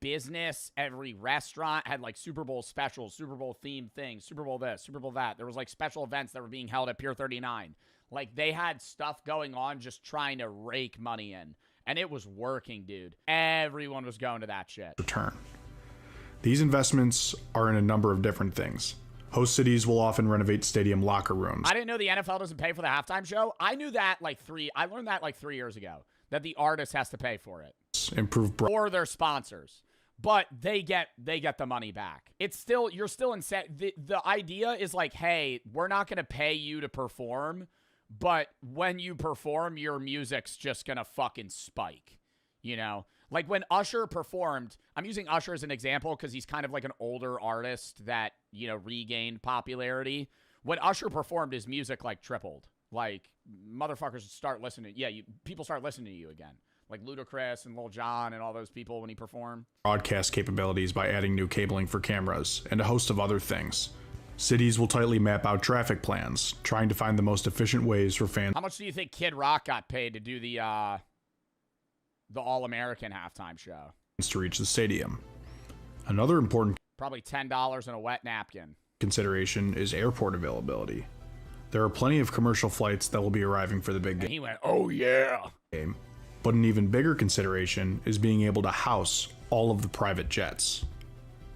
business, every restaurant had, like, Super Bowl specials, Super Bowl themed things, Super Bowl this, Super Bowl that. There was, like, special events that were being held at Pier 39. Like, they had stuff going on just trying to rake money in. And it was working, dude. Everyone was going to that shit. Return. These investments are in a number of different things. Host cities will often renovate stadium locker rooms. I didn't know the NFL doesn't pay for the halftime show. I knew that, I learned that, like, 3 years ago. That the artist has to pay for it. Or their sponsors, but they get the money back. It's still, you're still in set. The idea is like, hey, we're not going to pay you to perform, but when you perform, your music's just gonna fucking spike, you know? Like when Usher performed, I'm using Usher as an example because he's kind of like an older artist that, you know, regained popularity. When Usher performed, his music like tripled. Like motherfuckers start listening. Yeah, people start listening to you again. Like Ludacris and Lil Jon and all those people when he performed. Broadcast capabilities by adding new cabling for cameras and a host of other things. Cities will tightly map out traffic plans, trying to find the most efficient ways for fans. How much do you think Kid Rock got paid to do the All-American halftime show? To reach the stadium. Another important Probably $10 and a wet napkin. consideration is airport availability. There are plenty of commercial flights that will be arriving for the big And game. he went, oh yeah. But an even bigger consideration is being able to house all of the private jets.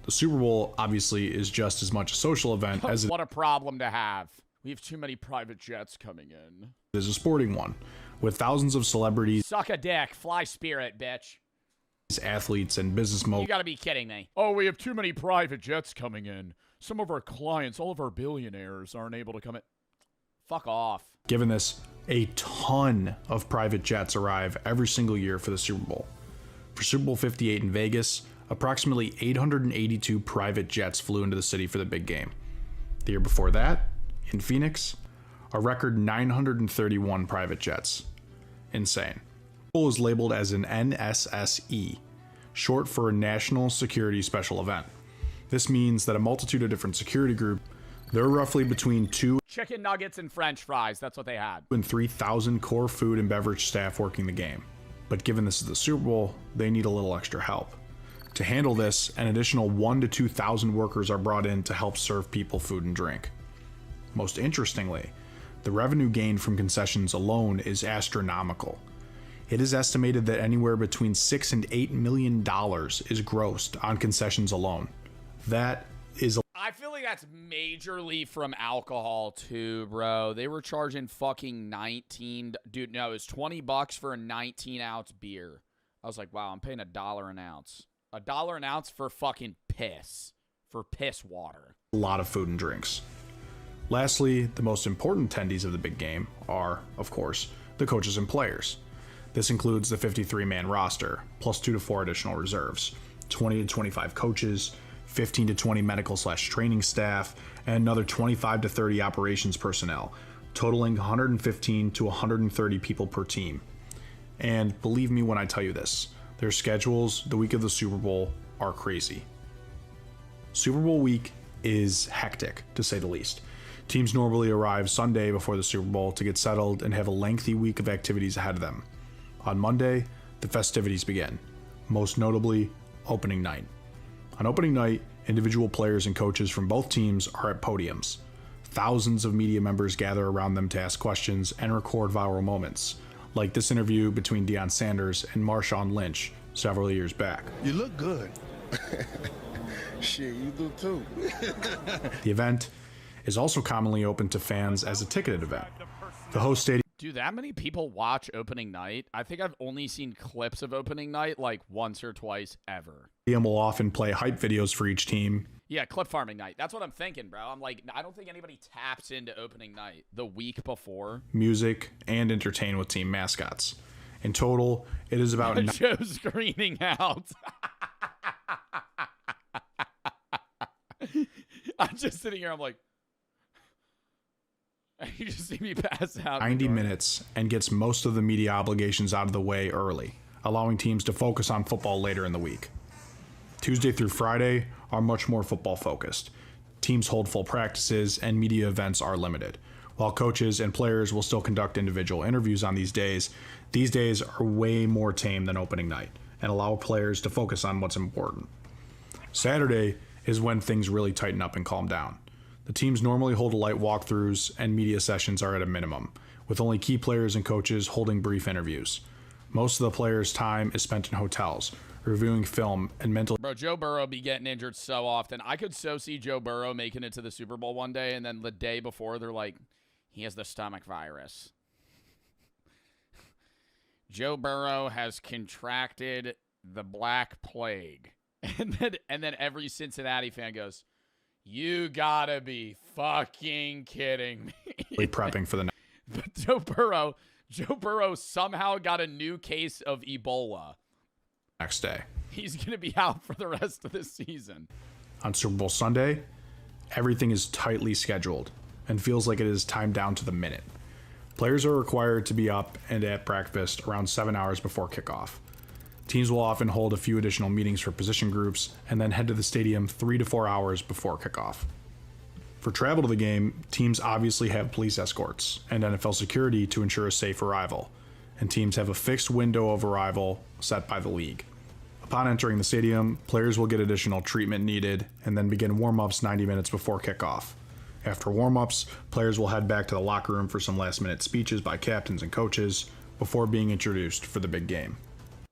The Super Bowl obviously is just as much a social event as it What a problem to have. We have too many private jets coming in. is a sporting one, with thousands of celebrities, Suck a dick. Fly Spirit, bitch. athletes, and business You moguls gotta be kidding me. Oh, we have too many private jets coming in. Some of our clients, all of our billionaires aren't able to come in. Fuck off. Given this, a ton of private jets arrive every single year for the Super Bowl. For Super Bowl 58 in Vegas, approximately 882 private jets flew into the city for the big game. The year before that, in Phoenix, a record 931 private jets. Insane. Super Bowl is labeled as an NSSE, short for a National Security Special Event. This means that a multitude of different security groups, there are roughly between 2 Chicken nuggets and french fries. That's what they had. and 3,000 core food and beverage staff working the game. But given this is the Super Bowl, they need a little extra help. To handle this, an additional 1,000 to 2,000 workers are brought in to help serve people food and drink. Most interestingly, the revenue gained from concessions alone is astronomical. It is estimated that anywhere between $6 and $8 million is grossed on concessions alone. That is a I feel like that's majorly from alcohol too, bro. They were charging fucking 19. Dude, no, it was $20 for a 19-ounce beer. I was like, wow, I'm paying $1 an ounce. $1 an ounce for fucking piss. For piss water. lot of food and drinks. Lastly, the most important attendees of the big game are, of course, the coaches and players. This includes the 53-man roster, plus 2 to 4 additional reserves, 20 to 25 coaches, 15 to 20 medical/training staff, and another 25 to 30 operations personnel, totaling 115 to 130 people per team. And believe me when I tell you this, their schedules the week of the Super Bowl are crazy. Super Bowl week is hectic, to say the least. Teams normally arrive Sunday before the Super Bowl to get settled and have a lengthy week of activities ahead of them. On Monday, the festivities begin, most notably opening night. On opening night, individual players and coaches from both teams are at podiums. Thousands of media members gather around them to ask questions and record viral moments, like this interview between Deion Sanders and Marshawn Lynch several years back. You look good. Shit, you do too. The event is also commonly open to fans as a ticketed event. The host stadium Do that many people watch opening night? I think I've only seen clips of opening night like once or twice ever. will often play hype videos for each team. Yeah, clip farming night. That's what I'm thinking, bro. I'm like, I don't think anybody taps into opening night the week before. Music, and entertain with team mascots. In total, it is about Joe screening out. I'm just sitting here. I'm like, you just see me pass out. 90 minutes and gets most of the media obligations out of the way early, allowing teams to focus on football later in the week. Tuesday through Friday are much more football focused. Teams hold full practices and media events are limited. While coaches and players will still conduct individual interviews on these days are way more tame than opening night and allow players to focus on what's important. Saturday is when things really tighten up and calm down. The teams normally hold light walkthroughs and media sessions are at a minimum, with only key players and coaches holding brief interviews. Most of the players' time is spent in hotels, reviewing film and mental. Bro, Joe Burrow be getting injured so often. I could so see Joe Burrow making it to the Super Bowl one day, and then the day before, they're like, he has the stomach virus. Joe Burrow has contracted the Black Plague. And then every Cincinnati fan goes, you gotta be fucking kidding me. Prepping for the night. But Joe Burrow somehow got a new case of Ebola. Next day. He's going to be out for the rest of the season. On Super Bowl Sunday, everything is tightly scheduled and feels like it is timed down to the minute. Players are required to be up and at breakfast around 7 hours before kickoff. Teams will often hold a few additional meetings for position groups and then head to the stadium 3 to 4 hours before kickoff. For travel to the game, teams obviously have police escorts and NFL security to ensure a safe arrival, and teams have a fixed window of arrival set by the league. Upon entering the stadium, players will get additional treatment needed and then begin warm-ups 90 minutes before kickoff. After warm-ups, players will head back to the locker room for some last-minute speeches by captains and coaches before being introduced for the big game.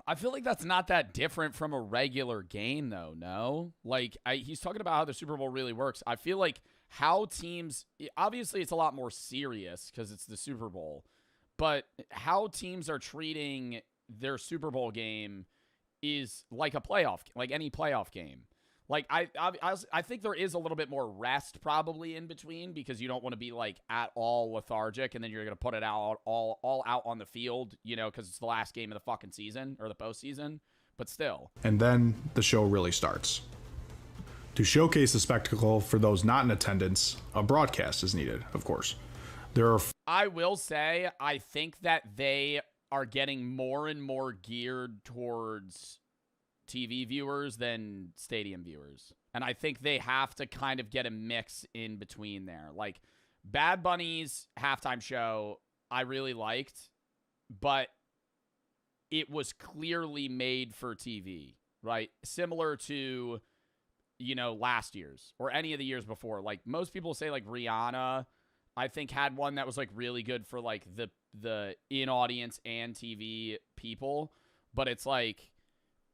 I feel like that's not that different from a regular game, though, no? Like, he's talking about how the Super Bowl really works. I feel like how teams, obviously it's a lot more serious because it's the Super Bowl, but how teams are treating their Super Bowl game is like a playoff, like any playoff game. Like, I think there is a little bit more rest probably in between because you don't want to be, like, at all lethargic and then you're going to put it out all out on the field, you know, because it's the last game of the fucking season or the postseason, but still. And then the show really starts. To showcase the spectacle for those not in attendance, a broadcast is needed, of course. I will say, I think that they are getting more and more geared towards TV viewers than stadium viewers. And I think they have to kind of get a mix in between there. Like, Bad Bunny's halftime show, I really liked, but it was clearly made for TV, right? Similar to, you know, last year's or any of the years before. Like, most people say, like, Rihanna, I think, had one that was, like, really good for, like, the in-audience and TV people. But it's, like,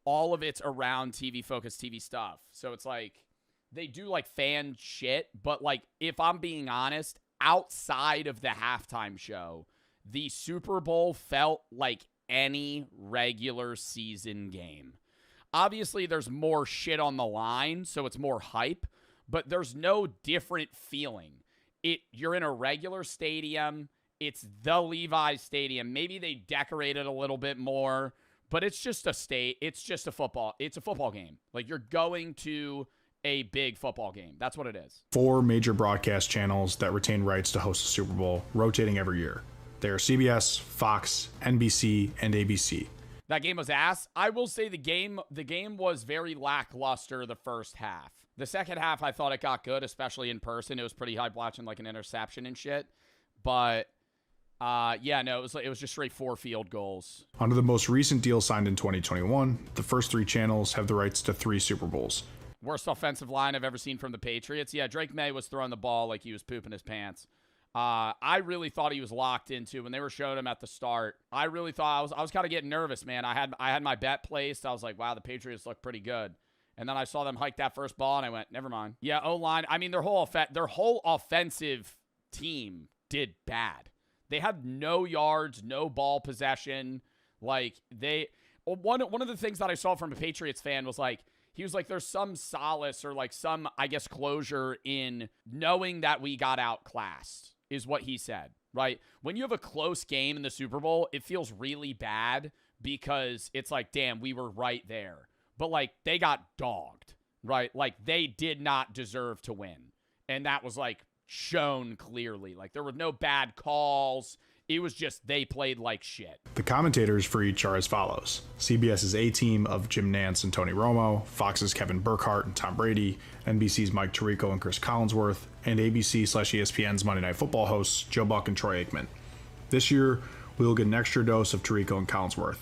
all of it's around TV-focused TV stuff. So it's, like, they do, like, fan shit. But, like, if I'm being honest, outside of the halftime show, the Super Bowl felt like any regular season game. Obviously, there's more shit on the line, so it's more hype, but there's no different feeling. You're in a regular stadium. It's the Levi's Stadium. Maybe they decorate it a little bit more, but it's just a football. It's a football game. Like, you're going to a big football game. That's what it is. 4 major broadcast channels that retain rights to host the Super Bowl, rotating every year. They are CBS, Fox, NBC, and ABC. That game was ass. I will say the game was very lackluster the first half. The second half, I thought it got good, especially in person. It was pretty hype watching, like, an interception and shit. But yeah, no, it was just straight 4 field goals. Under the most recent deal signed in 2021, the first 3 channels have the rights to 3 Super Bowls. Worst offensive line I've ever seen from the Patriots. Yeah, Drake May was throwing the ball like he was pooping his pants. I really thought he was locked into when they were showing him at the start. I really thought I was kind of getting nervous, man. I had my bet placed. I was like, wow, the Patriots look pretty good. And then I saw them hike that first ball, and I went, never mind. Yeah, O-line. I mean, their whole offensive team did bad. They had no yards, no ball possession. Like, one of the things that I saw from a Patriots fan was, like, he was like, there's some solace or, like, some, I guess, closure in knowing that we got outclassed, is what he said, right? When you have a close game in the Super Bowl, it feels really bad because it's like, damn, we were right there. But, like, they got dogged, right? Like, they did not deserve to win. And that was, like, shown clearly. Like, there were no bad calls. It was just they played like shit. The commentators for each are as follows. CBS's A-Team of Jim Nantz and Tony Romo, Fox's Kevin Burkhardt and Tom Brady, NBC's Mike Tirico and Chris Collinsworth, and ABC/ESPN's Monday Night Football hosts Joe Buck and Troy Aikman. This year, we will get an extra dose of Tirico and Collinsworth,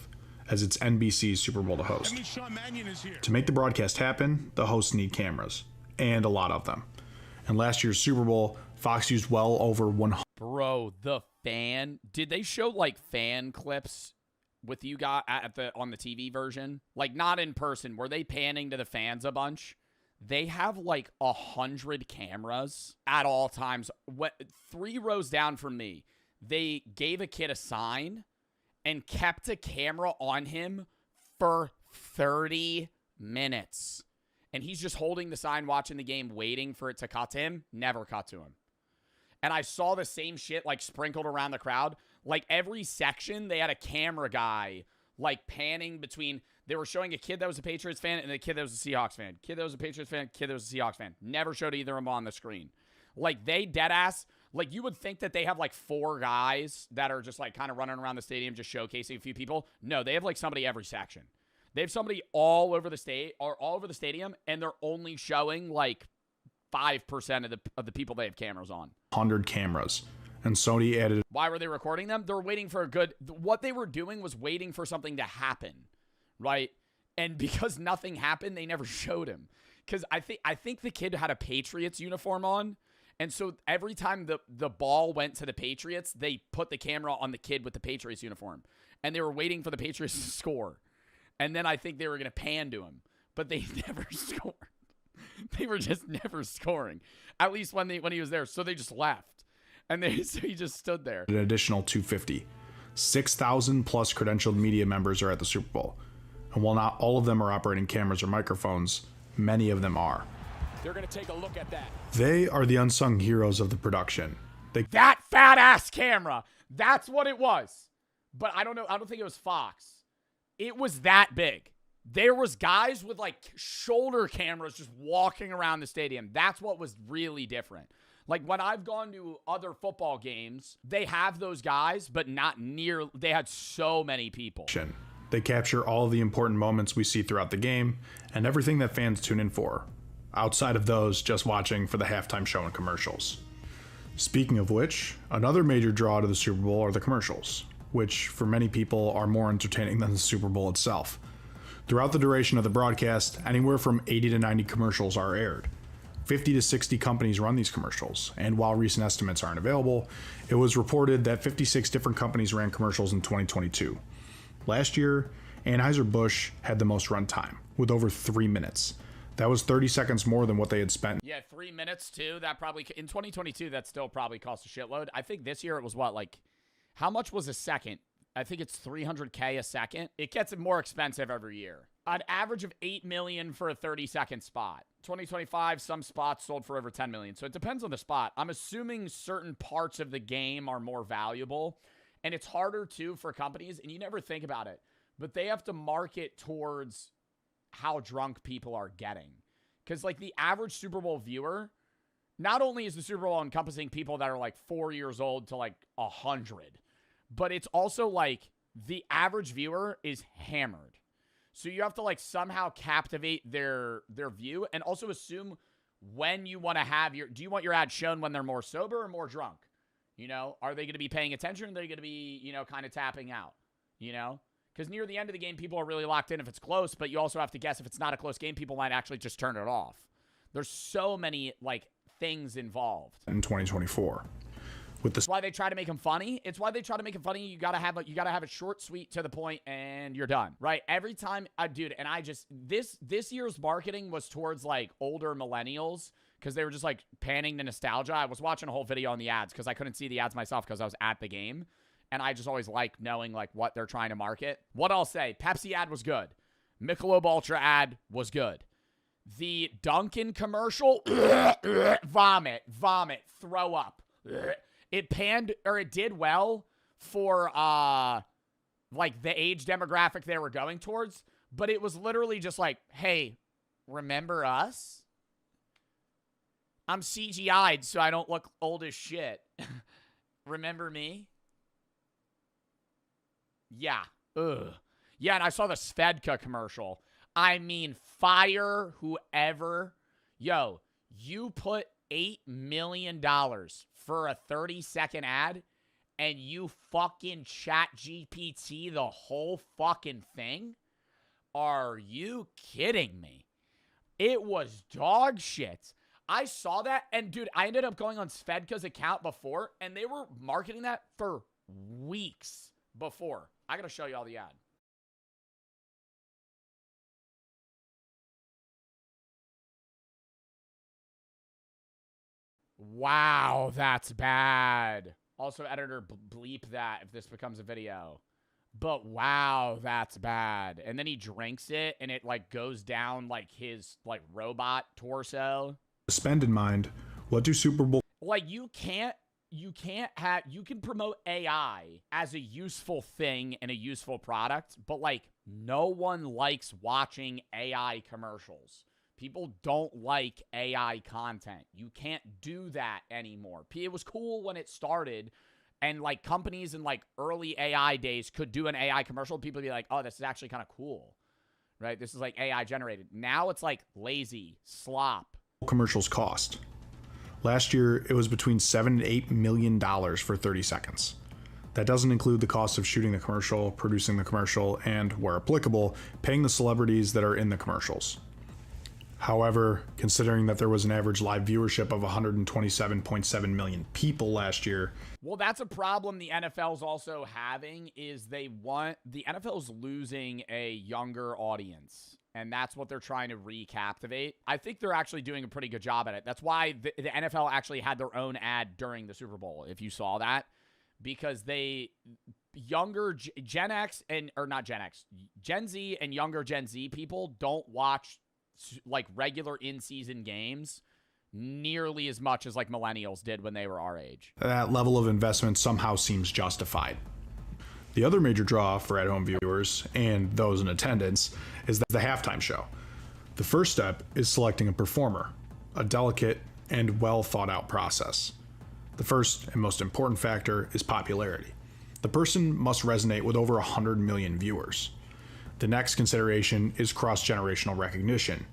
as it's NBC's Super Bowl to host. To make the broadcast happen, the hosts need cameras, and a lot of them. In last year's Super Bowl, Fox used well over 100. Bro, the fan. Did they show, like, fan clips with you guys on the TV version? Like, not in person. Were they panning to the fans a bunch? They have, like, 100 cameras at all times. 3 rows down from me, they gave a kid a sign and kept a camera on him for 30 minutes. And he's just holding the sign, watching the game, waiting for it to cut to him. Never cut to him. And I saw the same shit like sprinkled around the crowd. Like every section, they had a camera guy like panning between. They were showing a kid that was a Patriots fan and a kid that was a Seahawks fan. Kid that was a Patriots fan, kid that was a Seahawks fan. Never showed either of them on the screen. Like they dead ass. Like you would think that they have like 4 guys that are just like kind of running around the stadium just showcasing a few people. No, they have like somebody every section. They have somebody all over the state or all over the stadium, and they're only showing like 5% of the people they have cameras on. 100 cameras. And Sony added. Why were they recording them? They're waiting for a good. What they were doing was waiting for something to happen, right? And because nothing happened, they never showed him. Because I think the kid had a Patriots uniform on, and so every time the ball went to the Patriots, they put the camera on the kid with the Patriots uniform, and they were waiting for the Patriots to score, and then I think they were gonna pan to him, but they never scored. They were just never scoring, at least when he was there. So they just left, and so he just stood there. An additional 250. 6,000 plus credentialed media members are at the Super Bowl. And while not all of them are operating cameras or microphones, many of them are. They're going to take a look at that. They are the unsung heroes of the production. That fat ass camera. That's what it was. But I don't know. I don't think it was Fox. It was that big. There was guys with like shoulder cameras just walking around the stadium. That's what was really different. Like when I've gone to other football games, they have those guys, but not near. They had so many people. They capture all of the important moments we see throughout the game and everything that fans tune in for, outside of those just watching for the halftime show and commercials. Speaking of which, another major draw to the Super Bowl are the commercials, which for many people are more entertaining than the Super Bowl itself. Throughout the duration of the broadcast, anywhere from 80 to 90 commercials are aired. 50 to 60 companies run these commercials, and while recent estimates aren't available, it was reported that 56 different companies ran commercials in 2022. Last year, Anheuser-Busch had the most run time, with over 3 minutes. That was 30 seconds more than what they had spent. Yeah, 3 minutes too. That probably, in 2022, that still probably cost a shitload. I think this year it was what, like, how much was a second? I think it's $300K a second. It gets more expensive every year. An average of $8 million for a 30-second spot. 2025, some spots sold for over $10 million. So it depends on the spot. I'm assuming certain parts of the game are more valuable. And it's harder, too, for companies. And you never think about it. But they have to market towards how drunk people are getting. Because, like, the average Super Bowl viewer, not only is the Super Bowl encompassing people that are, like, 4 years old to, like, 100, but it's also, like, the average viewer is hammered. So you have to, like, somehow captivate their view and also assume when you want to have your... Do you want your ad shown when they're more sober or more drunk? You know? Are they going to be paying attention? Or are they going to be, you know, kind of tapping out? You know? Because near the end of the game, people are really locked in if it's close, but you also have to guess if it's not a close game, people might actually just turn it off. There's so many, like, things involved. In 2024. That's why they try to make them funny. It's why they try to make them funny. You gotta have it short, sweet, to the point, and you're done. Right? Every time, dude. And I just this year's marketing was towards like older millennials because they were just like panning the nostalgia. I was watching a whole video on the ads because I couldn't see the ads myself because I was at the game, and I just always like knowing like what they're trying to market. What I'll say: Pepsi ad was good. Michelob Ultra ad was good. The Dunkin' commercial, vomit, throw up. It panned, or it did well for, like, the age demographic they were going towards, but it was literally just like, hey, remember us? I'm CGI'd so I don't look old as shit. Remember me? Yeah. Ugh. Yeah, and I saw the Svedka commercial. I mean, fire whoever. Yo, you put $8 million for a 30-second ad, and you fucking chat GPT the whole fucking thing? Are you kidding me? It was dog shit. I saw that, and dude, I ended up going on Svedka's account before, and they were marketing that for weeks before. I gotta show you all the ad. Wow, that's bad. Also, editor, bleep that if this becomes a video. But wow, that's bad. And then he drinks it, and it, like, goes down, like, his, like, robot torso. Spend in mind, what do Super Bowl... Like, you can't you can promote AI as a useful thing and a useful product, but like no one likes watching AI commercials. People don't like AI content. You can't do that anymore. It was cool when it started, and like companies in like early AI days could do an AI commercial. People would be like, oh, this is actually kind of cool, right? This is like AI generated. Now it's like lazy slop. Commercials cost. Last year, it was between $7 and $8 million for 30 seconds. That doesn't include the cost of shooting the commercial, producing the commercial, and, where applicable, paying the celebrities that are in the commercials. However, considering that there was an average live viewership of 127.7 million people last year. Well, that's a problem the NFL's also having, is the NFL's losing a younger audience. And that's what they're trying to recaptivate. I think they're actually doing a pretty good job at it. That's why the NFL actually had their own ad during the Super Bowl, if you saw that. Because younger Gen X Gen Z and younger Gen Z people don't watch like regular in-season games nearly as much as like millennials did when they were our age. That level of investment somehow seems justified. The other major draw for at-home viewers and those in attendance is the halftime show. The first step is selecting a performer, a delicate and well thought out process. The first and most important factor is popularity. The person must resonate with over 100 million viewers. The next consideration is cross-generational recognition.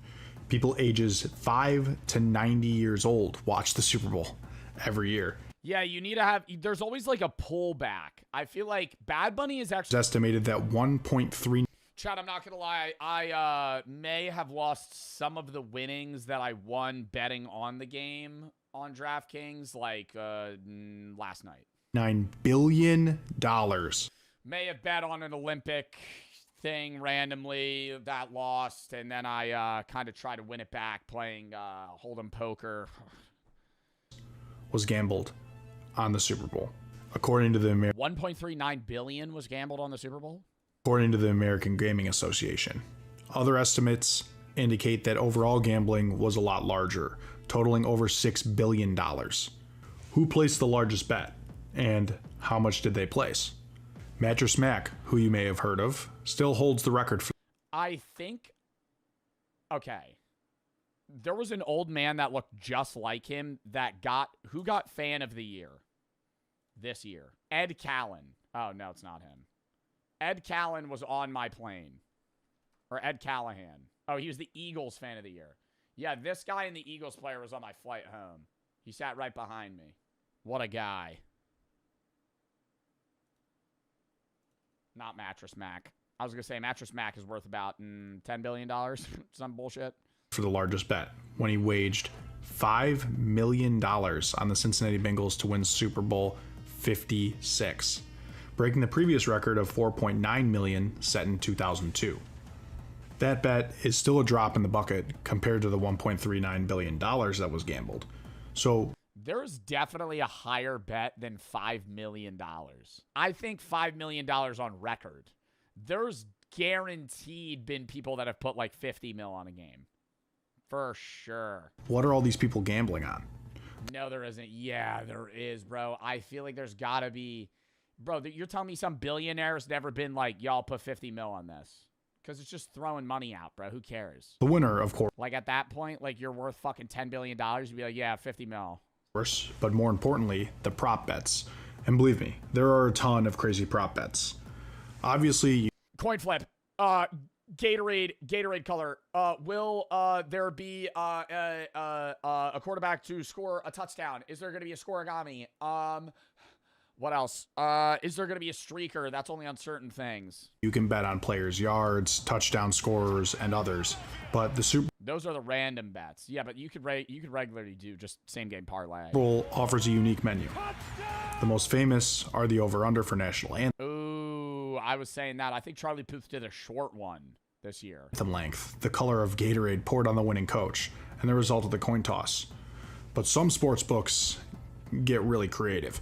People ages 5 to 90 years old watch the Super Bowl every year. Yeah, you need to have, there's always like a pullback. I feel like Bad Bunny is actually... It's estimated that 1.3... Chad, I'm not going to lie. I may have lost some of the winnings that I won betting on the game on DraftKings like last night. $9 billion. May have bet on an Olympic thing randomly that lost, and then I kind of tried to win it back playing Hold'em poker. Was gambled on the Super Bowl. According to the 1.39 billion was gambled on the Super Bowl? According to the American Gaming Association. Other estimates indicate that overall gambling was a lot larger, totaling over $6 billion. Who placed the largest bet? And how much did they place? Mattress Mac, who you may have heard of, still holds the record for... I think... Okay. There was an old man that looked just like him that who got Fan of the Year this year? Ed Callan. Oh, no, it's not him. Ed Callan was on my plane. Or Ed Callahan. Oh, he was the Eagles Fan of the Year. Yeah, this guy and the Eagles player was on my flight home. He sat right behind me. What a guy. Not Mattress Mac. I was going to say Mattress Mac is worth about $10 billion. Some bullshit. For the largest bet, when he waged $5 million on the Cincinnati Bengals to win Super Bowl 56, breaking the previous record of $4.9 million set in 2002. That bet is still a drop in the bucket compared to the $1.39 billion that was gambled. So there's definitely a higher bet than $5 million. I think $5 million on record. There's guaranteed been people that have put like 50 mil on a game. For sure. What are all these people gambling on? No, there isn't. Yeah, there is, bro. I feel like there's got to be... Bro, you're telling me some billionaire's never been like, y'all put 50 mil on this. Because it's just throwing money out, bro. Who cares? The winner, of course. Like at that point, like you're worth fucking $10 billion. You'd be like, yeah, 50 mil. But more importantly, the prop bets. And believe me, there are a ton of crazy prop bets. Obviously... Coin flip. Gatorade color. Will there be a quarterback to score a touchdown? Is there going to be a scoregami? What else? Is there going to be a streaker? That's only on certain things. You can bet on players' yards, touchdown scorers, and others. But the Super Those are the random bets. Yeah, but you could regularly do just same game parlay. Bowl offers a unique menu. The most famous are the over/under for national anthem. Ooh, I was saying that. I think Charlie Puth did a short one this year. Anthem length, the color of Gatorade poured on the winning coach, and the result of the coin toss. But some sports books get really creative.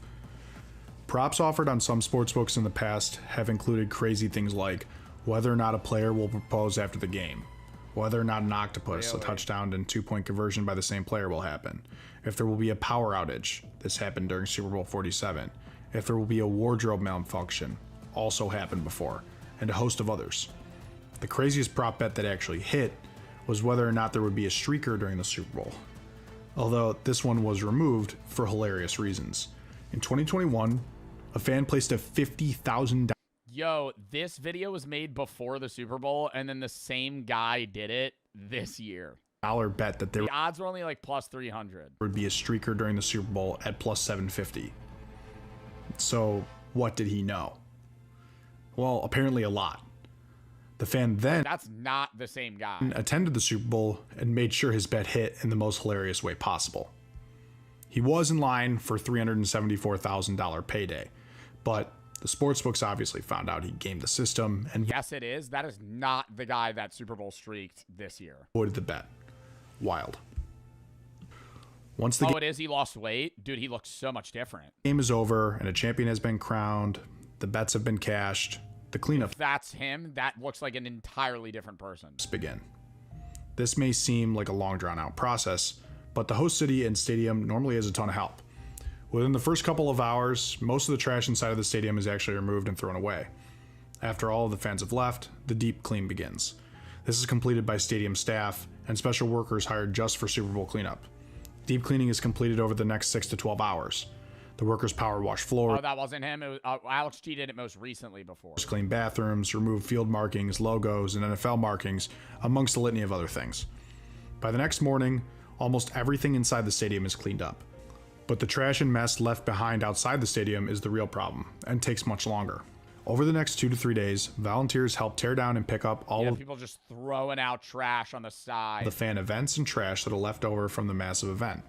Props offered on some sportsbooks in the past have included crazy things like whether or not a player will propose after the game, whether or not an octopus, a touchdown and 2-point conversion by the same player will happen, if there will be a power outage, this happened during Super Bowl 47, if there will be a wardrobe malfunction, also happened before, and a host of others. The craziest prop bet that actually hit was whether or not there would be a streaker during the Super Bowl, although this one was removed for hilarious reasons. In 2021, a fan placed a $50,000 Yo, this video was made before the Super Bowl, and then the same guy did it this year. bet that there The odds were only like plus 300. would be a streaker during the Super Bowl at plus 750. So what did he know? Well, apparently a lot. The fan then That's not the same guy. attended the Super Bowl and made sure his bet hit in the most hilarious way possible. He was in line for $374,000 payday, but the sportsbooks obviously found out he gamed the system and Yes, it is. That is not the guy that Super Bowl streaked this year. avoided the bet. Wild. Once the Oh, it is? He lost weight? Dude, he looks so much different. game is over and a champion has been crowned, the bets have been cashed, the cleanup If that's him, that looks like an entirely different person. begin. This may seem like a long drawn out process, but the host city and stadium normally has a ton of help. Within the first couple of hours, most of the trash inside of the stadium is actually removed and thrown away. After all of the fans have left, the deep clean begins. This is completed by stadium staff and special workers hired just for Super Bowl cleanup. Deep cleaning is completed over the next 6 to 12 hours. The workers power wash floors, Oh, that wasn't him. It was, Alex G did it most recently before. clean bathrooms, remove field markings, logos, and NFL markings, amongst a litany of other things. By the next morning, almost everything inside the stadium is cleaned up. But the trash and mess left behind outside the stadium is the real problem, and takes much longer. Over the next 2 to 3 days, volunteers help tear down and pick up all of People just throwing out trash on the side. the fan events and trash that are left over from the massive event.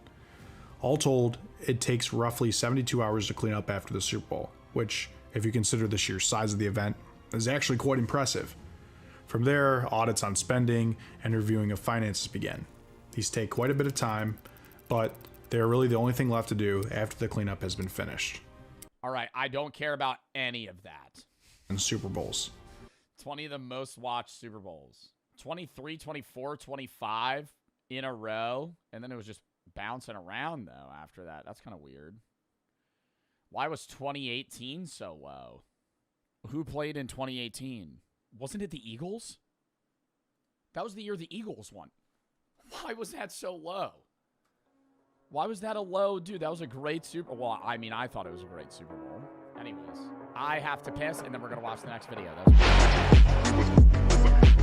All told, it takes roughly 72 hours to clean up after the Super Bowl, which, if you consider the sheer size of the event, is actually quite impressive. From there, audits on spending and reviewing of finances begin. These take quite a bit of time, but they are really the only thing left to do after the cleanup has been finished. All right, I don't care about any of that. And Super Bowls. 20 of the most watched Super Bowls. 23, 24, 25 in a row. And then it was just bouncing around, though, after that. That's kind of weird. Why was 2018 so low? Who played in 2018? Wasn't it the Eagles? That was the year the Eagles won. Why was that so low? Why was that a low? Dude, that was a great Super Bowl. Well, I mean, I thought it was a great Super Bowl. Anyways, I have to piss, and then we're going to watch the next video. That's